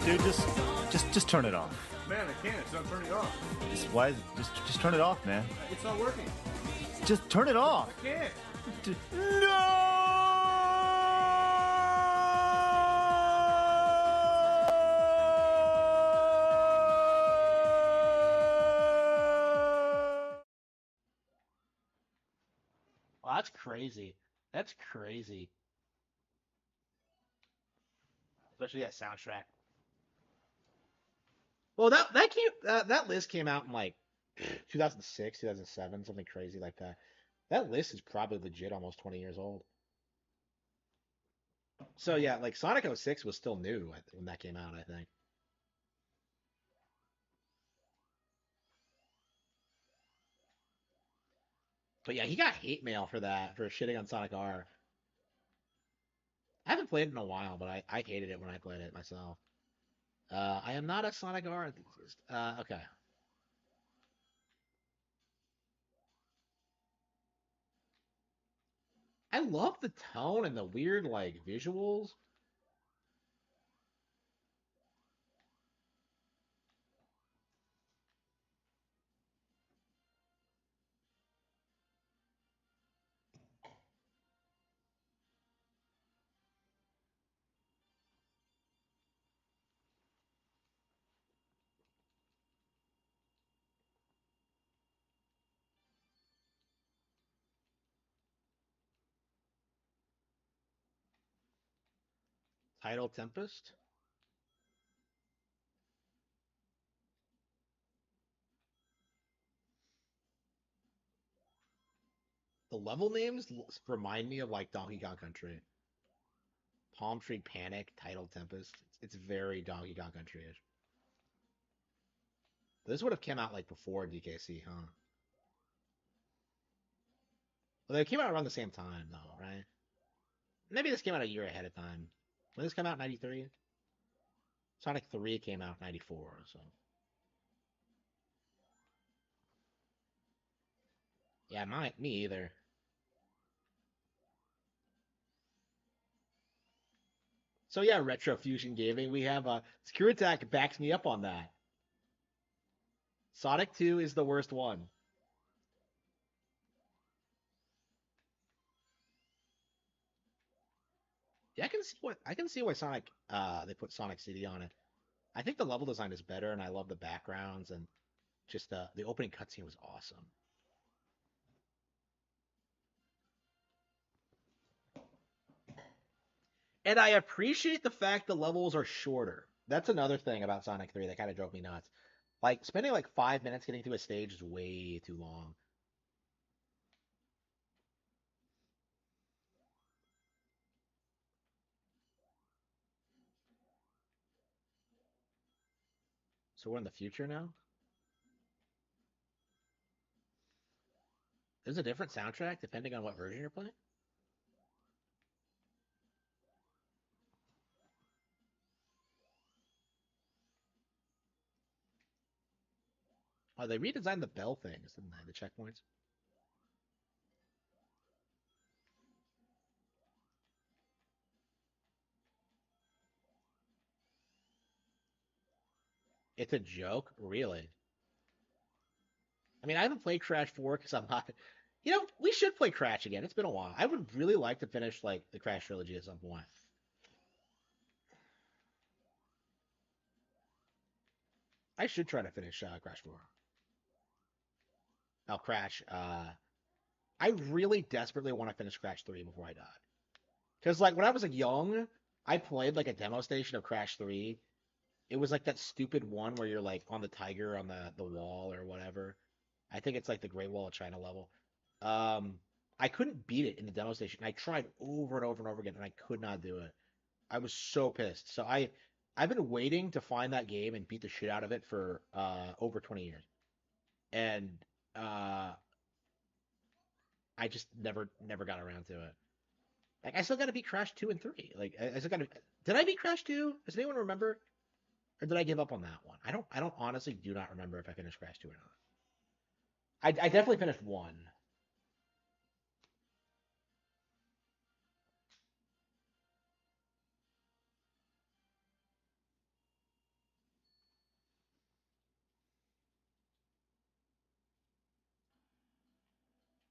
Dude, just turn it off. Man, I can't. It's not turning off. Just turn it off, man. It's not working. Just turn it off. I can't. No! Well, that's crazy. That's crazy. Especially that soundtrack. Well, that list came out in like 2006, 2007, something crazy like that. That list is probably legit almost 20 years old. So yeah, like Sonic 06 was still new when that came out, I think. But yeah, he got hate mail for that, for shitting on Sonic R. I haven't played it in a while, but I hated it when I played it myself. I am not a Sonic R enthusiast. Okay. I love the tone and the weird, like, visuals. Tidal Tempest. The level names remind me of like Donkey Kong Country. Palm Tree Panic, Tidal Tempest. It's very Donkey Kong Country-ish. This would have come out like before DKC, huh? Well, they came out around the same time, though, right? Maybe this came out a year ahead of time. When this come out, 93? Sonic 3 came out 94, so. Yeah, me either. So yeah, Retro Fusion Gaming, we have Secure Attack backs me up on that. Sonic 2 is the worst one. Yeah, I can see why Sonic they put Sonic City on it. I think the level design is better, and I love the backgrounds and just the opening cutscene was awesome. And I appreciate the fact the levels are shorter. That's another thing about Sonic 3 that kind of drove me nuts. Like spending like 5 minutes getting through a stage is way too long. So we're in the future now. There's a different soundtrack depending on what version you're playing. Oh, they redesigned the bell things, didn't they? The checkpoints. It's a joke, really. I mean, I haven't played Crash 4 because I'm not. You know, we should play Crash again. It's been a while. I would really like to finish like the Crash trilogy at some point. I should try to finish Crash 4. Now, Crash. I really desperately want to finish Crash 3 before I die. Because like when I was like young, I played like a demo station of Crash 3. It was like that stupid one where you're like on the tiger on the wall or whatever. I think it's like the Great Wall of China level. Um, I couldn't beat it in the demo station. I tried over and over and over again, and I could not do it. I was so pissed. So I've been waiting to find that game and beat the shit out of it for over 20 years. And uh I just never got around to it. Like I still got to beat Crash 2 and 3. Like I still got to. Did I beat Crash 2? Does anyone remember? Or did I give up on that one? I don't honestly do not remember if I finished Crash 2 or not. I definitely finished 1.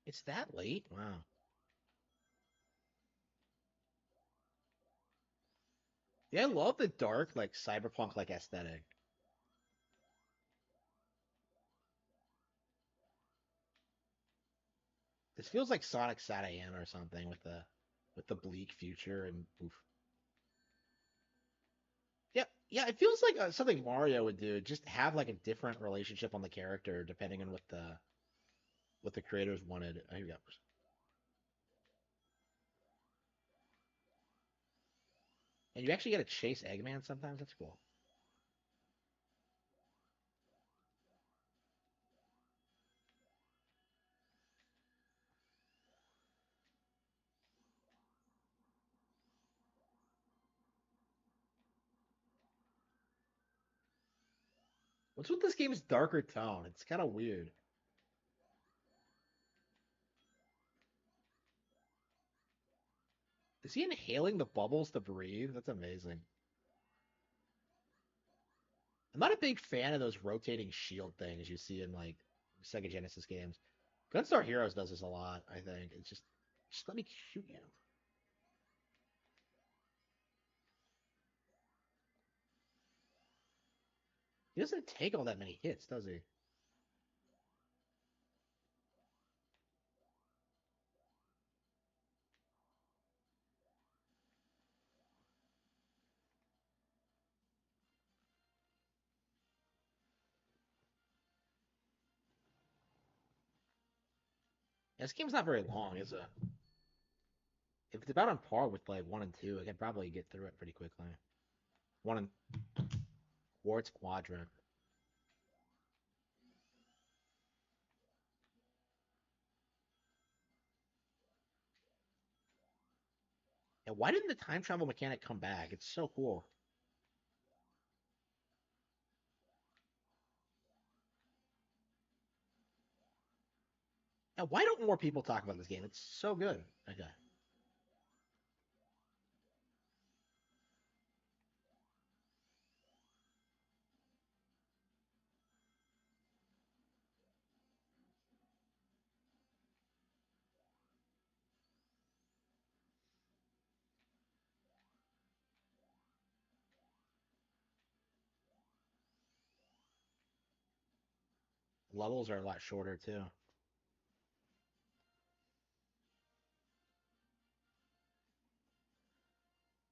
It's that late? Wow. Yeah, I love the dark, like cyberpunk like aesthetic. This feels like Sonic SatAM or something with the bleak future and oof. Yeah, yeah, it feels like something Mario would do. Just have like a different relationship on the character depending on what the creators wanted. Here we go. And you actually get to chase Eggman sometimes. That's cool. What's with this game's darker tone? It's kind of weird. Is he inhaling the bubbles to breathe? That's amazing. I'm not a big fan of those rotating shield things you see in like Sega Genesis games. Gunstar Heroes does this a lot, I think. It's just let me shoot you. He doesn't take all that many hits, does he? Yeah, this game's not very long, is it? If it's about on par with like 1 and 2, I can probably get through it pretty quickly. One and Quartz Quadrant. And why didn't the time travel mechanic come back? It's so cool. And why don't more people talk about this game? It's so good. Okay. Levels are a lot shorter too.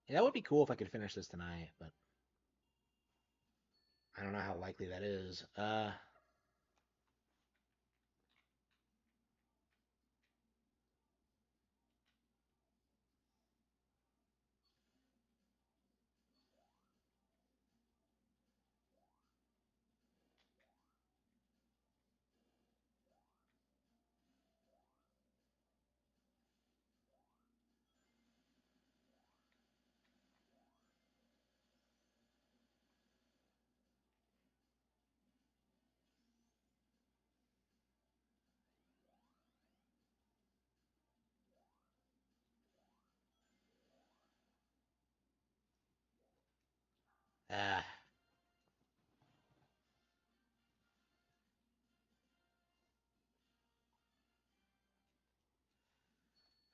Yeah, that would be cool if I could finish this tonight, but I don't know how likely that is. Ah.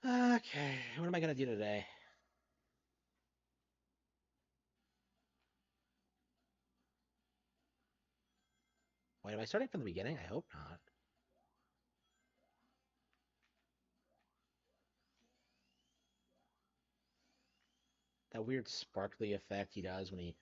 Okay, what am I gonna do today? Wait, am I starting from the beginning? I hope not. That weird sparkly effect he does when he.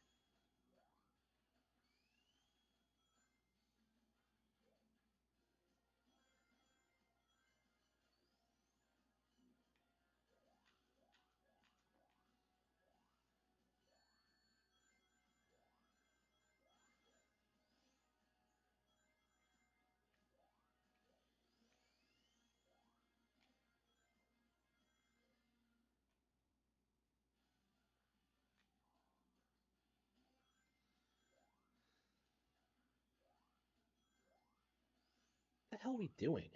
What the hell are we doing?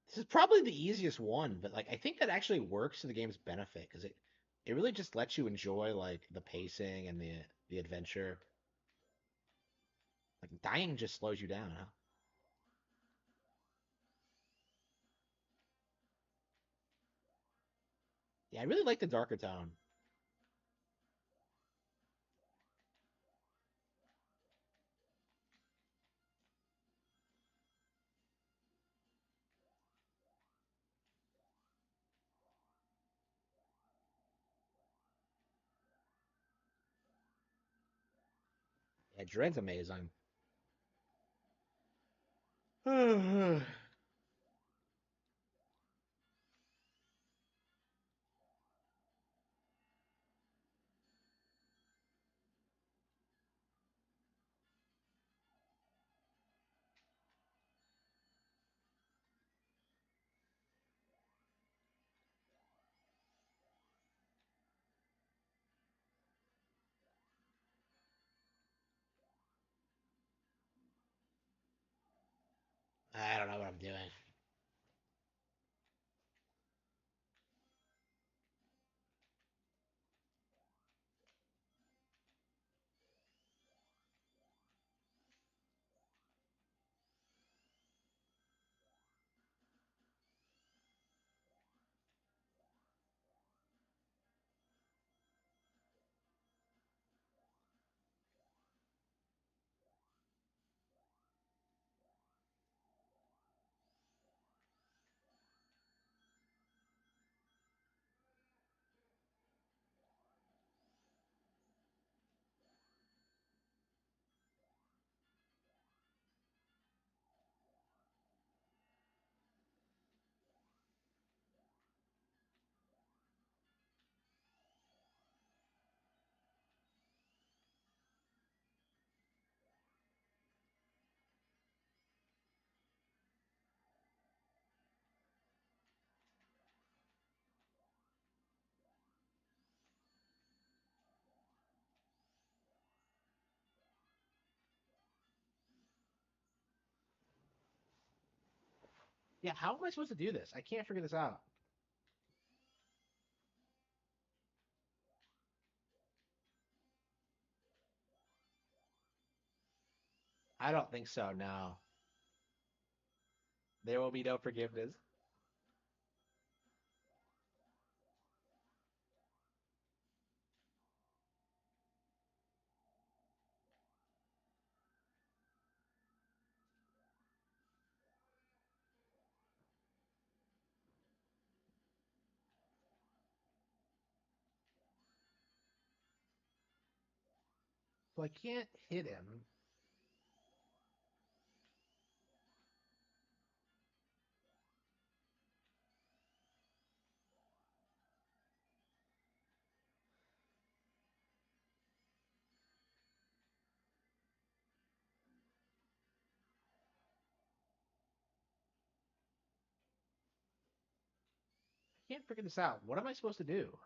This is probably the easiest one, but like I think that actually works to the game's benefit because it really just lets you enjoy like the pacing and the adventure. Like dying just slows you down, huh? Yeah, I really like the darker tone. Yeah, Dread's amazing. I don't know what I'm doing. Yeah, how am I supposed to do this? I can't figure this out. I don't think so, no. There will be no forgiveness. So I can't hit him. I can't figure this out. What am I supposed to do?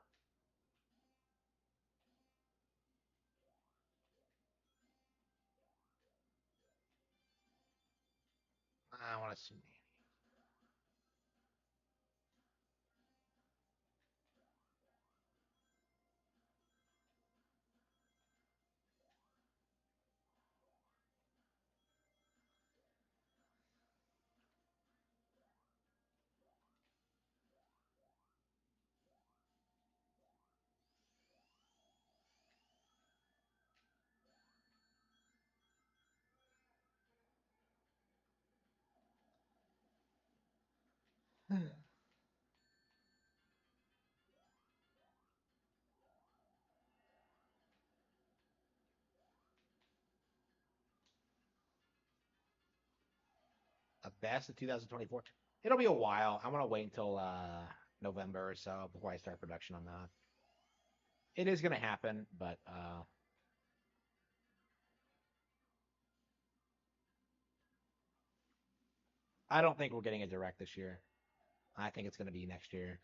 I want to see. A best of 2024. It'll be a while. I'm gonna wait until November or so before I start production on that. It is gonna happen, but I don't think we're getting a direct this year. I think it's gonna be next year.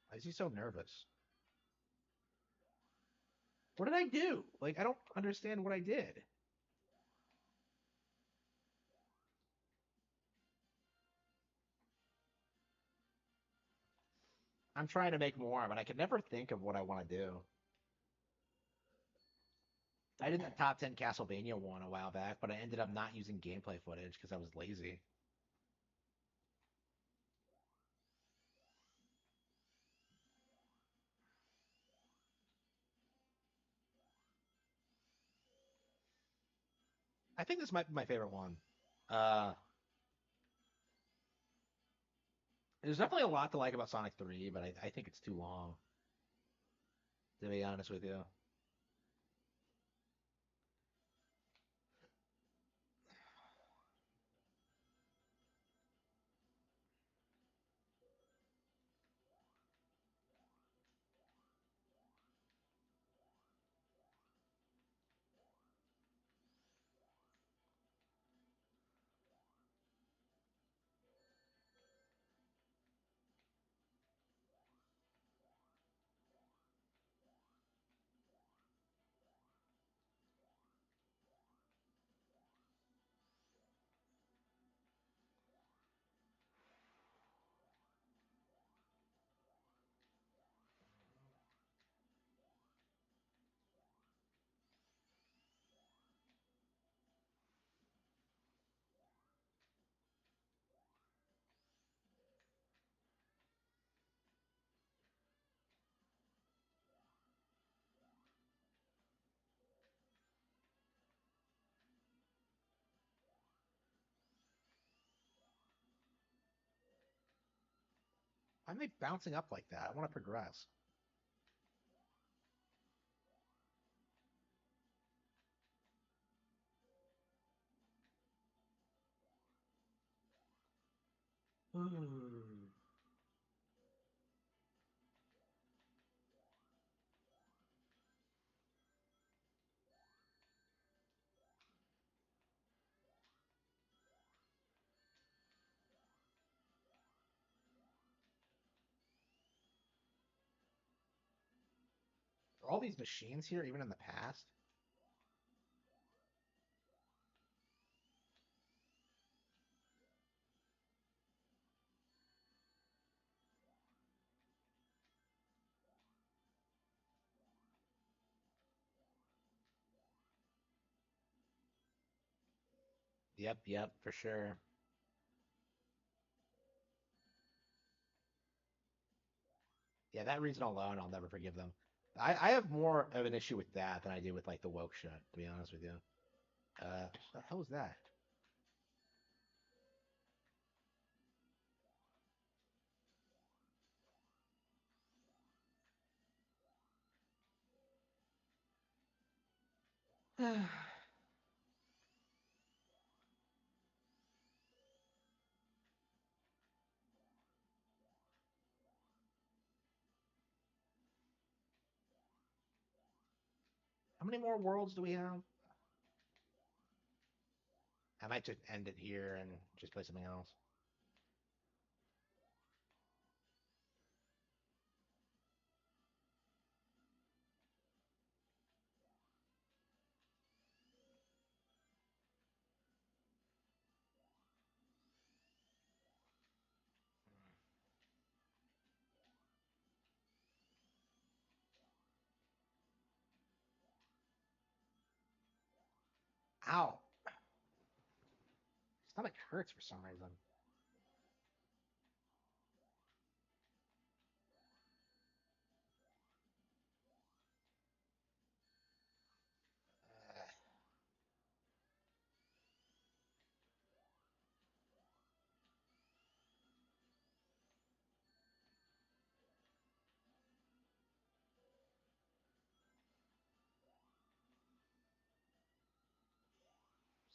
Why is he so nervous? What did I do? Like, I don't understand what I did. I'm trying to make more, but I can never think of what I want to do. I did that top 10 Castlevania one a while back, but I ended up not using gameplay footage because I was lazy. I think this might be my favorite one. Uh, there's definitely a lot to like about Sonic 3, but I think it's too long, to be honest with you. Why am I bouncing up like that? I want to progress. Are all these machines here even in the past? Yep, for sure. Yeah, that reason alone, I'll never forgive them. I have more of an issue with that than I do with like the woke shit, to be honest with you. What the hell is that? How many more worlds do we have? I might just end it here and just play something else. Ow! Stomach hurts for some reason.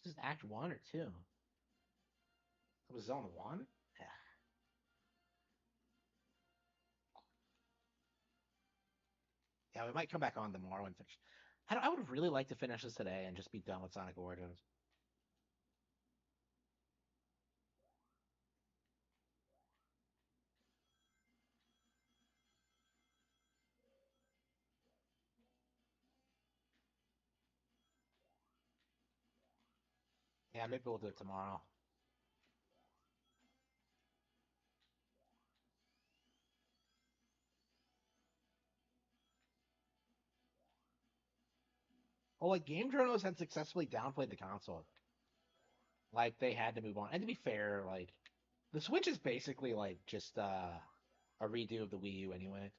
This is Act 1 or 2? That was Zone 1? Yeah. Yeah, we might come back on tomorrow and finish. I would really like to finish this today and just be done with Sonic Origins. Yeah, maybe we'll do it tomorrow. Well, like game journalists had successfully downplayed the console. Like they had to move on. And to be fair, like the Switch is basically like just a redo of the Wii U anyway.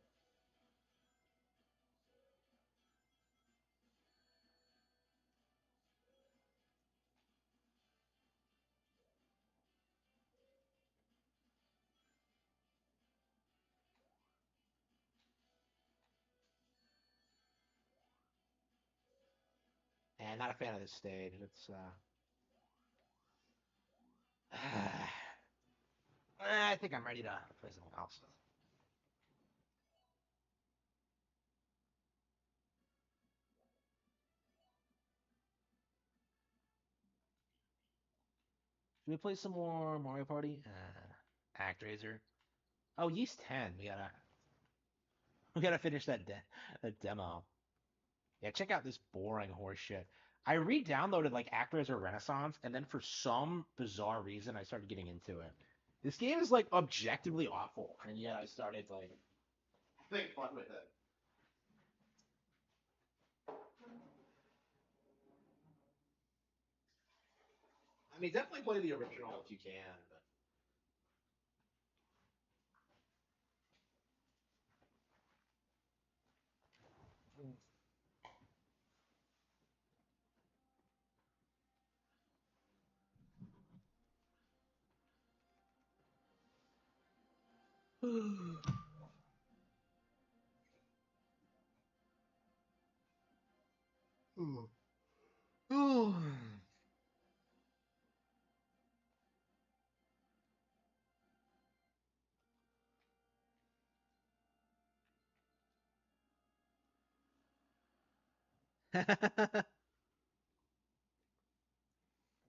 And not a fan of this stage. It's I think I'm ready to play something else. Should we play some more Mario Party? ActRaiser. Oh, Yeast 10. We gotta finish that demo. Yeah, check out this boring horse shit. I re-downloaded like ActRaiser Renaissance, and then for some bizarre reason, I started getting into it. This game is like objectively awful, and yeah, I started like having fun with it. I mean, definitely play the original if you can. But...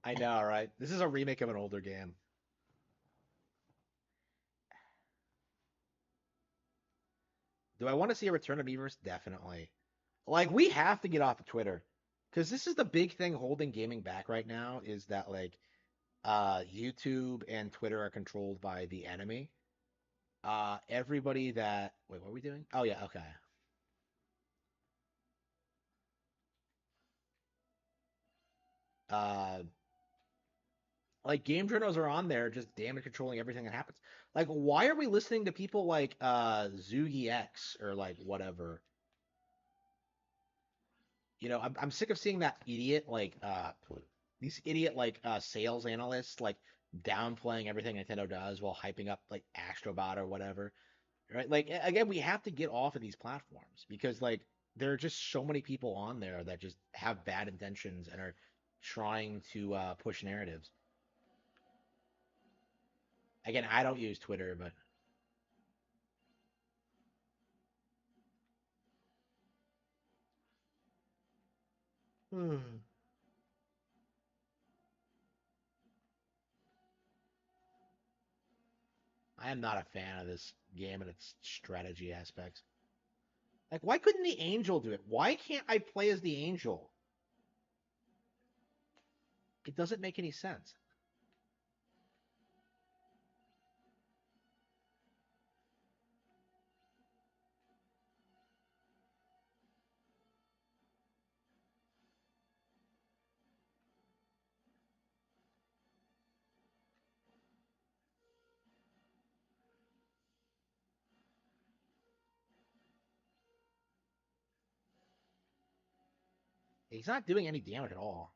I know, right? This is a remake of an older game. Do I want to see a Return of Miiverse? Definitely. Like we have to get off of Twitter because this is the big thing holding gaming back right now is that like YouTube and Twitter are controlled by the enemy. Everybody that wait, what are we doing? Oh yeah, okay. Uh, like game journals are on there just damage controlling everything that happens. Like, why are we listening to people like Zoogie X or like whatever? I'm sick of seeing that idiot like these idiot like sales analysts like downplaying everything Nintendo does while hyping up like Astrobot or whatever. Right? Like again, we have to get off of these platforms because like there are just so many people on there that just have bad intentions and are trying to push narratives. Again, I don't use Twitter, but I am not a fan of this game and its strategy aspects. Like, why couldn't the angel do it? Why can't I play as the angel? It doesn't make any sense. He's not doing any damage at all.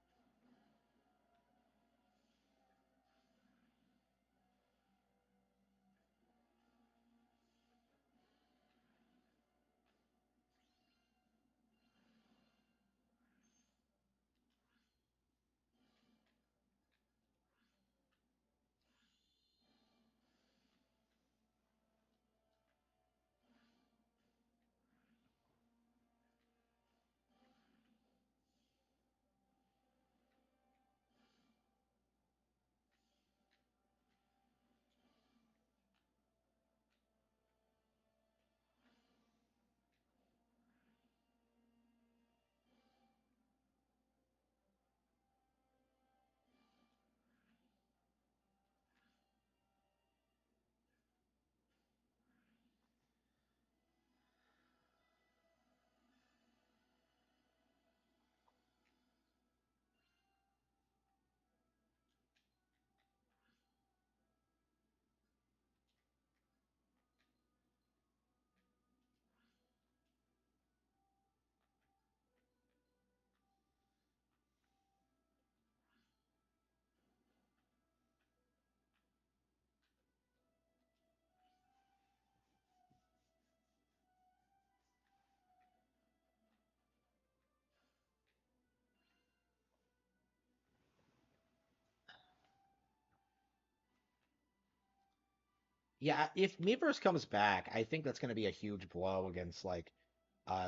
Yeah, if Miiverse comes back, I think that's going to be a huge blow against like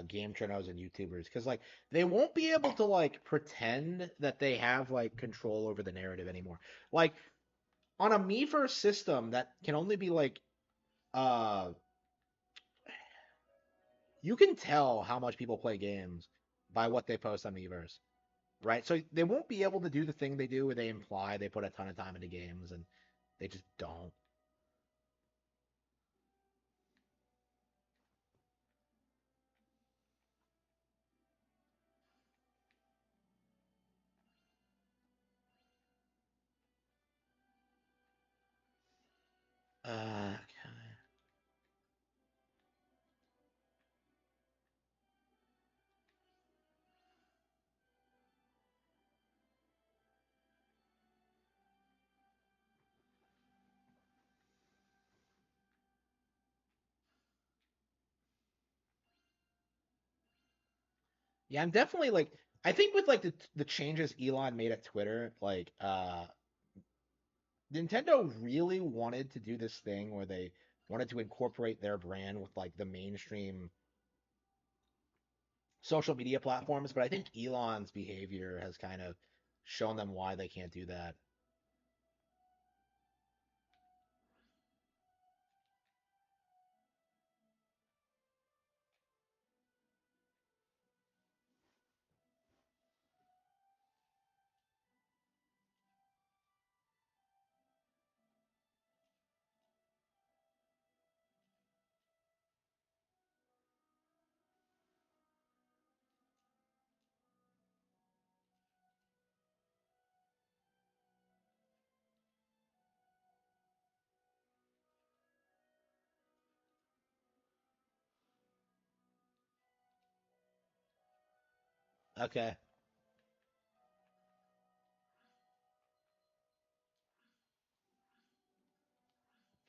game channels and YouTubers because like they won't be able to like pretend that they have like control over the narrative anymore. Like on a Miiverse system that can only be like uh you can tell how much people play games by what they post on Miiverse, right? So they won't be able to do the thing they do where they imply they put a ton of time into games and they just don't. Okay. Yeah, I'm definitely like I think with like the changes Elon made at Twitter, like Nintendo really wanted to do this thing where they wanted to incorporate their brand with like the mainstream social media platforms, but I think Elon's behavior has kind of shown them why they can't do that. Okay.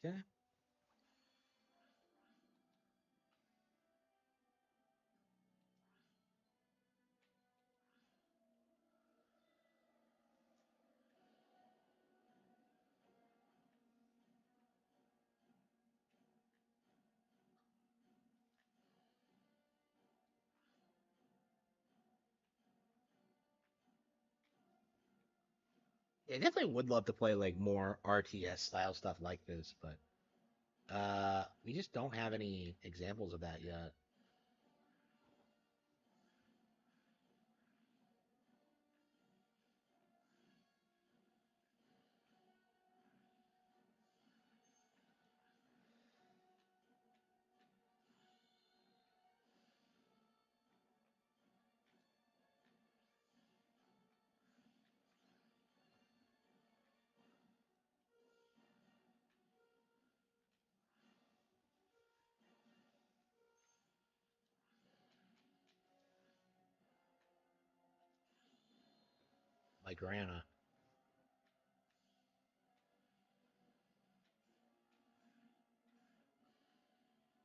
Okay. Yeah, I definitely would love to play like more RTS style stuff like this, but we just don't have any examples of that yet. Like Grana.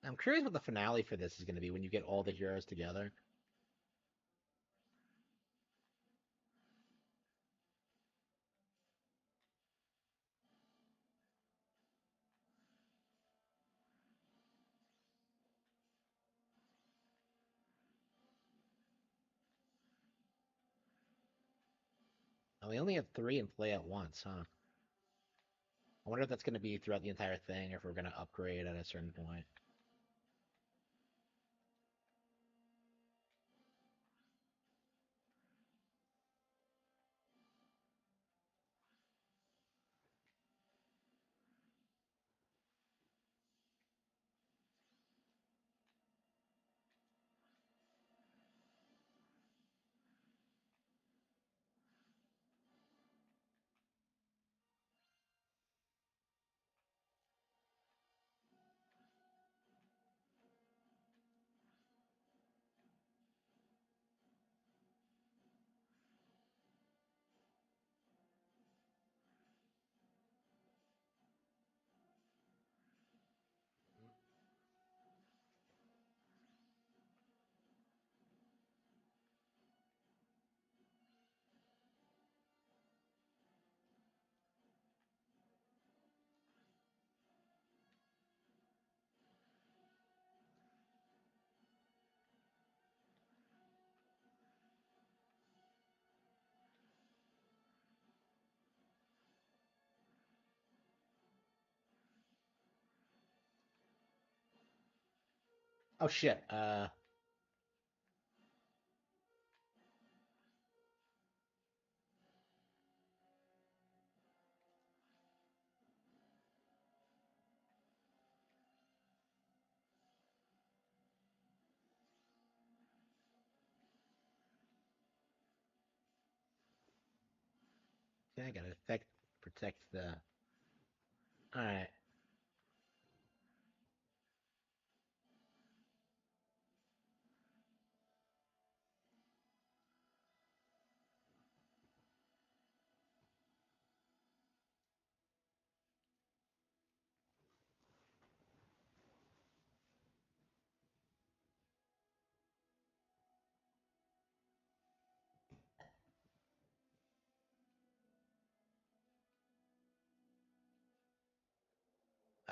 I'm curious what the finale for this is going to be when you get all the heroes together. And we only have three in play at once, huh? I wonder if that's going to be throughout the entire thing, or if we're going to upgrade at a certain point. Oh shit. Okay, I gotta protect the. All right.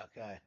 Okay.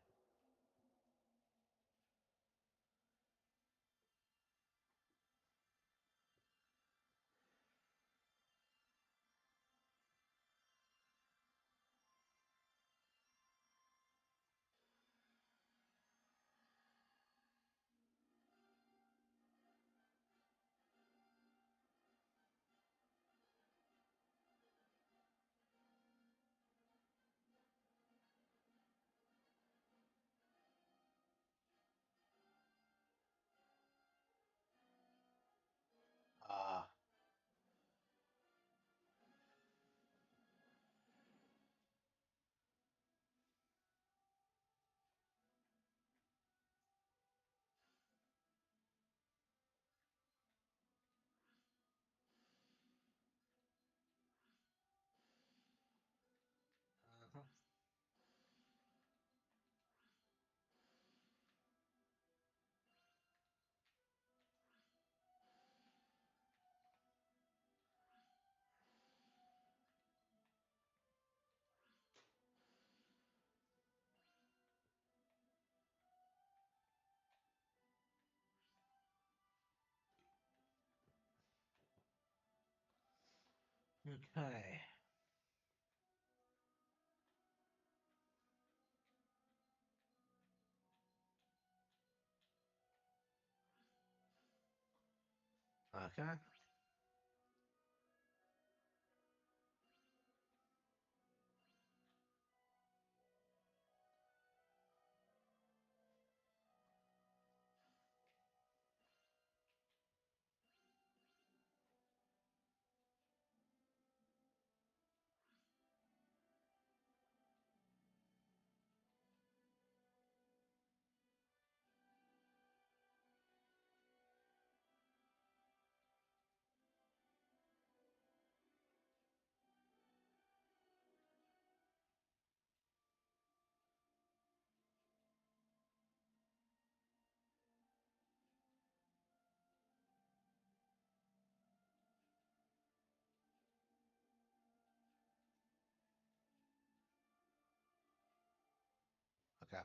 Okay. Okay. Okay.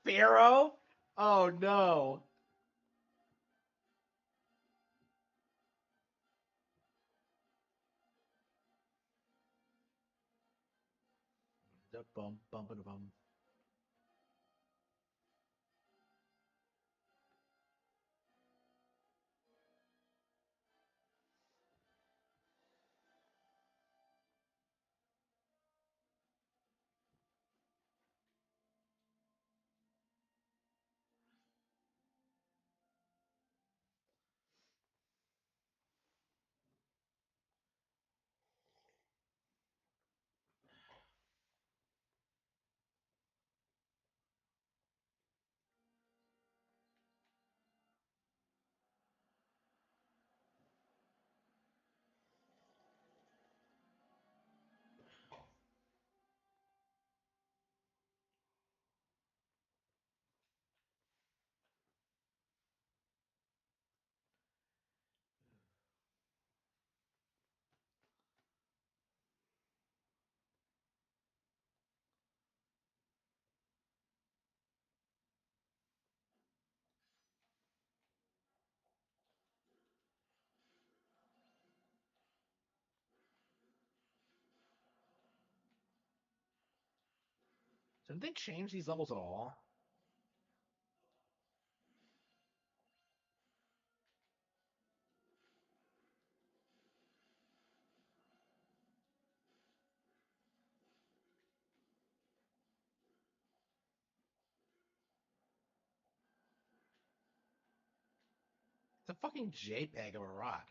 Pharaoh? Oh no. Da bum bum ba bum. Didn't they change these levels at all? It's a fucking JPEG of a rock.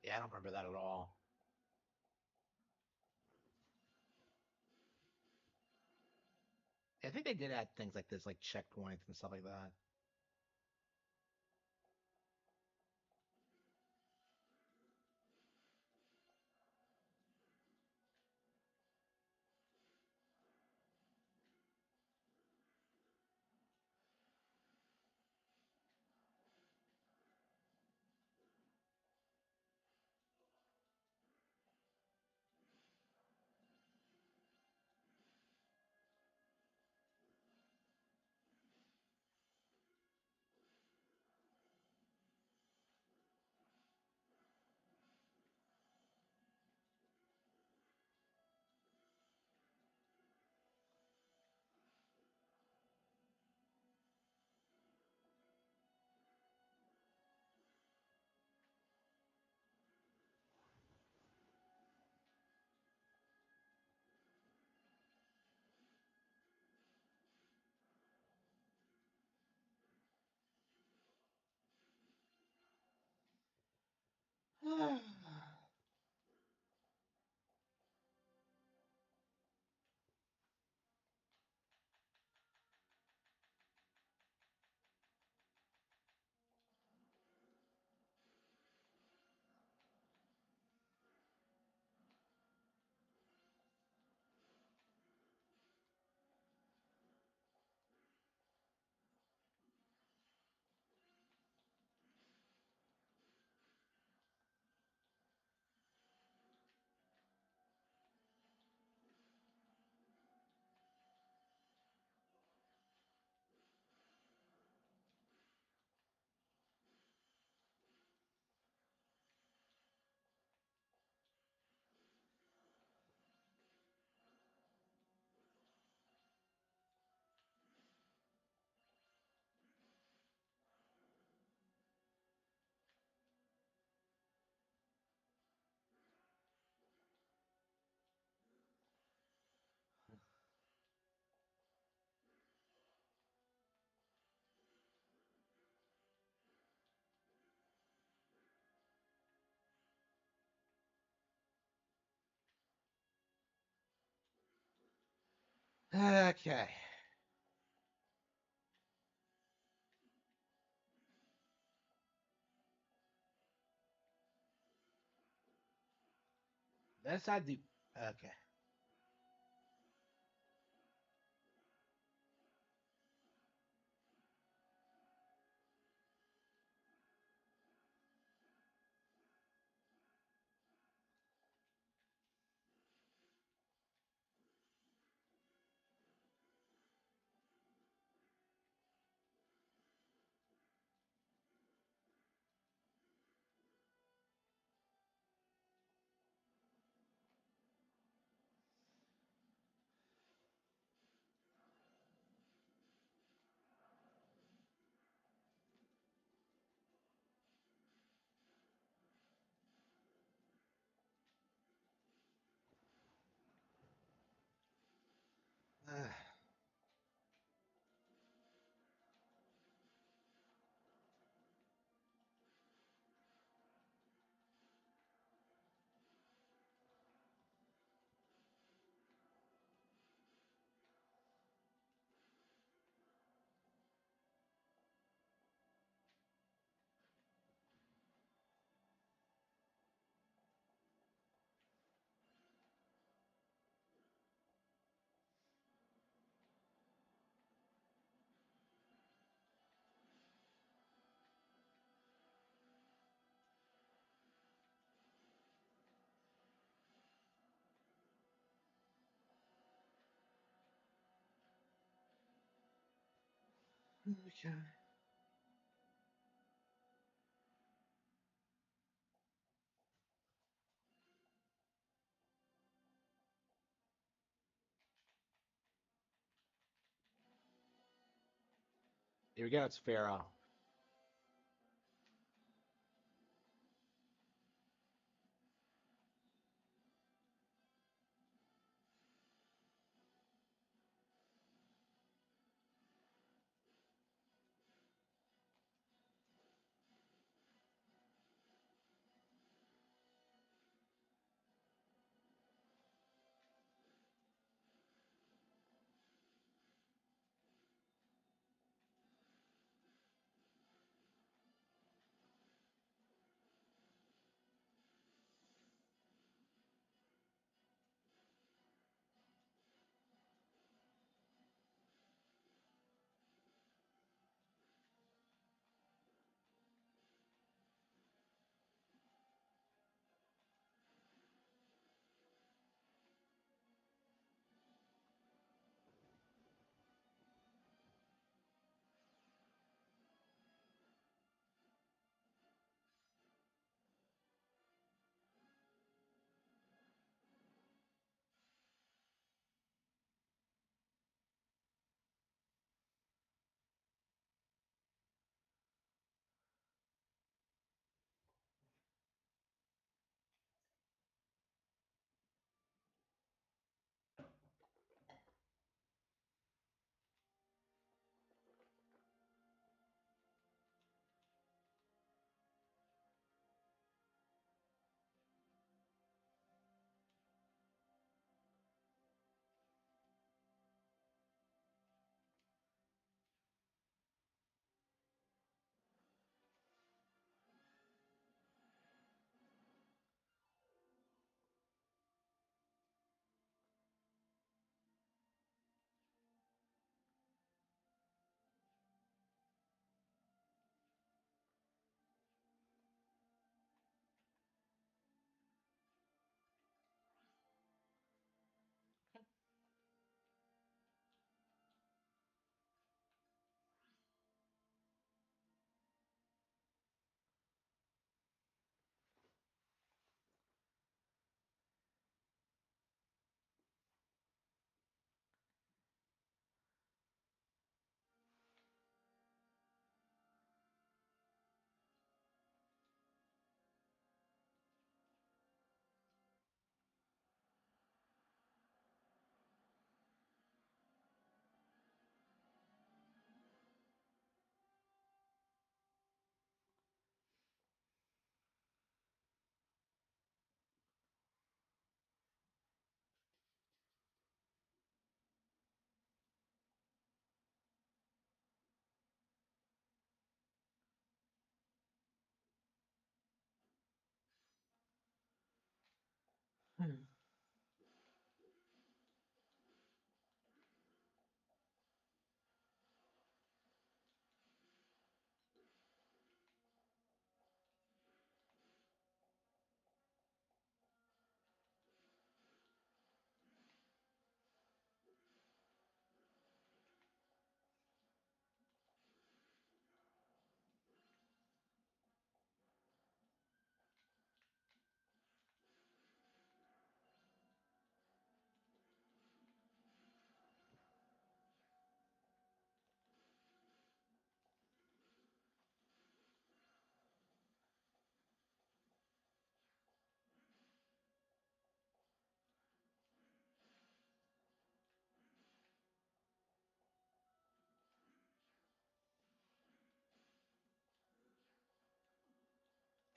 Yeah, I don't remember that at all. I think they did add things like this, like checkpoints and stuff like that. Okay. This I do. Okay. Okay. Here we go. It's Pharaoh.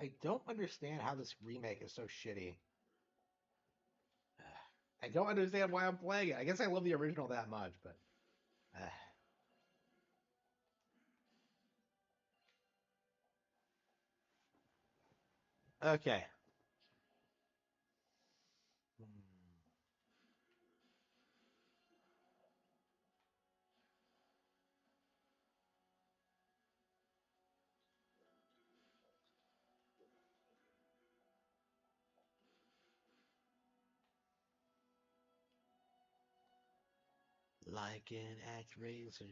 I don't understand how this remake is so shitty. I don't understand why I'm playing it. I guess I love the original that much, but okay. Like an act razor.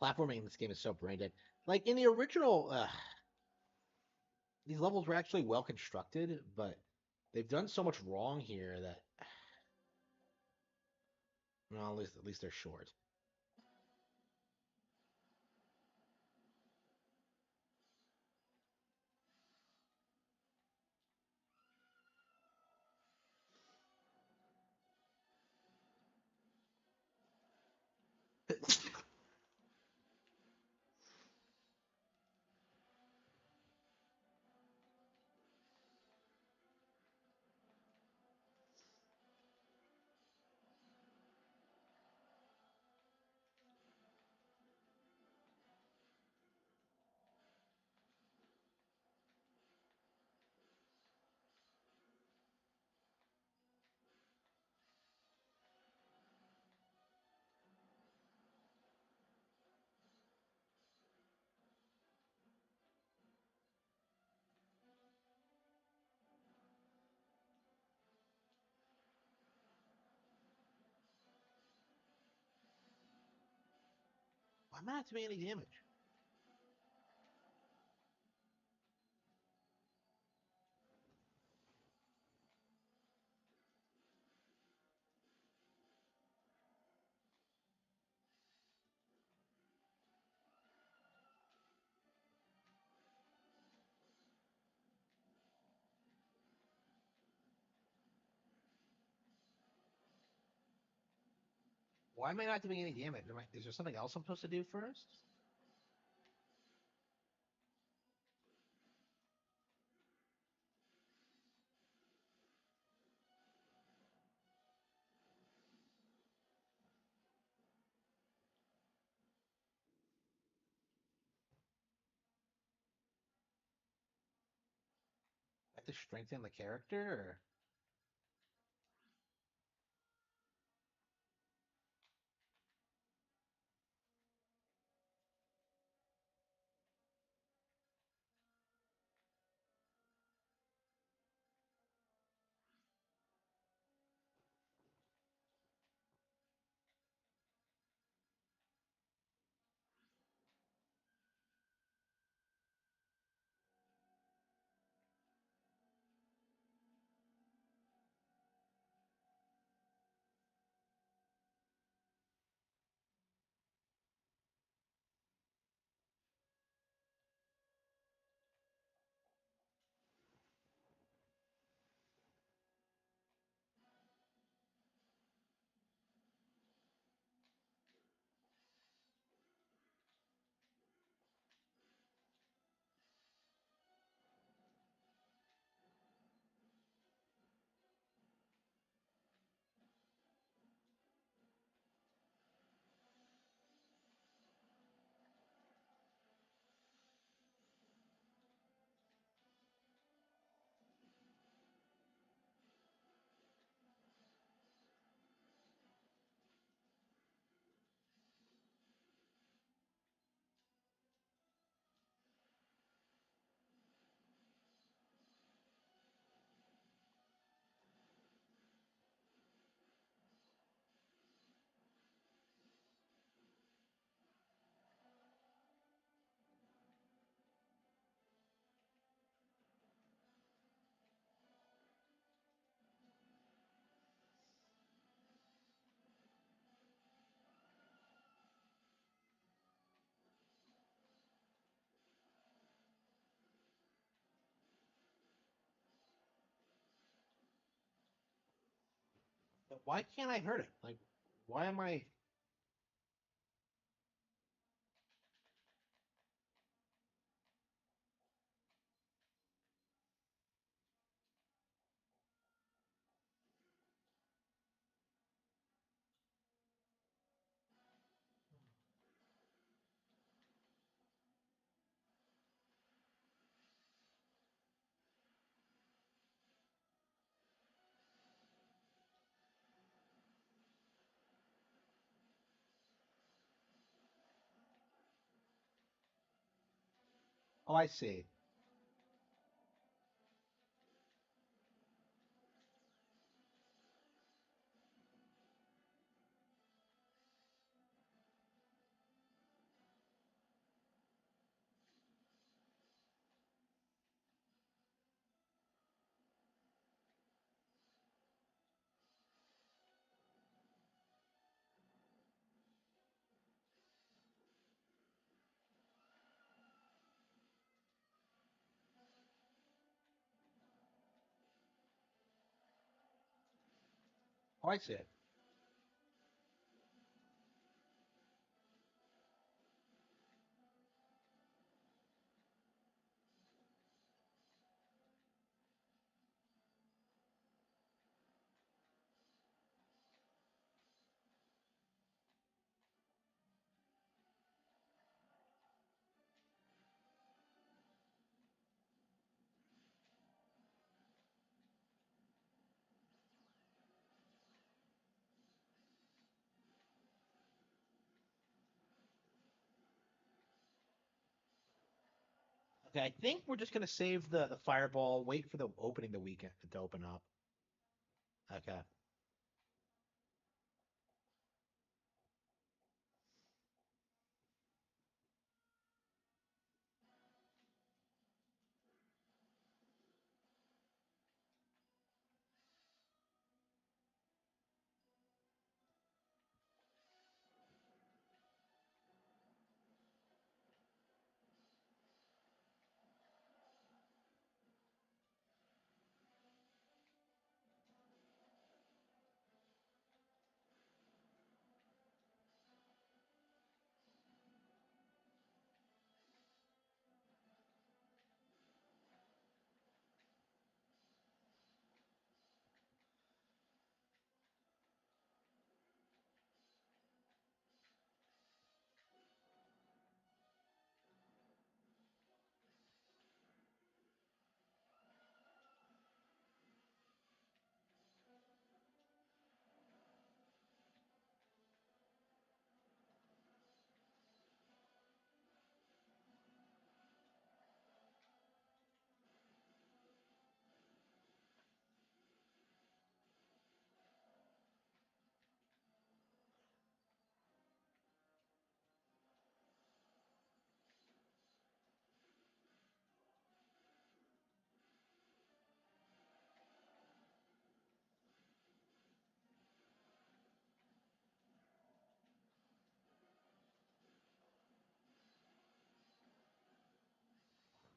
Platforming in this game is so brain dead. Like in the original, these levels were actually well constructed, but they've done so much wrong here that, well, at least they're short. Why am I not doing any damage? Why am I not doing any damage? Is there something else I'm supposed to do first? I have to strengthen the character? Or... Why can't I hurt it? Like, why am I? Oh, I see. Oh, I see it. Okay, I think we're just gonna save the fireball. Wait for the opening the weekend to open up. Okay.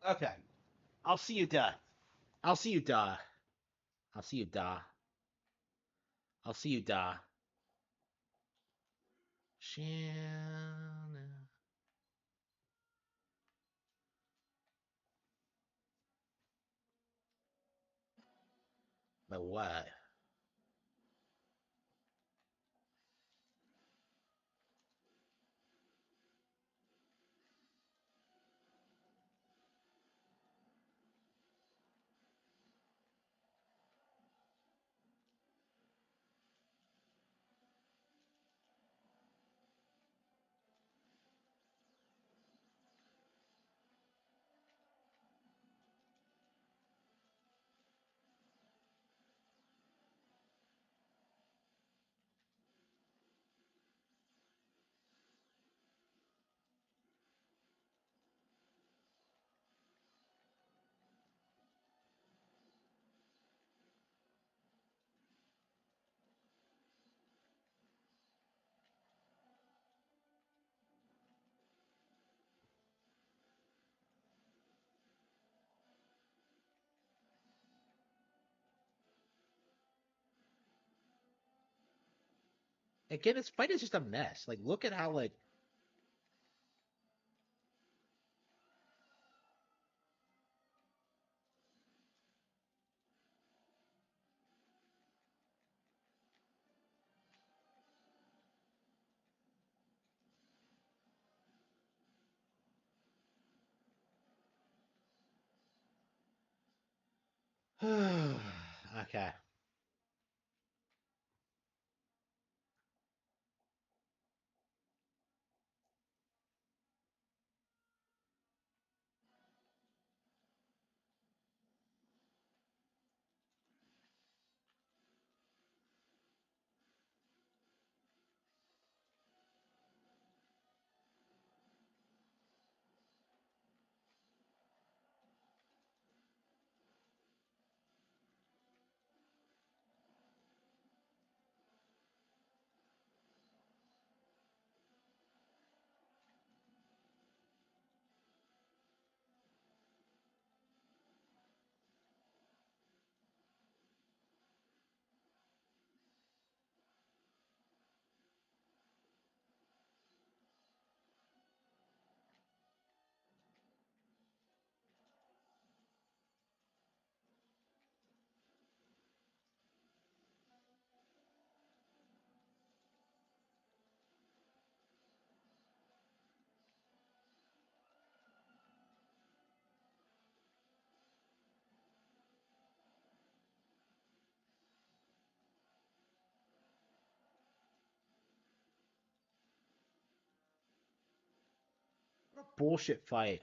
Okay. I'll see you, duh. I'll see you, duh. I'll see you, duh. I'll see you, duh. Shanna. But what? Again, this fight is just a mess. Like, look at how like okay. What a bullshit fight.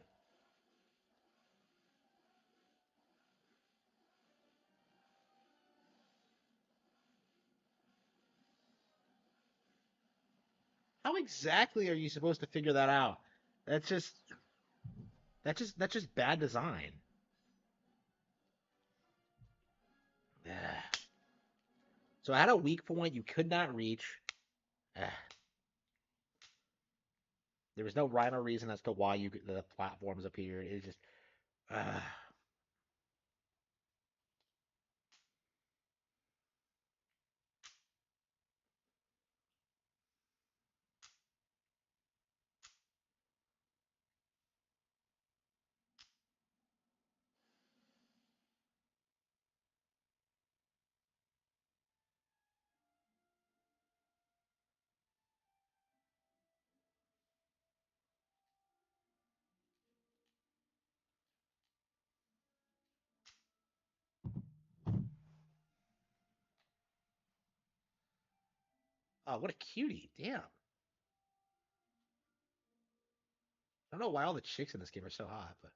How exactly are you supposed to figure that out? That's just that's just bad design. Ugh. So I had a weak point you could not reach. Ugh. There was no rhyme or reason as to why the platforms appeared. It just oh, what a cutie! Damn. I don't know why all the chicks in this game are so hot, but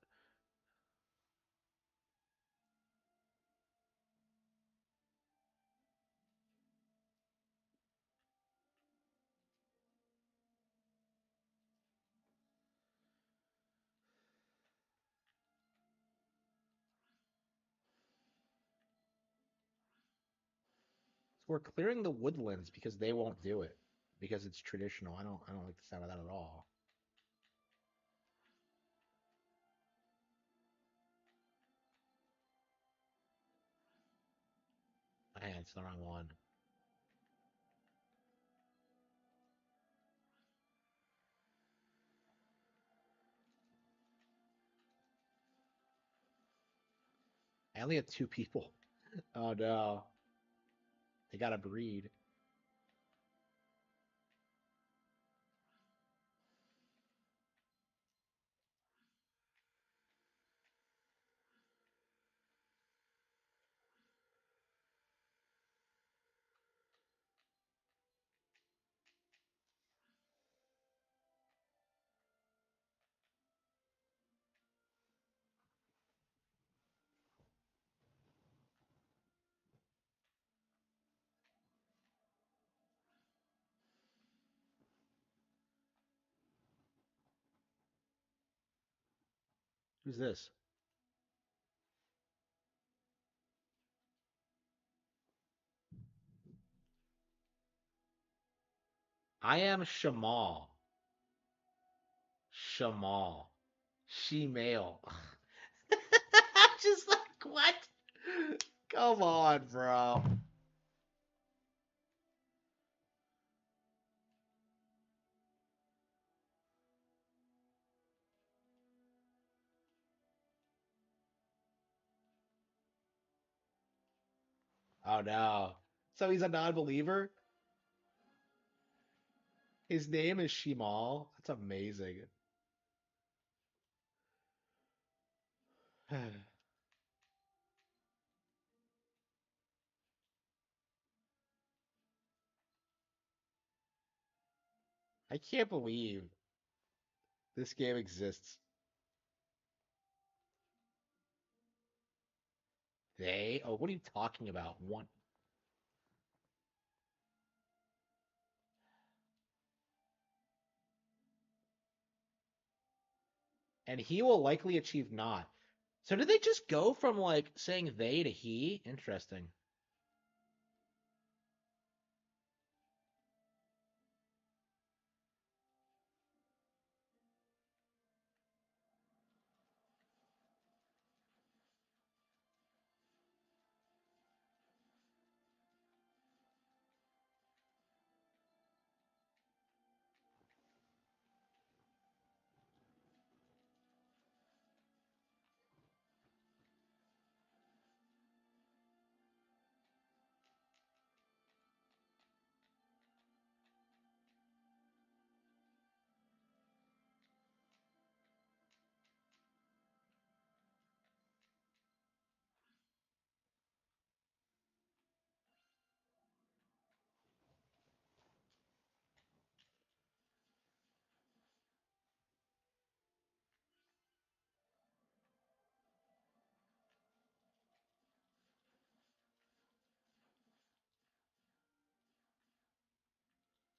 so we're clearing the woodlands because they won't do it because it's traditional. I don't like the sound of that at all. Man, it's the wrong one. I only had two people. Oh no, they gotta breed. Who's this? I am Shamal. Shamal. She male. Just like what? Come on, bro. Oh no. So he's a non-believer? His name is Shimal. That's amazing. I can't believe this game exists. They? Oh, what are you talking about? One. And he will likely achieve not. So did they just go from like saying they to he? Interesting.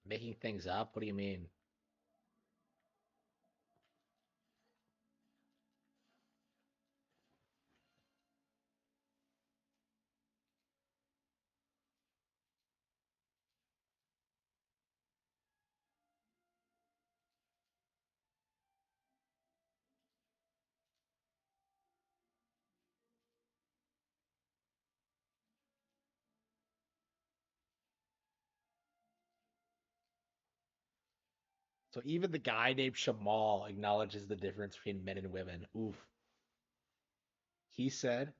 Making things up? What do you mean? So even the guy named Shamal acknowledges the difference between men and women. Oof. He said,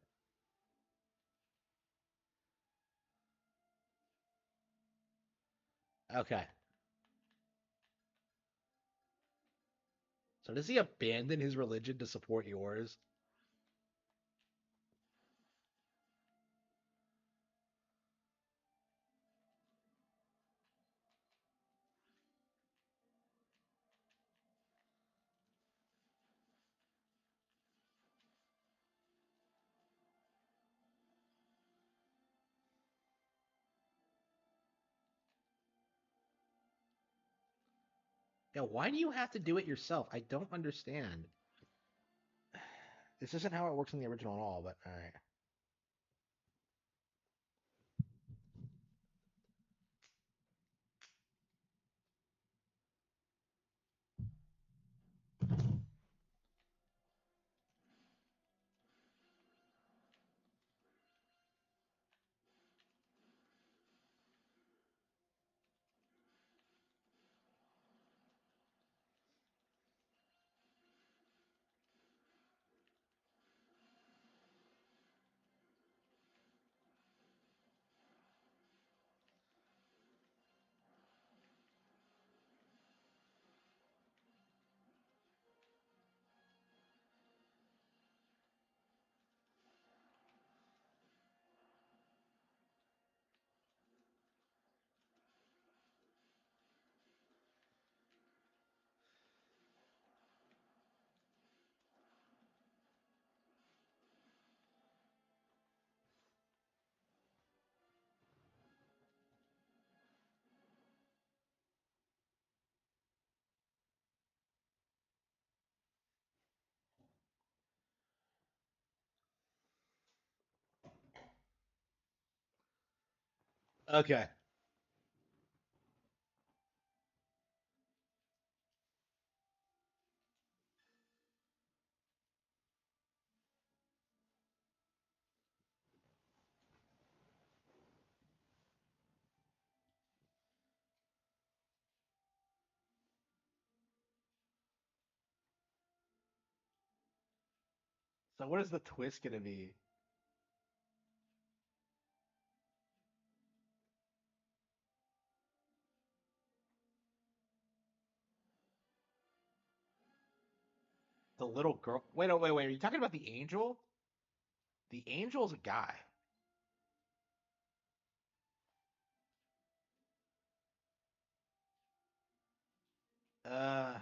okay. So does he abandon his religion to support yours? Yeah, why do you have to do it yourself? I don't understand. This isn't how it works in the original at all, but all right. Okay. So what is the twist gonna be? The little girl. Wait, oh, wait. Are you talking about the angel? The angel's a guy. Uh,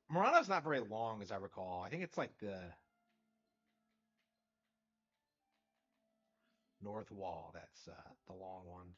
Murano's not very long, as I recall. I think it's like the north wall. That's the long one.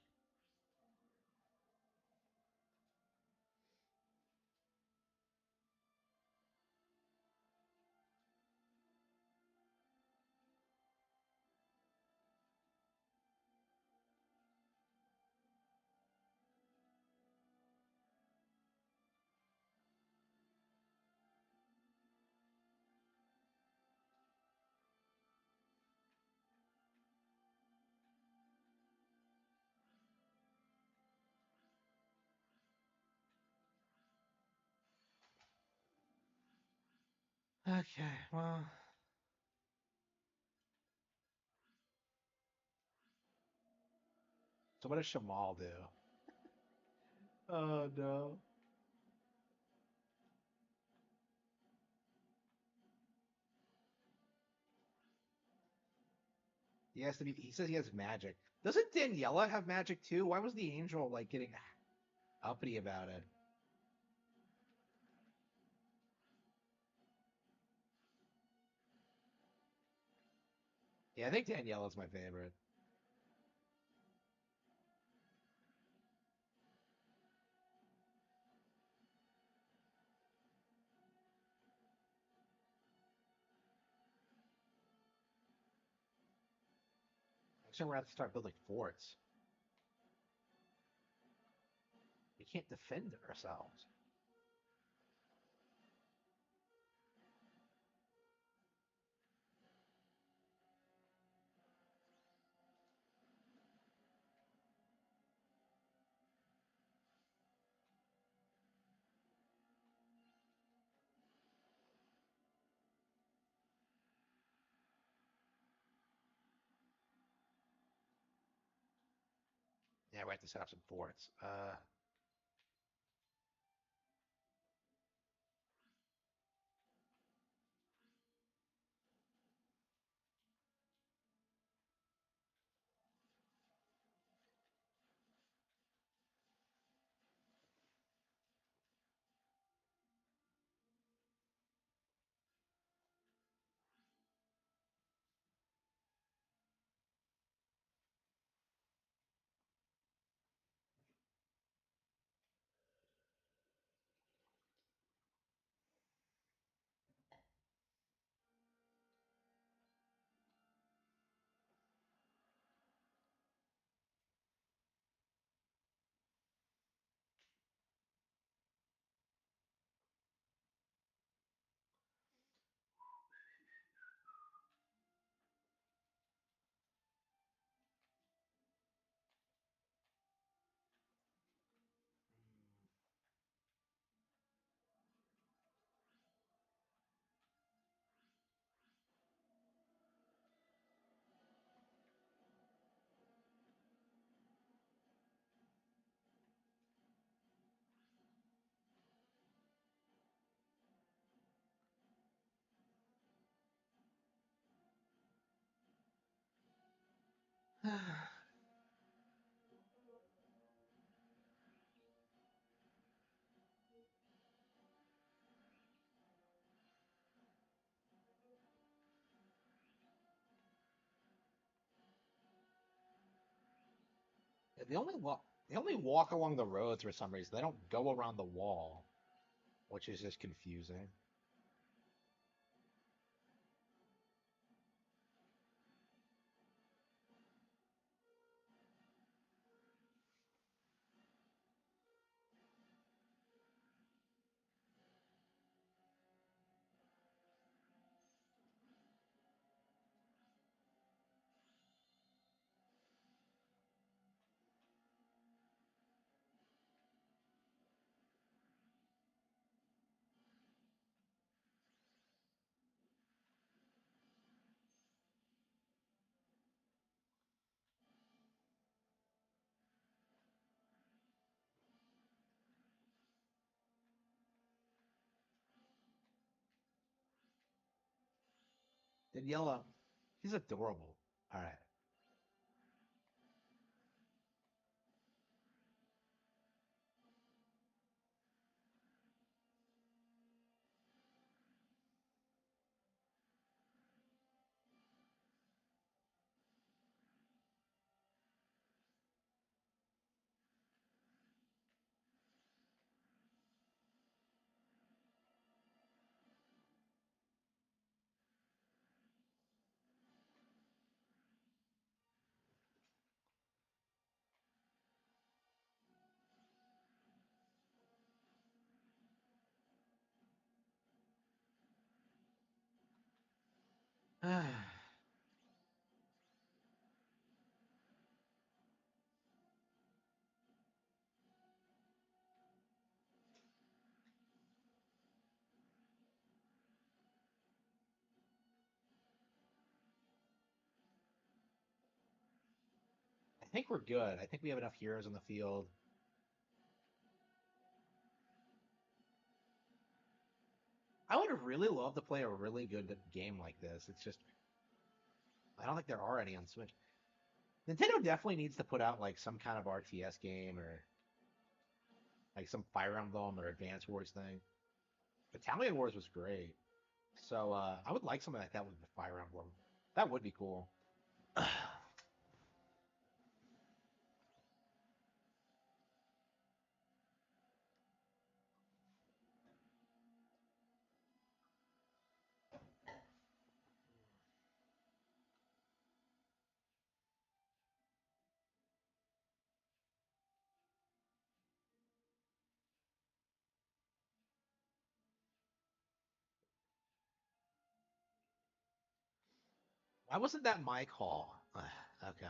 Okay, well, so what does Shamal do? Oh no. He has to be. He says he has magic. Doesn't Daniela have magic too? Why was the angel like getting uppity about it? Yeah, I think Daniela's my favorite. Actually, we're gonna have to start building forts. We can't defend ourselves. Yeah, we have to set up some forts. They only walk. They only walk along the roads for some reason. They don't go around the wall, which is just confusing. Daniela, she's adorable. All right. I think we're good. I think we have enough heroes on the field. I would really love to play a really good game like this. It's just I don't think there are any on Switch. Nintendo definitely needs to put out like some kind of RTS game or like some Fire Emblem or Advance Wars thing. Battalion Wars was great. So I would like something like that with the Fire Emblem. That would be cool. Why wasn't that my call? Okay.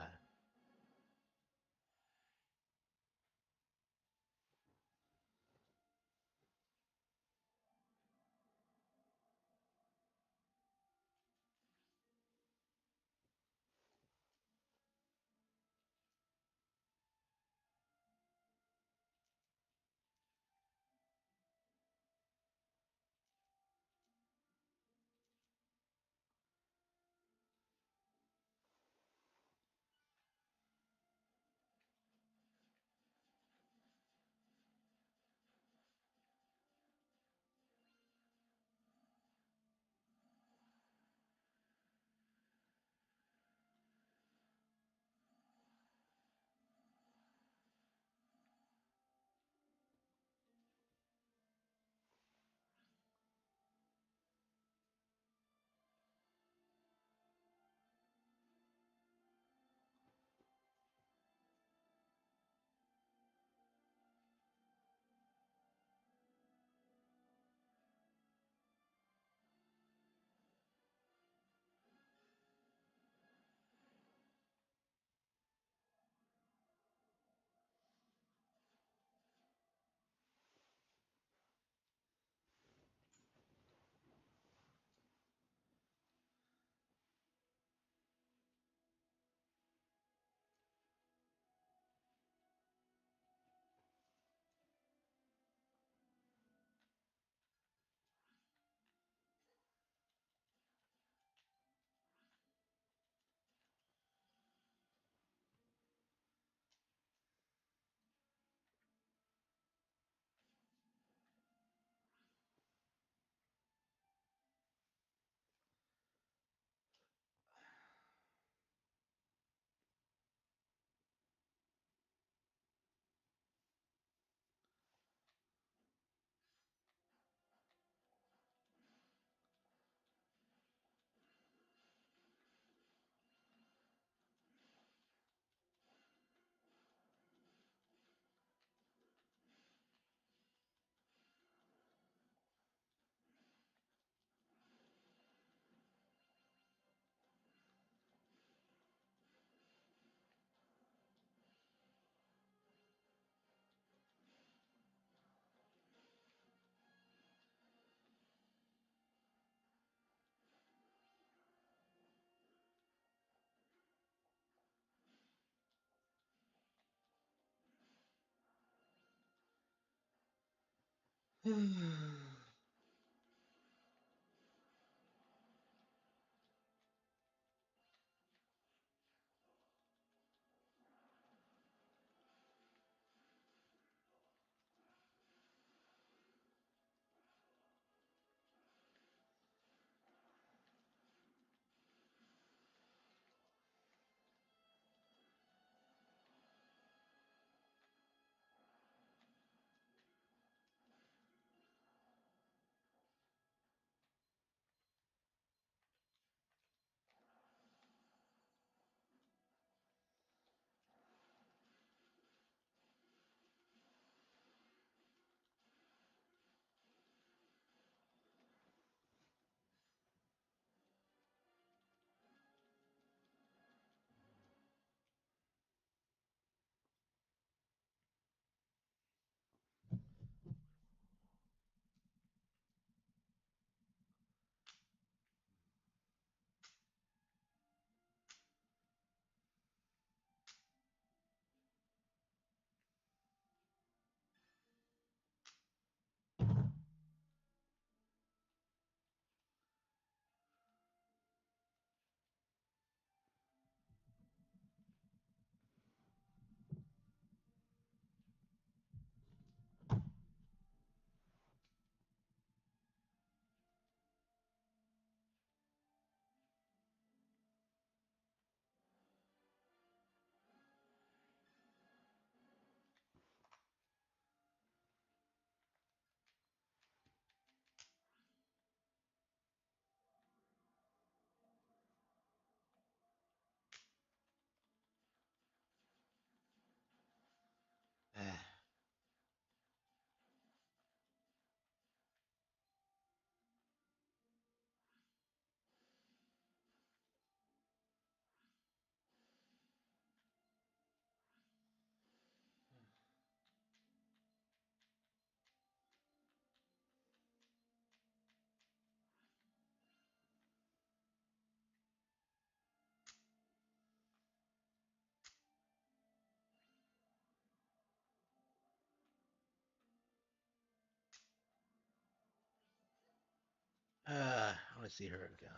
want to see her again.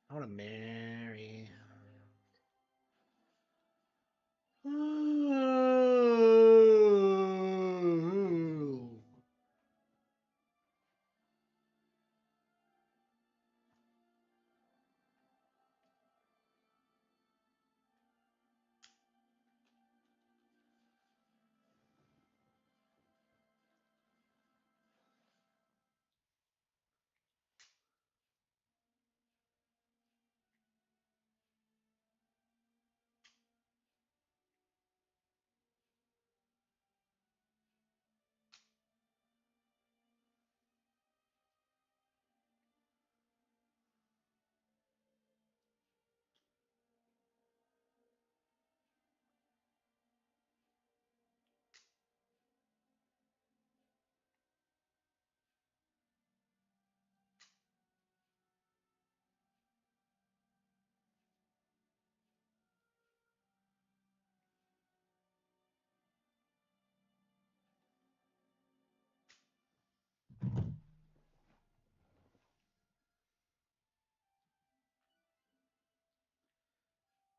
I want to marry.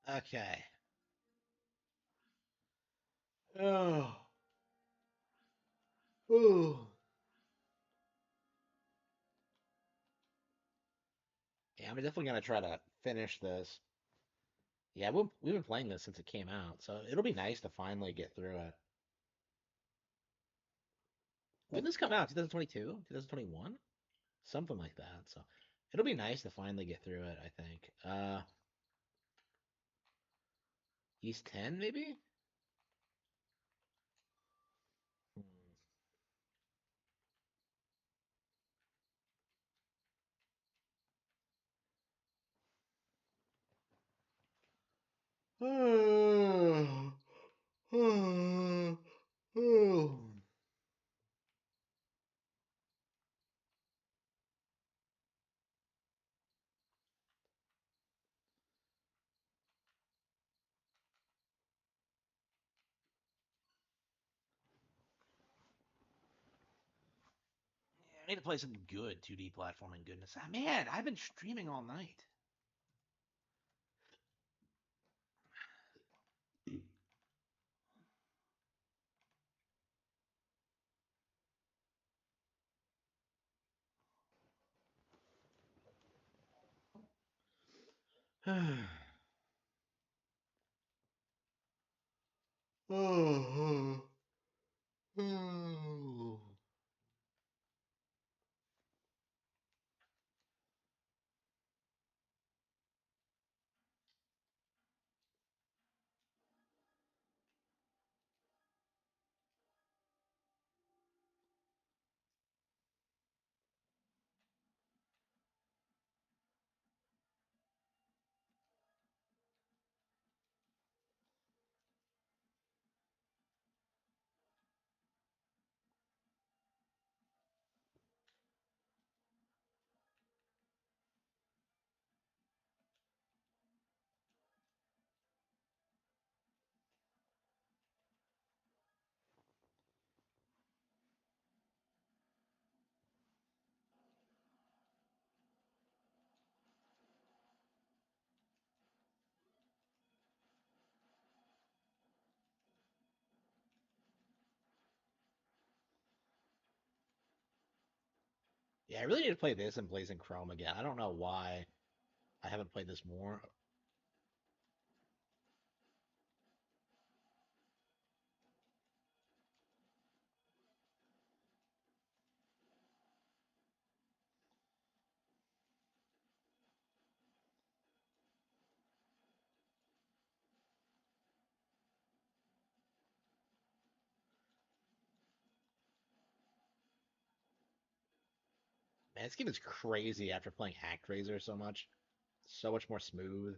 Okay. Oh. Oh. Yeah, I'm definitely gonna try to finish this. Yeah, we've been playing this since it came out, so it'll be nice to finally get through it. When did this come out? 2022? 2021? Something like that. So it'll be nice to finally get through it, I think. East 10 maybe? Hmm. I need to play some good 2D platforming goodness. Ah, man, I've been streaming all night. Yeah, I really need to play this and Blazing Chrome again. I don't know why I haven't played this more. Man, this game is crazy after playing ActRaiser so much. So much more smooth.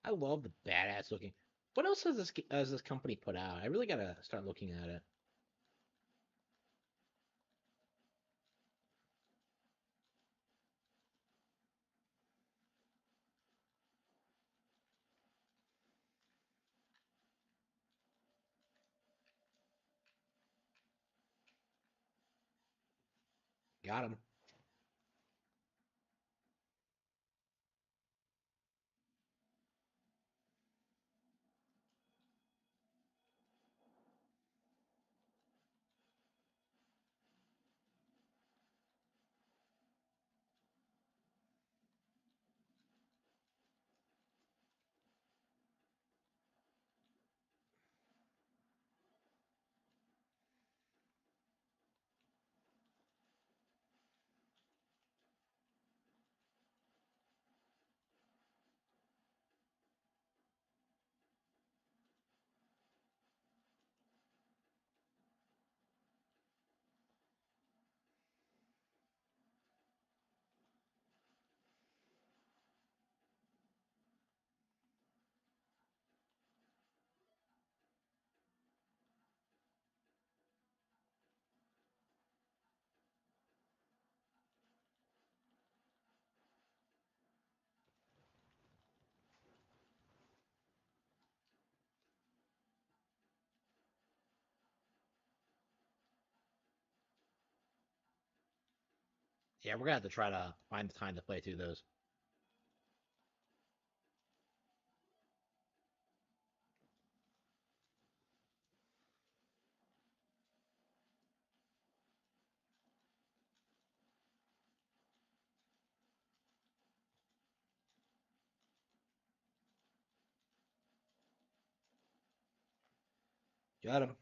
I love the badass looking. What else has this company put out? I really gotta start looking at it. Got him. Yeah, we're gonna have to try to find the time to play through those. Got him.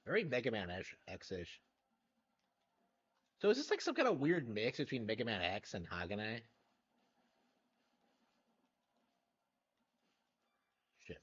Very Mega Man X-ish. So is this like some kind of weird mix between Mega Man X and Hagane? Shit.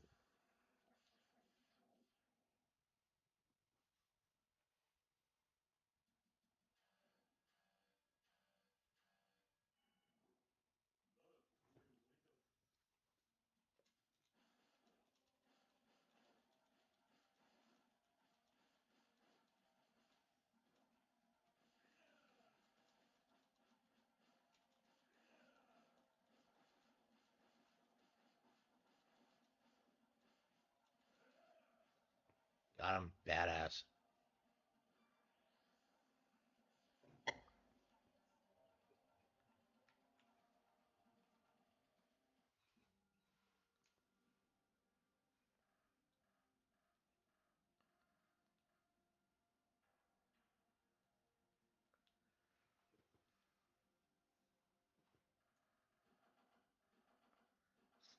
Got him. Badass.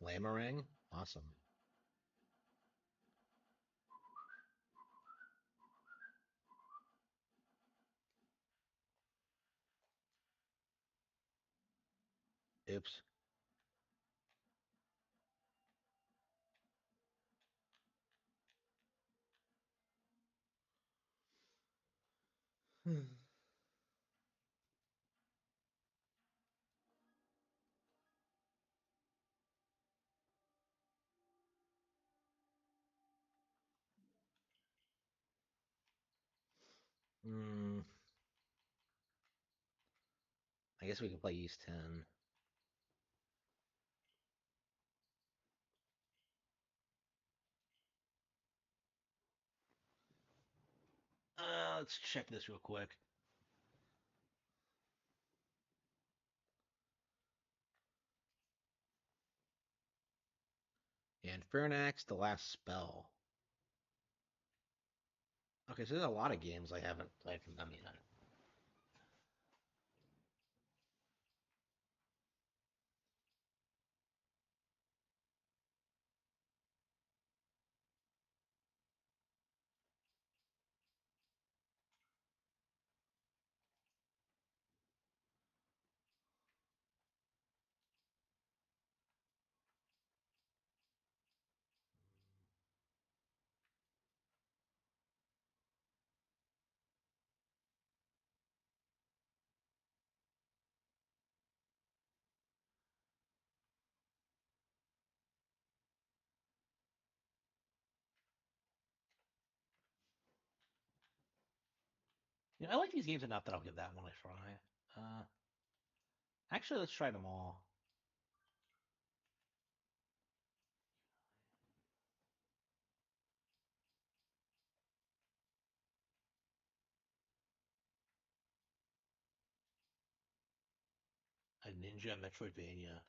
Slamarang? Awesome. Oops. Hmm. I guess we could play East 10. Let's check this real quick. And Fernax, The Last Spell. Okay, so there's a lot of games I haven't played from them yet. I like these games enough that I'll give that one a try. Actually, let's try them all. A Ninja Metroidvania.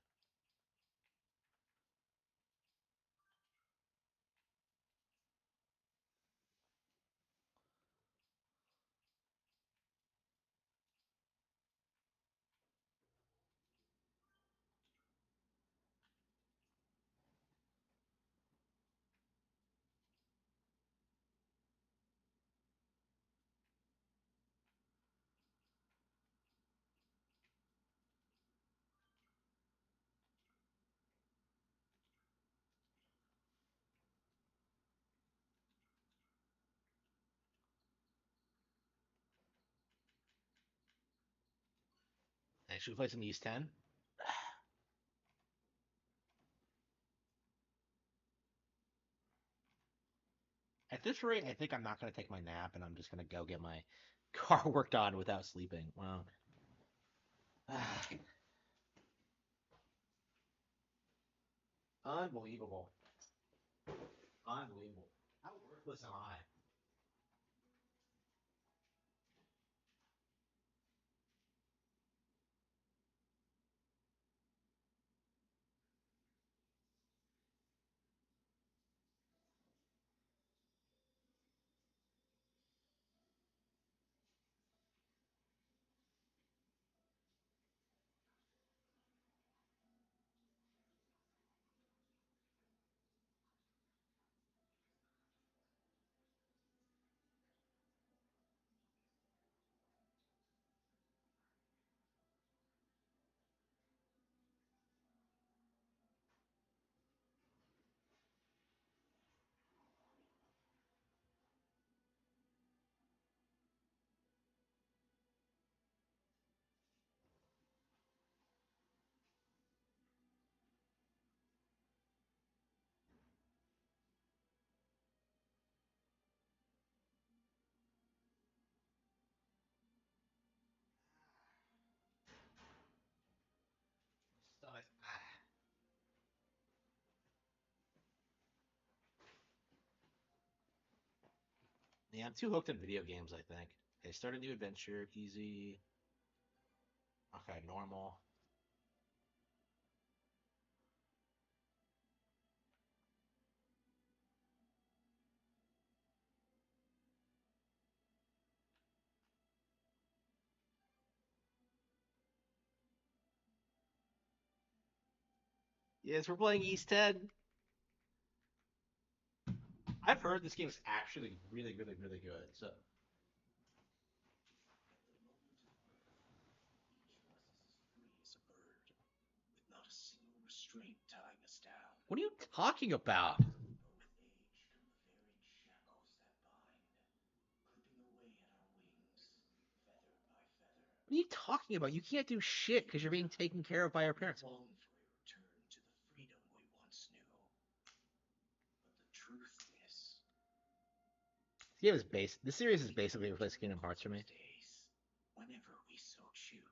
Hey, should we play some East 10? At this rate, I think I'm not going to take my nap and I'm just going to go get my car worked on without sleeping. Wow. Unbelievable. Unbelievable. How worthless am I? Stomach. Yeah, I'm too hooked on video games, I think. Okay, start a new adventure. Easy. Okay, normal. Yes, we're playing East 10. I've heard this game's actually really, really, really good. So, Each of us is as free as a bird, with not a single restraint tying us down. what are you talking about? With age come the very shackles that bind, clipping away at our wings. What are you talking about? You can't do shit because you're being taken care of by your parents. Long for a return to the freedom we once knew. But the truth is, This series is basically replaced Kingdom Hearts for me. days, whenever we so choose.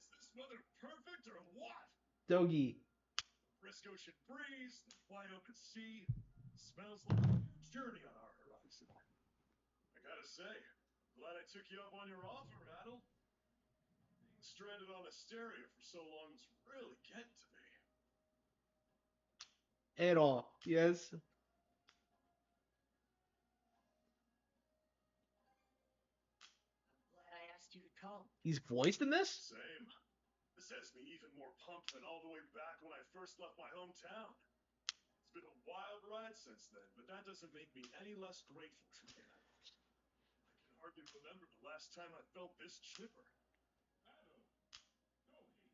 Is this weather perfect or what? Dogi. Brisk ocean breeze, the wide open sea. Smells like a new journey on our horizon. I gotta say, glad I took you up on your offer, Adel. Being stranded on Asteria for so long was really getting to me. At all. Yes. Glad I asked you to come. He's voiced in this? Same. This has me even more pumped than all the way back when I first left my hometown. It's been a wild ride since then, but that doesn't make me any less grateful to you. I can hardly remember the last time I felt this chipper. Adel, Dohi.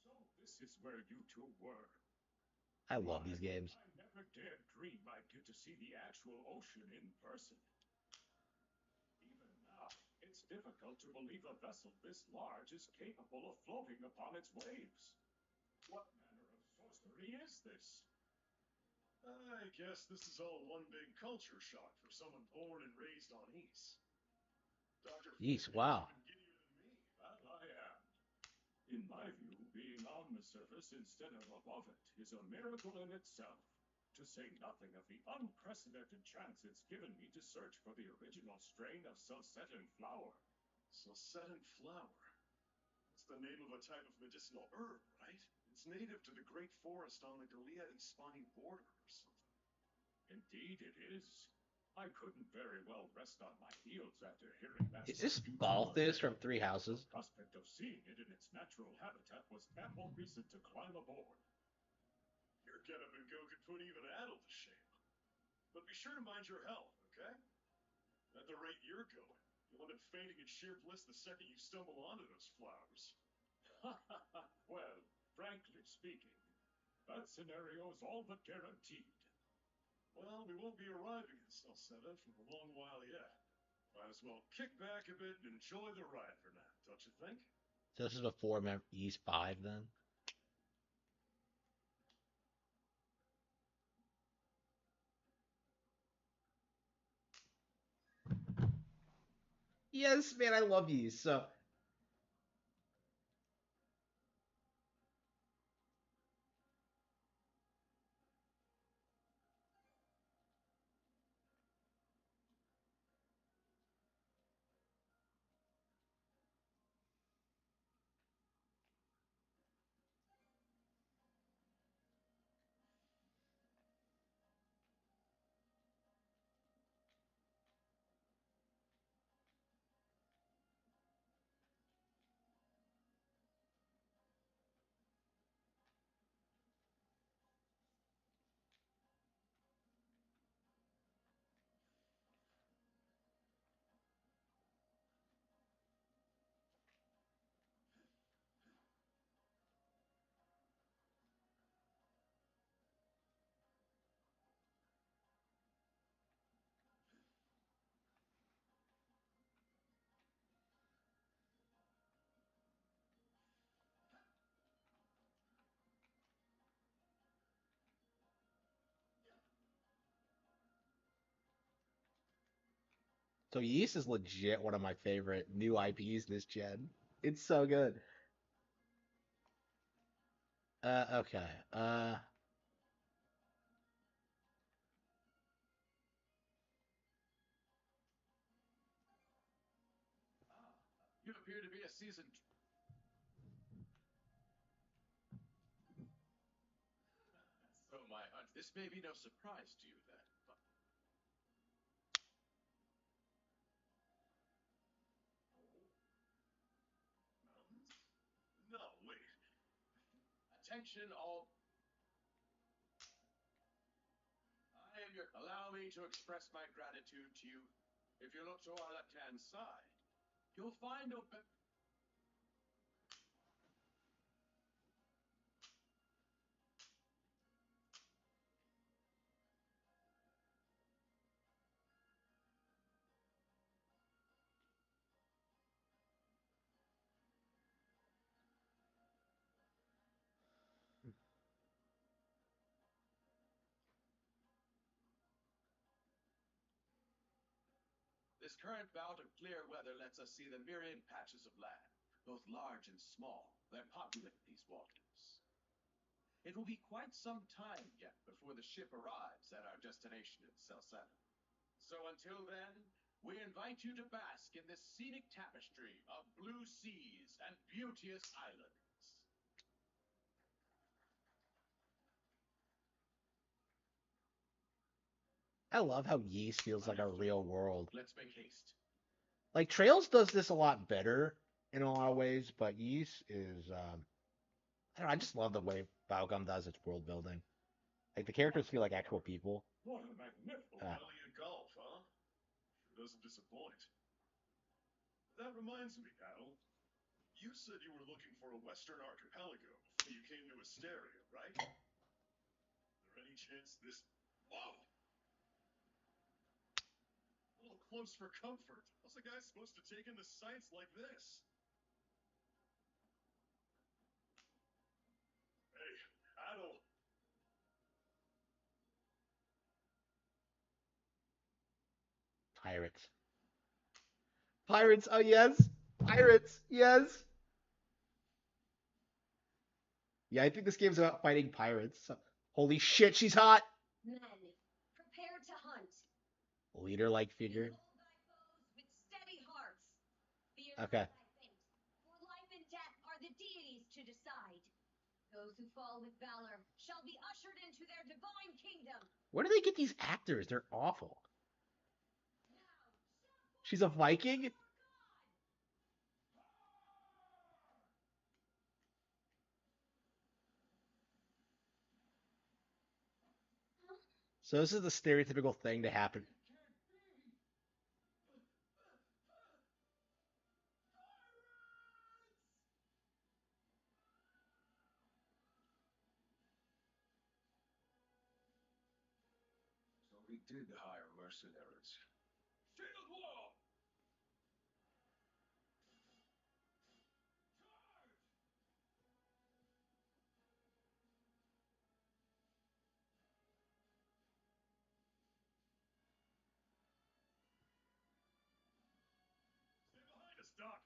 So this is where you two were. I love these games. I never dared dream I'd get to see the actual ocean in person. Even now, it's difficult to believe a vessel this large is capable of floating upon its waves. What manner of sorcery is this? I guess this is all one big culture shock for someone born and raised on Ys. Dr. Yeesh, Flanagan's wow. even giddier than me. That I am. In my view, being on the surface instead of above it is a miracle in itself. To say nothing of the unprecedented chance it's given me to search for the original strain of Salsetan flower. Salsetan flower? That's the name of a type of medicinal herb, right? It's native to the Great Forest on the Gilead-Hispani border or something. Indeed it is. I couldn't very well rest on my heels after hearing that. Is this Balthus from Three Houses? The prospect of seeing it in its natural habitat was ample reason to climb aboard. Your get-up and go could put even Adel to shame. But be sure to mind your health, okay? At the rate you're going, you'll end up fainting in sheer bliss the second you stumble onto those flowers. Well, frankly speaking, that scenario is all but guaranteed. Well, we won't be arriving in Salsetta for a long while yet. Might as well kick back a bit and enjoy the ride for now, don't you think? So this is before Ys 5 then? Yes, man, I love Ys. So So Ys is legit one of my favorite new IPs this gen. It's so good. Okay. You appear to be a seasoned. So my hunch. This may be no surprise to you then. attention, all. Allow me to express my gratitude to you. If you look to our left-hand side, you'll find a. This current bout of clear weather lets us see the myriad patches of land, both large and small, that populate these waters. It will be quite some time yet before the ship arrives at our destination in Celceta. So until then, we invite you to bask in this scenic tapestry of blue seas and beauteous islands. I love how Yeast feels like a real world. Let's make haste. Like Trails does this a lot better in a lot of ways, but Yeast is I don't know, I just love the way Balgum does its world building. Like the characters feel like actual people. What a magnificent Elliot golf, huh? Sure doesn't disappoint. That reminds me, Paddle. You said you were looking for a Western archipelago before you came to Asteria, right? Is there any chance this... Whoa! A little close for comfort. How's a guy supposed to take in the sights like this? Hey, Paddle. Pirates. Pirates, oh yes. Pirates, yes. Yeah, I think this game's about fighting pirates. Holy shit, she's hot. Men, prepare to hunt. Leader-like figure. Behold thy foes with steady hearts. Fear Okay. not thy fate, for life and death are the deities to decide. Those who fall with valor shall be ushered into their divine kingdom. Where do they get these actors? They're awful. She's a Viking? So this is the stereotypical thing to happen. So we did hire mercenaries. Shield wall! Stay behind us, Doc.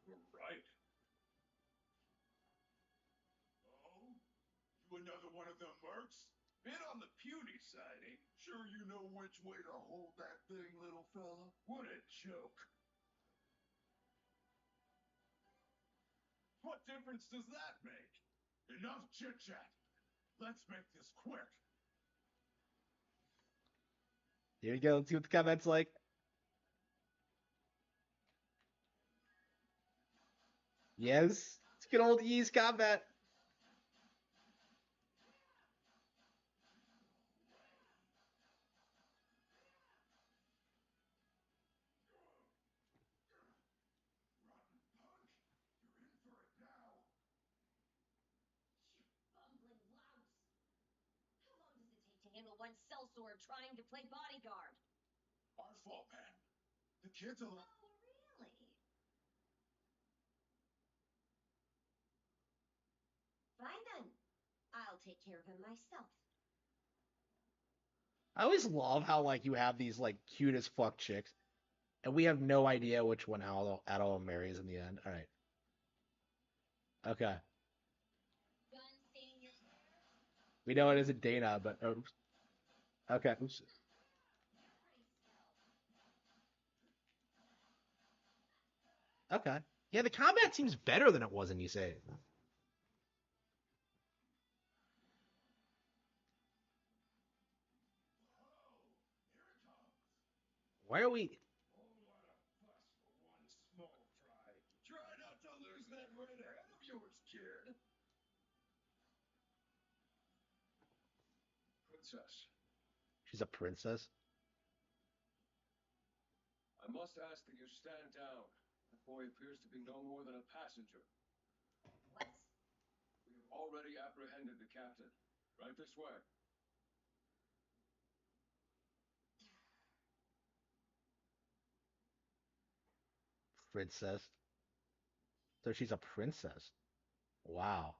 We're right. Oh? You another one of them mercs? Bit on the puny side, eh? Sure you know which way to hold that thing, little fella? What a joke. What difference does that make? Enough chit-chat. Let's make this quick. Here we go. Let's see what the comments like. Yes. It's good old Ease combat. Rotten punk. You're in for it now. You bumbling louse. How long does it take to handle one sellsword trying to play bodyguard? Our fault, man. The kid's alive. Oh, really? Fine then. I'll take care of him myself. I always love how like you have these like cute as fuck chicks, and we have no idea which one Adol marries in the end. All right. Okay. Done saying your prayers? We know it isn't Dana, but oops. Okay. Oops. Pretty swell. Okay. Yeah, the combat seems better than it was in You Say. Why are we? Oh, what a fuss for one small fry. Try not to lose that red head of yours, kid. princess. She's a princess. I must ask that you stand down. That boy appears to be no more than a passenger. What? We have already apprehended the captain. Right this way. Princess. So she's a princess. Wow.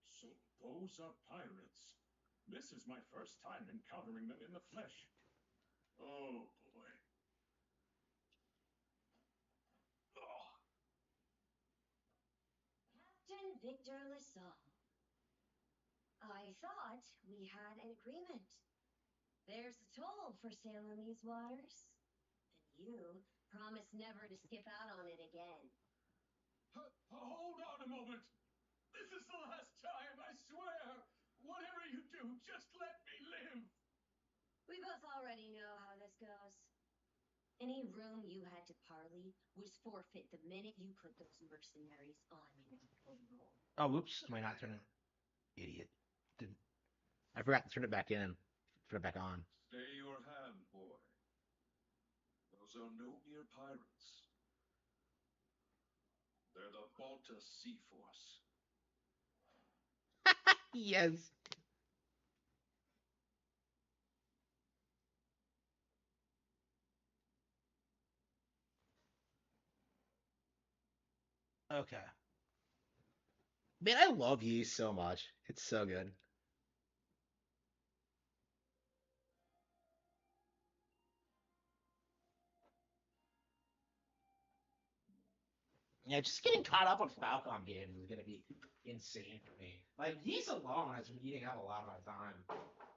So those are pirates. This is my first time encountering them in the flesh. Oh boy. Oh, Captain Victor Lassalle. I thought we had an agreement. There's a toll for sailing these waters. And you promised never to skip out on it again. hold on a moment. This is the last time, I swear. Whatever you do, just let me live. We both already know how this goes. Any room you had to parley was forfeit the minute you put those mercenaries on me. Oh, whoops. Am I not turning? Idiot. Didn't. I forgot to turn it back in. Turn it back on. Stay your hand, boy. Those are no mere pirates. They're the Balta Sea Force. Yes. Okay. Man, I love Yi so much. It's so good. Yeah, just getting caught up on Falcon games is gonna be insane for me. Like Ys alone has been eating up a lot of my time.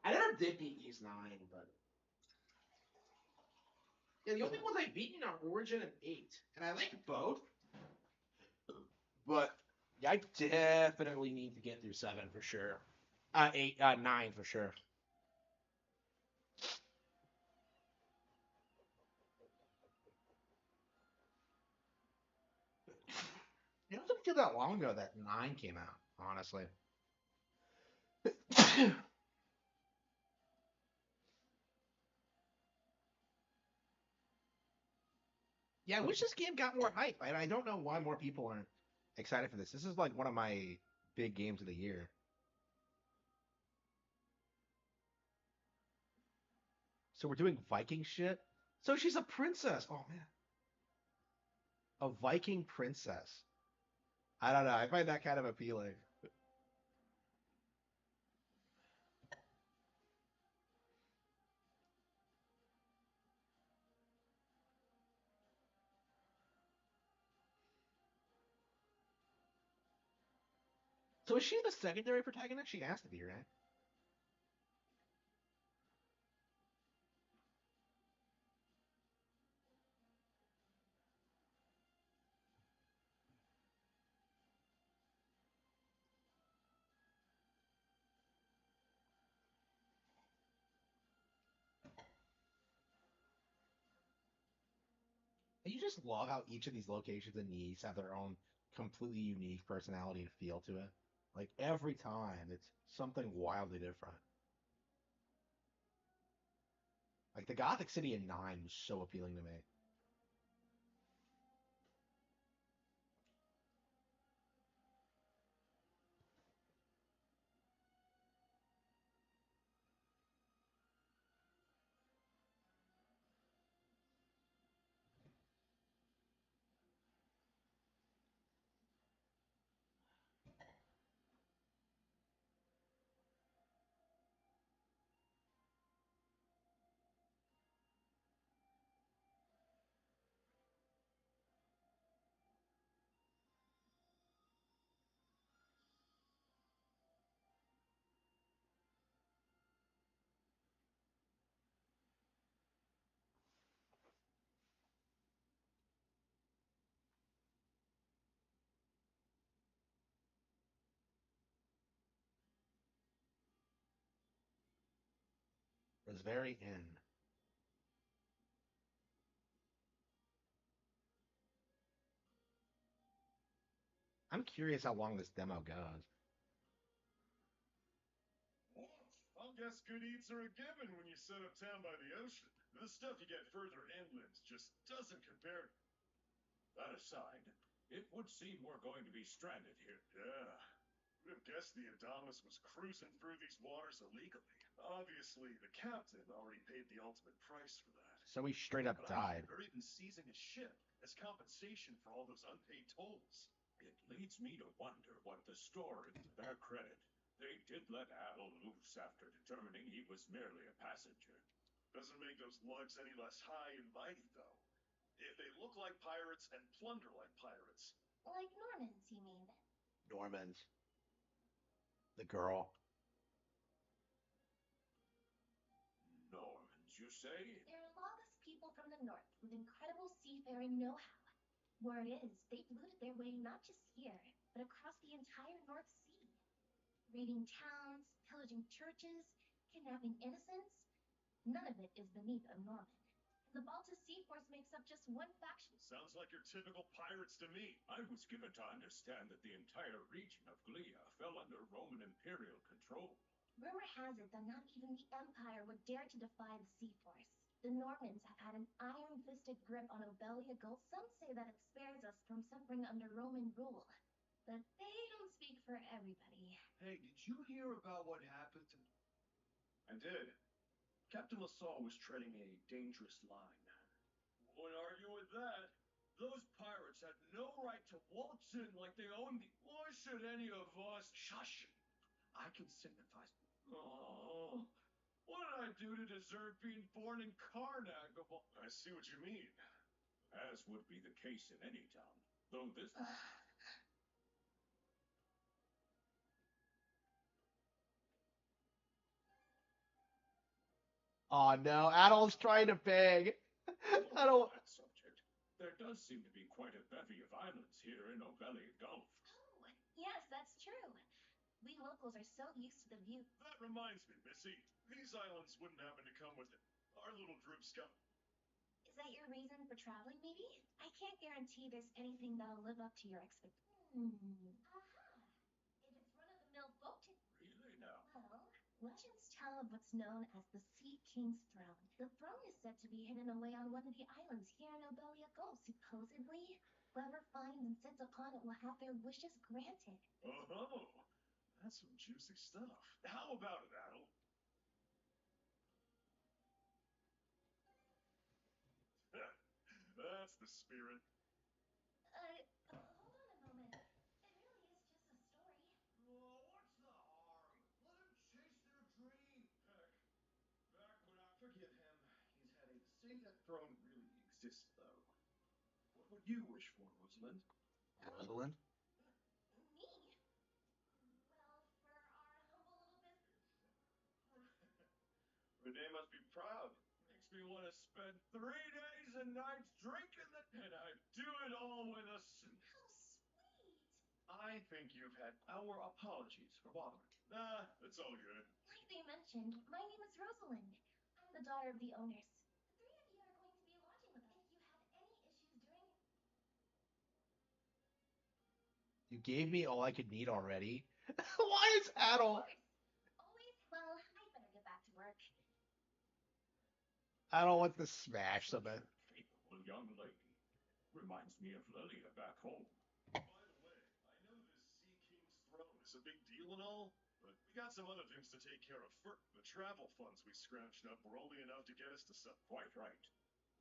I never did beat Ys 9, but yeah, the only ones I've beaten are Origin and 8, and I like both. But yeah, I definitely need to get through 7 for sure. 8, 9 for sure. It doesn't feel that long ago that 9 came out, honestly. Yeah, I wish this game got more hype. I don't know why more people aren't excited for this. This is like one of my big games of the year. So we're doing Viking shit. So she's a princess. Oh man, a Viking princess. I don't know. I find that kind of appealing. So is she the secondary protagonist? She has to be, right? And you just love how each of these locations in Nice have their own completely unique personality and feel to it. Like every time, it's something wildly different. Like the Gothic City in 9 was so appealing to me. It was very in. I'm curious how long this demo goes. guess good eats are a given when you set up town by the ocean. The stuff you get further inland just doesn't compare. That aside, it would seem we're going to be stranded here. Yeah. Would have guessed the Adamas was cruising through these waters illegally. Obviously, the captain already paid the ultimate price for that. So he straight up But died. they're even seizing his ship as compensation for all those unpaid tolls. It leads me to wonder what the story. To their credit, they did let Adol loose after determining he was merely a passenger. Doesn't make those lugs any less high and mighty, though. If they look like pirates and plunder like pirates. Like Normans, you mean? Normans. The girl. Normans, you say? They're lawless people from the north with incredible seafaring know-how. Word is, they've looted their way not just here, but across the entire North Sea. Raiding towns, pillaging churches, kidnapping innocents. None of it is beneath a Norman. The Baltic Sea Force makes up just one faction. Sounds like your typical pirates to me. I was given to understand that the entire region of Glia fell under Roman imperial control. Rumor has it that not even the Empire would dare to defy the Sea Force. The Normans have had an iron-fisted grip on Obelia Gulf. Some say that it spares us from suffering under Roman rule. But they don't speak for everybody. Hey, did you hear about what happened to... I did. Captain LaSalle was treading a dangerous line. Won't argue with that. Those pirates had no right to waltz in like they owned the... Why should any of us... Shush! I can sympathize. Oh, what did I do to deserve being born in Karnak of all... I see what you mean. As would be the case in any town. Though this... Oh no, Adol's trying to beg. I don't. that subject. There does seem to be quite a bevy of islands here in Obelia Gulf. Oh, yes, that's true. We locals are so used to the view. That reminds me, Missy. These islands wouldn't happen to come with our little droop scum. Is that your reason for traveling, maybe? I can't guarantee there's anything that'll live up to your expectations. Aha! If it's run-of-the-mill boat... Really now? Well, legends tell of what's known as the Sea King's Throne. The throne is said to be hidden away on one of the islands here in Obelia Gulf. Supposedly, whoever finds and sits upon it will have their wishes granted. Oh, that's some juicy stuff. How about it, Adol? That's the spirit. Hold on a moment. It really is just a story. Oh, what's the harm? Let them chase their dream. Heck, back when I forgive him, he's had a say that throne really exists, though. What would you wish for, Rosalind? Rosalind? Me? Well, for our humble little business. Renee must be proud. Makes me want to spend 3 days and nights drinking the... And I'd do it all with a... How sweet! I think you've had our apologies for bothering. Nah, it's all good. Like they mentioned, my name is Rosalind. I'm the daughter of the owners. The three of you are going to be lodging with us. If you have any issues during... You gave me all I could need already. Why is Adol? Always... Well, I better get back to work. Adol wants to smash something. Capable young lady. Reminds me of Lilia back home. By the way, I know this Sea King's throne is a big deal and all, but we got some other things to take care of first. The travel funds we scrounged up were only enough to get us to some... Quite right.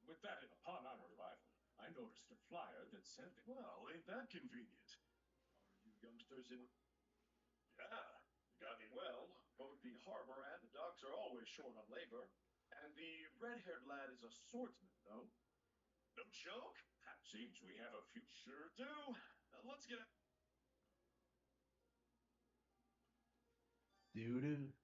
With that, upon our arrival, I noticed a flyer that said... Well, ain't that convenient? Are you youngsters in... Yeah, got me well. Both the harbor and the docks are always short on labor. And the red-haired lad is a swordsman, no? No joke? Seems we have a few... Sure do. Let's get it. Doo-doo.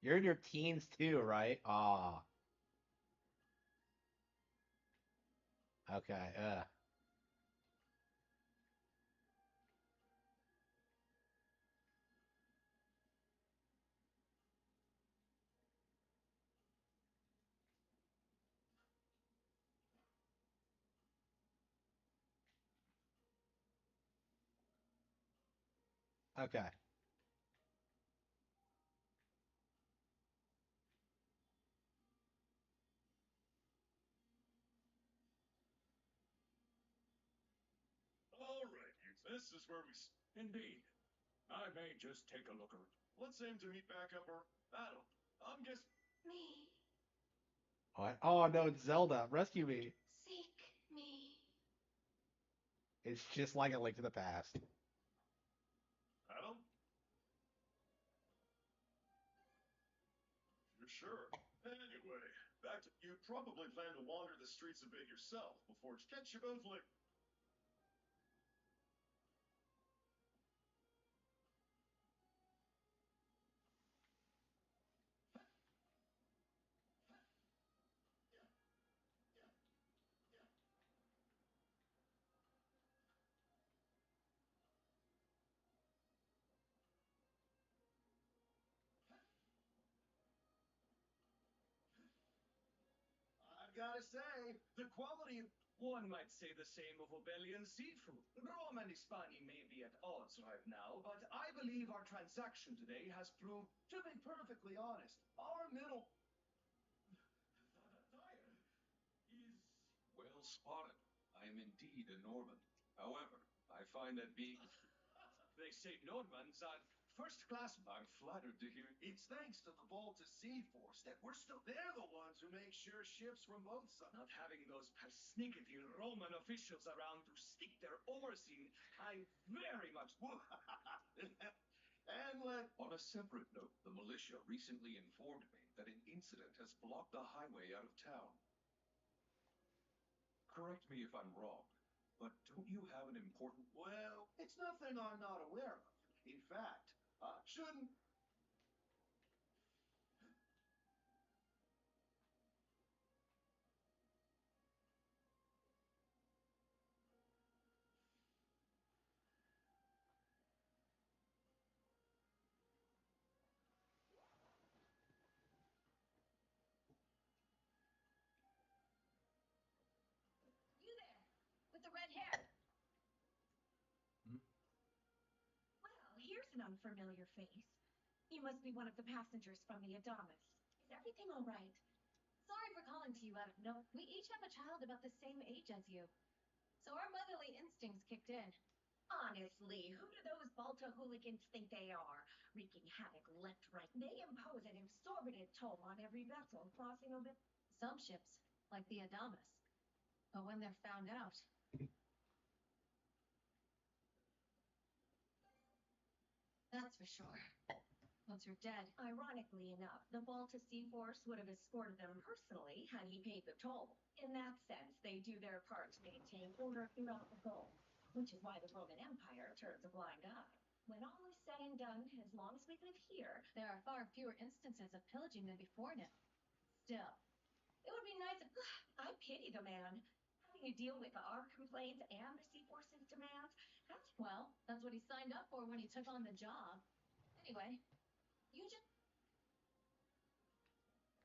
You're in your teens too, right? Ah, okay. Okay. All right, this is where Indeed. I may just take a look around. let's aim to meet back up our battle. I'm guess. Me. What? Oh no, it's Zelda. Rescue me. Seek me. It's just like a Link to the Past. Battle? You're sure? Anyway, back to you. Probably plan to wander the streets a bit yourself before catch you both later. I've got to say, the quality of One might say the same of Obelian seafood. Rome and Hispania may be at odds right now, but I believe our transaction today has proved, to be perfectly honest, our middle. is Well spotted. I am indeed a Norman. However, I find that being. They say Normans are first class. I'm flattered to hear. It's thanks to the Volta Sea Force that we're still. They're the ones who make sure ships from both sides. Not having those persnickety Roman officials around to stick their oars in, I very much. And let. On a separate note, the militia recently informed me that an incident has blocked the highway out of town. Correct me if I'm wrong, but don't you have an important. Well, it's nothing I'm not aware of. In fact, shouldn't. You there, with the red hair. Hmm? Well, here's an unfamiliar face. You must be one of the passengers from the Adamas. Is everything all right? Sorry for calling to you out of no. We each have a child about the same age as you, so our motherly instincts kicked in. Honestly, who do those Balta hooligans think they are? Wreaking havoc left, right. They impose an exorbitant toll on every vessel crossing over. Some ships, like the Adamas. But when they're found out, that's for sure. Once you're dead. Ironically enough, the Balta Sea Force would have escorted them personally had he paid the toll. In that sense, they do their part to maintain order throughout the Gulf, which is why the Roman Empire turns a blind eye. When all is said and done, as long as we live here, there are far fewer instances of pillaging than before now. Still, it would be nice if I pity the man. Having to deal with our complaints and the Sea Force's demands. That's what he signed up for when he took on the job. Anyway, you just.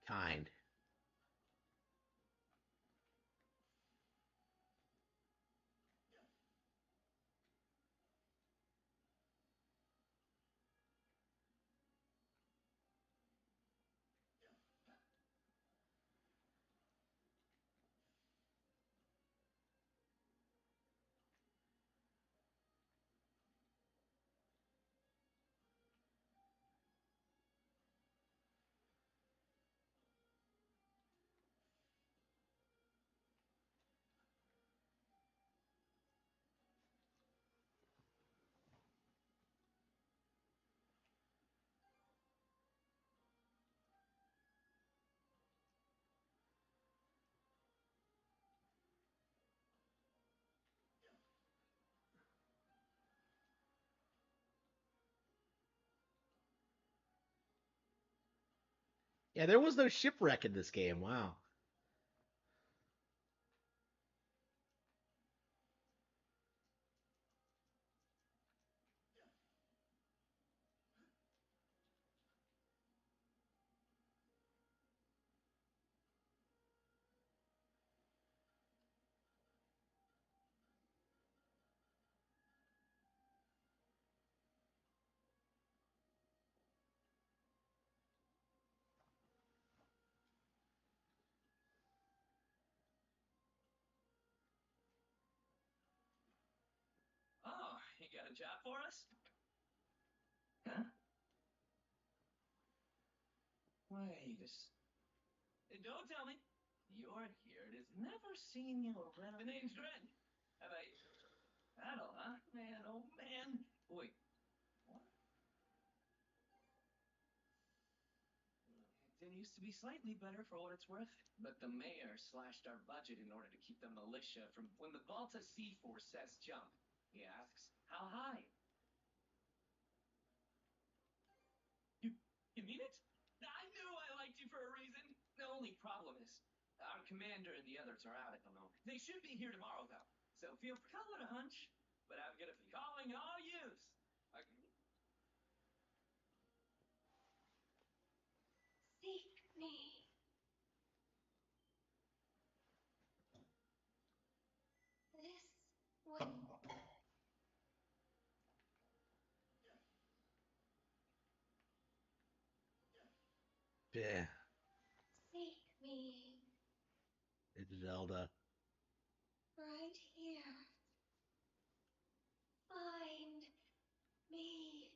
Kind. Yeah, there was no shipwreck in this game. Wow. Oh, you got a job for us? Huh? Wait a Don't tell me. You're here. It has never seen you around. The name's Dren. Have I... Battle, huh? Man, oh man. Wait, what? It used to be slightly better for what it's worth, but the mayor slashed our budget in order to keep the militia from... When the Volta Sea Force says jump, he asks, how high? You mean it? I knew I liked you for a reason. The only problem is, our commander and the others are out at the moment. They should be here tomorrow, though. So feel free. Call it a hunch, but I'm gonna be calling all yous. Seek me. This would Yeah. seek me It's Zelda. right here. Find me.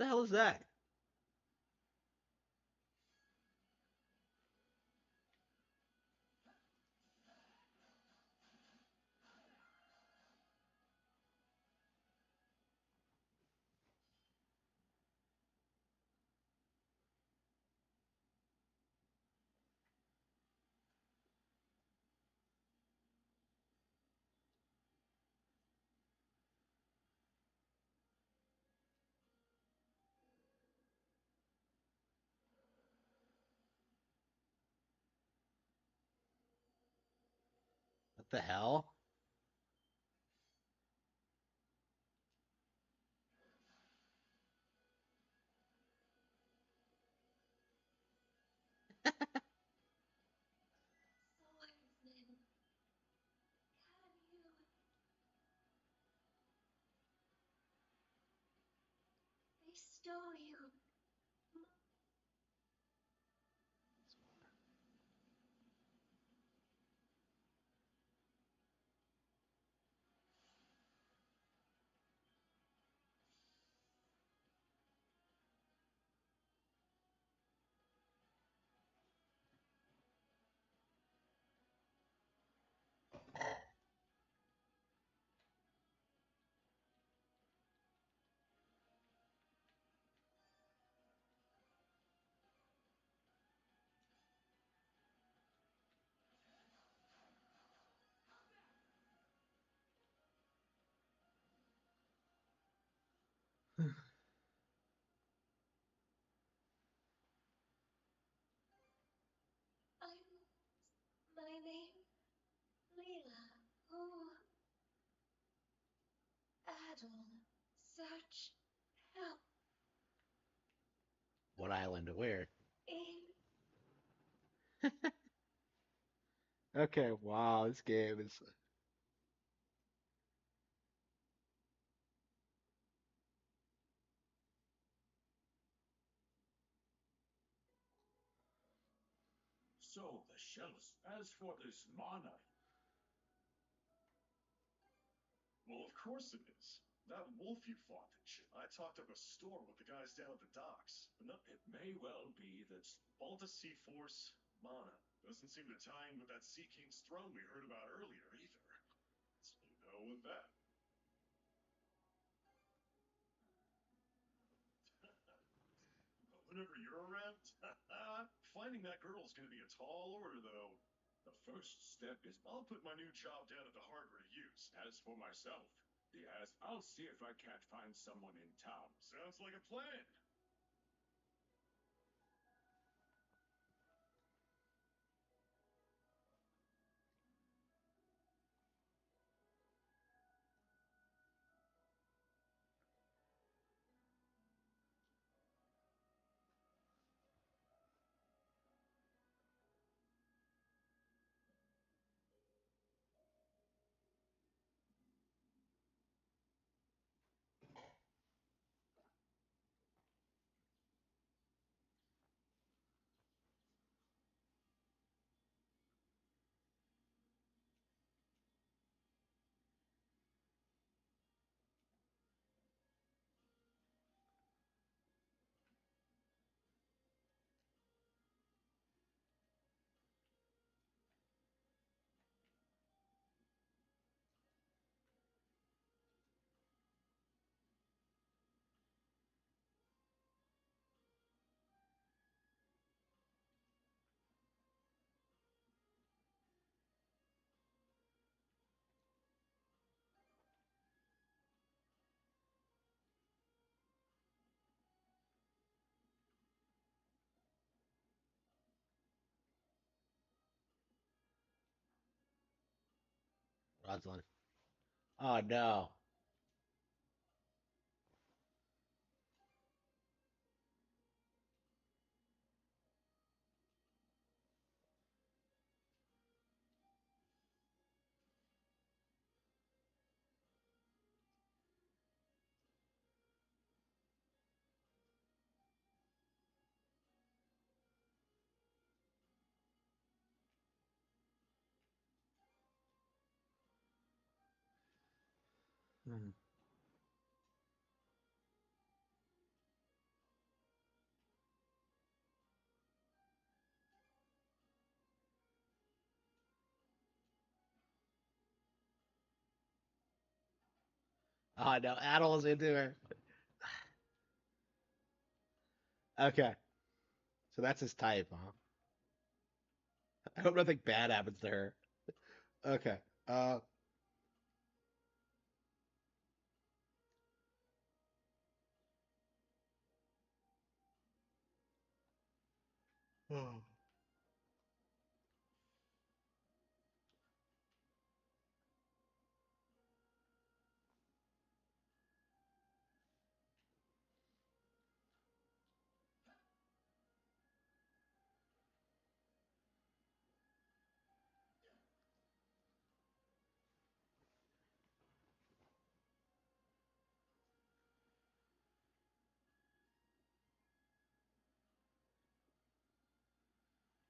The hell is that? What the hell? Swordsman, can you? They stole you. My name, Leela. Oh, Adol. Search. Help. What island? Where? In. Okay, wow, this game is. So the shells. As for this mana, Well, of course it is. That wolf you fought and shit. I talked up a storm with the guys down at the docks. But no, it may well be that's Balta Sea Force Mana. Doesn't seem to tie in with that Sea King's throne we heard about earlier either. So no with that. But whenever you're around, finding that girl's gonna be a tall order, though. The first step is I'll put my new job down at the hardware to use. As for myself, yes, I'll see if I can't find someone in town. Sounds like a plan. Rosalind. Oh no. Hmm. Oh no, Adol's into her. Okay, so that's his type, huh? I hope nothing bad happens to her. Okay. Uh.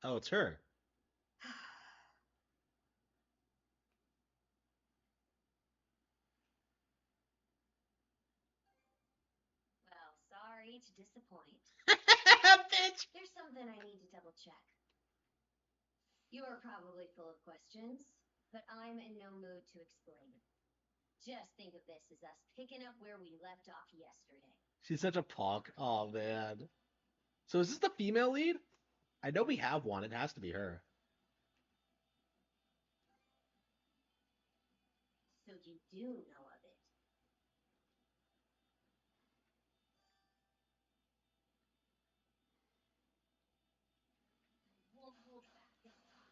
Oh, it's her. Well, sorry to disappoint. Bitch. There's something I need to double check. You're probably full of questions, but I'm in no mood to explain. Just think of this as us picking up where we left off yesterday. She's such a punk. Oh man. So is this the female lead? I know we have one. It has to be her. So you do know of it. Won't hold back this time.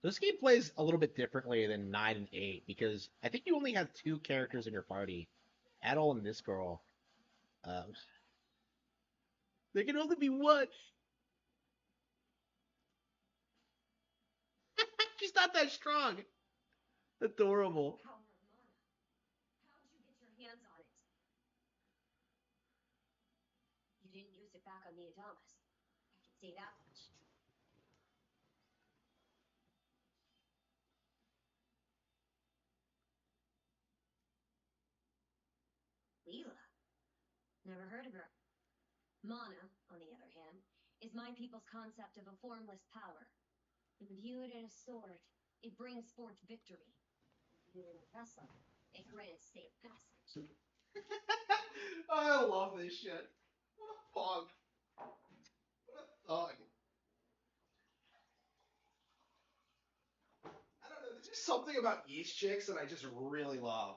This game plays a little bit differently than 9 and 8 because I think you only have two characters in your party, Adol and this girl. Um, there can only be one. She's not that strong. Adorable. Power of mana. How'd you get your hands on it? You didn't use it back on the Adamas. I can say that much. Leela? Never heard of her. Mana, on the other hand, is my people's concept of a formless power. Imbued in a sword, it brings forth victory. Imbued in a vessel, it grants safe passage. I love this shit. What a punk. What a thug. I don't know. There's just something about yeast chicks that I just really love.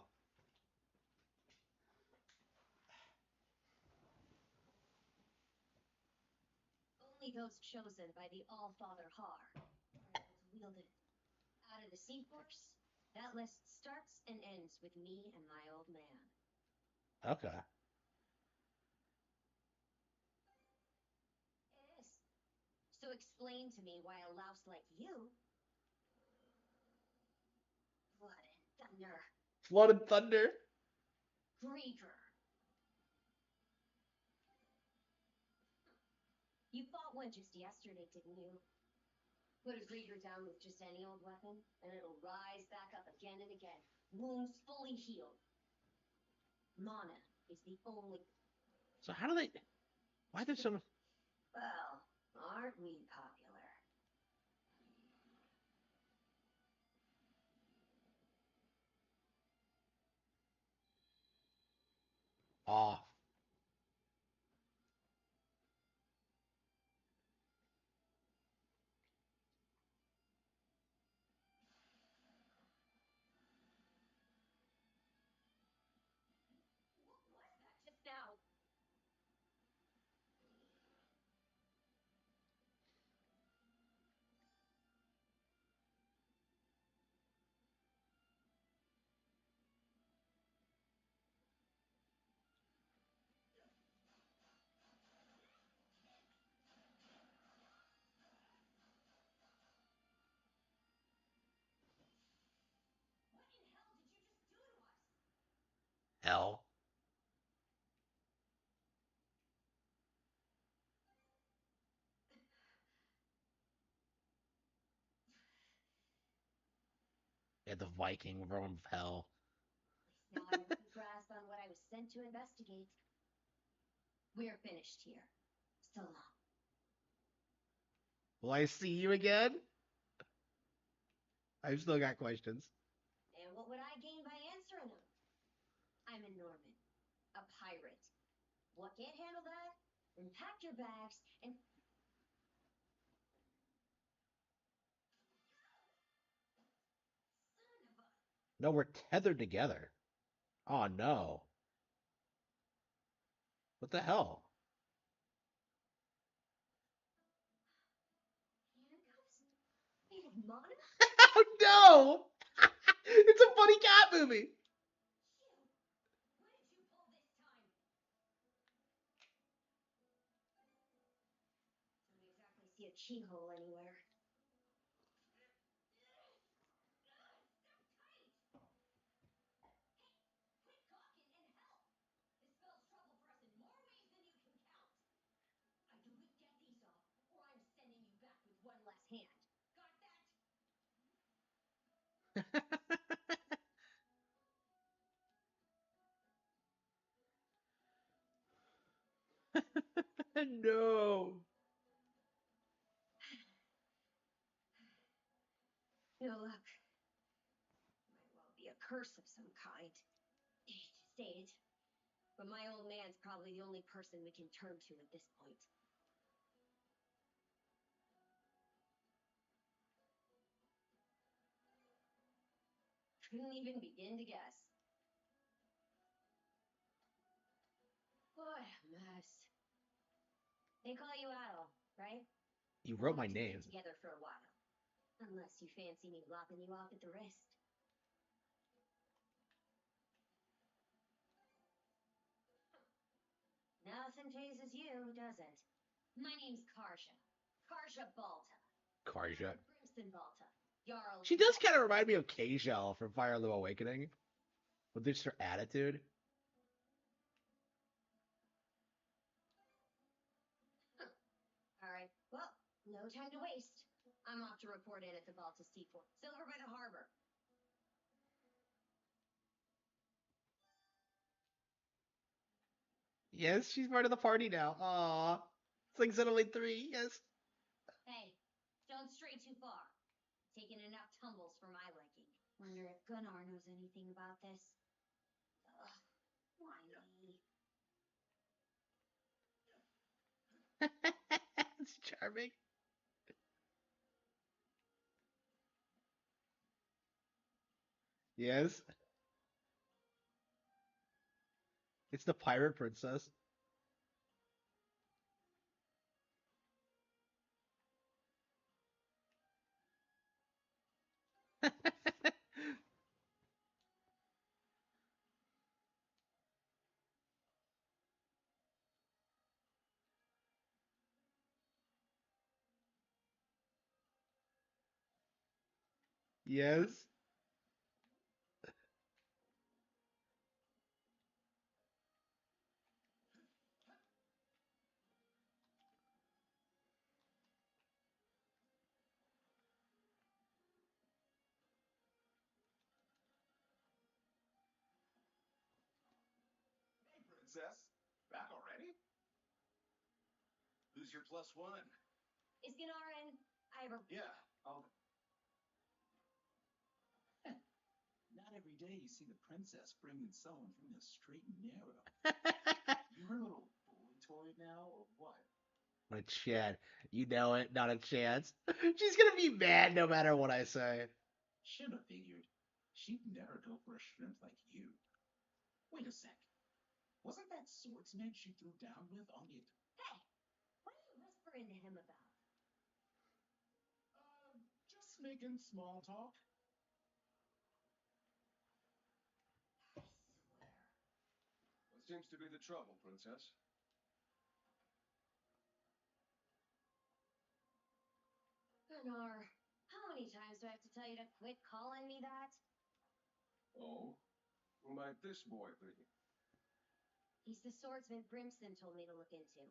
Only those chosen by the All-Father Har are able to wield it. Out of the Sea Force, that list starts and ends with me and my old man. Okay. It is. So explain to me why a louse like you, blood and thunder, Blood and Thunder. Grieger. You fought one just yesterday, didn't you? Put a Grieger down with just any old weapon, and it'll rise back up again and again. Wounds fully healed. Mana is the only. So how do they? Why there's so much? Well, aren't we popular? Off. What was that just now? What in hell did you just do to us? Hell. Yeah, the Viking realm of hell. At least now I have a good grasp on what I was sent to investigate. We're finished here. So long. Will I see you again? I've still got questions. And what would I gain by answering them? I'm a Norman, a pirate. What can't handle that? Then pack your bags and. Son of a. No, we're tethered together. Oh no. What the hell? Handcuffs? Made of mana? Oh no! It's a funny cat movie. You! What did you pull this time? Don't exactly see a keyhole anywhere. Quit gawking and help! This spells trouble for us in more ways than you can count. Either we get these off, or I'm sending you back with one less hand. Got that? No. No luck. Might well be a curse of some kind. Hate to say it, but my old man's probably the only person we can turn to at this point. Couldn't even begin to guess. What a mess. They call you Adol, right? You We'll wrote my have to name. stick together for a while. Unless you fancy me lopping you off at the wrist. Nothing phases you, does it? My name's Karja. Karja Balta. Karja. Brimston Balta. Jarl. She does kind of remind me of Kajal from Fire Emblem Awakening. With just her attitude. Alright, well, no time to waste. I'm off to report in at the Balta Seaport. It's over by the harbor. Yes, she's part of the party now. Aww. It's like suddenly three. Yes. Hey, don't stray too far. Taking enough tumbles for my liking. Wonder if Gunnar knows anything about this. Ugh, why me? It's charming. Yes. It's the pirate princess. Yes. Hey, princess. Back already? Who's your plus one? Is Gunnar in? I have a. Yeah, I'll. Not every day you see the princess bringing someone from the straight and narrow. You her little boy toy now, or what? A chance. You know it. Not a chance. She's gonna be mad no matter what I say. Should have figured. She'd never go for a shrimp like you. Wait a sec. Wasn't that swordsman she threw down with on the... Hey, what are you whispering to him about? Just making small talk. I swear. What seems to be the trouble, princess? Gunnar, how many times do I have to tell you to quit calling me that? Oh? Who might this boy be? He's the swordsman Brimson told me to look into. A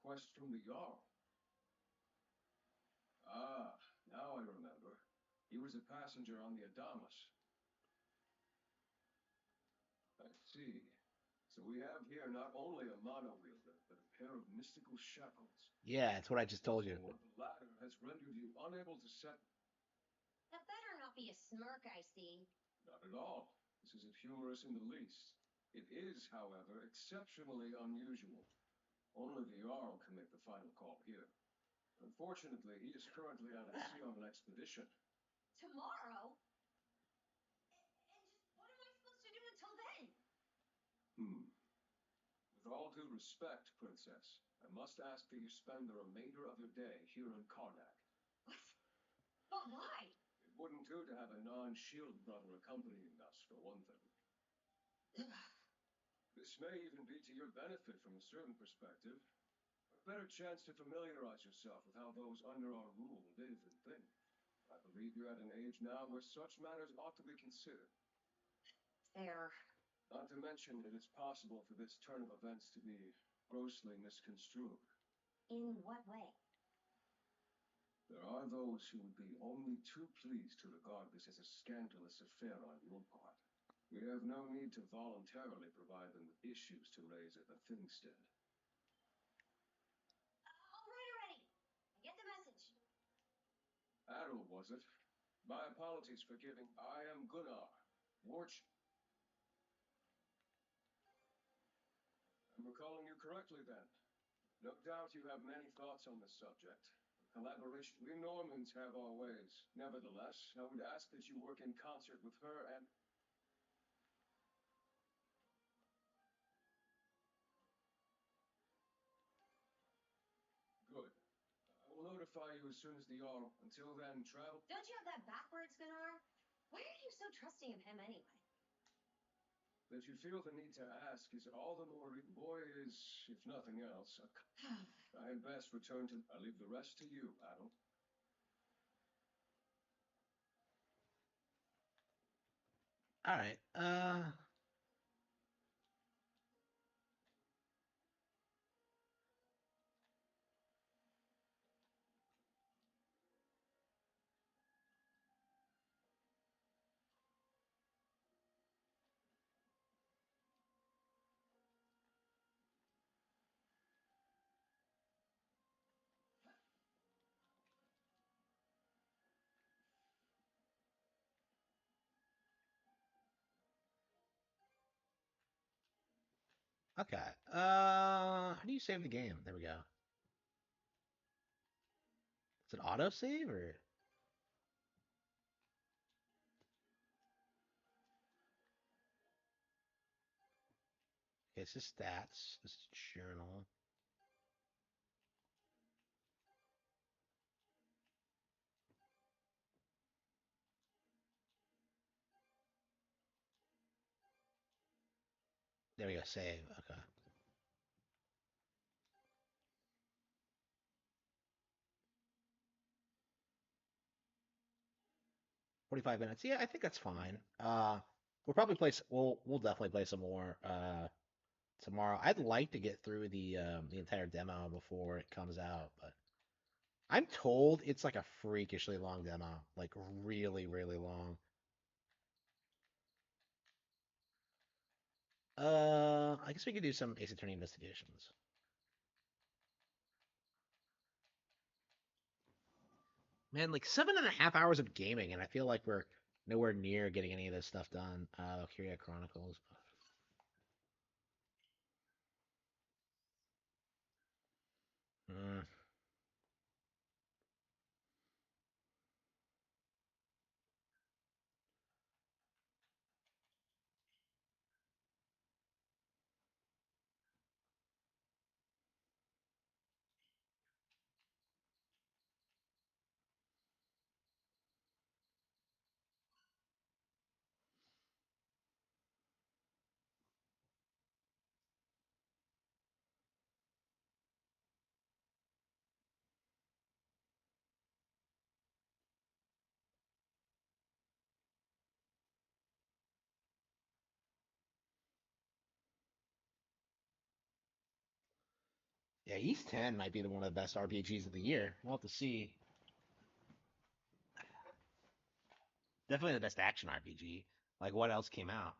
request from the Jarl. Ah, now I remember. He was a passenger on the Adamas. I see. So we have here not only a mono wielder, but a pair of mystical shackles. Yeah, that's what I just told you. So the latter has rendered you unable to set. That better not be a smirk I see. Not at all. This isn't humorous in the least. It is, however, exceptionally unusual. Only the Jarl can make the final call here. Unfortunately, he is currently out at sea on an expedition. Tomorrow? And just what am I supposed to do until then? With all due respect, Princess, I must ask that you spend the remainder of your day here in Karnak. What? But why? It wouldn't do to have a non-shield brother accompanying us, for one thing. This may even be to your benefit from a certain perspective. A better chance to familiarize yourself with how those under our rule live and think. I believe you're at an age now where such matters ought to be considered. Fair. Not to mention it is possible for this turn of events to be grossly misconstrued. In what way? There are those who would be only too pleased to regard this as a scandalous affair on your part. We have no need to voluntarily provide them with issues to raise at the Thingstead. All right already. I get the message. Adol, was it? My apologies for giving. I am Gunnar. Warch. I'm recalling you correctly then. No doubt you have many thoughts on this subject. Collaboration. We Normans have our ways. Nevertheless, I would ask that you work in concert with her and... Good. I will notify you as soon as the Jarl. Until then, travel... Don't you have that backwards, Gunnar? Why are you so trusting of him anyway? That you feel the need to ask is all the more... Boy is, if nothing else, I had best return to... I leave the rest to you, Adol. All right. Okay. How do you save the game? There we go. Is it auto save or? Okay, it's just stats. This is journal. There we go. Save. Okay. 45 minutes. Yeah, I think that's fine. We'll probably play. We'll definitely play some more tomorrow. I'd like to get through the entire demo before it comes out, but I'm told it's like a freakishly long demo, like really, really long. I guess we could do some Ace Attorney investigations. Man, like 7.5 hours of gaming, and I feel like we're nowhere near getting any of this stuff done. Valkyria Chronicles. Mm. Yeah, East 10 might be one of the best RPGs of the year. We'll have to see. Definitely the best action RPG. Like, what else came out?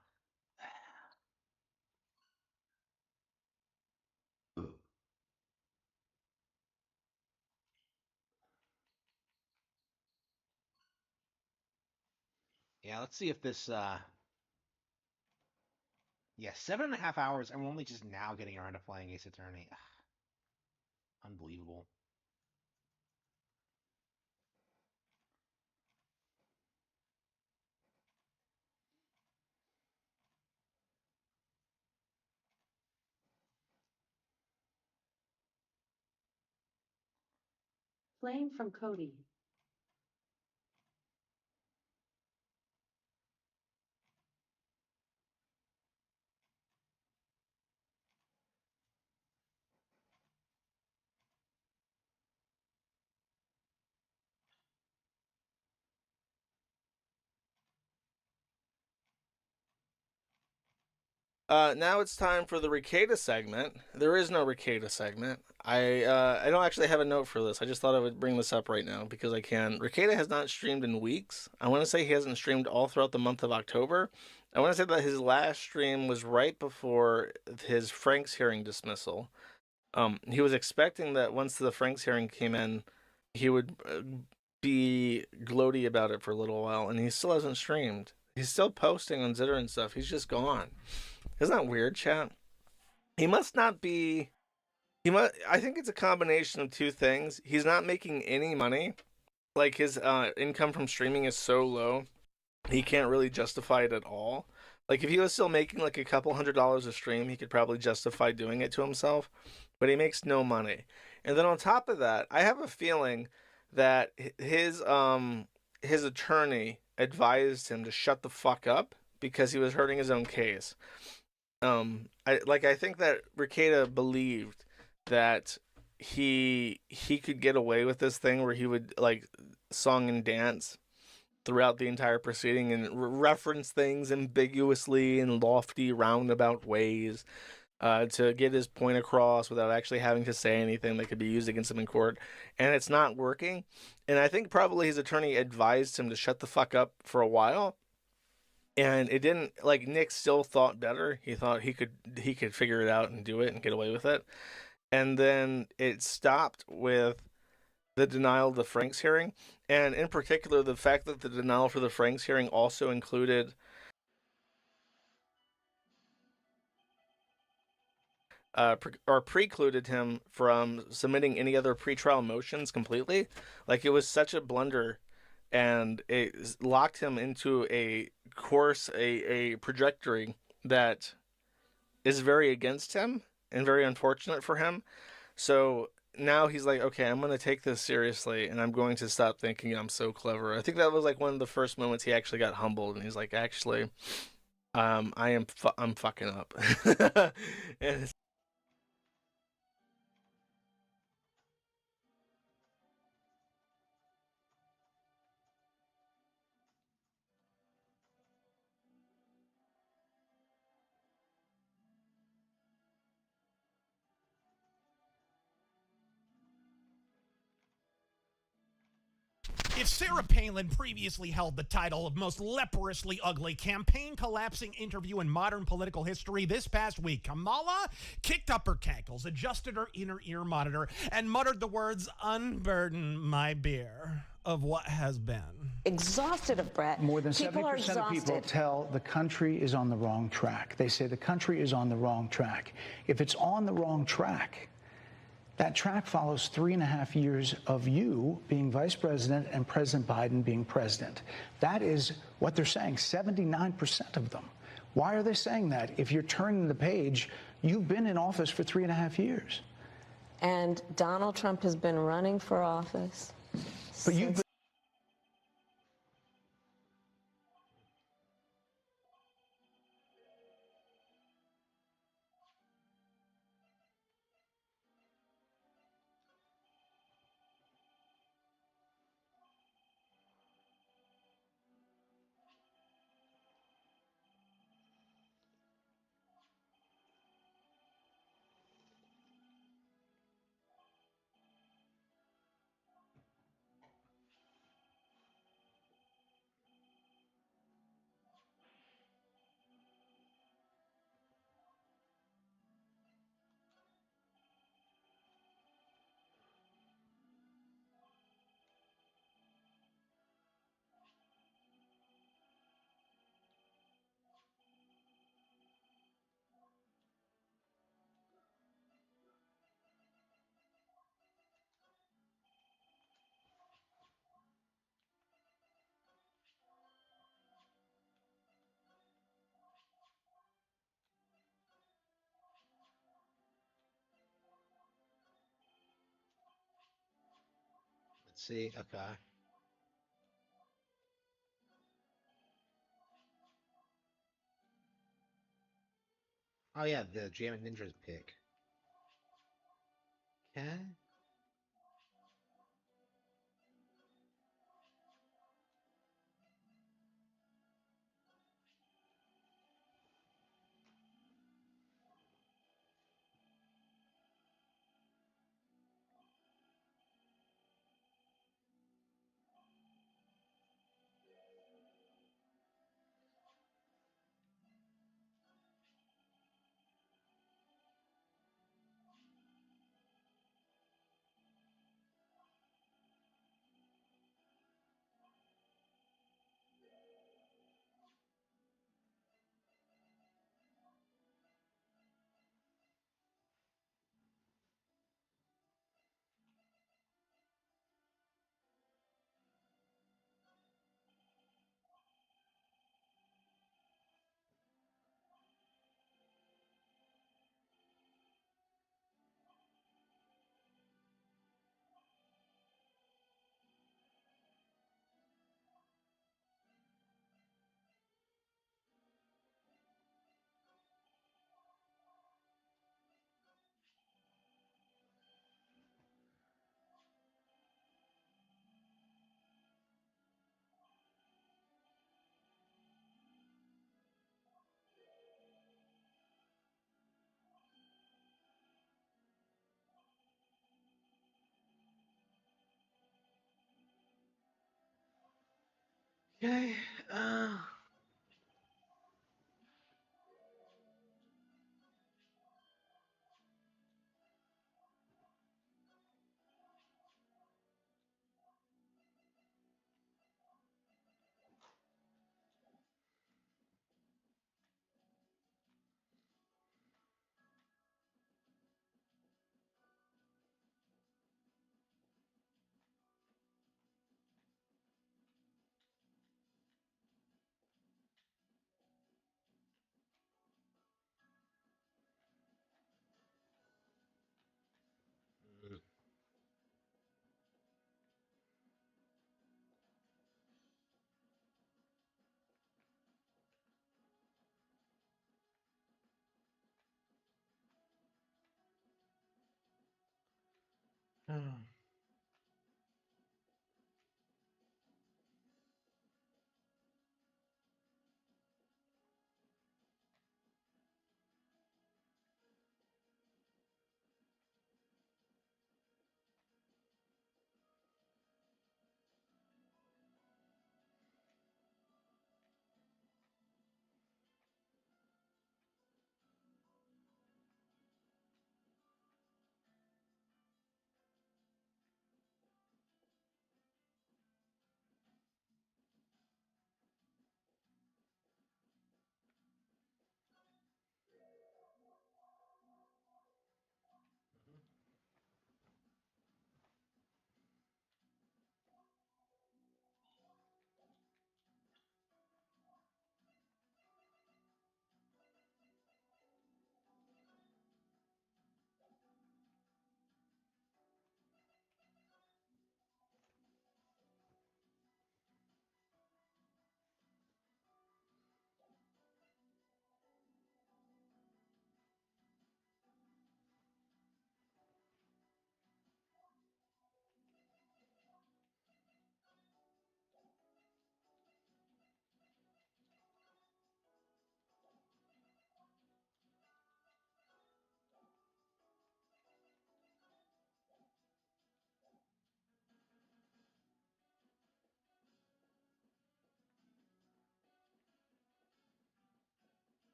Yeah, let's see if this. Yeah, 7.5 hours. I'm only just now getting around to playing Ace Attorney. Unbelievable. Playing from Cody. Now it's time for the Ricada segment. There is no Ricada segment. I don't actually have a note for this. I just thought I would bring this up right now because I can. Ricada has not streamed in weeks. I want to say he hasn't streamed all throughout the month of October. I want to say that his last stream was right before his Frank's hearing dismissal. He was expecting that once the Frank's hearing came in, he would be gloaty about it for a little while, and he still hasn't streamed. He's still posting on Zitter and stuff. He's just gone. Isn't that weird, chat? He must not be. He must. I think it's a combination of two things. He's not making any money. Like his income from streaming is so low, he can't really justify it at all. Like if he was still making like a couple $100 a stream, he could probably justify doing it to himself. But he makes no money. And then on top of that, I have a feeling that his attorney advised him to shut the fuck up because he was hurting his own case. I think that Ricada believed that he could get away with this thing where he would like song and dance throughout the entire proceeding and reference things ambiguously in lofty roundabout ways to get his point across without actually having to say anything that could be used against him in court, and it's not working. And I think probably his attorney advised him to shut the fuck up for a while, and it didn't. Like Nick still thought better. He thought he could figure it out and do it and get away with it. And then it stopped with the denial of the Franks hearing, and in particular the fact that the denial for the Franks hearing also included or precluded him from submitting any other pretrial motions completely. Like it was such a blunder, and it locked him into a course, a trajectory that is very against him and very unfortunate for him. So now he's like, okay, I'm going to take this seriously and I'm going to stop thinking I'm so clever. I think that was like one of the first moments he actually got humbled and he's like, actually, I'm fucking up. And If Sarah Palin previously held the title of most leprously ugly campaign collapsing interview in modern political history, this past week, Kamala kicked up her cankles, adjusted her inner ear monitor, and muttered the words, "Unburden my beer," of what has been. Exhausted of Brett. More than People 70% of people tell the country is on the wrong track. They say the country is on the wrong track. If it's on the wrong track, that track follows 3.5 years of you being vice president and President Biden being president. That is what they're saying, 79% of them. Why are they saying that? If you're turning the page, you've been in office for 3.5 years. And Donald Trump has been running for office. But you've been Let's see. Okay. Oh yeah, the Jam Ninjas pick. Okay. Okay. Uh,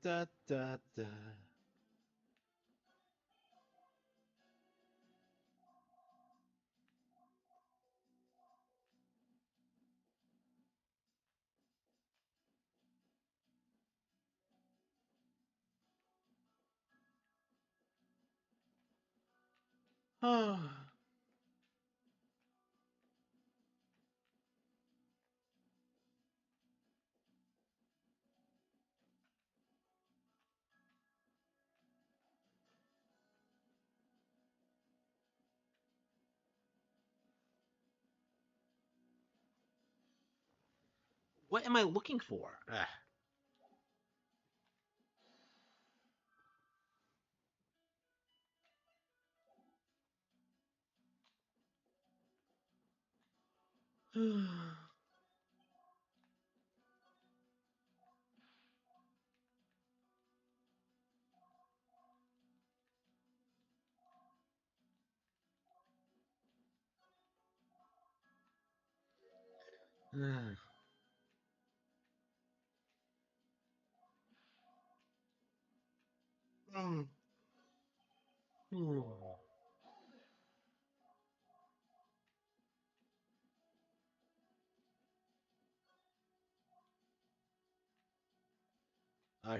Da, da, da. Oh. What am I looking for?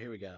Here we go.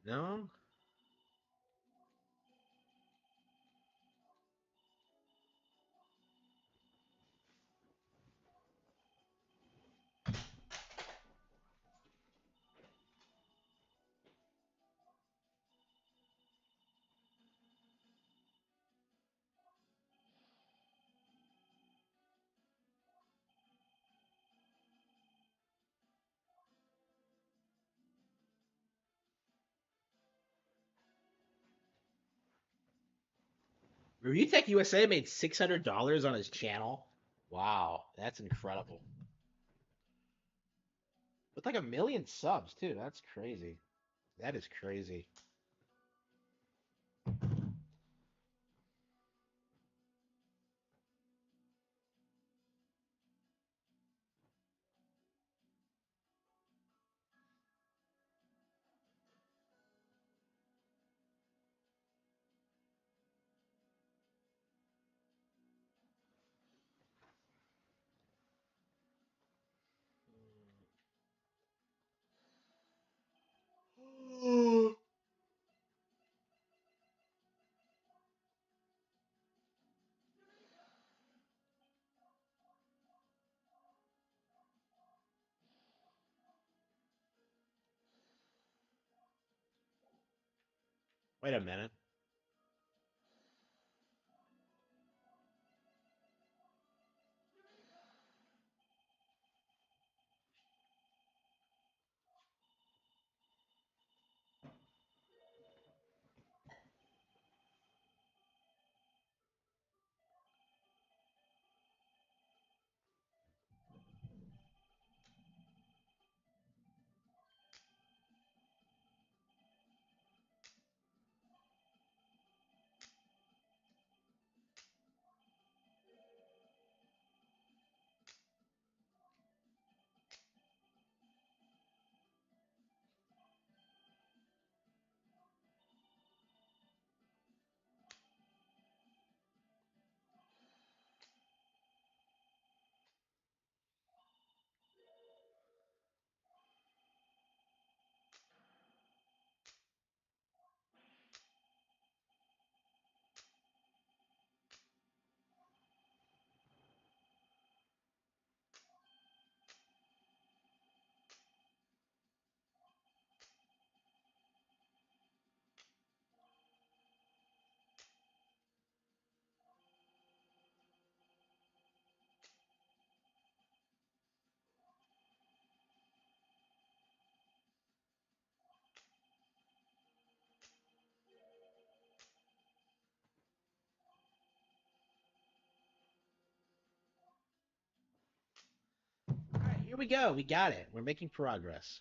No? Review Tech USA made $600 on his channel. Wow, that's incredible. With like 1 million subs too. That's crazy. That is crazy. Wait a minute. All right, here we go. We got it. We're making progress.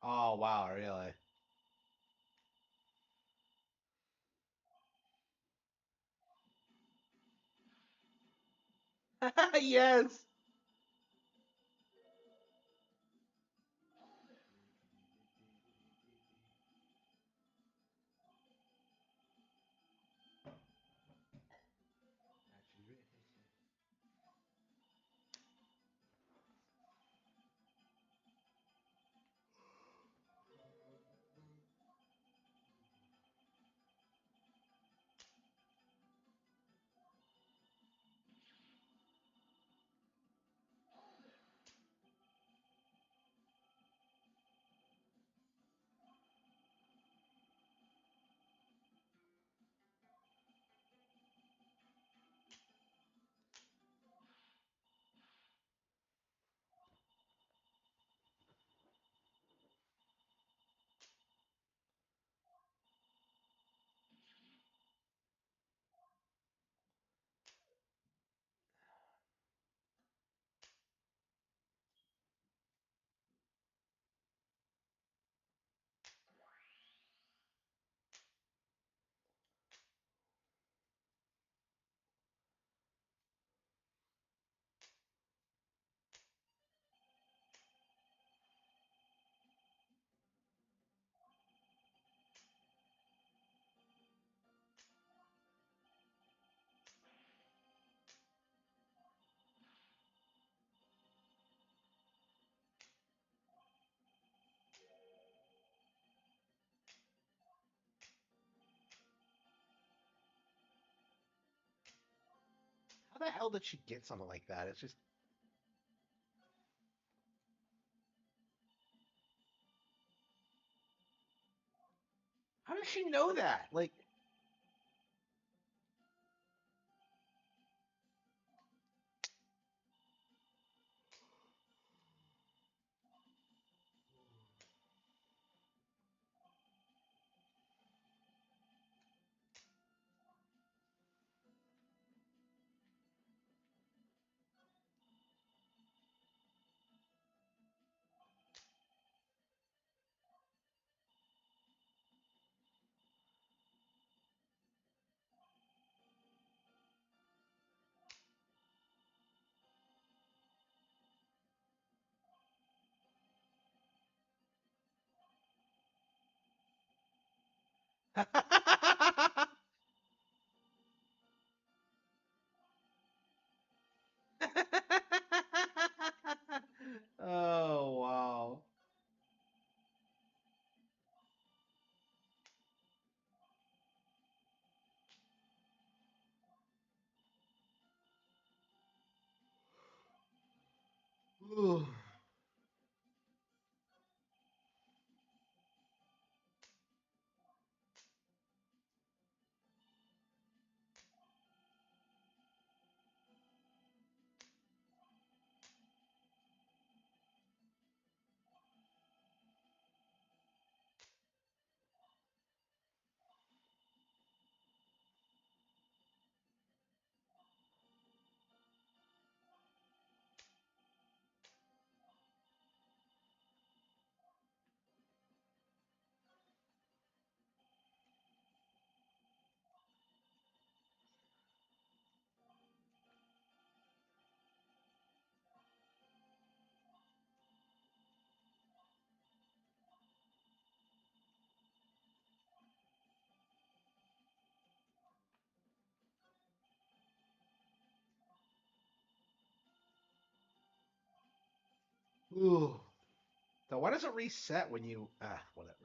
Oh wow, really? Yes. How the hell did she get something like that? It's just how does she know that? Like, oh wow. Ooh. Ooh. So why does it reset when you whatever.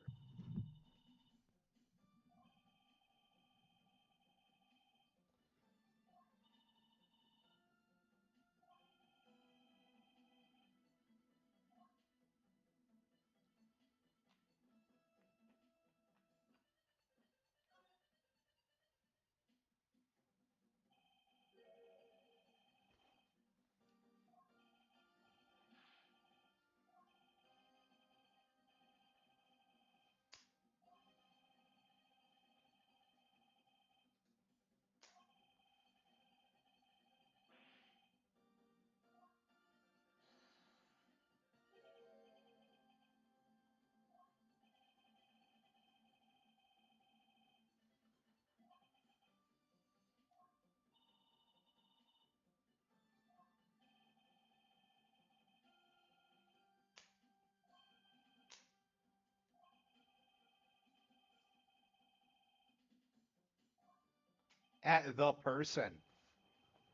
At the person.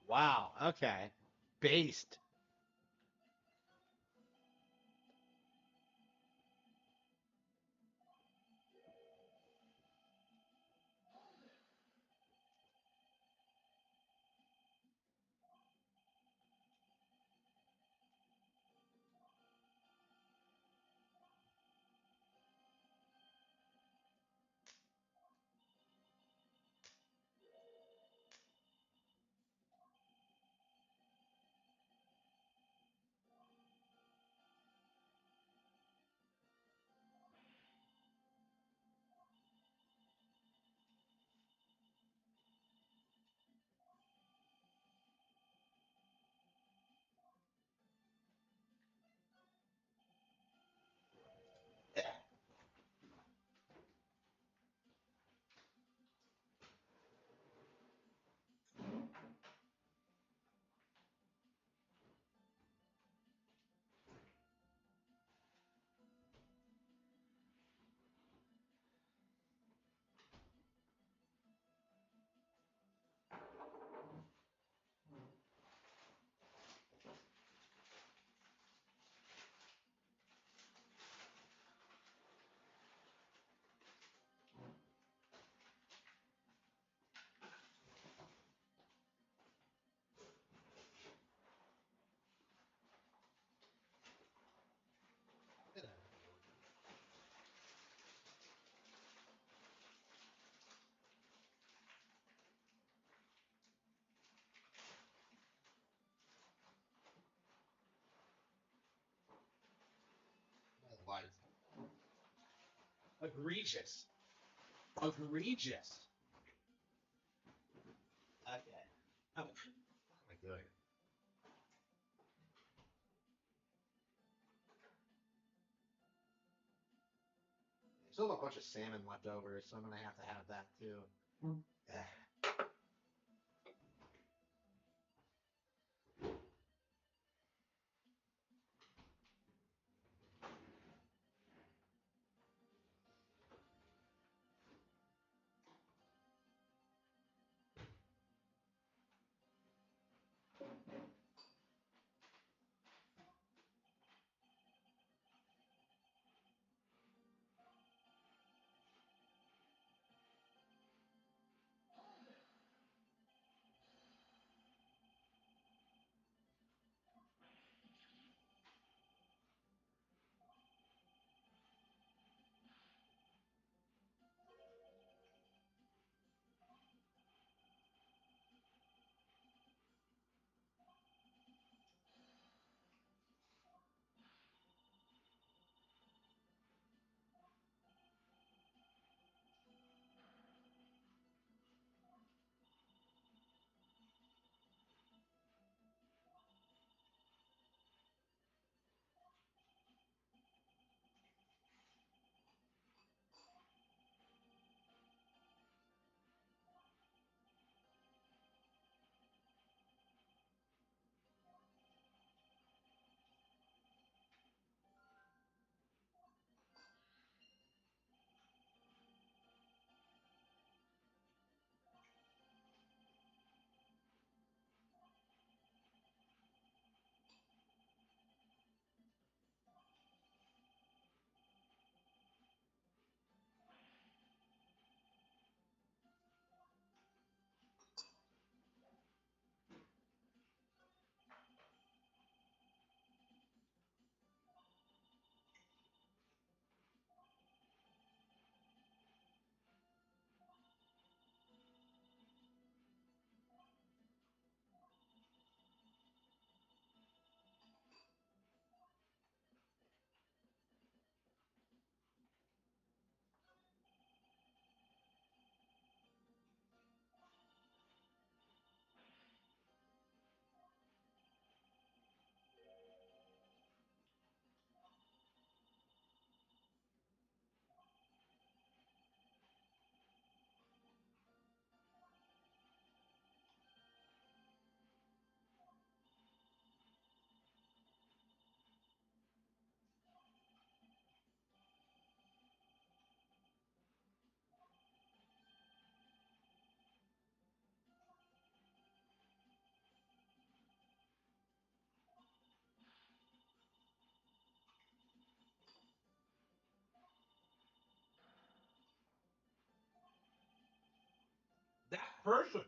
Wow. Okay. Based. Like, egregious. Egregious. Okay. Oh, what am I doing? Still have a bunch of salmon left over, so I'm gonna have that too. person.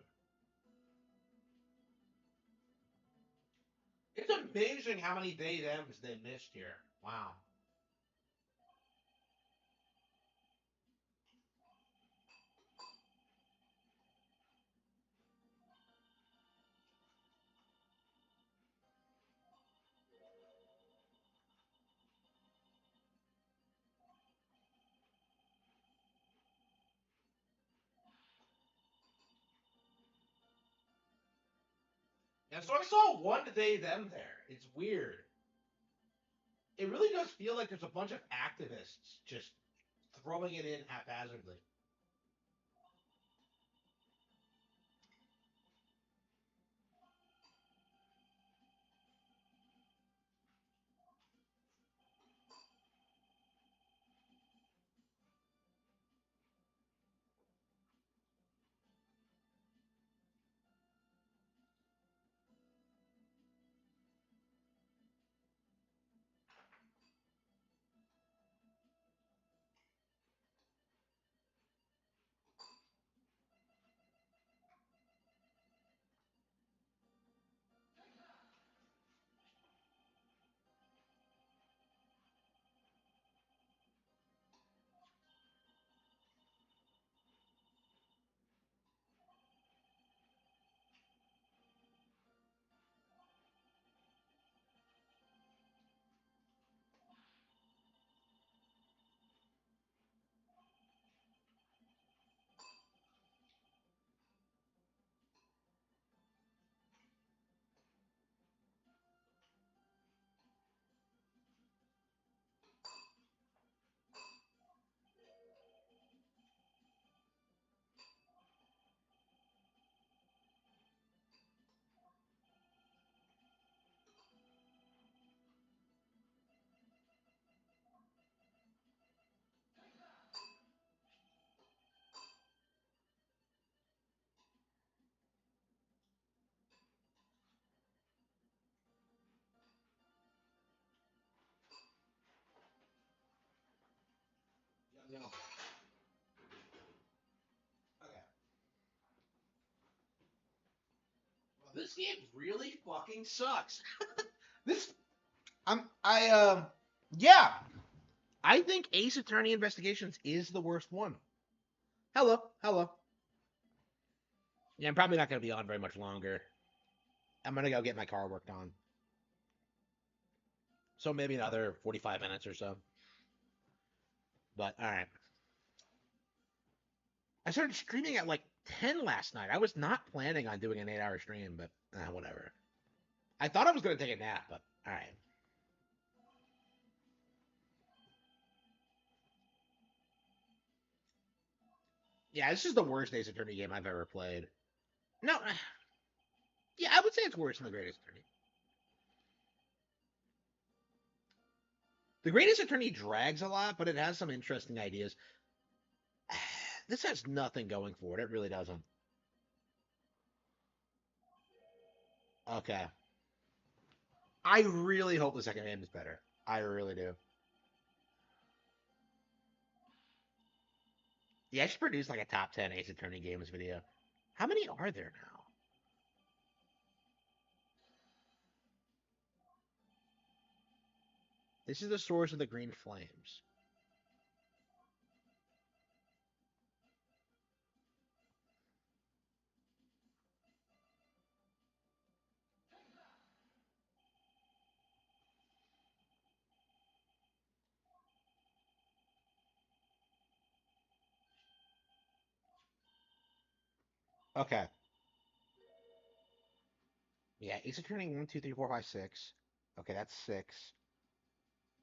It's amazing how many day M's they missed here. Wow. And so I saw one day them there. It's weird. It really does feel like there's a bunch of activists just throwing it in haphazardly. No. Okay. Well, this game really fucking sucks. This yeah. I think Ace Attorney Investigations is the worst one. Hello, hello. Yeah, I'm probably not gonna be on very much longer. I'm gonna go get my car worked on. So maybe another 45 minutes or so. But all right. I started streaming at like 10 last night. I was not planning on doing an 8-hour stream, but whatever. I thought I was gonna take a nap, but all right. Yeah, this is the worst Ace Attorney game I've ever played. No, yeah, I would say it's worse than the Greatest Attorney. The Greatest Attorney drags a lot, but it has some interesting ideas. This has nothing going for it. It really doesn't. Okay. I really hope the second game is better. I really do. Yeah, I should produce like a top 10 Ace Attorney games video. How many are there now? This is the source of the green flames. Okay. Yeah, Ace Attorney 1, 2, 3, 4, 5, 6. Okay, that's 6.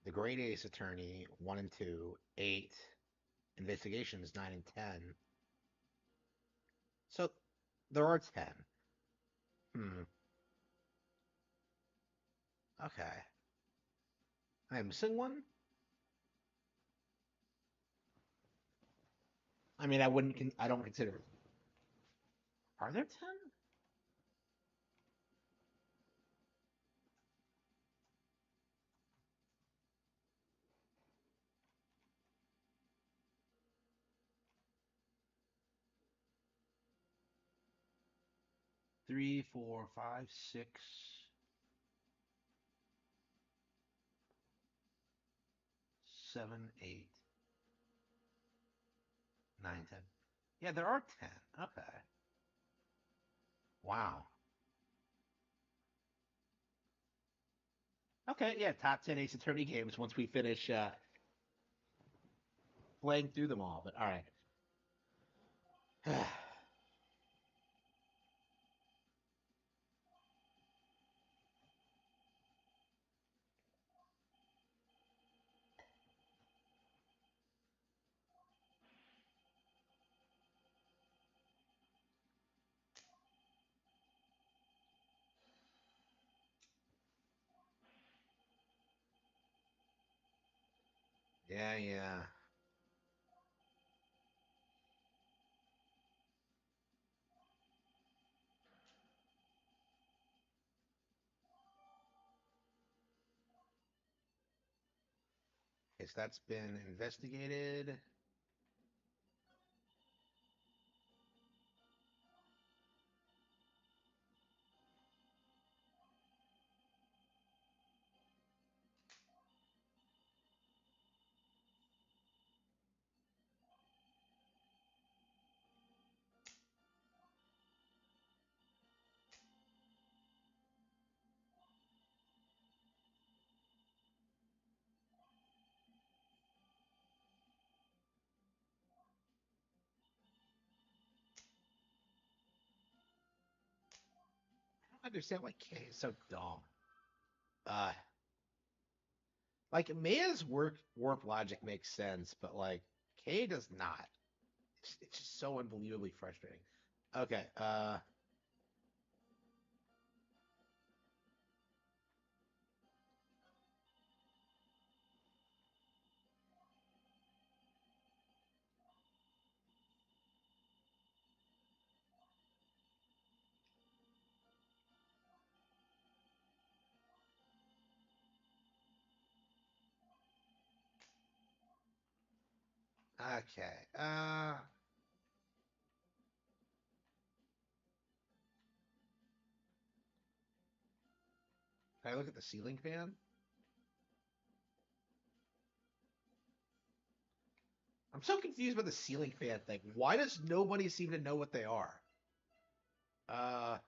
The Great Ace Attorney 1 and 2, 8. Investigations 9 and 10. So there are 10. Hmm. Okay. I'm missing one? I mean, I don't consider it. Are there 10? 3, 4, 5, 6, 7, 8, 9, 10. Yeah, there are 10. Okay. Wow. Okay, yeah, top 10 Ace Attorney games once we finish playing through them all. But all right. Yeah, yeah. Yes, that's been investigated. I don't understand why K is so dumb. Uh, like Maya's warp logic makes sense, but like K does not. It's just so unbelievably frustrating. Okay, okay. Can I look at the ceiling fan? I'm so confused by the ceiling fan thing. Why does nobody seem to know what they are? Uh,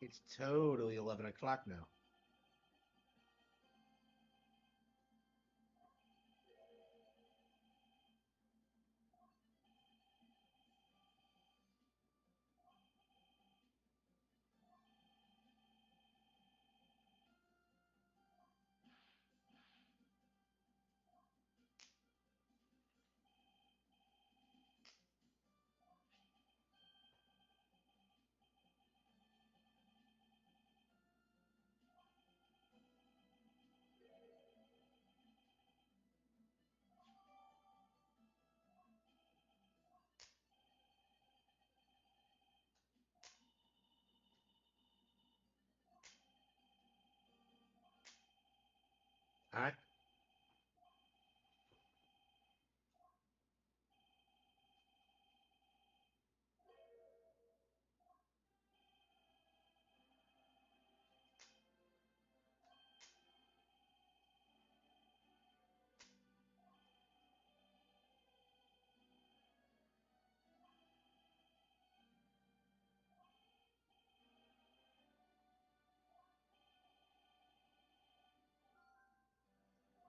it's totally 11 o'clock now. All right.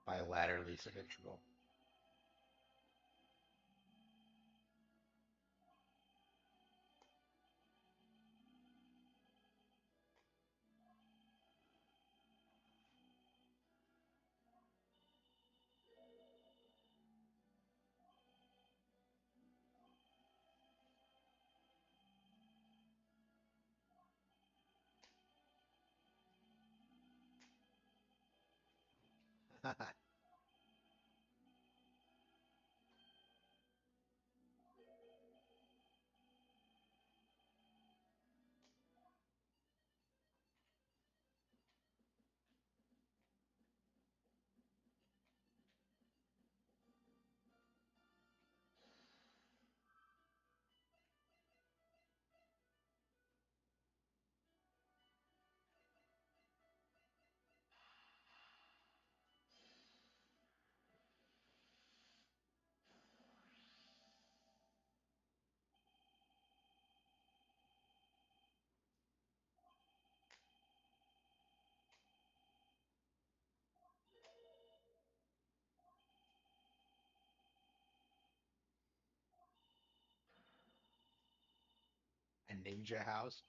Bilaterally symmetrical. A ninja house.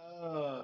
Uh,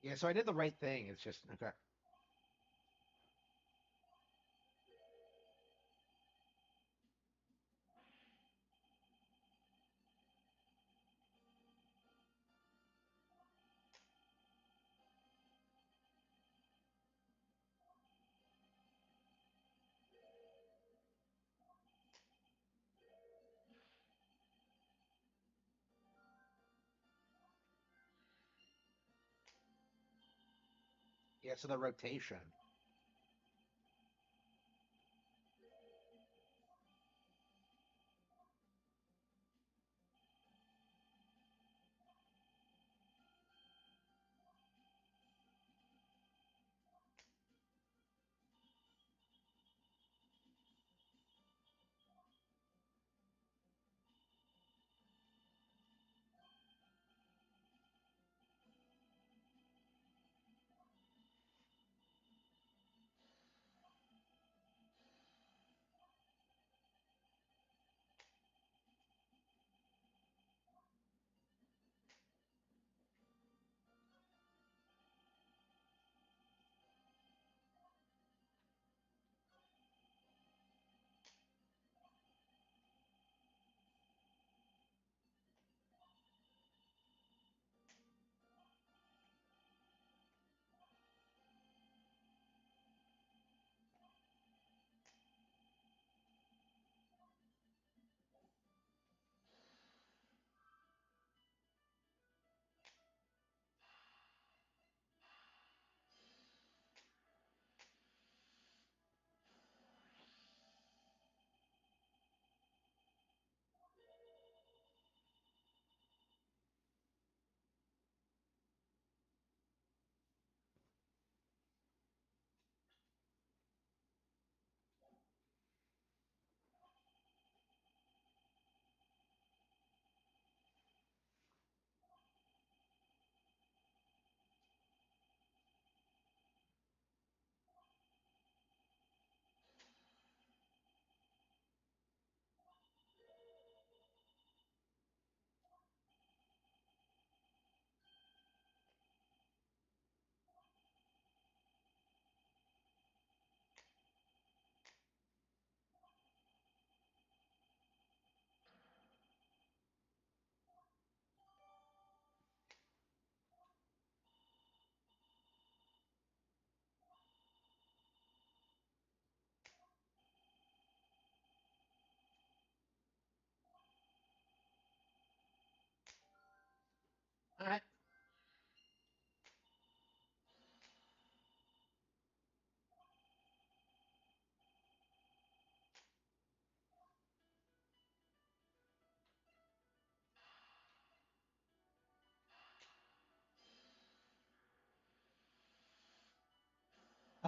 yeah, so I did the right thing. It's just okay. Yeah, so the rotation.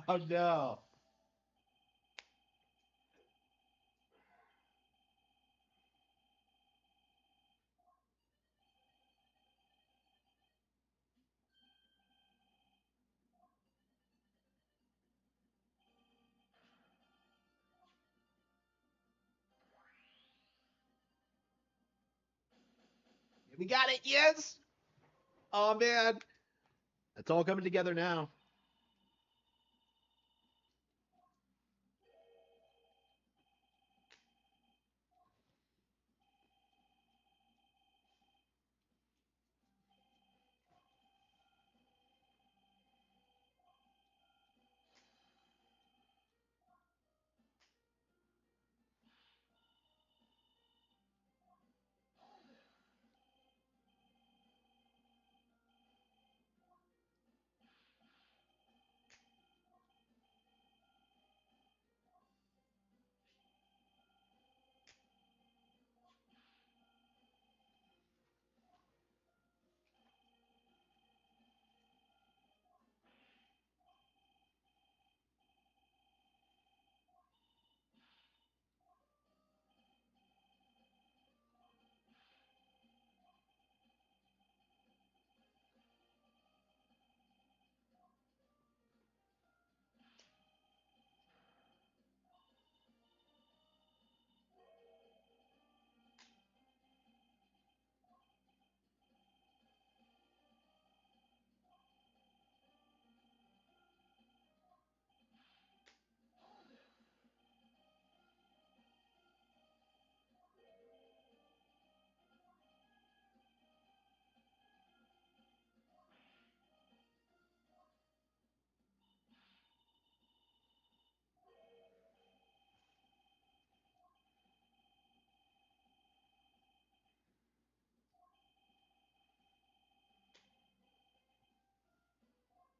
Oh no. We got it. Yes. Oh man. It's all coming together now.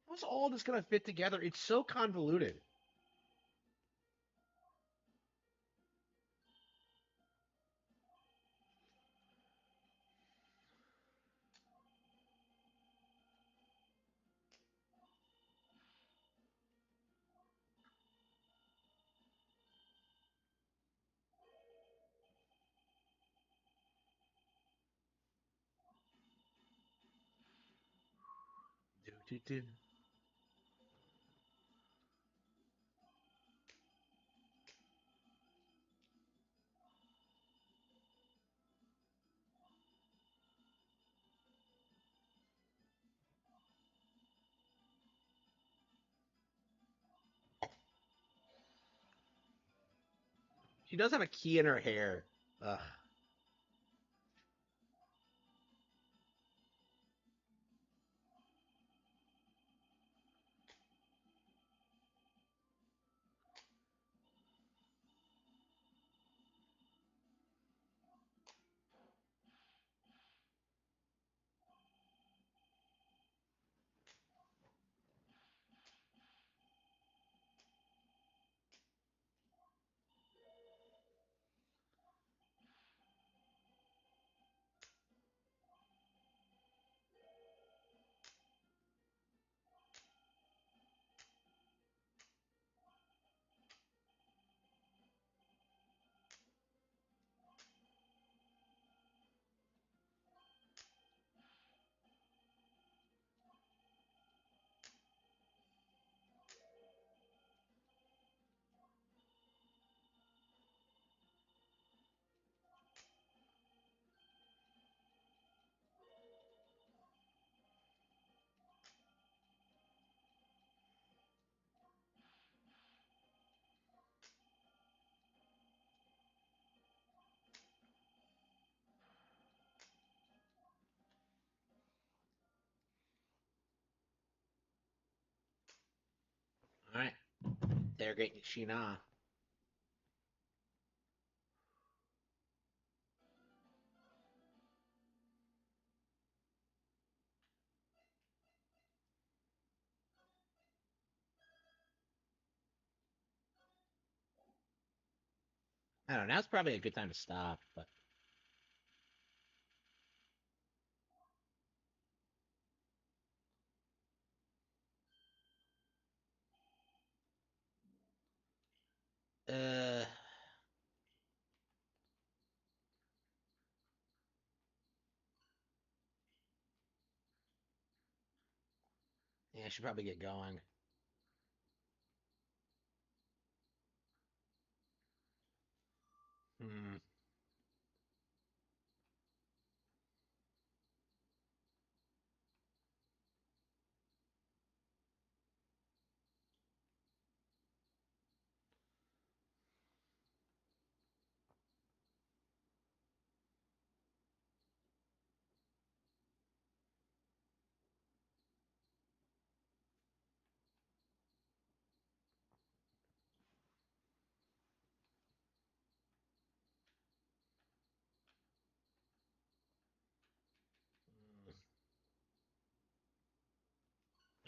How's all this gonna fit together? It's so convoluted. Do, do, do. She does have a key in her hair. Ugh. All right. They're getting Sheena. I don't know. Now's probably a good time to stop, but uh, yeah, I should probably get going. Hmm.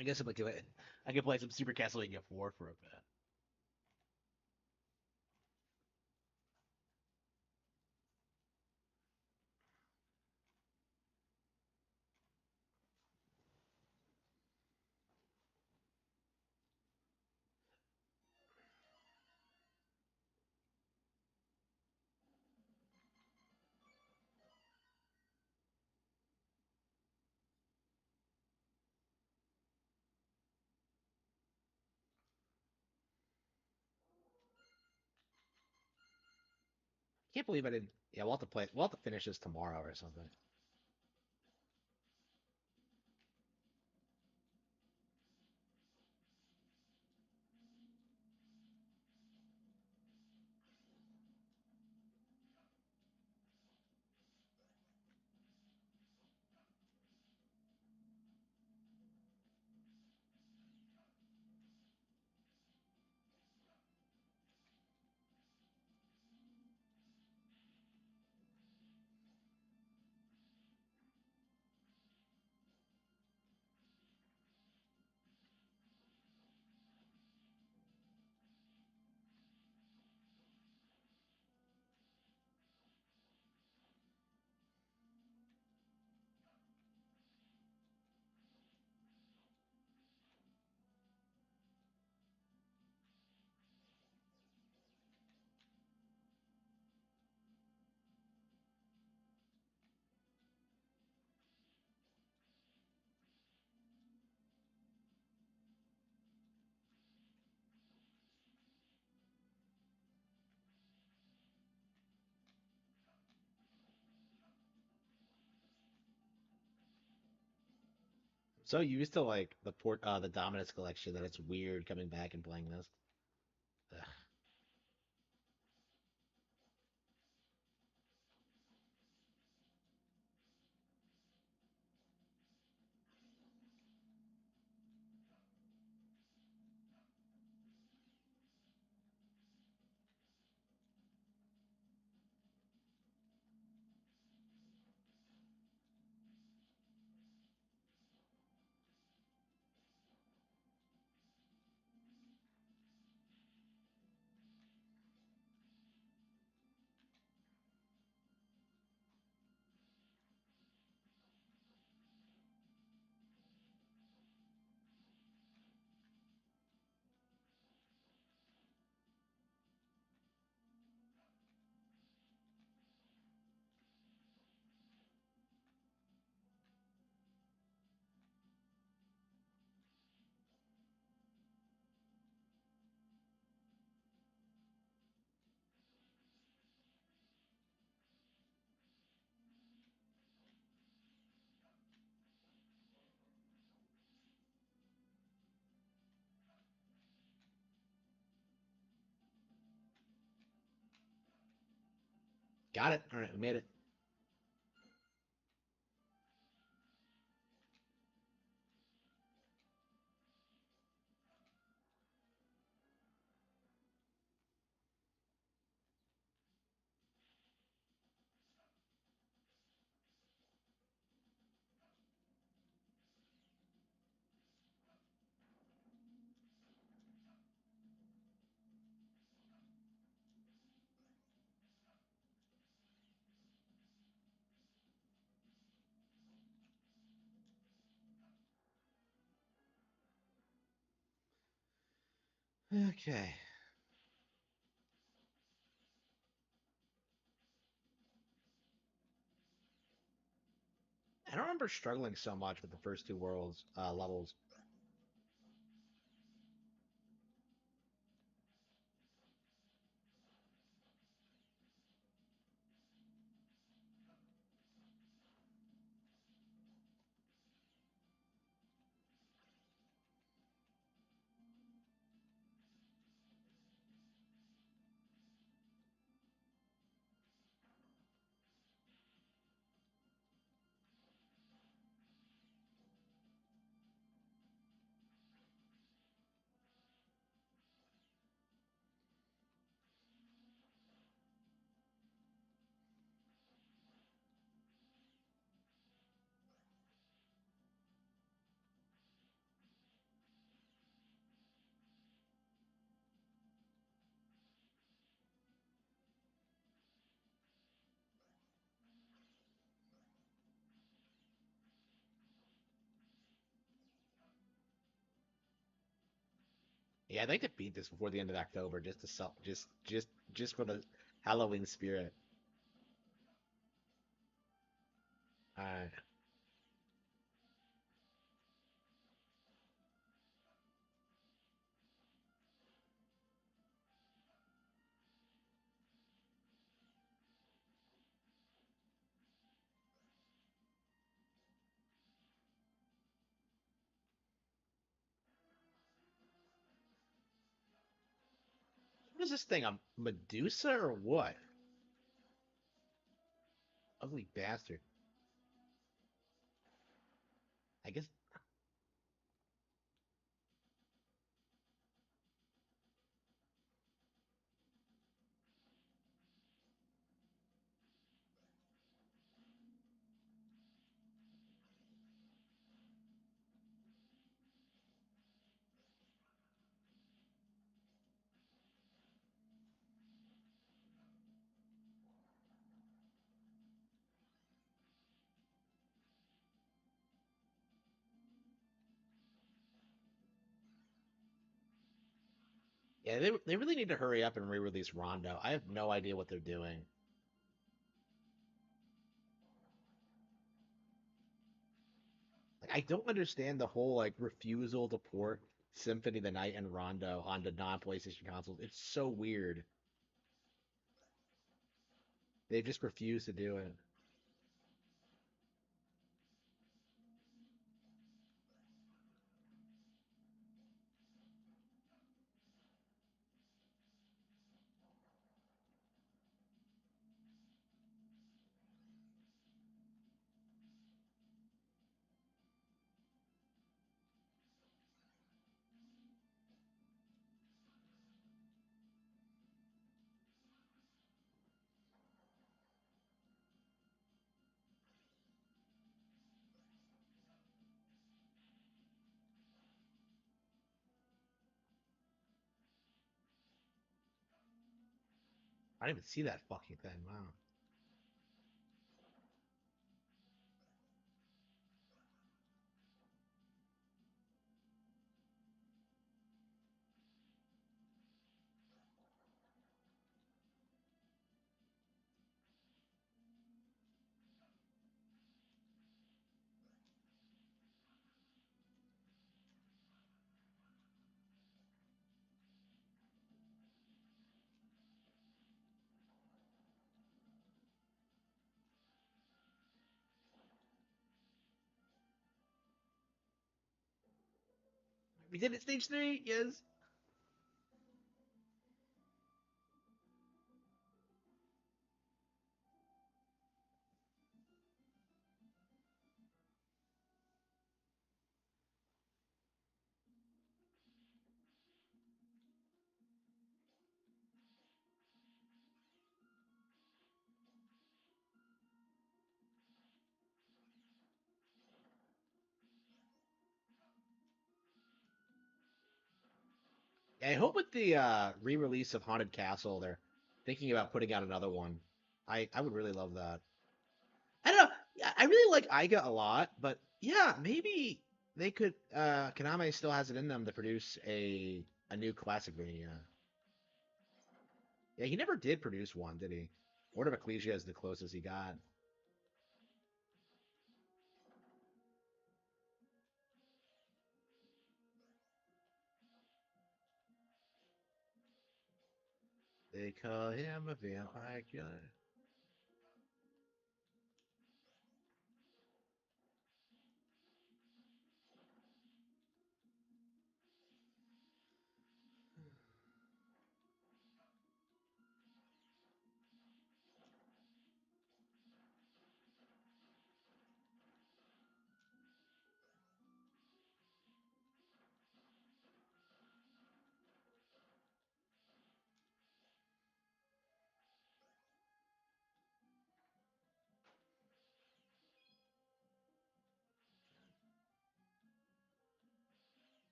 I guess I could play some Super Castlevania 4 for a bit. Can't believe I didn't. Yeah, we'll have to play. We'll have to finish this tomorrow or something. So used to like the Dominus collection that it's weird coming back and playing this. Ugh. Got it. All right, we made it. Okay. I don't remember struggling so much with the first two worlds levels. Yeah, I'd like to beat this before the end of October, just to just for the Halloween spirit. Alright. What is this thing? A Medusa or what? Ugly bastard. I guess. Yeah, they really need to hurry up and re-release Rondo. I have no idea what they're doing. Like, I don't understand the whole like refusal to port Symphony of the Night and Rondo onto non-PlayStation consoles. It's so weird. They just refuse to do it. I didn't even see that fucking thing. Wow. We did it, stage three. Yes. I hope with the re-release of Haunted Castle, they're thinking about putting out another one. I would really love that. I don't know. Yeah, I really like Iga a lot, but yeah, maybe they could. Konami still has it in them to produce a A new classic Mania. Yeah, he never did produce one, did he? Order of Ecclesia is the closest he got. They call him a vampire killer.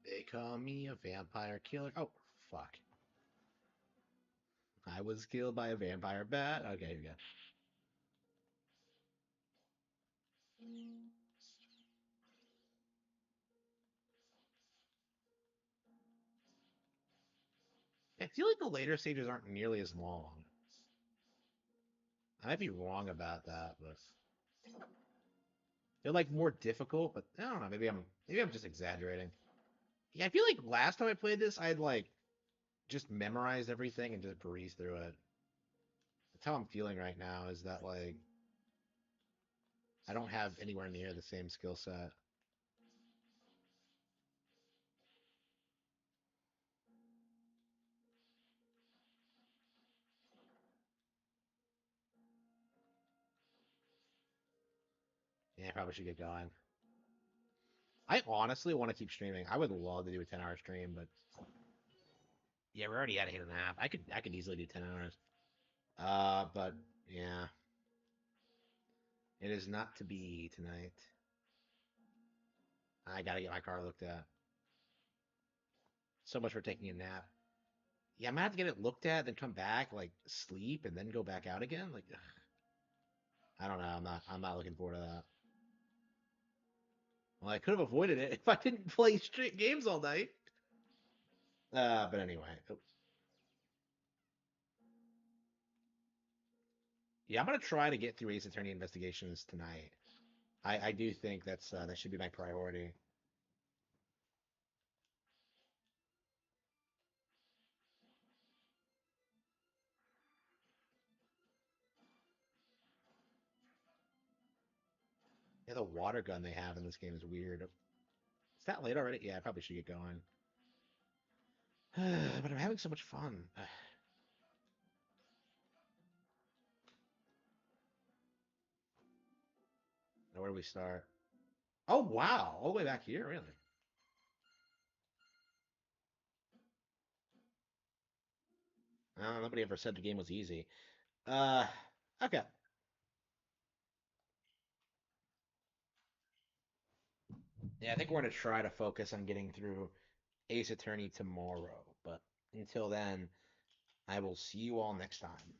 They call me a vampire killer. Oh, fuck. I was killed by a vampire bat. Okay, here we go. I feel like the later stages aren't nearly as long. I might be wrong about that, but they're like more difficult. But I don't know. Maybe I'm just exaggerating. Yeah, I feel like last time I played this, I had like just memorized everything and just breezed through it. That's how I'm feeling right now. Is that like I don't have anywhere near the same skill set. Yeah, I probably should get going. I honestly want to keep streaming. I would love to do a 10-hour stream, but yeah, we're already at 8.5. I could easily do 10 hours. But yeah, it is not to be tonight. I gotta get my car looked at. So much for taking a nap. Yeah, I'm gonna have to get it looked at, then come back, like sleep, and then go back out again. Like, ugh, I don't know. I'm not looking forward to that. Well, I could have avoided it if I didn't play straight games all night. But anyway, oh, yeah, I'm gonna try to get through Ace Attorney Investigations tonight. I do think that should be my priority. Yeah, the water gun they have in this game is weird. Is that late already? Yeah, I probably should get going. But I'm having so much fun. Now, where do we start? Oh wow, all the way back here, really? Nobody ever said the game was easy. Uh, okay. Yeah, I think we're gonna try to focus on getting through Ace Attorney tomorrow. But until then, I will see you all next time.